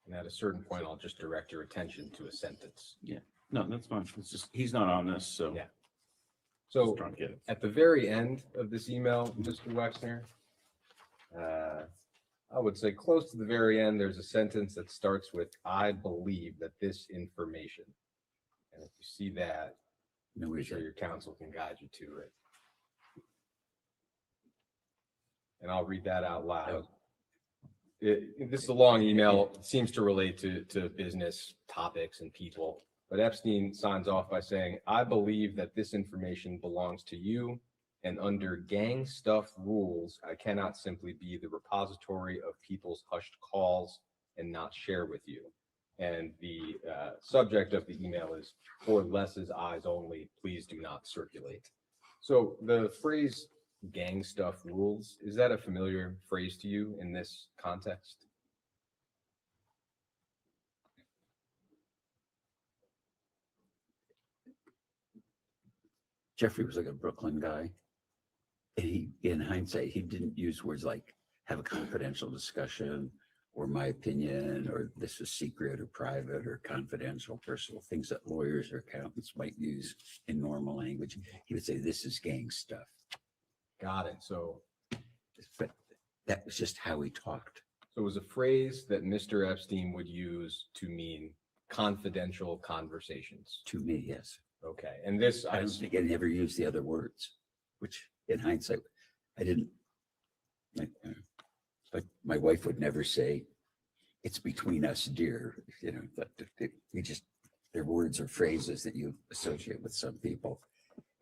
And at a certain point, I'll just direct your attention to a sentence. Yeah, no, that's fine. It's just, he's not on this, so. Yeah. So Just trying to get it. at the very end of this email, Mr. Wexner, I would say close to the very end, there's a sentence that starts with, "I believe that this information." And if you see that, I'm sure your counsel can guide you to it. And I'll read that out loud. This is a long email. It seems to relate to business topics and people. But Epstein signs off by saying, "I believe that this information belongs to you, and under gang stuff rules, I cannot simply be the repository of people's hushed calls and not share with you." And the subject of the email is, "For Les's eyes only, please do not circulate." So the phrase gang stuff rules, is that a familiar phrase to you in this context? Jeffrey was like a Brooklyn guy. And he, in hindsight, he didn't use words like have a confidential discussion or my opinion or this is secret or private or confidential, personal things that lawyers or accountants might use in normal language. He would say, this is gang stuff. Got it. So but that was just how he talked. So it was a phrase that Mr. Epstein would use to mean confidential conversations. To me, yes. Okay. And this, I don't think I never used the other words, which in hindsight, I didn't. Like my wife would never say, "It's between us, dear." You know, that we just, their words or phrases that you associate with some people.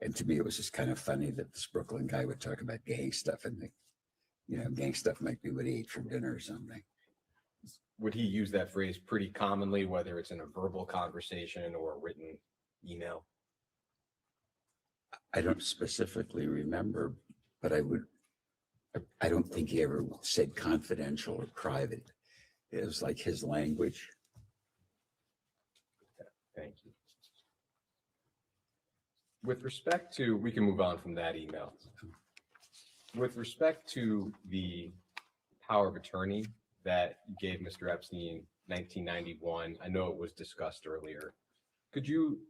And to me, it was just kind of funny that this Brooklyn guy would talk about gang stuff and gang stuff might be what he ate for dinner or something. Would he use that phrase pretty commonly, whether it's in a verbal conversation or a written email? I don't specifically remember, but I don't think he ever said confidential or private. It was like his language. Thank you. With respect to, we can move on from that email. With respect to the power of attorney that you gave Mr. Epstein in 1991, I know it was discussed earlier. Could you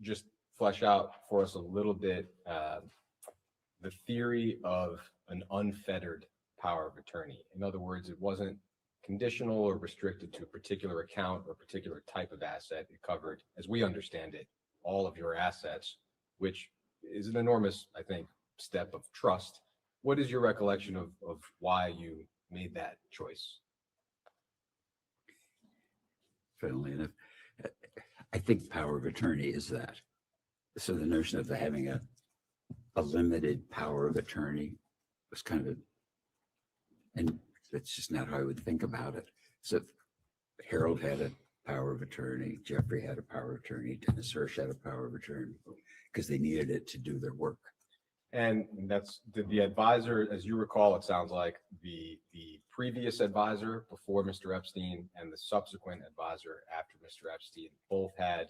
just flesh out for us a little bit the theory of an unfettered power of attorney? In other words, it wasn't conditional or restricted to a particular account or particular type of asset. It covered, as we understand it, all of your assets, which is an enormous, I think, step of trust. What is your recollection of why you made that choice? Funnily enough, I think power of attorney is that. So the notion of having a limited power of attorney was kind of and that's just not how I would think about it. So Harold had a power of attorney, Jeffrey had a power of attorney, Dennis Hirsch had a power of attorney because they needed it to do their work. And that's the advisor, as you recall, it sounds like the previous advisor before Mr. Epstein and the subsequent advisor after Mr. Epstein both had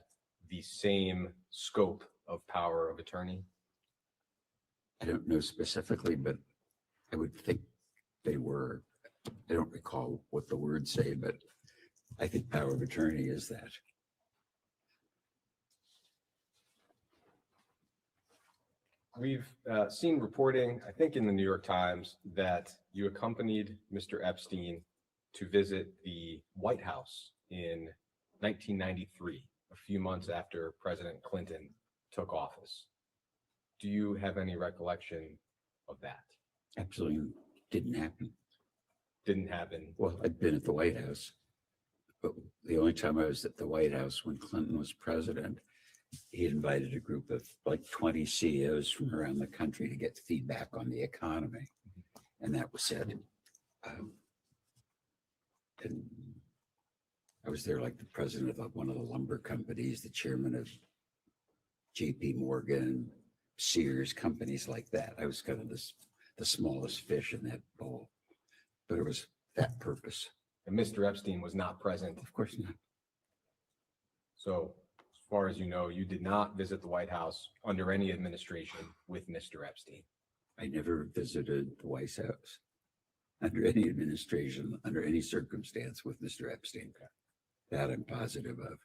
the same scope of power of attorney. I don't know specifically, but I would think they were. I don't recall what the words say, but I think power of attorney is that. We've seen reporting, I think in the New York Times, that you accompanied Mr. Epstein to visit the White House in 1993, a few months after President Clinton took office. Do you have any recollection of that? Absolutely didn't happen. Didn't happen. Well, I'd been at the White House, but the only time I was at the White House when Clinton was president, he invited a group of like 20 CEOs from around the country to get feedback on the economy. And that was said. And I was there like the president of one of the lumber companies, the chairman of JP Morgan, Sears, companies like that. I was kind of the smallest fish in that bowl, but it was that purpose. And Mr. Epstein was not present. Of course not. So as far as you know, you did not visit the White House under any administration with Mr. Epstein. I never visited the White House under any administration, under any circumstance with Mr. Epstein. That I'm positive of.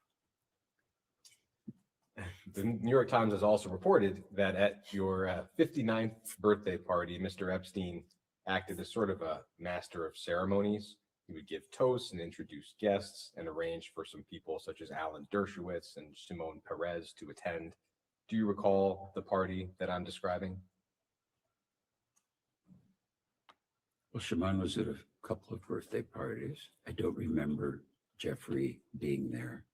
The New York Times has also reported that at your 59th birthday party, Mr. Epstein acted as sort of a master of ceremonies. He would give toasts and introduce guests and arrange for some people such as Alan Dershowitz and Shimon Peres to attend. Do you recall the party that I'm describing? Well, Shimon was at a couple of birthday parties. I don't remember Jeffrey being there.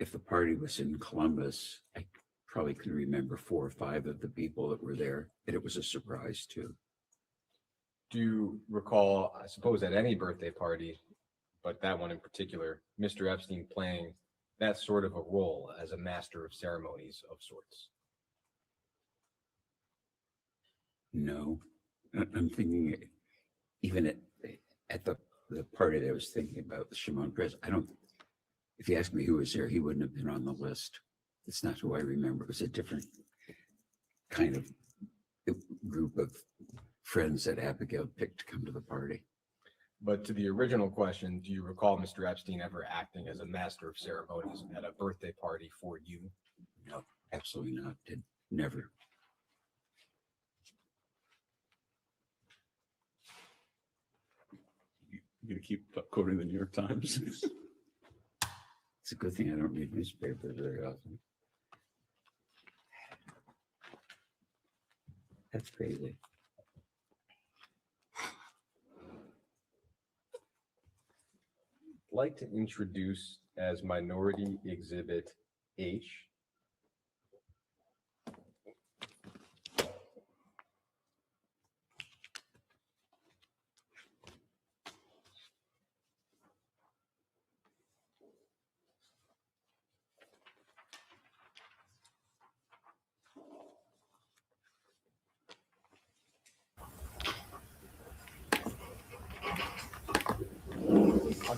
If the party was in Columbus, I probably could remember 4 or 5 of the people that were there, and it was a surprise too. Do you recall, I suppose at any birthday party, but that one in particular, Mr. Epstein playing that sort of a role as a master of ceremonies of sorts? No, I'm thinking even at the party that I was thinking about, the Shimon Peres, if you ask me who was there, he wouldn't have been on the list. It's not who I remember. It was a different kind of group of friends that Abigail picked to come to the party. But to the original question, do you recall Mr. Epstein ever acting as a master of ceremonies at a birthday party for you? No, absolutely not. Never. You're gonna keep quoting the New York Times. It's a good thing I don't read newspapers very often. That's crazy. I'd like to introduce as Minority Exhibit H.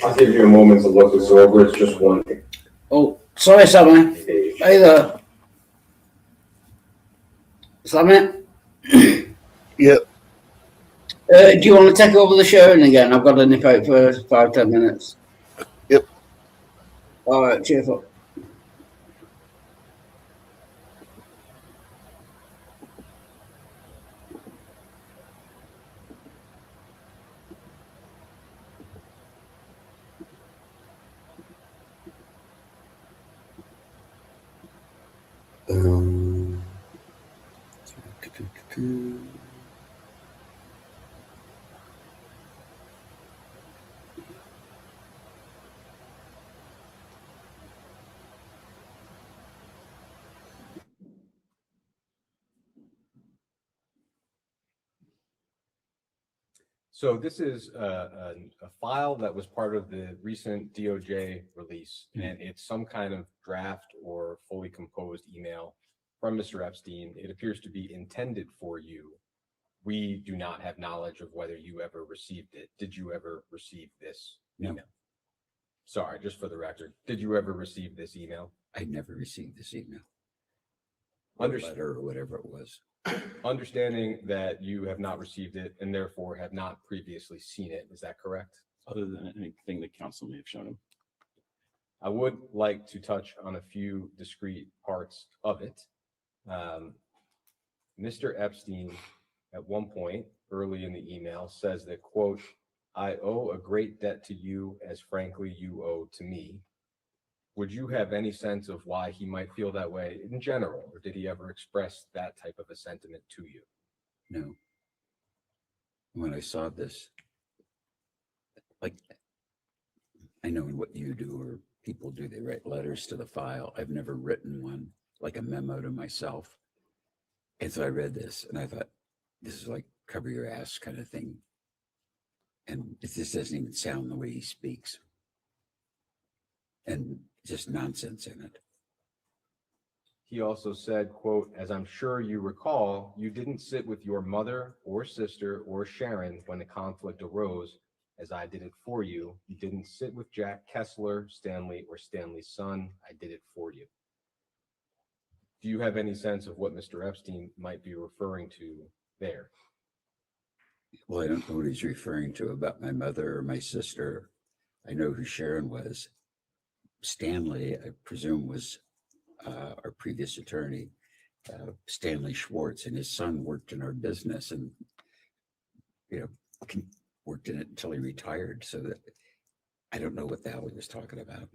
I'll give you a moment to look this over. It's just one thing. Oh, sorry, Sammy. Hey there. Sammy? Yep. Do you want to take over the showing again? I've got to nip out for 5-10 minutes. Yep. All right, cheerful. So this is a file that was part of the recent DOJ release, and it's some kind of draft or fully composed email from Mr. Epstein. It appears to be intended for you. We do not have knowledge of whether you ever received it. Did you ever receive this email? Sorry, just for the record, did you ever receive this email? I never received this email. Understood. Letter or whatever it was. Understanding that you have not received it and therefore have not previously seen it, is that correct? Other than anything that council may have shown him. I would like to touch on a few discrete parts of it. Mr. Epstein, at one point early in the email, says that, quote, "I owe a great debt to you as frankly you owe to me." Would you have any sense of why he might feel that way in general, or did he ever express that type of a sentiment to you? No. When I saw this, like, I know what you do or people do, they write letters to the file. I've never written one, like a memo to myself. And so I read this and I thought, this is like cover your ass kind of thing. And it just doesn't even sound the way he speaks. And just nonsense in it. He also said, quote, "As I'm sure you recall, you didn't sit with your mother or sister or Sharon when the conflict arose, as I did it for you. You didn't sit with Jack Kessler, Stanley, or Stanley's son. I did it for you." Do you have any sense of what Mr. Epstein might be referring to there? Well, I don't know what he's referring to about my mother or my sister. I know who Sharon was. Stanley, I presume, was our previous attorney, Stanley Schwartz, and his son worked in our business and, you know, worked in it until he retired. So that I don't know what the hell he was talking about.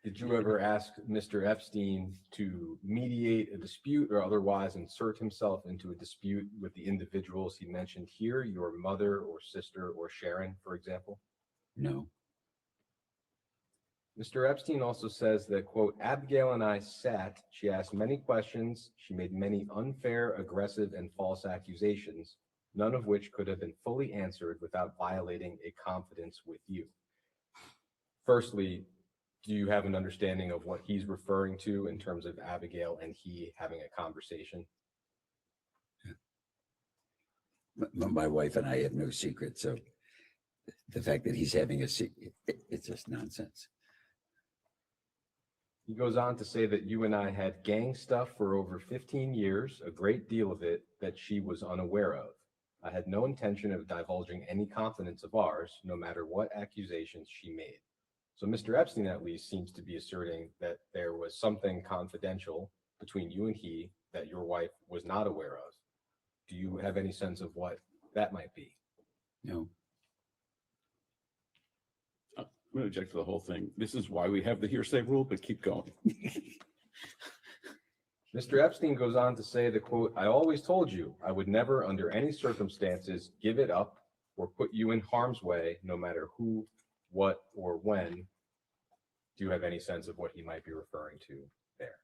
Did you ever ask Mr. Epstein to mediate a dispute or otherwise insert himself into a dispute with the individuals he mentioned here, your mother or sister or Sharon, for example? No. Mr. Epstein also says that, quote, "Abigail and I sat, she asked many questions, she made many unfair, aggressive, and false accusations, none of which could have been fully answered without violating a confidence with you." Firstly, do you have an understanding of what he's referring to in terms of Abigail and he having a conversation? My wife and I have no secret, so the fact that he's having a secret, it's just nonsense. He goes on to say that you and I had gang stuff for over 15 years, a great deal of it that she was unaware of. I had no intention of divulging any confidence of ours, no matter what accusations she made. So Mr. Epstein at least seems to be asserting that there was something confidential between you and he that your wife was not aware of. Do you have any sense of what that might be? No. I'm going to object to the whole thing. This is why we have the hearsay rule, but keep going. Mr. Epstein goes on to say the quote, "I always told you I would never under any circumstances give it up or put you in harm's way, no matter who, what, or when." Do you have any sense of what he might be referring to there?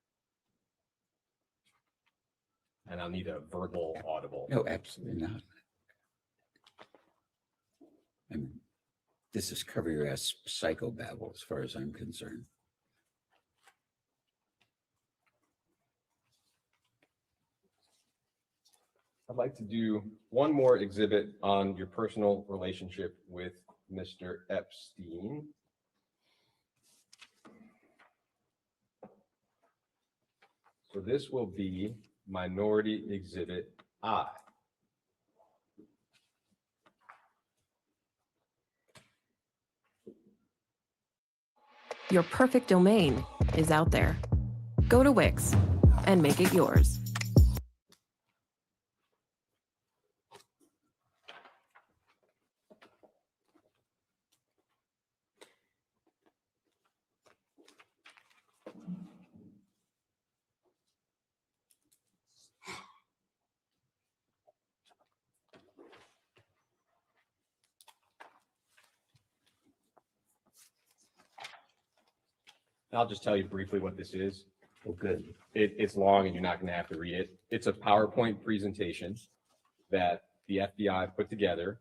And I'll need a verbal audible. No, absolutely not. I mean, this is cover your ass psychobabble as far as I'm concerned. I'd like to do one more exhibit on your personal relationship with Mr. Epstein. So this will be Minority Exhibit I. Your perfect domain is out there. Go to Wix and make it yours. I'll just tell you briefly what this is. Oh, good. It's long and you're not going to have to read it. It's a PowerPoint presentation that the FBI put together.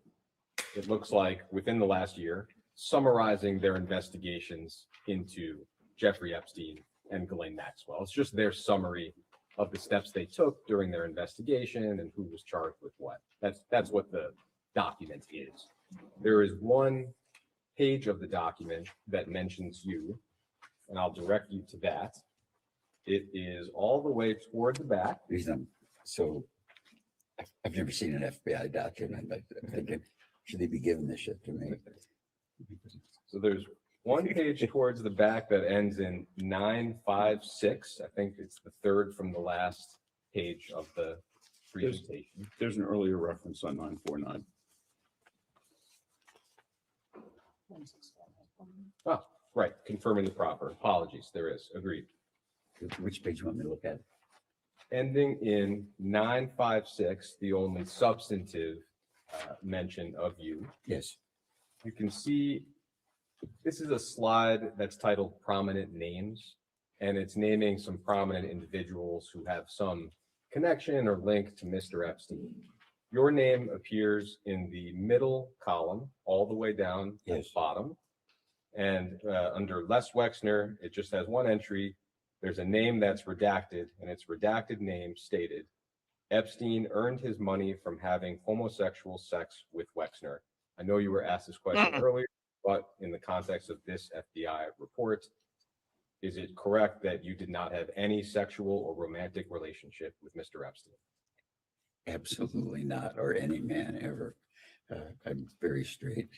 It looks like within the last year, summarizing their investigations into Jeffrey Epstein and Ghislaine Maxwell. It's just their summary of the steps they took during their investigation and who was charged with what. That's what the document is. There is one page of the document that mentions you, and I'll direct you to that. It is all the way toward the back. So I've never seen an FBI document. I'm thinking, should they be giving this shit to me? So there's one page towards the back that ends in 956. I think it's the third from the last page of the presentation. There's an earlier reference on 949. Oh, right, confirming the proper. Apologies, there is. Agreed. Which page you want me to look at? Ending in 956, the only substantive mention of you. Yes. You can see this is a slide that's titled Prominent Names, and it's naming some prominent individuals who have some connection or link to Mr. Epstein. Your name appears in the middle column, all the way down at the bottom. And under Les Wexner, it just has one entry. There's a name that's redacted, and it's redacted name stated, Epstein earned his money from having homosexual sex with Wexner. I know you were asked this question earlier, but in the context of this FBI report, is it correct that you did not have any sexual or romantic relationship with Mr. Epstein? Absolutely not, or any man ever. I'm very straight,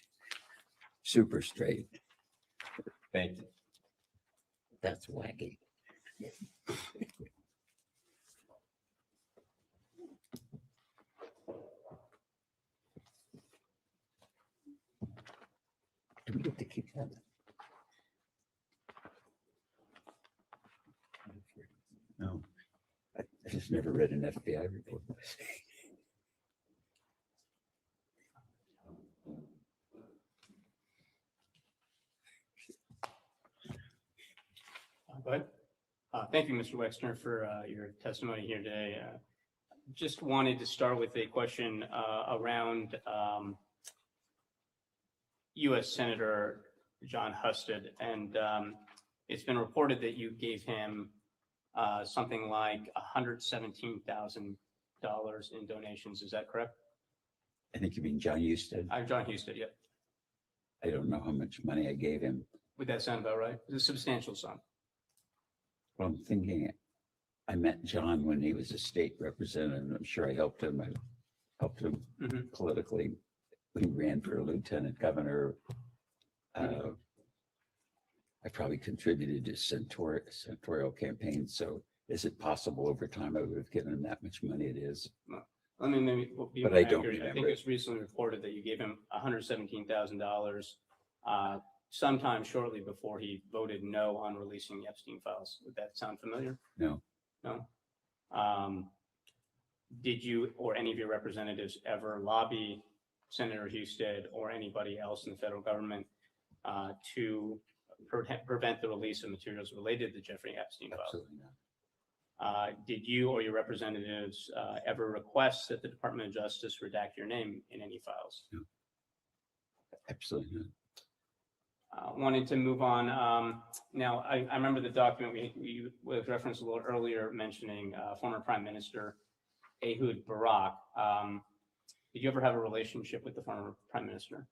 super straight. Thank you. That's wacky. Do we get to keep that? No, I just never read an FBI report. But thank you, Mr. Wexner, for your testimony here today. Just wanted to start with a question around U.S. Senator John Husted, and it's been reported that you gave him something like $117,000 in donations. Is that correct? I think you mean John Husted. I'm John Husted, yep. I don't know how much money I gave him. Would that sound about right? It's a substantial sum. Well, I'm thinking, I met John when he was a state representative. I'm sure I helped him. I helped him politically. He ran for lieutenant governor. I probably contributed to senatorial campaign. So is it possible over time I would have given him that much money? It is. Let me maybe be But more I don't accurate. I think remember. it's recently reported that you gave him $117,000 sometime shortly before he voted no on releasing the Epstein files. Would that sound familiar? No. No? Did you or any of your representatives ever lobby Senator Husted or anybody else in the federal government to prevent the release of materials related to Jeffrey Epstein files? Absolutely not. Did you or your representatives ever request that the Department of Justice redact your name in any files? No. Absolutely not. Wanted to move on. Now, I remember the document we was referenced a little earlier mentioning former Prime Minister Ehud Barak. Did you ever have a relationship with the former Prime Minister?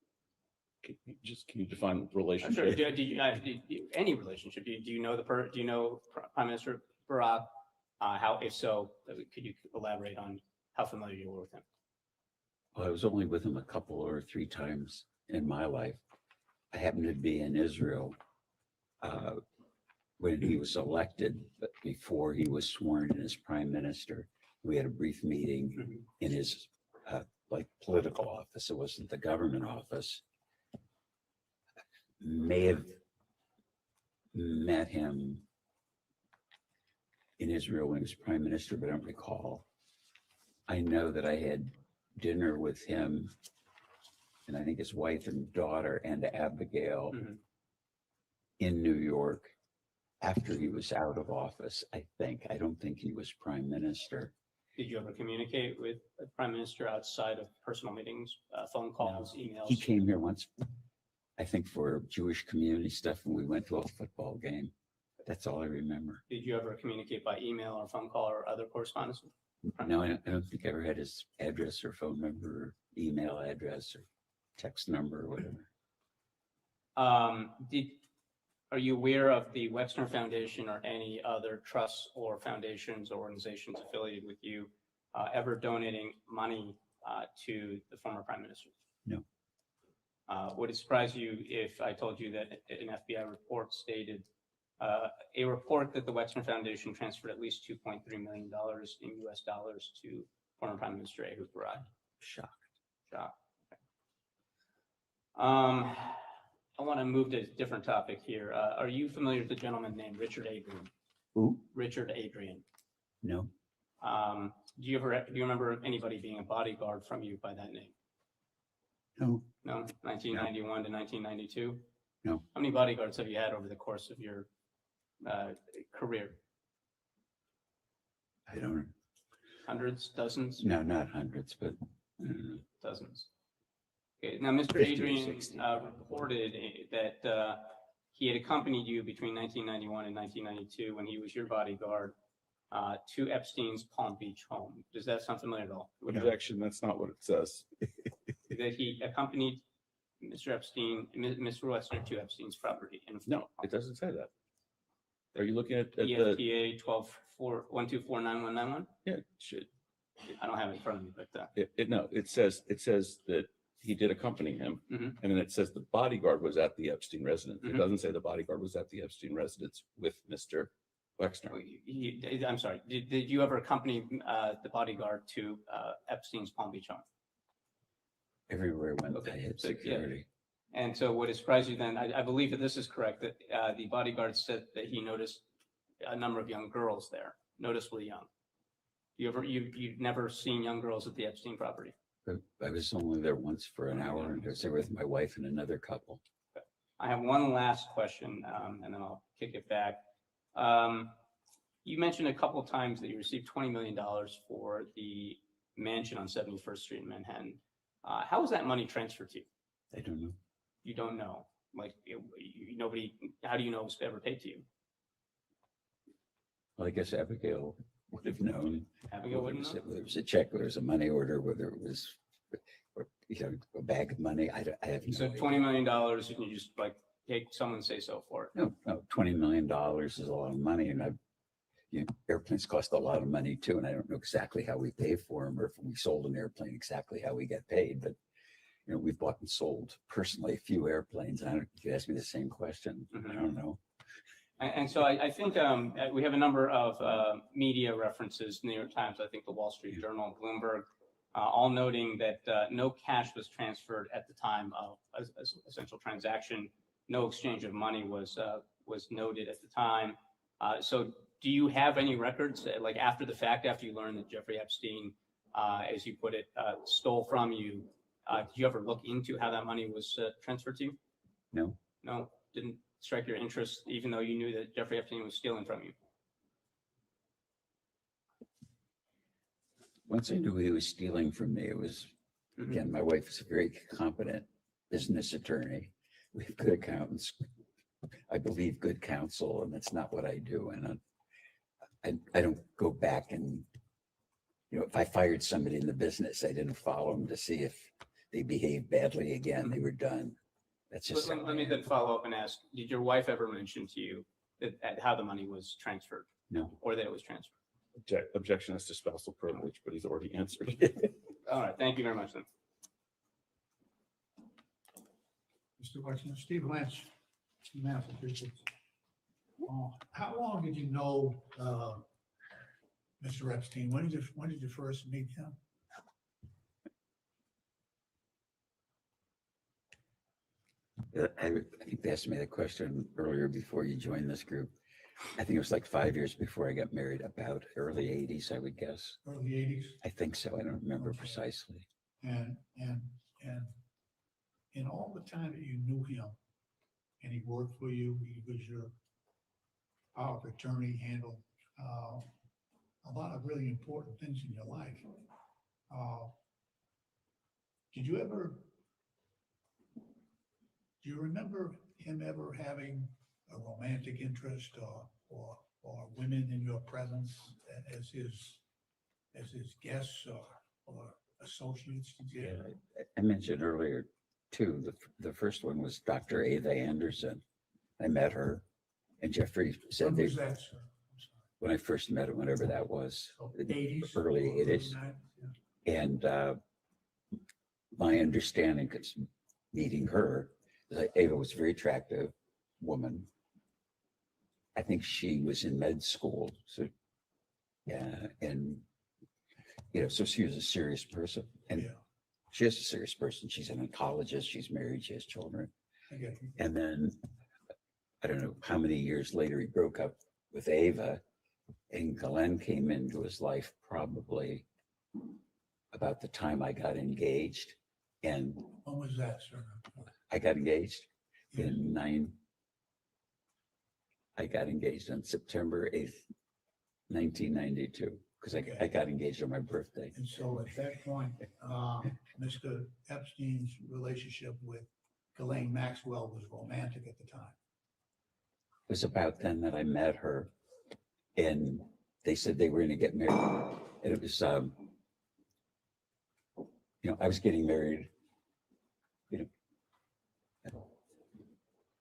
Can you define relationship? Sure. Any relationship? Do you know do you know Prime Minister Barak? How, if so, could you elaborate on how familiar you were with him? Well, I was only with him a couple or three times in my life. I happened to be in Israel when he was elected, but before he was sworn in as prime minister. We had a brief meeting in his political office. It wasn't the government office. May have met him in Israel when he was prime minister, but I don't recall. I know that I had dinner with him and I think his wife and daughter and Abigail in New York after he was out of office, I think. I don't think he was prime minister. Did you ever communicate with the Prime Minister outside of personal meetings, phone calls, emails? He came here once, I think, for Jewish community stuff, and we went to a football game. That's all I remember. Did you ever communicate by email or phone call or other correspondence? No, I don't think I ever had his address or phone number or email address or text number or whatever. Are you aware of the Wexner Foundation or any other trusts or foundations or organizations affiliated with you ever donating money to the former prime minister? No. Would it surprise you if I told you that an FBI report stated a report that the Wexner Foundation transferred at least $2.3 million in US dollars to former Prime Minister Ehud Barak? Shocked. Shocked. I want to move to a different topic here. Are you familiar with the gentleman named Richard Adrian? Who? Richard Adrian. No. Do you remember anybody being a bodyguard from you by that name? No. No? 1991 to 1992? No. How many bodyguards have you had over the course of your career? I don't. Hundreds, dozens? No, not hundreds, but Dozens. Okay, now Mr. 50 or Adrian 60. reported that he had accompanied you between 1991 and 1992 when he was your bodyguard to Epstein's Palm Beach home. Does that sound familiar at all? Objection, that's not what it says. That he accompanied Mr. Epstein, Mr. Wexner to Epstein's property? No, it doesn't say that. Are you looking at the? EFTA 12-124-9191? Yeah, it should. I don't have it in front of me, but No, it says that he did accompany him, Mhm. and then it says the bodyguard was at the Epstein residence. It Mhm. doesn't say the bodyguard was at the Epstein residence with Mr. Wexner. I'm sorry. Did you ever accompany the bodyguard to Epstein's Palm Beach home? everywhere went Okay, I had so, yeah. security. And so would it surprise you then, I believe that this is correct, that the bodyguard said that he noticed a number of young girls there, noticeably young. You've never seen young girls at the Epstein property? But I was only there once for an hour, and I was there with my wife and another couple. I have one last question, and then I'll kick it back. You mentioned a couple of times that you received $20 million for the mansion on 71st Street in Manhattan. How was that money transferred to you? I don't know. You don't know? Like, nobody, how do you know it was ever paid to you? Well, I guess Abigail would have known. Abigail wouldn't know? Whether it was a check, whether it was a money order, whether it was, a bag of money. I have no So idea. $20 million, and you just like take someone's say so for it? No, $20 million is a lot of money, and airplanes cost a lot of money too, and I don't know exactly how we pay for them, or if we sold an airplane, exactly how we get paid. But we've bought and sold personally a few airplanes. I don't. If you ask me the same question, I don't know. And so I think we have a number of media references, New York Times, I think the Wall Street Journal, Bloomberg, all noting that no cash was transferred at the time of a essential transaction. No exchange of money was noted at the time. So do you have any records, like after the fact, after you learned that Jeffrey Epstein, as you put it, stole from you, did you ever look into how that money was transferred to you? No. No, didn't strike your interest, even though you knew that Jeffrey Epstein was stealing from you? Once I knew he was stealing from me, it was, again, my wife is a very competent business attorney. We have good accountants. I believe good counsel, and that's not what I do. And I don't go back and, if I fired somebody in the business, I didn't follow them to see if they behaved badly again. They were done. That's just. Let me then follow up and ask, did your wife ever mention to you that how the money was transferred? No. Or that it was transferred? Objection as to spousal privilege, but he's already answered. All right, thank you very much then. Mr. Wexner, Steve Lynch, Massachusetts. How long did you know Mr. Epstein? When did you first meet him? I think they asked me that question earlier before you joined this group. I think it was like 5 years before I got married, about early 80s, I would guess. Early 80s? I think so. I don't remember precisely. And in all the time that you knew him, and he worked for you, he was your power of attorney, handled a lot of really important things in your life. Do you remember him ever having a romantic interest or women in your presence as his guests or associates? I mentioned earlier too, the first one was Dr. Ava Anderson. I met her, and Jeffrey said When was that, sir? when I first met him, whenever that was, in the 80s, early or 80s. 90s, yeah. And my understanding, because meeting her, is that Ava was a very attractive woman. I think she was in med school, so yeah, and so she was a serious person, and she is a serious person. She's an oncologist. She's married. She has children. I get you. And then I don't know how many years later he broke up with Ava, and Glenn came into his life probably about the time I got engaged. And When was that, sir? I got engaged I got engaged on September 8th, 1992, because I got engaged on my birthday. And so at that point, Mr. Epstein's relationship with Ghislaine Maxwell was romantic at the time. It was about then that I met her, and they said they were going to get married. And it was, I was getting married.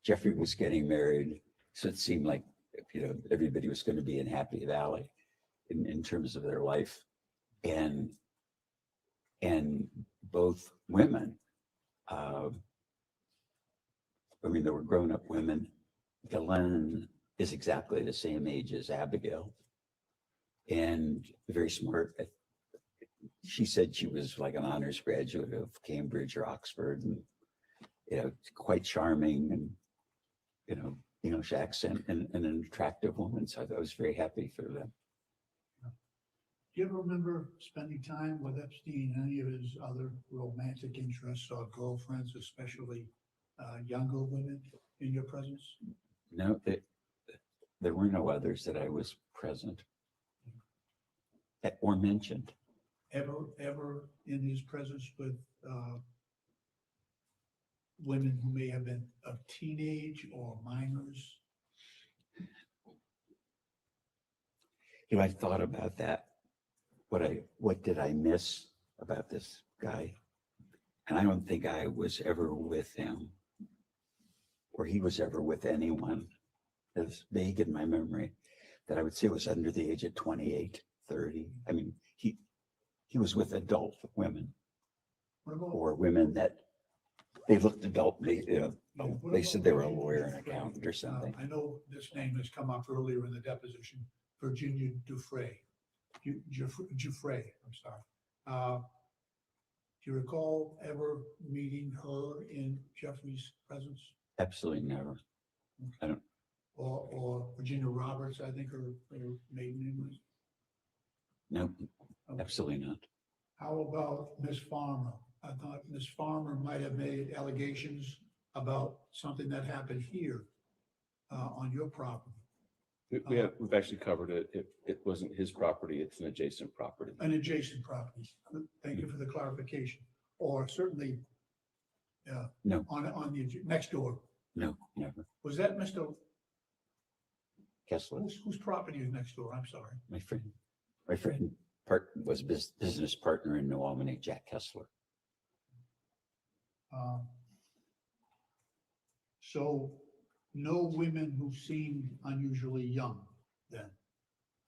Jeffrey was getting married, so it seemed like everybody was going to be in Happy Valley in terms of their life, and both women. They were grown-up women. Ghislaine is exactly the same age as Abigail, and very smart. She said she was like an honors graduate of Cambridge or Oxford, and quite charming, and English accent, and an attractive woman. So I was very happy for them. Do you ever remember spending time with Epstein and any of his other romantic interests or girlfriends, especially younger women, in your presence? No, there were no others that I was present or mentioned. Ever in his presence with women who may have been of teenage or minors? I thought about that. What did I miss about this guy? And I don't think I was ever with him, or he was ever with anyone as vague in my memory that I would say was under the age of 28, 30. I mean, he was with adult women, or women that they looked adult. They said they were a lawyer and accountant or something. I know this name has come up earlier in the deposition, Virginia Giuffre. Giuffre, I'm sorry. Do you recall ever meeting her in Jeffrey's presence? Absolutely never. I don't. Or Virginia Roberts, I think her maiden name was. No, absolutely not. How about Miss Farmer? I thought Miss Farmer might have made allegations about something that happened here on your property. We've actually covered it. It wasn't his property. It's an adjacent property. An adjacent property. Thank you for the clarification. Or certainly no, on the next door. No, never. Was that Mr. Kessler? Whose property is next door? I'm sorry. My friend was business partner in New Albany, Jack Kessler. So no women who seemed unusually young then?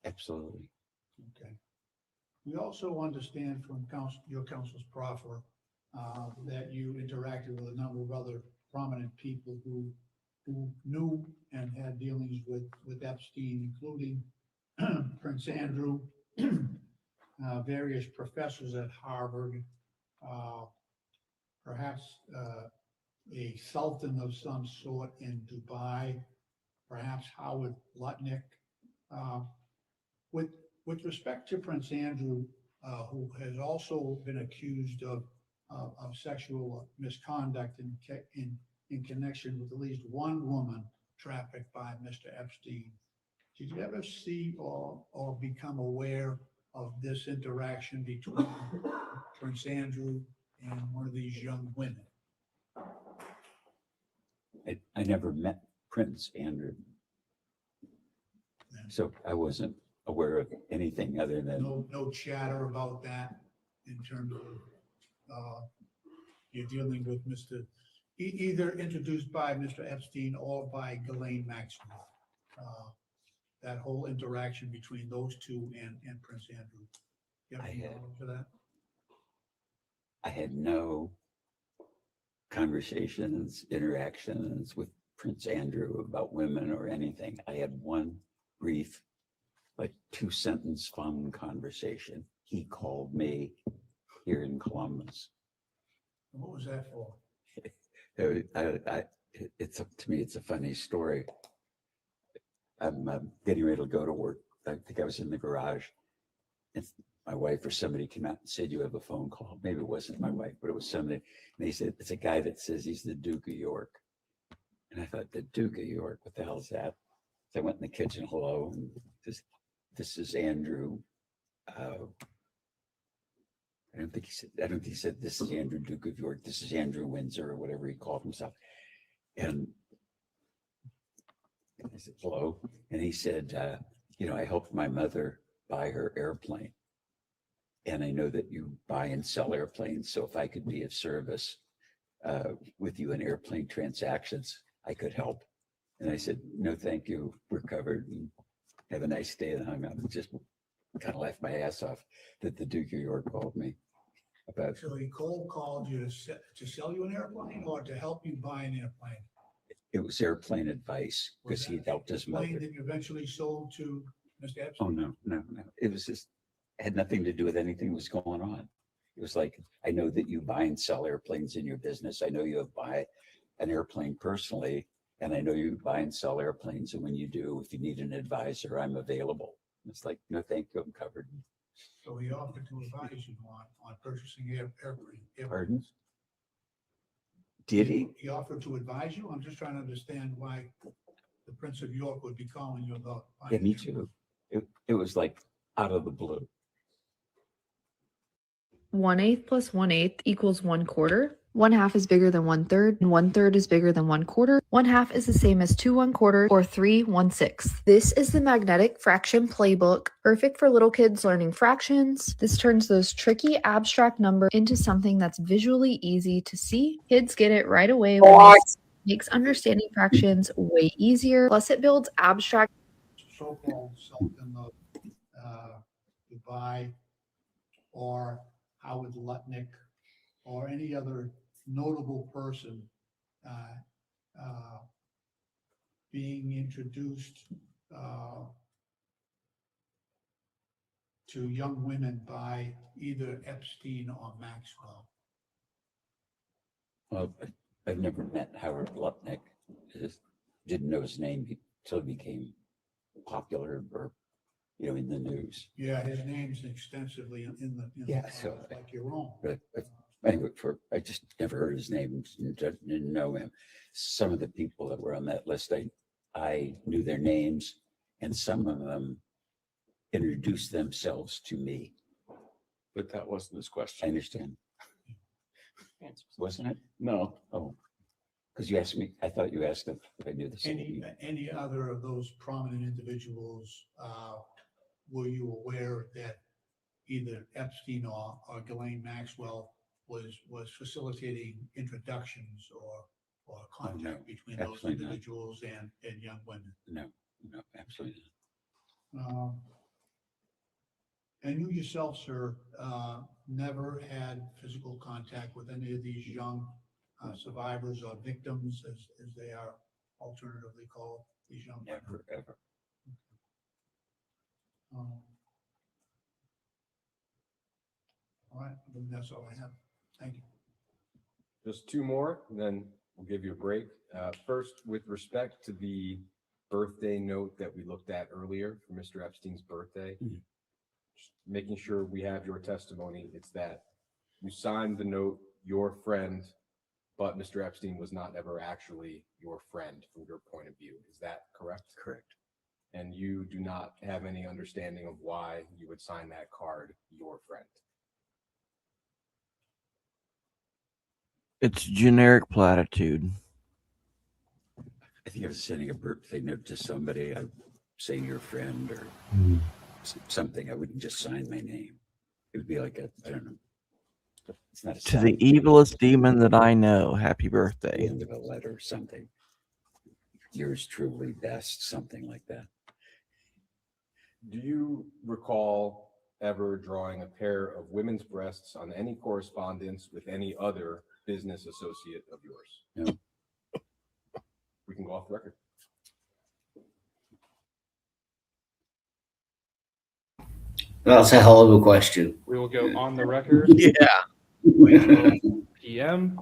Absolutely. Okay. We also understand from your counsel's proffer that you interacted with a number of other prominent people who knew and had dealings with Epstein, including Prince Andrew, various professors at Harvard, perhaps a sultan of some sort in Dubai, perhaps Howard Lutnick. With respect to Prince Andrew, who has also been accused of sexual misconduct in connection with at least one woman trafficked by Mr. Epstein, did you ever see or become aware of this interaction between Prince Andrew and one of these young women? I never met Prince Andrew, so I wasn't aware of anything other than No chatter about that in terms of you're dealing with either introduced by Mr. Epstein or by Ghislaine Maxwell. that whole interaction between those two and Prince Andrew? You have any knowledge of that? I had no conversations, interactions with Prince Andrew about women or anything. I had one brief, like 2-sentence phone conversation. He called me here in Columbus. What was that for? It's up to me. It's a funny story. I'm getting ready to go to work. I think I was in the garage. And my wife or somebody came out and said, "You have a phone call." Maybe it wasn't my wife, but it was somebody. And they said, "It's a guy that says he's the Duke of York." And I thought, the Duke of York, what the hell is that? So I went in the kitchen, hello, and this is Andrew. I don't think he said, "This is Andrew, Duke of York. This is Andrew Windsor," or whatever he called himself. And I said, "Hello." And he said, "I helped my mother buy her airplane. And I know that you buy and sell airplanes. So if I could be of service with you in airplane transactions, I could help." And I said, "No, thank you. We're covered. And have a nice day." And hung up and just kind of laughed my ass off that the Duke of York called me about. So he cold called you to sell you an airplane or to help you buy an airplane? It was airplane advice because he helped his mother. Plane that you eventually sold to Mr. Epstein? Oh, no. It was just, had nothing to do with anything that was going on. It was like, I know that you buy and sell airplanes in your business. I know you have buy an airplane personally, and I know you buy and sell airplanes. And when you do, if you need an advisor, I'm available. It's like, no, thank you, I'm covered. So he offered to advise you on purchasing airplane. Pardon? Did he? He offered to advise you? I'm just trying to understand why the Prince of York would be calling you about. Yeah, me too. It was like out of the blue. 1/8 plus 1/8 equals 1/4. 1/2 is bigger than 1/3, and 1/3 is bigger than 1/4. 1/2 is the same as 2 1/4 or 3 1/6. This is the magnetic fraction playbook, perfect for little kids learning fractions. This turns those tricky abstract numbers into something that's visually easy to see. Kids get it right away, makes understanding fractions way easier. Plus, it builds abstract. So-called Sultan of Dubai or Howard Lutnick or any other notable person being introduced to young women by either Epstein or Maxwell. Well, I've never met Howard Lutnick. I just didn't know his name until he became popular or, in the news. Yeah, his name's extensively in the So like your own. But anyway, I just never heard his name, didn't know him. Some of the people that were on that list, I knew their names, and some of them introduced themselves to me. But that wasn't his question. I understand. Wasn't it? No. Oh, because you asked me, I thought you asked if I knew the same. Any other of those prominent individuals, were you aware that either Epstein or Ghislaine Maxwell was facilitating introductions or contact between those individuals and young women? No, absolutely not. And you yourself, sir, never had physical contact with any of these young survivors or victims, as they are alternatively called, these young women? Never, ever. All right, I think that's all I have. Thank you. Just two more, and then we'll give you a break. First, with respect to the birthday note that we looked at earlier for Mr. Epstein's birthday, just making sure we have your testimony. It's that you signed the note, your friend, but Mr. Epstein was not ever actually your friend from your point of view. Is that correct? Correct. And you do not have any understanding of why you would sign that card, your friend? It's generic platitude. I think I was sending a birthday note to somebody, I'm saying your friend or something. I wouldn't just sign my name. It would be like I don't know. It's not To the evilest demon that I know, happy birthday. The end of a letter or something. Yours truly best, something like that. Do you recall ever drawing a pair of women's breasts on any correspondence with any other business associate of yours? No. We can go off the record. That's a hell of a question. We will go on the record. Yeah. 12 p.m.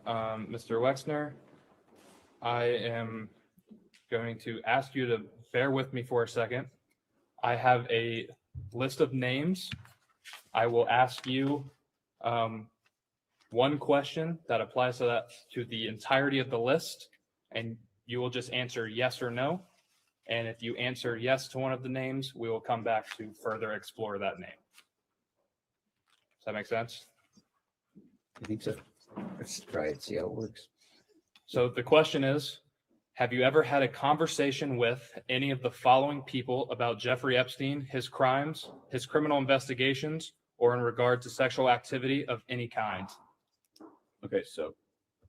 Mr. Wexner, I am going to ask you to bear with me for a second. I have a list of names. I will ask you one question that applies to the entirety of the list, and you will just answer yes or no. And if you answer yes to one of the names, we will come back to further explore that name. Does that make sense? I think so. Let's try it, see how it works. So the question is, have you ever had a conversation with any of the following people about Jeffrey Epstein, his crimes, his criminal investigations, or in regard to sexual activity of any kind? Okay, so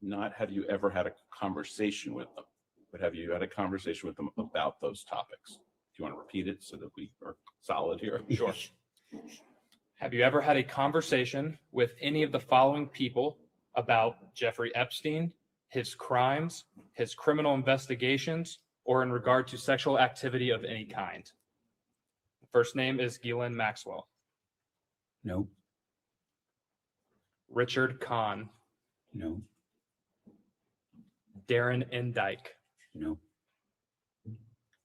not have you ever had a conversation with them, but have you had a conversation with them about those topics? Do you want to repeat it so that we are solid here? Sure. Have you ever had a conversation with any of the following people about Jeffrey Epstein, his crimes, his criminal investigations, or in regard to sexual activity of any kind? First name is Ghislaine Maxwell. No. Richard Kahn. No. Darren Endyke. No.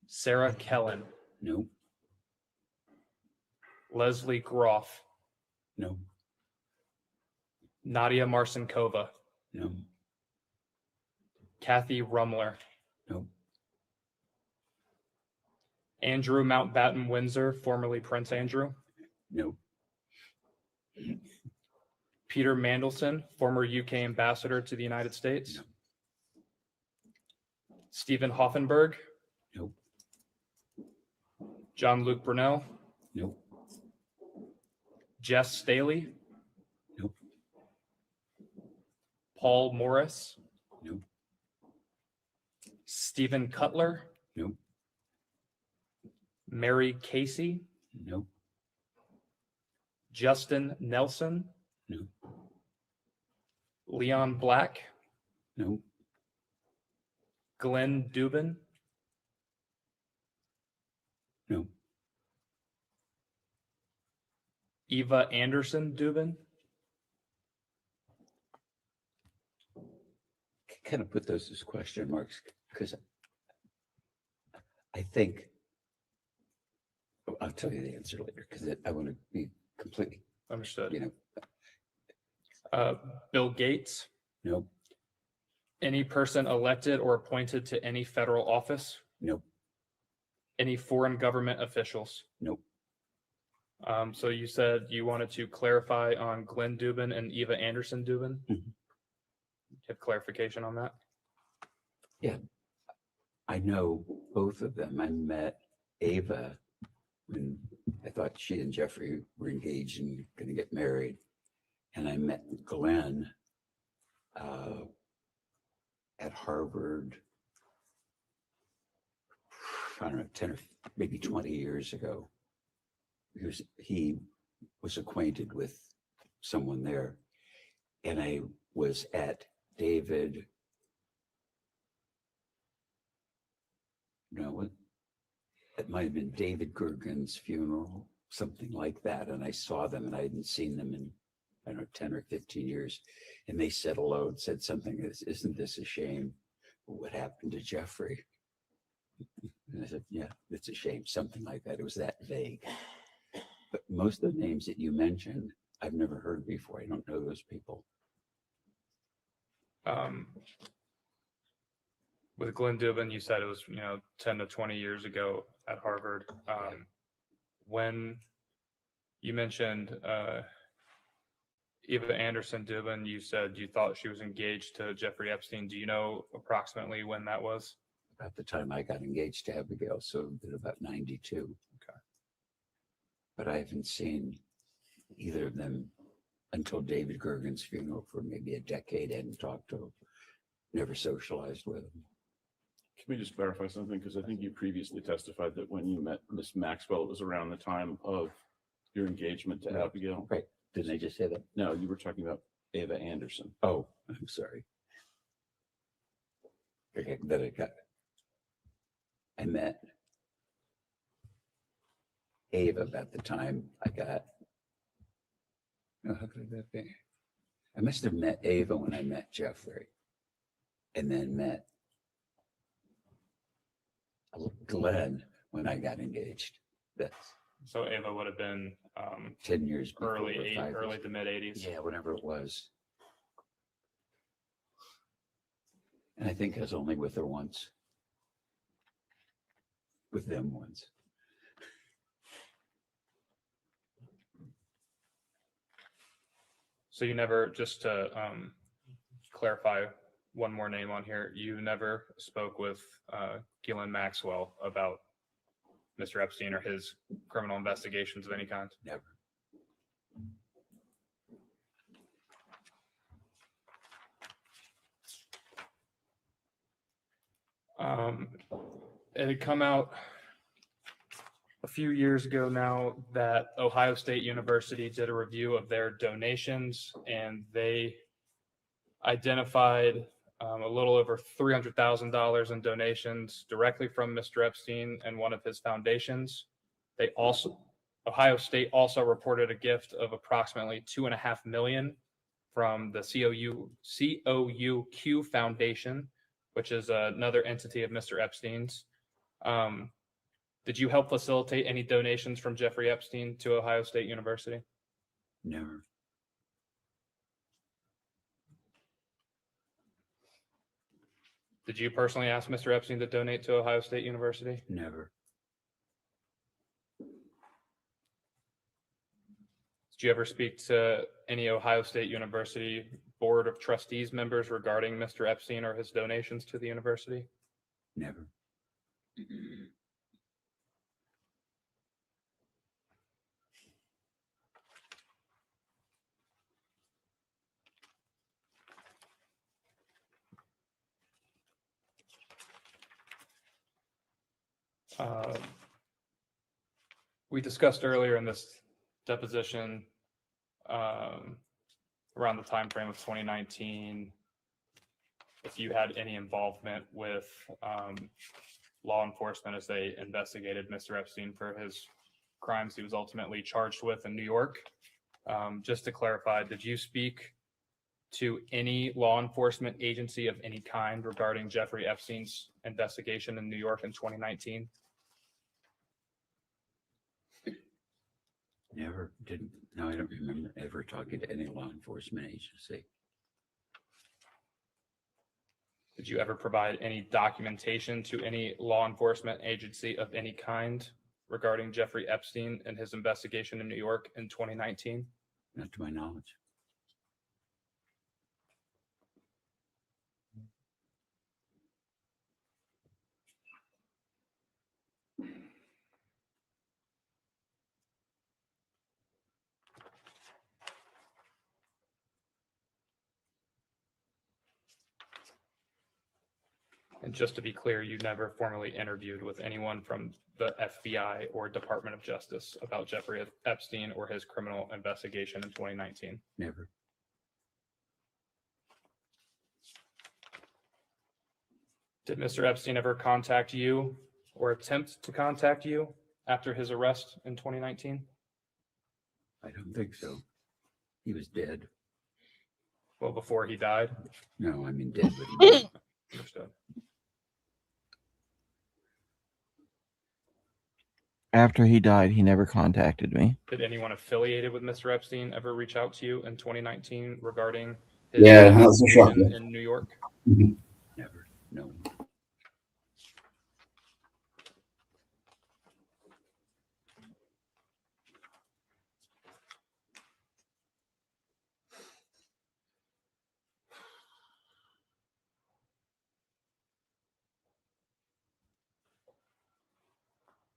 Sarah Kellen. No. Leslie Groff. No. Nadia Marcinkova. No. Kathy Rumler. No. Andrew Mountbatten Windsor, formerly Prince Andrew. No. Peter Mandelson, former UK ambassador to the United States. No. Stephen Hoffenberg. No. John-Luc Brunel. No. Jess Staley. No. Paul Morris. No. Stephen Cutler. No. Mary Casey. No. Justin Nelson. No. Leon Black. No. Glenn Dubin. No. Eva Anderson Dubin. Kind of put those as question marks because I think I'll tell you the answer later because I want to be completely Understood. Bill Gates. No. Any person elected or appointed to any federal office. No. Any foreign government officials. No. So you said you wanted to clarify on Glenn Dubin and Eva Anderson Dubin. Mm-hmm. Have clarification on that? Yeah. I know both of them. I met Ava when I thought she and Jeffrey were engaged and going to get married. And I met Glenn at Harvard, I don't know, 10 or maybe 20 years ago. He was acquainted with someone there. And I was at David, no, it might have been David Gergen's funeral, something like that. And I saw them and I hadn't seen them in, I don't know, 10 or 15 years. And they said hello and said something, isn't this a shame? What happened to Jeffrey? And I said, yeah, it's a shame, something like that. It was that vague. But most of the names that you mentioned, I've never heard before. I don't know those people. With Glenn Dubin, you said it was 10 to 20 years ago at Harvard. When you mentioned Eva Anderson Dubin, you said you thought she was engaged to Jeffrey Epstein. Do you know approximately when that was? About the time I got engaged to Abigail, so in about 92. Okay. But I haven't seen either of them until David Gergen's funeral for maybe a decade. I hadn't talked to him, never socialized with him. Can we just clarify something? Because I think you previously testified that when you met Miss Maxwell, it was around the time of your engagement to No. Abigail. Right. Didn't I just say that? No, you were talking about Ava Anderson. Oh, I'm sorry. Okay, then I met Ava about the time I got. Oh, how could that be? I must have met Ava when I met Jeffrey, and then met Glenn when I got engaged. That's So Ava would have been 10 years before, early 5 early years. to mid 80s. Yeah, whatever it was. And I think I was only with her once. With them once. So you never, just to clarify one more name on here, you never spoke with Ghislaine Maxwell about Mr. Epstein or his criminal investigations of any kind? Never. It had come out a few years ago now that Ohio State University did a review of their donations, and they identified a little over $300,000 in donations directly from Mr. Epstein and one of his foundations. Ohio State also reported a gift of approximately $2.5 million from the COUQ Foundation, which is another entity of Mr. Epstein's. Did you help facilitate any donations from Jeffrey Epstein to Ohio State University? Never. Did you personally ask Mr. Epstein to donate to Ohio State University? Never. Did you ever speak to any Ohio State University Board of Trustees members regarding Mr. Epstein or his donations to the university? Never. We discussed earlier in this deposition around the time frame of 2019, if you had any involvement with law enforcement as they investigated Mr. Epstein for his crimes he was ultimately charged with in New York. Just to clarify, did you speak to any law enforcement agency of any kind regarding Jeffrey Epstein's investigation in New York in 2019? Never didn't. No, I don't remember ever talking to any law enforcement agency. Did you ever provide any documentation to any law enforcement agency of any kind regarding Jeffrey Epstein and his investigation in New York in 2019? Not to my knowledge. And just to be clear, you never formally interviewed with anyone from the FBI or Department of Justice about Jeffrey Epstein or his criminal investigation in 2019? Never. Did Mr. Epstein ever contact you or attempt to contact you after his arrest in 2019? I don't think so. He was dead. Well, before he died? No, I mean dead. But Understood. After he died, he never contacted me. Did anyone affiliated with Mr. Epstein ever reach out to you in 2019 regarding his Yeah, that's a shock. in New York? Never. No.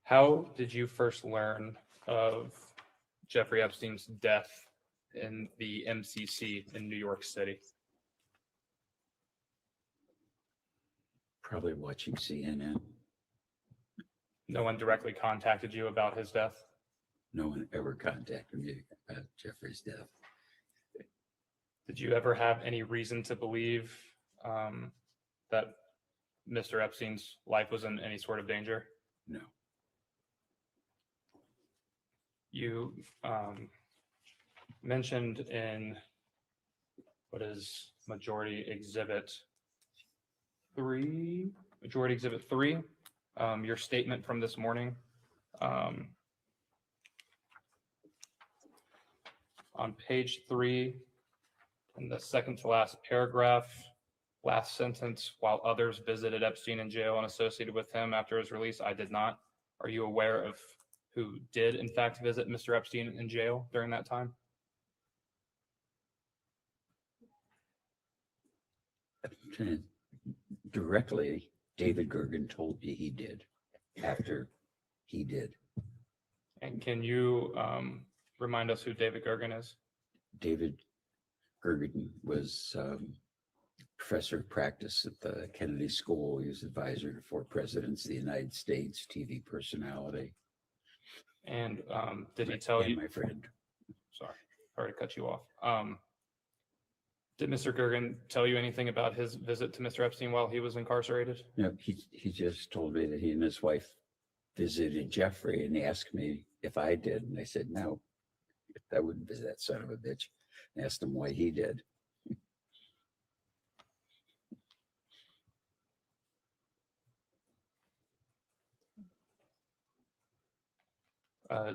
How did you first learn of Jeffrey Epstein's death in the MCC in New York City? Probably watching CNN. No one directly contacted you about his death? No one ever contacted me about Jeffrey's death. Did you ever have any reason to believe that Mr. Epstein's life was in any sort of danger? No. You mentioned in what is Majority Exhibit 3, your statement from this morning. On page 3, in the second to last paragraph, last sentence, while others visited Epstein in jail and associated with him after his release, I did not. Are you aware of who did in fact visit Mr. Epstein in jail during that time? Directly, David Gergen told me he did after he did. And can you remind us who David Gergen is? David Gergen was professor of practice at the Kennedy School. He was advisor to 4 presidents of the United States, TV personality. And did he tell you? My friend. Sorry to cut you off. Did Mr. Gergen tell you anything about his visit to Mr. Epstein while he was incarcerated? No, he just told me that he and his wife visited Jeffrey, and he asked me if I did, and I said no, I wouldn't visit that son of a bitch. And asked him why he did.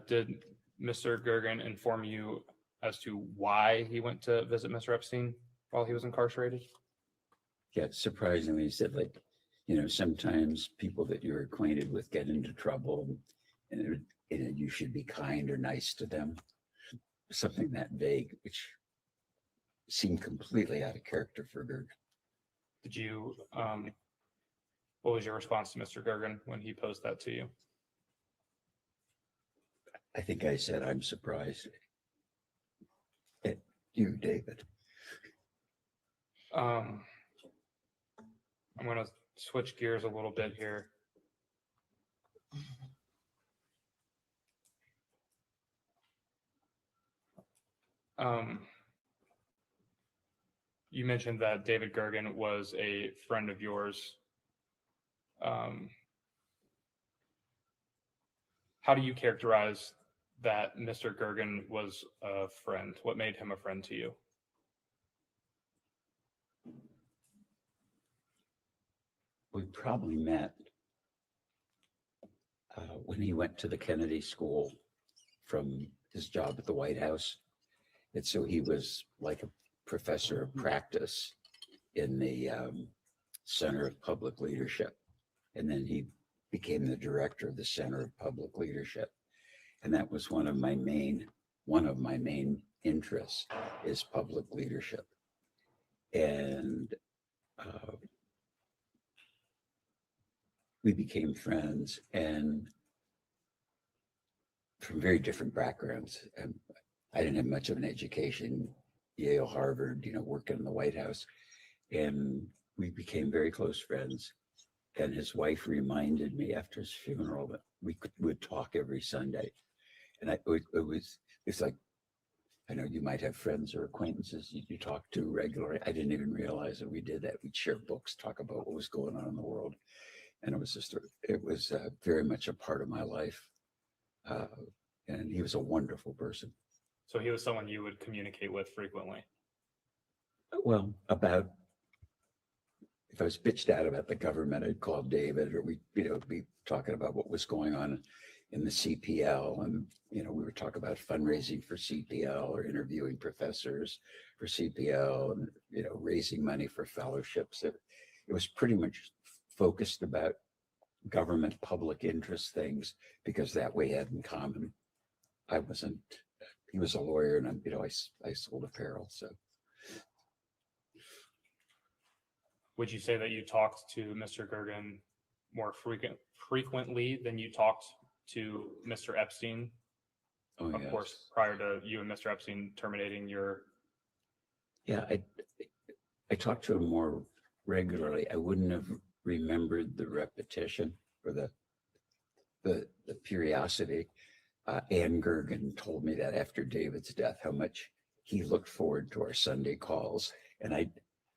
Did Mr. Gergen inform you as to why he went to visit Mr. Epstein while he was incarcerated? Yeah, surprisingly, he said, like, sometimes people that you're acquainted with get into trouble, and you should be kind or nice to them. Something that vague, which seemed completely out of character for Gergen. Did you, what was your response to Mr. Gergen when he posed that to you? I think I said, I'm surprised at you, David. I'm going to switch gears a little bit here. You mentioned that David Gergen was a friend of yours. How do you characterize that Mr. Gergen was a friend? What made him a friend to you? We probably met when he went to the Kennedy School from his job at the White House. And so he was like a professor of practice in the Center of Public Leadership. And then he became the director of the Center of Public Leadership. And that was one of my main interests is public leadership. And we became friends, and from very different backgrounds. And I didn't have much of an education, Yale, Harvard, working in the White House. And we became very close friends. And his wife reminded me after his funeral that we would talk every Sunday. And it's like, I know you might have friends or acquaintances you talk to regularly. I didn't even realize that we did that. We'd share books, talk about what was going on in the world. And it was very much a part of my life. And he was a wonderful person. So he was someone you would communicate with frequently? Well, if I was bitched out about the government, I'd call David, or we'd be talking about what was going on in the CPL. And, we would talk about fundraising for CPL or interviewing professors for CPL and, raising money for fellowships. It was pretty much focused about government public interest things, because that we had in common. He was a lawyer, and I sold apparel. So would you say that you talked to Mr. Gergen more frequently than you talked to Mr. Epstein? Oh, of course, prior to you and Mr. Epstein terminating your... Yeah, I talked to him more regularly. I wouldn't have remembered the repetition or the curiosity. Ann Gergen told me that after David's death, how much he looked forward to our Sunday calls. And I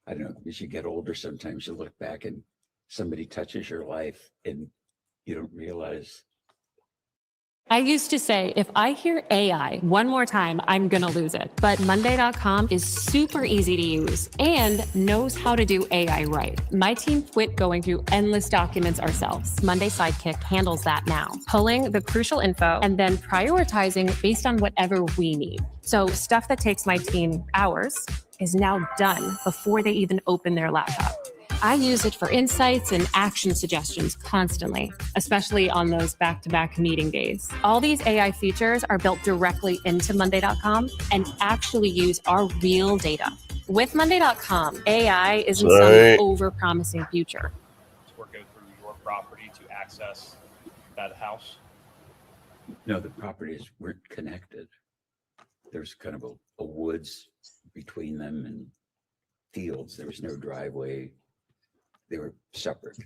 don't know, as you get older, sometimes you look back and somebody touches your life and you don't realize. I used to say, if I hear AI one more time, I'm going to lose it. But Monday.com is super easy to use and knows how to do AI right. My team quit going through endless documents ourselves. Monday Sidekick handles that now, pulling the crucial info and then prioritizing based on whatever we need. So stuff that takes my team hours is now done before they even open their laptop. I use it for insights and action suggestions constantly, especially on those back-to-back meeting days. All these AI features are built directly into Monday.com and actually use our real data. With Monday.com, AI isn't some over-promising future. Or go through your property to access that house? No, the properties weren't connected. There's kind of a woods between them and fields. There was no driveway. They were separate.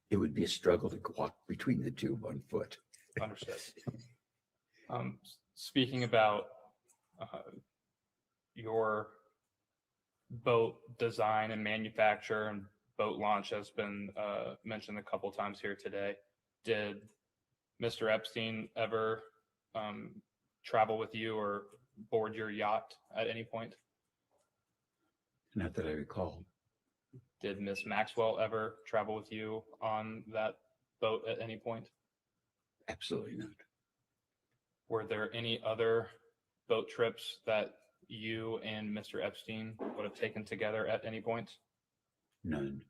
It would be a struggle to walk between the two on foot. Understood. Speaking about your boat design and manufacture and boat launch has been mentioned a couple times here today. Did Mr. Epstein ever travel with you or board your yacht at any point? Not that I recall. Did Miss Maxwell ever travel with you on that boat at any point? Absolutely not. Were there any other boat trips that you and Mr. Epstein would have taken together at any point? None.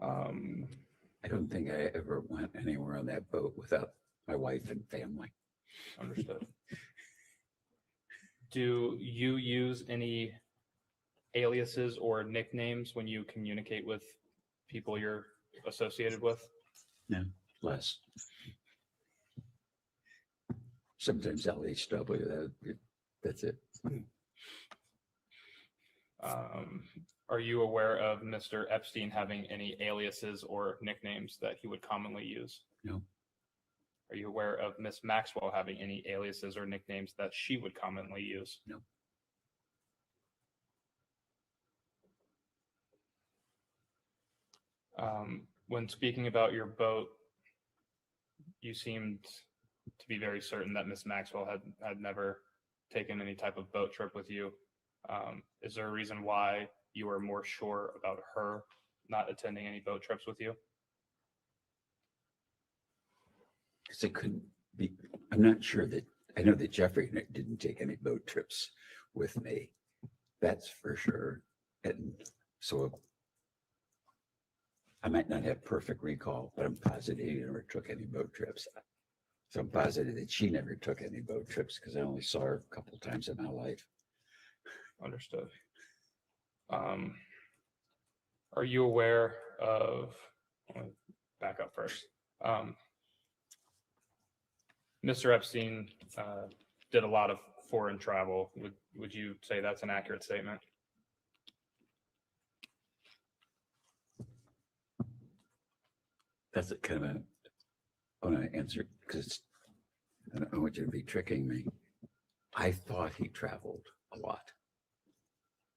I don't think I ever went anywhere on that boat without my wife and family. Understood. Do you use any aliases or nicknames when you communicate with people you're associated with? No, less. Sometimes LHW, that's it. Are you aware of Mr. Epstein having any aliases or nicknames that he would commonly use? No. Are you aware of Miss Maxwell having any aliases or nicknames that she would commonly use? No. When speaking about your boat, you seemed to be very certain that Miss Maxwell had never taken any type of boat trip with you. Is there a reason why you were more sure about her not attending any boat trips with you? Because it couldn't be. I'm not sure that. I know that Jeffrey didn't take any boat trips with me. That's for sure. And so I might not have perfect recall, but I'm positive he never took any boat trips. So I'm positive that she never took any boat trips because I only saw her a couple times in my life. Understood. Are you aware of, let me back up first. Mr. Epstein did a lot of foreign travel. Would you say that's an accurate statement? That's a kind of I want to answer because I don't want you to be tricking me. I thought he traveled a lot.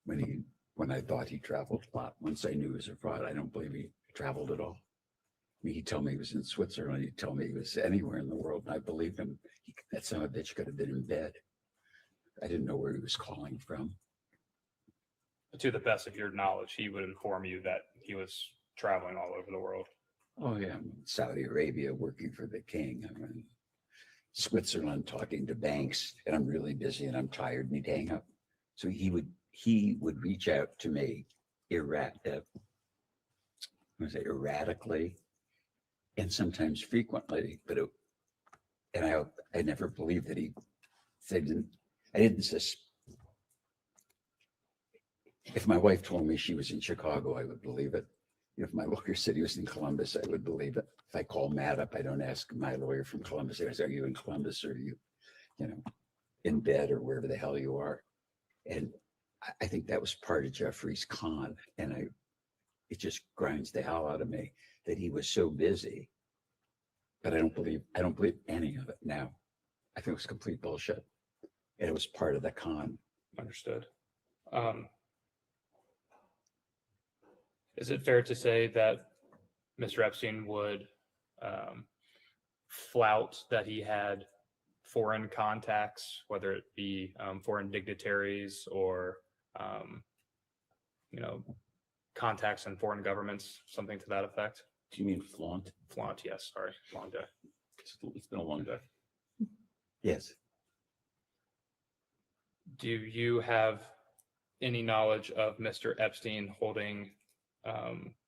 When I thought he traveled a lot, once I knew he was a fraud, I don't believe he traveled at all. I mean, he'd tell me he was in Switzerland. He'd tell me he was anywhere in the world, and I believed him. That son of a bitch could have been in bed. I didn't know where he was calling from. To the best of your knowledge, he would inform you that he was traveling all over the world. Oh yeah, I'm in Saudi Arabia working for the king. I'm in Switzerland talking to banks, and I'm really busy and I'm tired, and he'd hang up. So he would reach out to me erratically and sometimes frequently, but I never believed that he said. I didn't. If my wife told me she was in Chicago, I would believe it. If my lawyer said he was in Columbus, I would believe it. If I call Matt up, I don't ask my lawyer from Columbus. I say, "Are you in Columbus, or are you, in bed, or wherever the hell you are?" And I think that was part of Jeffrey's con. And it just grinds the hell out of me that he was so busy. But I don't believe any of it now. I think it was complete bullshit. And it was part of the con. Understood. Is it fair to say that Mr. Epstein would flout that he had foreign contacts, whether it be foreign dignitaries or contacts in foreign governments, something to that effect? Do you mean flaunt? Flaunt, yes. Sorry, long day. It's been a long day. Yes. Do you have any knowledge of Mr. Epstein holding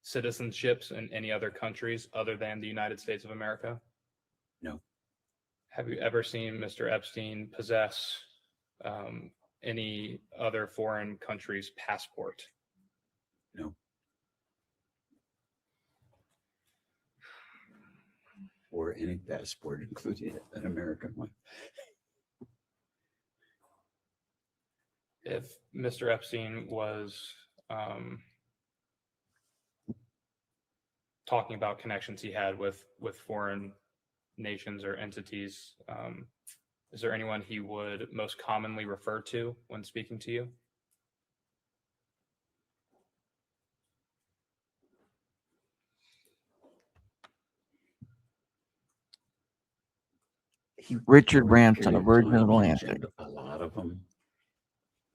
citizenships in any other countries other than the United States of America? No. Have you ever seen Mr. Epstein possess any other foreign country's passport? No. Or any passport, including an American one. If Mr. Epstein was talking about connections he had with foreign nations or entities, is there anyone he would most commonly refer to when speaking to you? Richard Branson of Virgin Time Atlantic. mentioned a lot of them.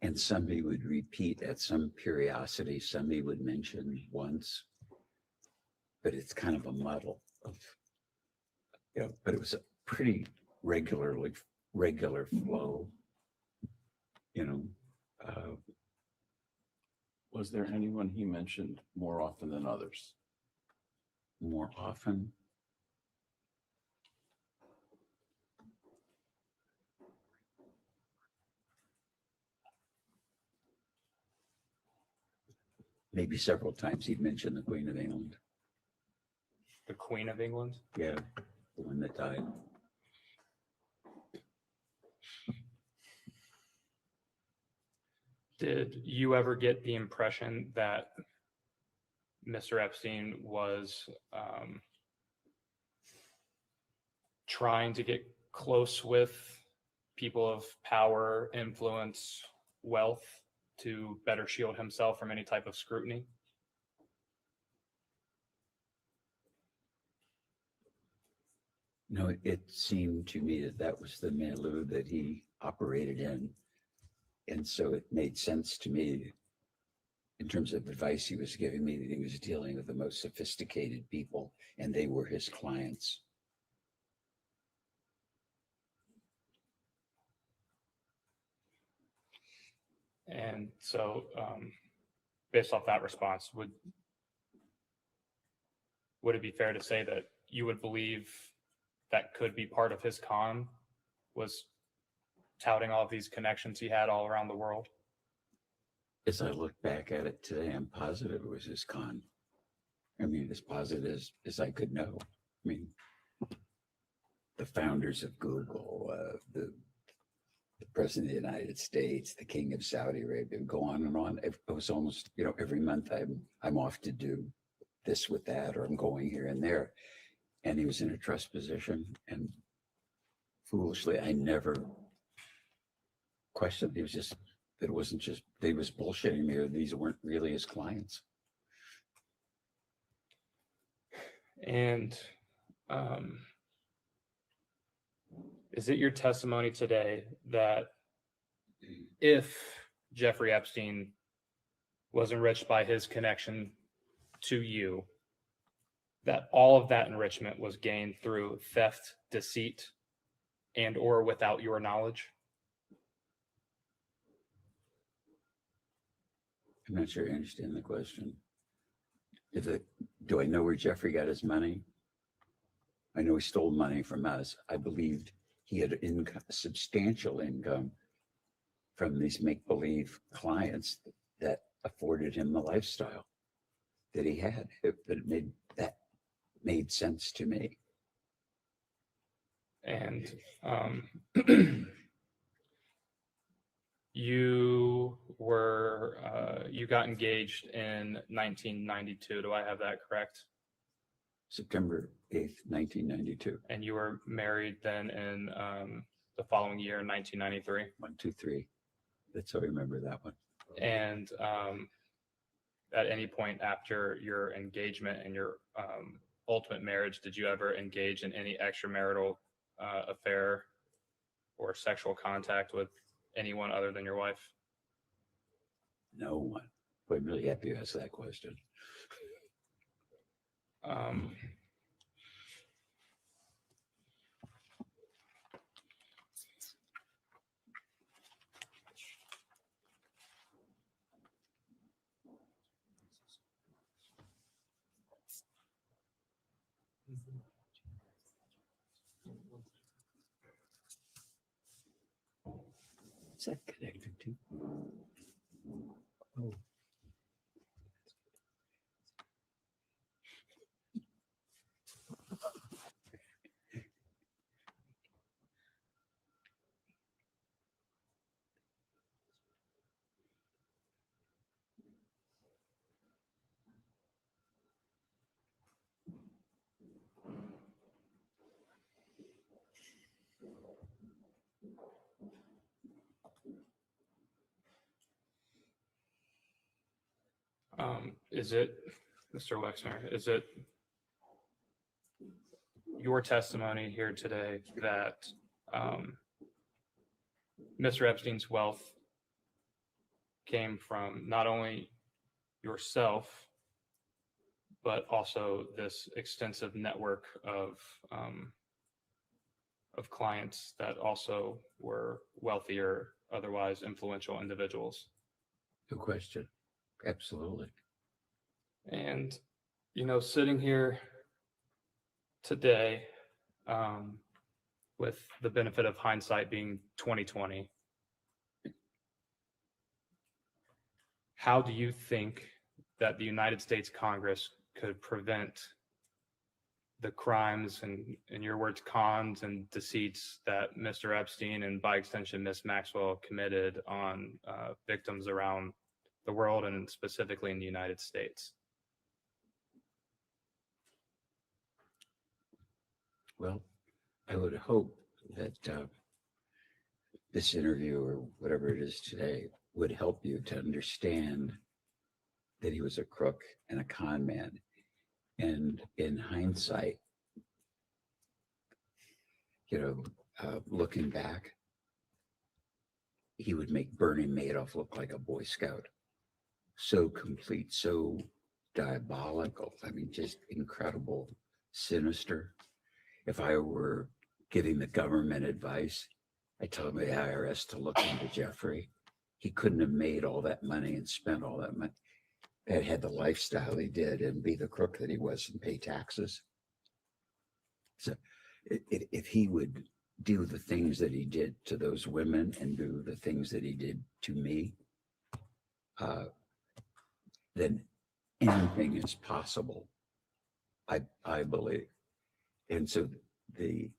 And some he would repeat at some periodicity, some he would mention once. But it's kind of a muddle of, but it was a pretty regular flow, Was there anyone he mentioned more often than others? more often. Maybe several times he'd mentioned the Queen of England. The Queen of England? Yeah, the one that died. Did you ever get the impression that Mr. Epstein was trying to get close with people of power, influence, wealth to better shield himself from any type of scrutiny? No, it seemed to me that that was the milieu that he operated in. And so it made sense to me in terms of advice he was giving me that he was dealing with the most sophisticated people and they were his clients. And so, based off that response, would it be fair to say that you would believe that could be part of his con, was touting all of these connections he had all around the world? As I look back at it today, I'm positive it was his con. I mean, as positive as I could know. I mean, the founders of Google, the President of the United States, the King of Saudi Arabia, go on and on. It was almost, every month I'm off to do this with that, or I'm going here and there. And he was in a trust position, and foolishly, I never questioned. It was just that it wasn't just they was bullshitting me, or these weren't really his clients. And is it your testimony today that if Jeffrey Epstein was enriched by his connection to you, that all of that enrichment was gained through theft, deceit, and or without your knowledge? I'm not sure I understand the question. Do I know where Jeffrey got his money? I know he stole money from us. I believed he had substantial income from these make-believe clients that afforded him the lifestyle that he had. That made sense to me. And you you got engaged in 1992. Do I have that correct? September 8th, 1992. And you were married then in the following year, in 1993. 1, 2, 3. That's how I remember that one. And at any point after your engagement and your ultimate marriage, did you ever engage in any extramarital affair or sexual contact with anyone other than your wife? No one. But I'm really happy you asked that question. What's that connected to? Oh. Is it, Mr. Wexner, is it your testimony here today that Mr. Epstein's wealth came from not only yourself, but also this extensive network of clients that also were wealthier, otherwise influential individuals? No question. Absolutely. And, you know, sitting here today, with the benefit of hindsight being 2020, how do you think that the United States Congress could prevent the crimes and, in your words, cons and deceits that Mr. Epstein and by extension Ms. Maxwell committed on victims around the world and specifically in the United States? Well, I would hope that this interview or whatever it is today would help you to understand that he was a crook and a con man. And in hindsight, you know, looking back, he would make Bernie Madoff look like a Boy Scout. So complete, so diabolical. I mean, just incredible, sinister. If I were giving the government advice, I told the IRS to look into Jeffrey. He couldn't have made all that money and spent all that money, and had the lifestyle he did and be the crook that he was and pay taxes. So if he would do the things that he did to those women and do the things that he did to me, then anything is possible, I believe. And so you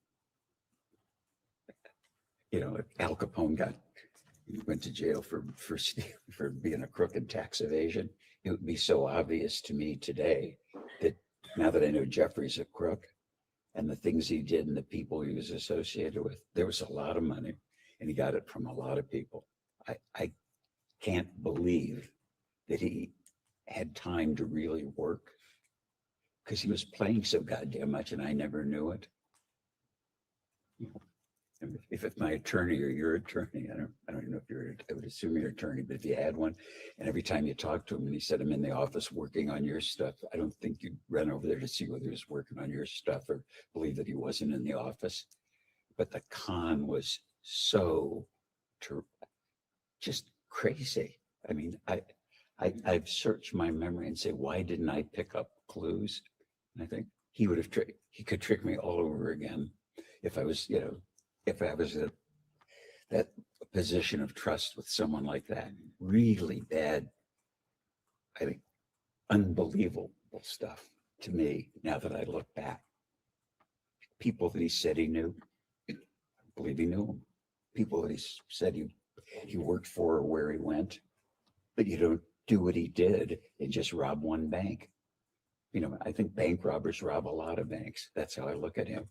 know, if Al Capone went to jail for being a crook in tax evasion, it would be so obvious to me today that now that I know Jeffrey's a crook and the things he did and the people he was associated with, there was a lot of money and he got it from a lot of people. I can't believe that he had time to really work because he was playing so goddamn much and I never knew it. If it's my attorney or your attorney, I don't know if I would assume you're an attorney, but if you had one, and every time you talk to him and he said, I'm in the office working on your stuff, I don't think you'd run over there to see whether he was working on your stuff or believe that he wasn't in the office. But the con was so just crazy. I mean, I've searched my memory and say, why didn't I pick up clues? And I think he could trick me all over again if I was, you know, if I was at that position of trust with someone like that. Really bad, I think, unbelievable stuff to me now that I look back. People that he said he knew, I believe he knew them. People that he said he worked for or where he went, but you do what he did and just rob one bank. You know, I think bank robbers rob a lot of banks. That's how I look at him.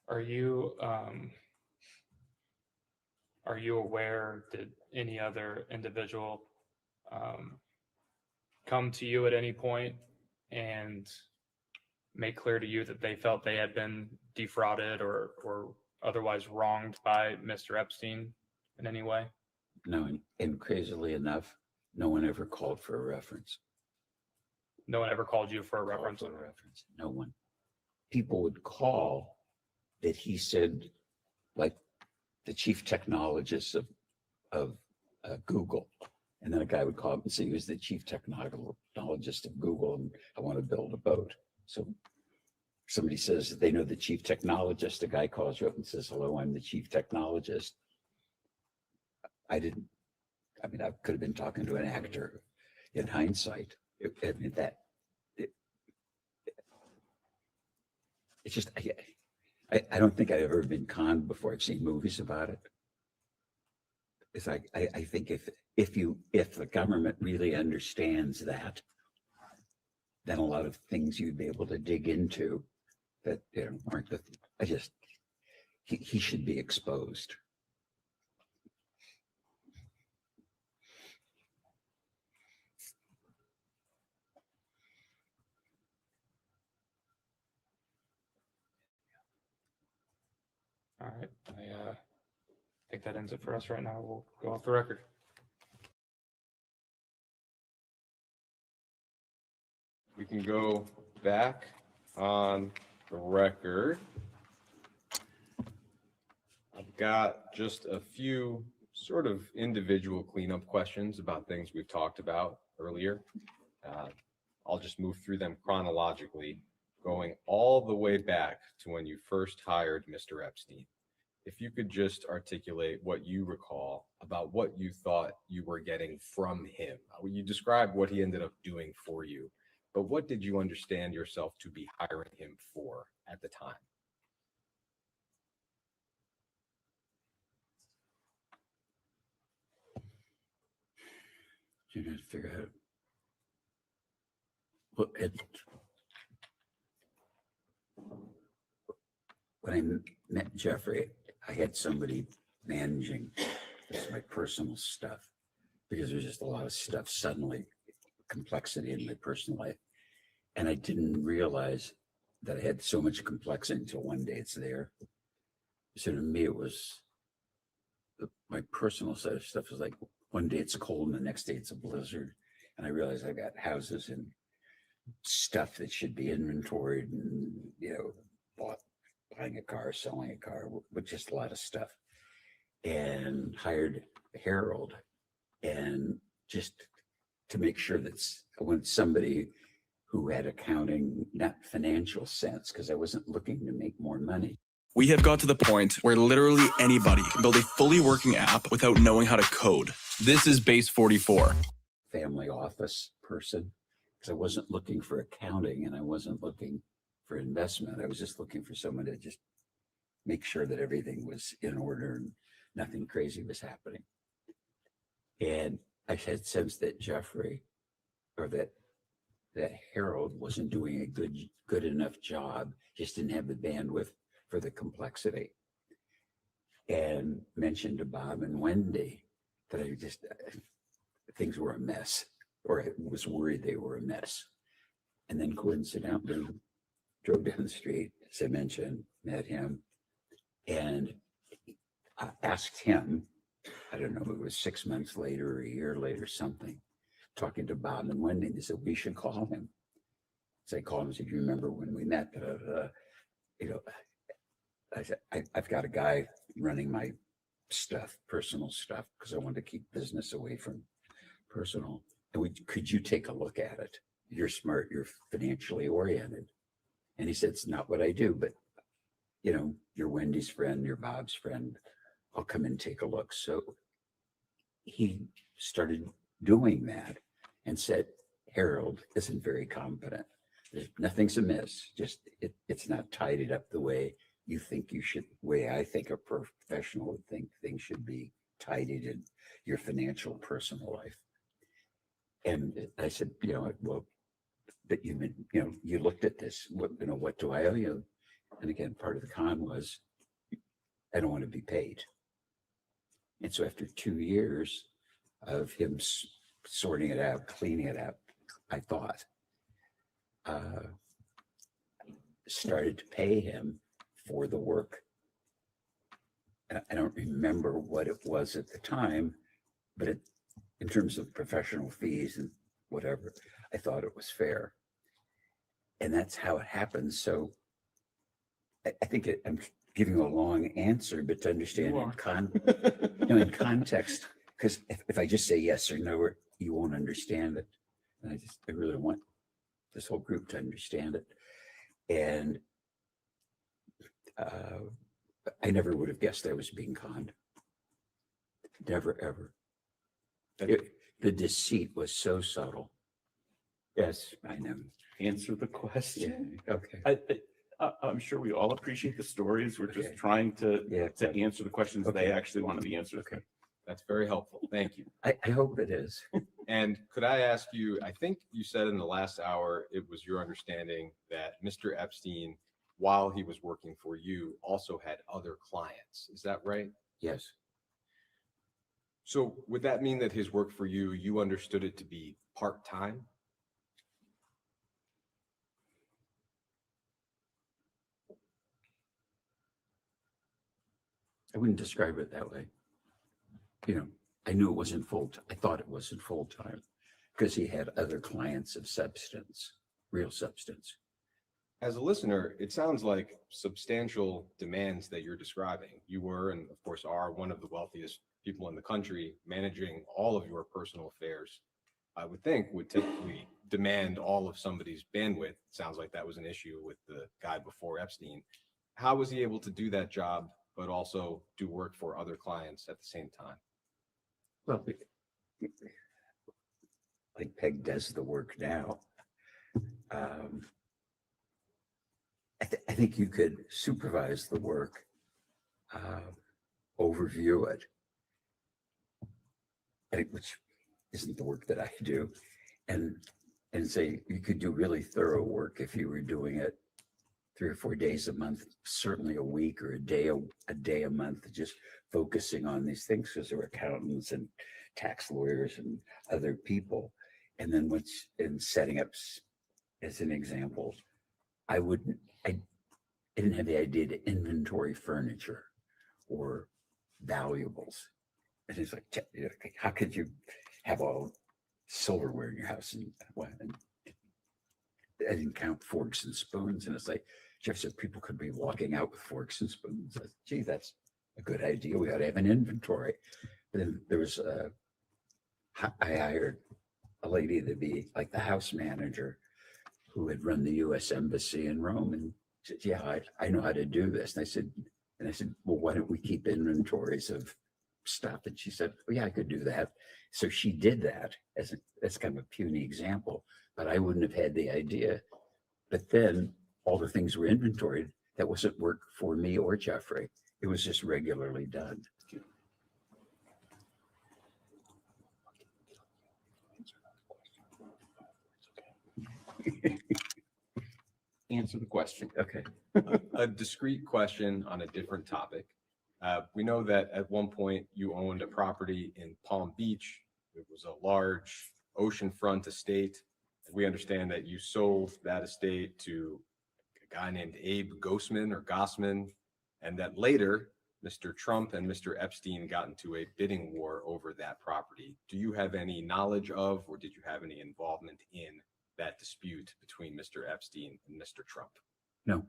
Are you aware, did any other individual come to you at any point and make clear to you that they felt they had been defrauded or otherwise wronged by Mr. Epstein in any way? No, and crazily enough, no one ever called for a reference. No one ever called you for a Called reference? for a reference. No one. People would call that he said, like the chief technologist of Google. And then a guy would call up and say he was the chief technologist of Google and I want to build a boat. So somebody says that they know the chief technologist, a guy calls you up and says, hello, I'm the chief technologist. I could have been talking to an actor in hindsight. It's just, I don't think I've ever been conned before. I've seen movies about it. It's like, I think if the government really understands that, then a lot of things you'd be able to dig into that, you know, aren't he should be exposed. All right, I think that ends it for us right now. We'll go off the record. We can go back on the record. I've got just a few sort of individual cleanup questions about things we've talked about earlier. I'll just move through them chronologically, going all the way back to when you first hired Mr. Epstein. If you could just articulate what you recall about what you thought you were getting from him. You described what he ended up doing for you, but what did you understand yourself to be hiring him for at the time? You got to figure out. Well, when I met Jeffrey, I had somebody managing my personal stuff because there's just a lot of stuff suddenly, complexity in my personal life. And I didn't realize that I had so much complexity until one day it's there. So to me, it was my personal side of stuff was like one day it's cold and the next day it's a blizzard. And I realized I got houses and stuff that should be inventoried and, you know, buying a car, selling a car, with just a lot of stuff, and hired Harold, and just to make sure that I wanted somebody who had accounting, not financial sense, because I wasn't looking to make more money. We have got to the point where literally anybody can build a fully working app without knowing how to code. This is Base 44. Family office person, because I wasn't looking for accounting and I wasn't looking for investment. I was just looking for someone to just make sure that everything was in order and nothing crazy was happening. And I had sensed that Jeffrey, or that Harold wasn't doing a good enough job, just didn't have the bandwidth for the complexity. And mentioned to Bob and Wendy that things were a mess, or I was worried they were a mess. And then coincidentally, drove down the street, as I mentioned, met him, and I asked him, I don't know, it was 6 months later or a year later, something, talking to Bob and Wendy, they said, we should call him. So I called him and said, you remember when we met? You know, I said, I've got a guy running my stuff, personal stuff, because I wanted to keep business away from personal. And could you take a look at it? You're smart, you're financially oriented. And he said, it's not what I do, but you know, you're Wendy's friend, you're Bob's friend. I'll come and take a look. So he started doing that and said, Harold isn't very competent. Nothing's amiss, just it's not tidied up the way you think you should, way I think a professional would think things should be tidied and your financial personal life. And I said, well, but you looked at this, what do I owe you? And again, part of the con was, I don't want to be paid. And so after 2 years of him sorting it out, cleaning it out, I thought, started to pay him for the work. And I don't remember what it was at the time, but in terms of professional fees and whatever, I thought it was fair. And that's how it happens. So I think I'm giving you a long answer, but to understand in context, because if I just say yes or no, you won't understand it. And I really want this whole group to understand it. And I never would have guessed I was being conned. Never, ever. The deceit was so subtle. Yes, I know. Answer the question. Yeah, okay. I'm sure we all appreciate the stories. We're just trying to answer the questions they actually wanted the answers. Okay. That's very helpful. Thank you. I hope it is. And could I ask you, I think you said in the last hour, it was your understanding that Mr. Epstein, while he was working for you, also had other clients. Is that right? Yes. So would that mean that his work for you, you understood it to be part-time? I wouldn't describe it that way. I knew it wasn't I thought it wasn't full-time because he had other clients of substance, real substance. As a listener, it sounds like substantial demands that you're describing. You were, and of course are, one of the wealthiest people in the country, managing all of your personal affairs. I would think would typically demand all of somebody's bandwidth. Sounds like that was an issue with the guy before Epstein. How was he able to do that job, but also do work for other clients at the same time? Well, like Peg does the work now. I think you could supervise the work, overview it, which isn't the work that I do, and say you could do really thorough work if you were doing it 3 or 4 days a month, certainly a week or a day a month, just focusing on these things because there were accountants and tax lawyers and other people. And then once in setting up, as an example, I didn't have the idea to inventory furniture or valuables. And it's like, how could you have all silverware in your house? And I didn't count forks and spoons. And it's like, Jeff said, people could be walking out with forks and spoons. I said, gee, that's a good idea. We ought to have an inventory. But then there was I hired a lady to be like the house manager who had run the U.S. Embassy in Rome, and said, yeah, I know how to do this. And I said, well, why don't we keep inventories of stuff? And she said, oh yeah, I could do that. So she did that as kind of a puny example, but I wouldn't have had the idea. But then all the things were inventoried. That wasn't work for me or Jeffrey. It was just regularly done. Answer the question. Okay. A discrete question on a different topic. We know that at one point you owned a property in Palm Beach. It was a large oceanfront estate. We understand that you sold that estate to a guy named Abe Gossman, and that later Mr. Trump and Mr. Epstein got into a bidding war over that property. Do you have any knowledge of, or did you have any involvement in that dispute between Mr. Epstein and Mr. Trump? No.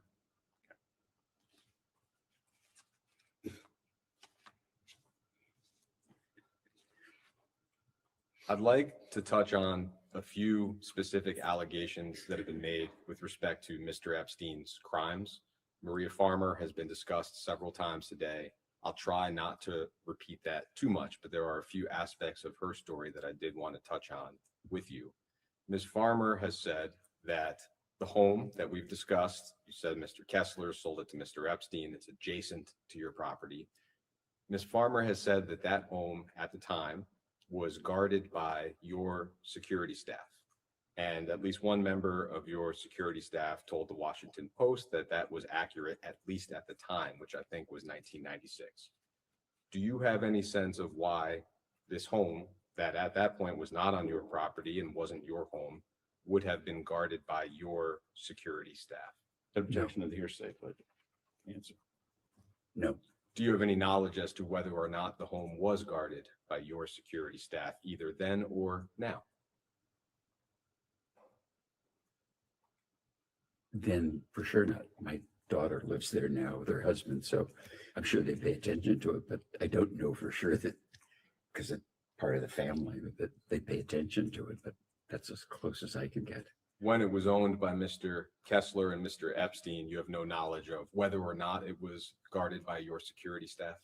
I'd like to touch on a few specific allegations that have been made with respect to Mr. Epstein's crimes. Maria Farmer has been discussed several times today. I'll try not to repeat that too much, but there are a few aspects of her story that I did want to touch on with you. Ms. Farmer has said that the home that we've discussed, you said Mr. Kessler sold it to Mr. Epstein. It's adjacent to your property. Ms. Farmer has said that that home at the time was guarded by your security staff. And at least one member of your security staff told the Washington Post that that was accurate, at least at the time, which I think was 1996. Do you have any sense of why this home that at that point was not on your property and wasn't your home would have been guarded by your security staff? Objection to the hearsay, but answer. No. Do you have any knowledge as to whether or not the home was guarded by your security staff, either then or now? Then for sure not. My daughter lives there now with her husband, so I'm sure they pay attention to it, but I don't know for sure that, because it's part of the family, that they pay attention to it, but that's as close as I can get. When it was owned by Mr. Kessler and Mr. Epstein, you have no knowledge of whether or not it was guarded by your security staff?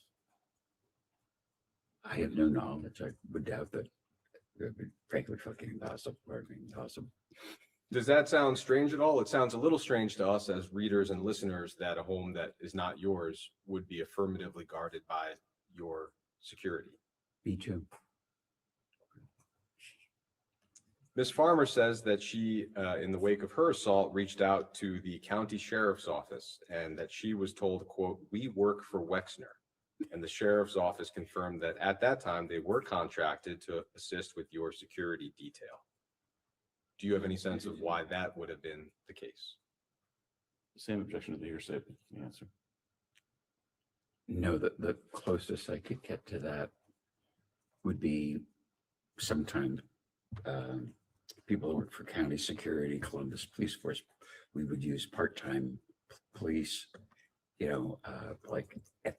I have no knowledge. I would doubt that. It would be frankly fucking impossible. Does that sound strange at all? It sounds a little strange to us as readers and listeners that a home that is not yours would be affirmatively guarded by your security. Me too. Ms. Farmer says that she, in the wake of her assault, reached out to the county sheriff's office and that she was told, quote, "We work for Wexner." And the sheriff's office confirmed that at that time they were contracted to assist with your security detail. Do you have any sense of why that would have been the case? Same objection to the hearsay, but answer. No, the closest I could get to that would be sometime people who work for county security, Columbus Police Force. We would use part-time police, like at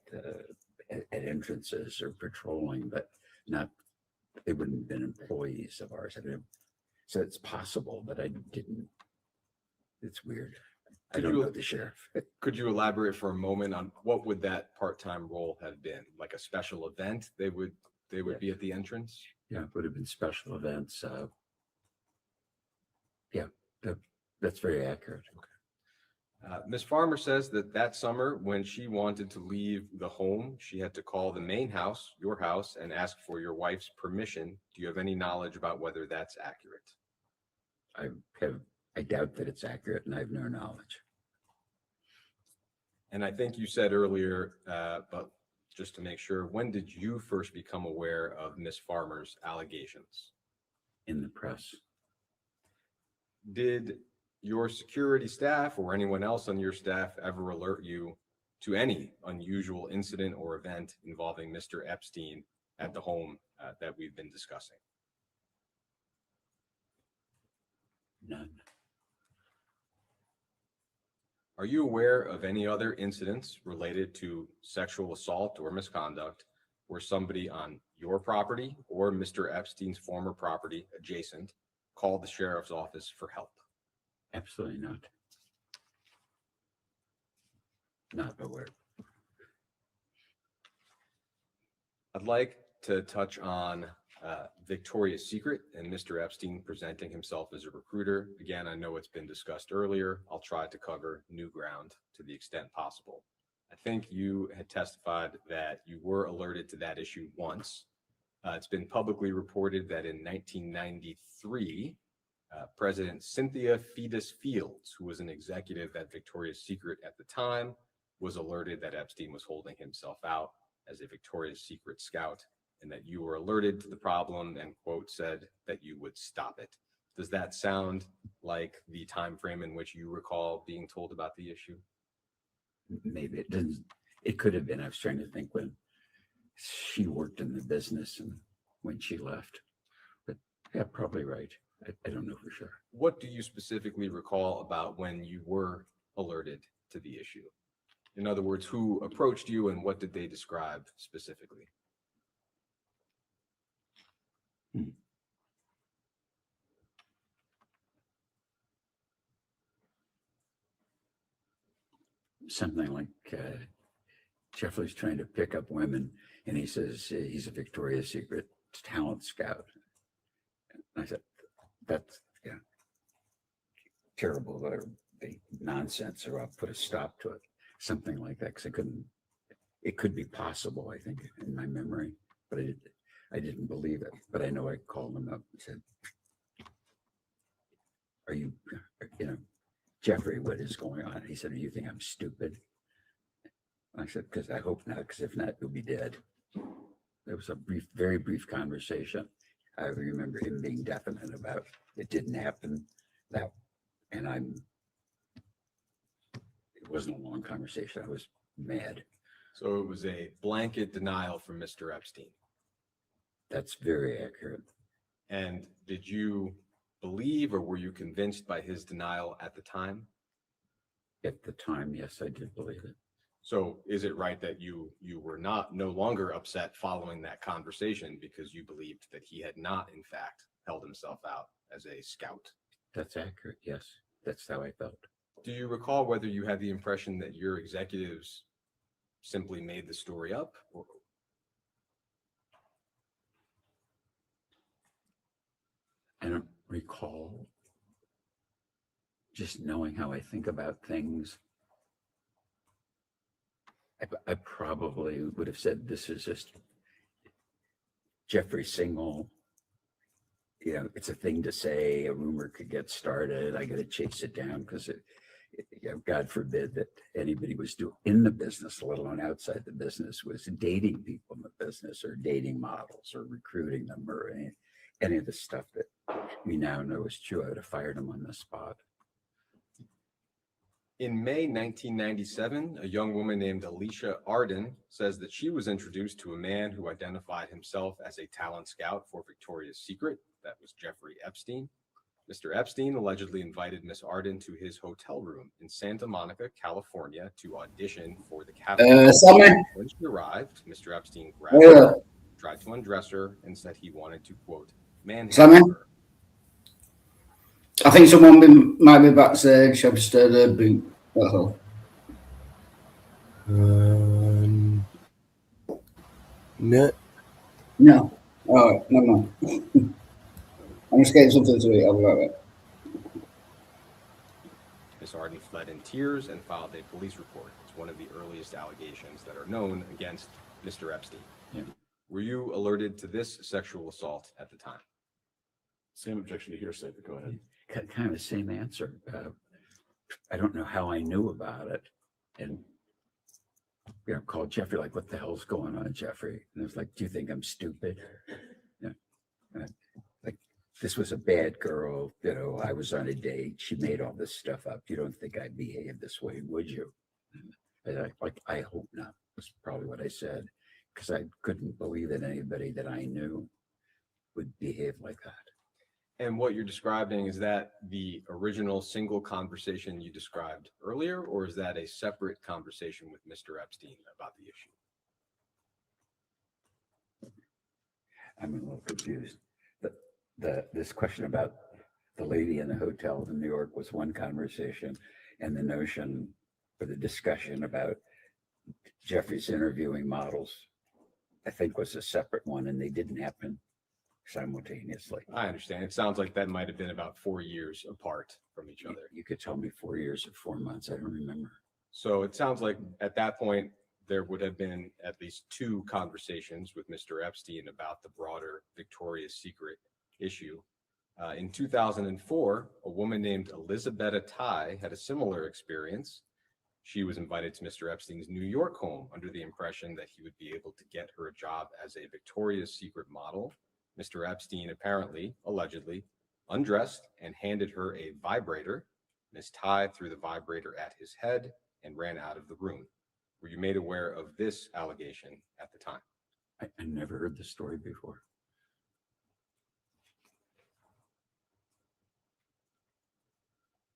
entrances or patrolling, but not, they wouldn't have been employees of ours. I mean, so it's possible, but I didn't. It's weird. I don't know the sheriff. Could you elaborate for a moment on what would that part-time role have been? Like a special event? They would be at the entrance? Yeah, it would have been special events. That's very accurate. Okay. Ms. Farmer says that summer when she wanted to leave the home, she had to call the main house, your house, and ask for your wife's permission. Do you have any knowledge about whether that's accurate? I doubt that it's accurate, and I have no knowledge. And I think you said earlier, but just to make sure, when did you first become aware of Ms. Farmer's allegations? In the press. Did your security staff or anyone else on your staff ever alert you to any unusual incident or event involving Mr. Epstein at the home that we've been discussing? None. Are you aware of any other incidents related to sexual assault or misconduct where somebody on your property or Mr. Epstein's former property adjacent called the sheriff's office for help? Absolutely not. Not aware. I'd like to touch on Victoria's Secret and Mr. Epstein presenting himself as a recruiter. Again, I know it's been discussed earlier. I'll try to cover new ground to the extent possible. I think you had testified that you were alerted to that issue once. It's been publicly reported that in 1993, President Cynthia Fetus Fields, who was an executive at Victoria's Secret at the time, was alerted that Epstein was holding himself out as a Victoria's Secret scout, and that you were alerted to the problem and, quote, said that you would stop it. Does that sound like the time frame in which you recall being told about the issue? Maybe it didn't. It could have been. I was trying to think when she worked in the business and when she left. But yeah, probably right. I don't know for sure. What do you specifically recall about when you were alerted to the issue? In other words, who approached you and what did they describe specifically? Something like Jeffrey's trying to pick up women, and he says he's a Victoria's Secret talent scout. And I said, that's terrible, the nonsense, or I'll put a stop to it. Something like that, because I couldn't it could be possible, I think, in my memory, but I didn't believe it. But I know I called him up and said, are you, Jeffrey, what is going on? He said, do you think I'm stupid? I said, because I hope not, because if not, you'll be dead. There was a brief, very brief conversation. I remember him being definite about it didn't happen. It wasn't a long conversation. I was mad. So it was a blanket denial from Mr. Epstein. That's very accurate. And did you believe, or were you convinced by his denial at the time? At the time, yes, I did believe it. So is it right that you were no longer upset following that conversation because you believed that he had not, in fact, held himself out as a scout? That's accurate, yes. That's how I felt. Do you recall whether you had the impression that your executives simply made the story up? I don't recall. Just knowing how I think about things, I probably would have said, this is just Jeffrey Single. It's a thing to say, a rumor could get started. I got to chase it down because God forbid that anybody was in the business, let alone outside the business, was dating people in the business or dating models or recruiting them or any of the stuff that we now know is true. I would have fired him on the spot. In May 1997, a young woman named Alicia Arden says that she was introduced to a man who identified himself as a talent scout for Victoria's Secret. That was Jeffrey Epstein. Mr. Epstein allegedly invited Miss Arden to his hotel room in Santa Monica, California, to audition for the cabinet. When she arrived, Mr. Epstein grabbed her, tried to undress her, and said he wanted to, quote, manhandle her. I think someone might be backstage. I've stirred a boot. That's all. No. No. All right, never mind. I'm just getting something to eat. I'll be right back. Miss Arden fled in tears and filed a police report. It's one of the earliest allegations that are known against Mr. Epstein. Yeah. Were you alerted to this sexual assault at the time? Same objection to hearsay, but go ahead. Kind of the same answer. I don't know how I knew about it. And, called Jeffrey, like, what the hell's going on, Jeffrey? And I was like, do you think I'm stupid? Like, this was a bad girl. I was on a date. She made all this stuff up. You don't think I'd behave this way, would you? And I hope not, was probably what I said, because I couldn't believe that anybody that I knew would behave like that. And what you're describing, is that the original single conversation you described earlier, or is that a separate conversation with Mr. Epstein about the issue? I'm a little confused. This question about the lady in the hotel in New York was one conversation, and the notion or the discussion about Jeffrey's interviewing models, I think, was a separate one, and they didn't happen simultaneously. I understand. It sounds like that might have been about 4 years apart from each other. You could tell me 4 years or 4 months. I don't remember. So it sounds like at that point, there would have been at least 2 conversations with Mr. Epstein about the broader Victoria's Secret issue. In 2004, a woman named Elizabetta Tai had a similar experience. She was invited to Mr. Epstein's New York home under the impression that he would be able to get her a job as a Victoria's Secret model. Mr. Epstein apparently, allegedly, undressed and handed her a vibrator. Ms. Tai threw the vibrator at his head and ran out of the room. Were you made aware of this allegation at the time? I never heard this story before.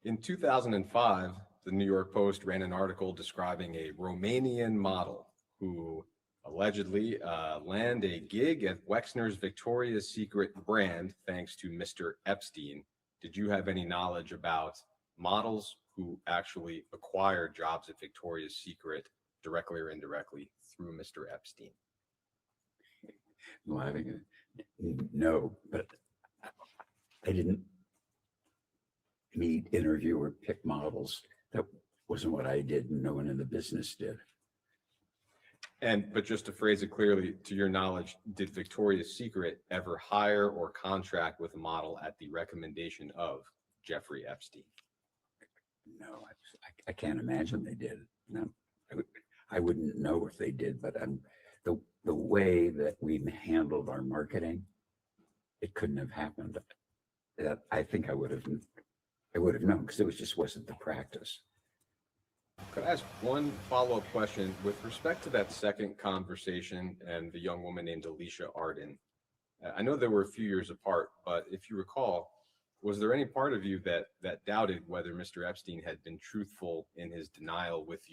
In 2005, the New York Post ran an article describing a Romanian model who allegedly landed a gig at Wexner's Victoria's Secret brand thanks to Mr. Epstein. Did you have any knowledge about models who actually acquired jobs at Victoria's Secret directly or indirectly through Mr. Epstein? No, but I didn't meet, interview, or pick models. That wasn't what I did, and no one in the business did. But just to phrase it clearly, to your knowledge, did Victoria's Secret ever hire or contract with a model at the recommendation of Jeffrey Epstein? No, I can't imagine they did. No, I wouldn't know if they did, but the way that we handled our marketing, it couldn't have happened. I think I would have known because it just wasn't the practice. Could I ask one follow-up question with respect to that second conversation and the young woman named Alicia Arden? I know they were a few years apart, but if you recall, was there any part of you that doubted whether Mr. Epstein had been truthful in his denial with you?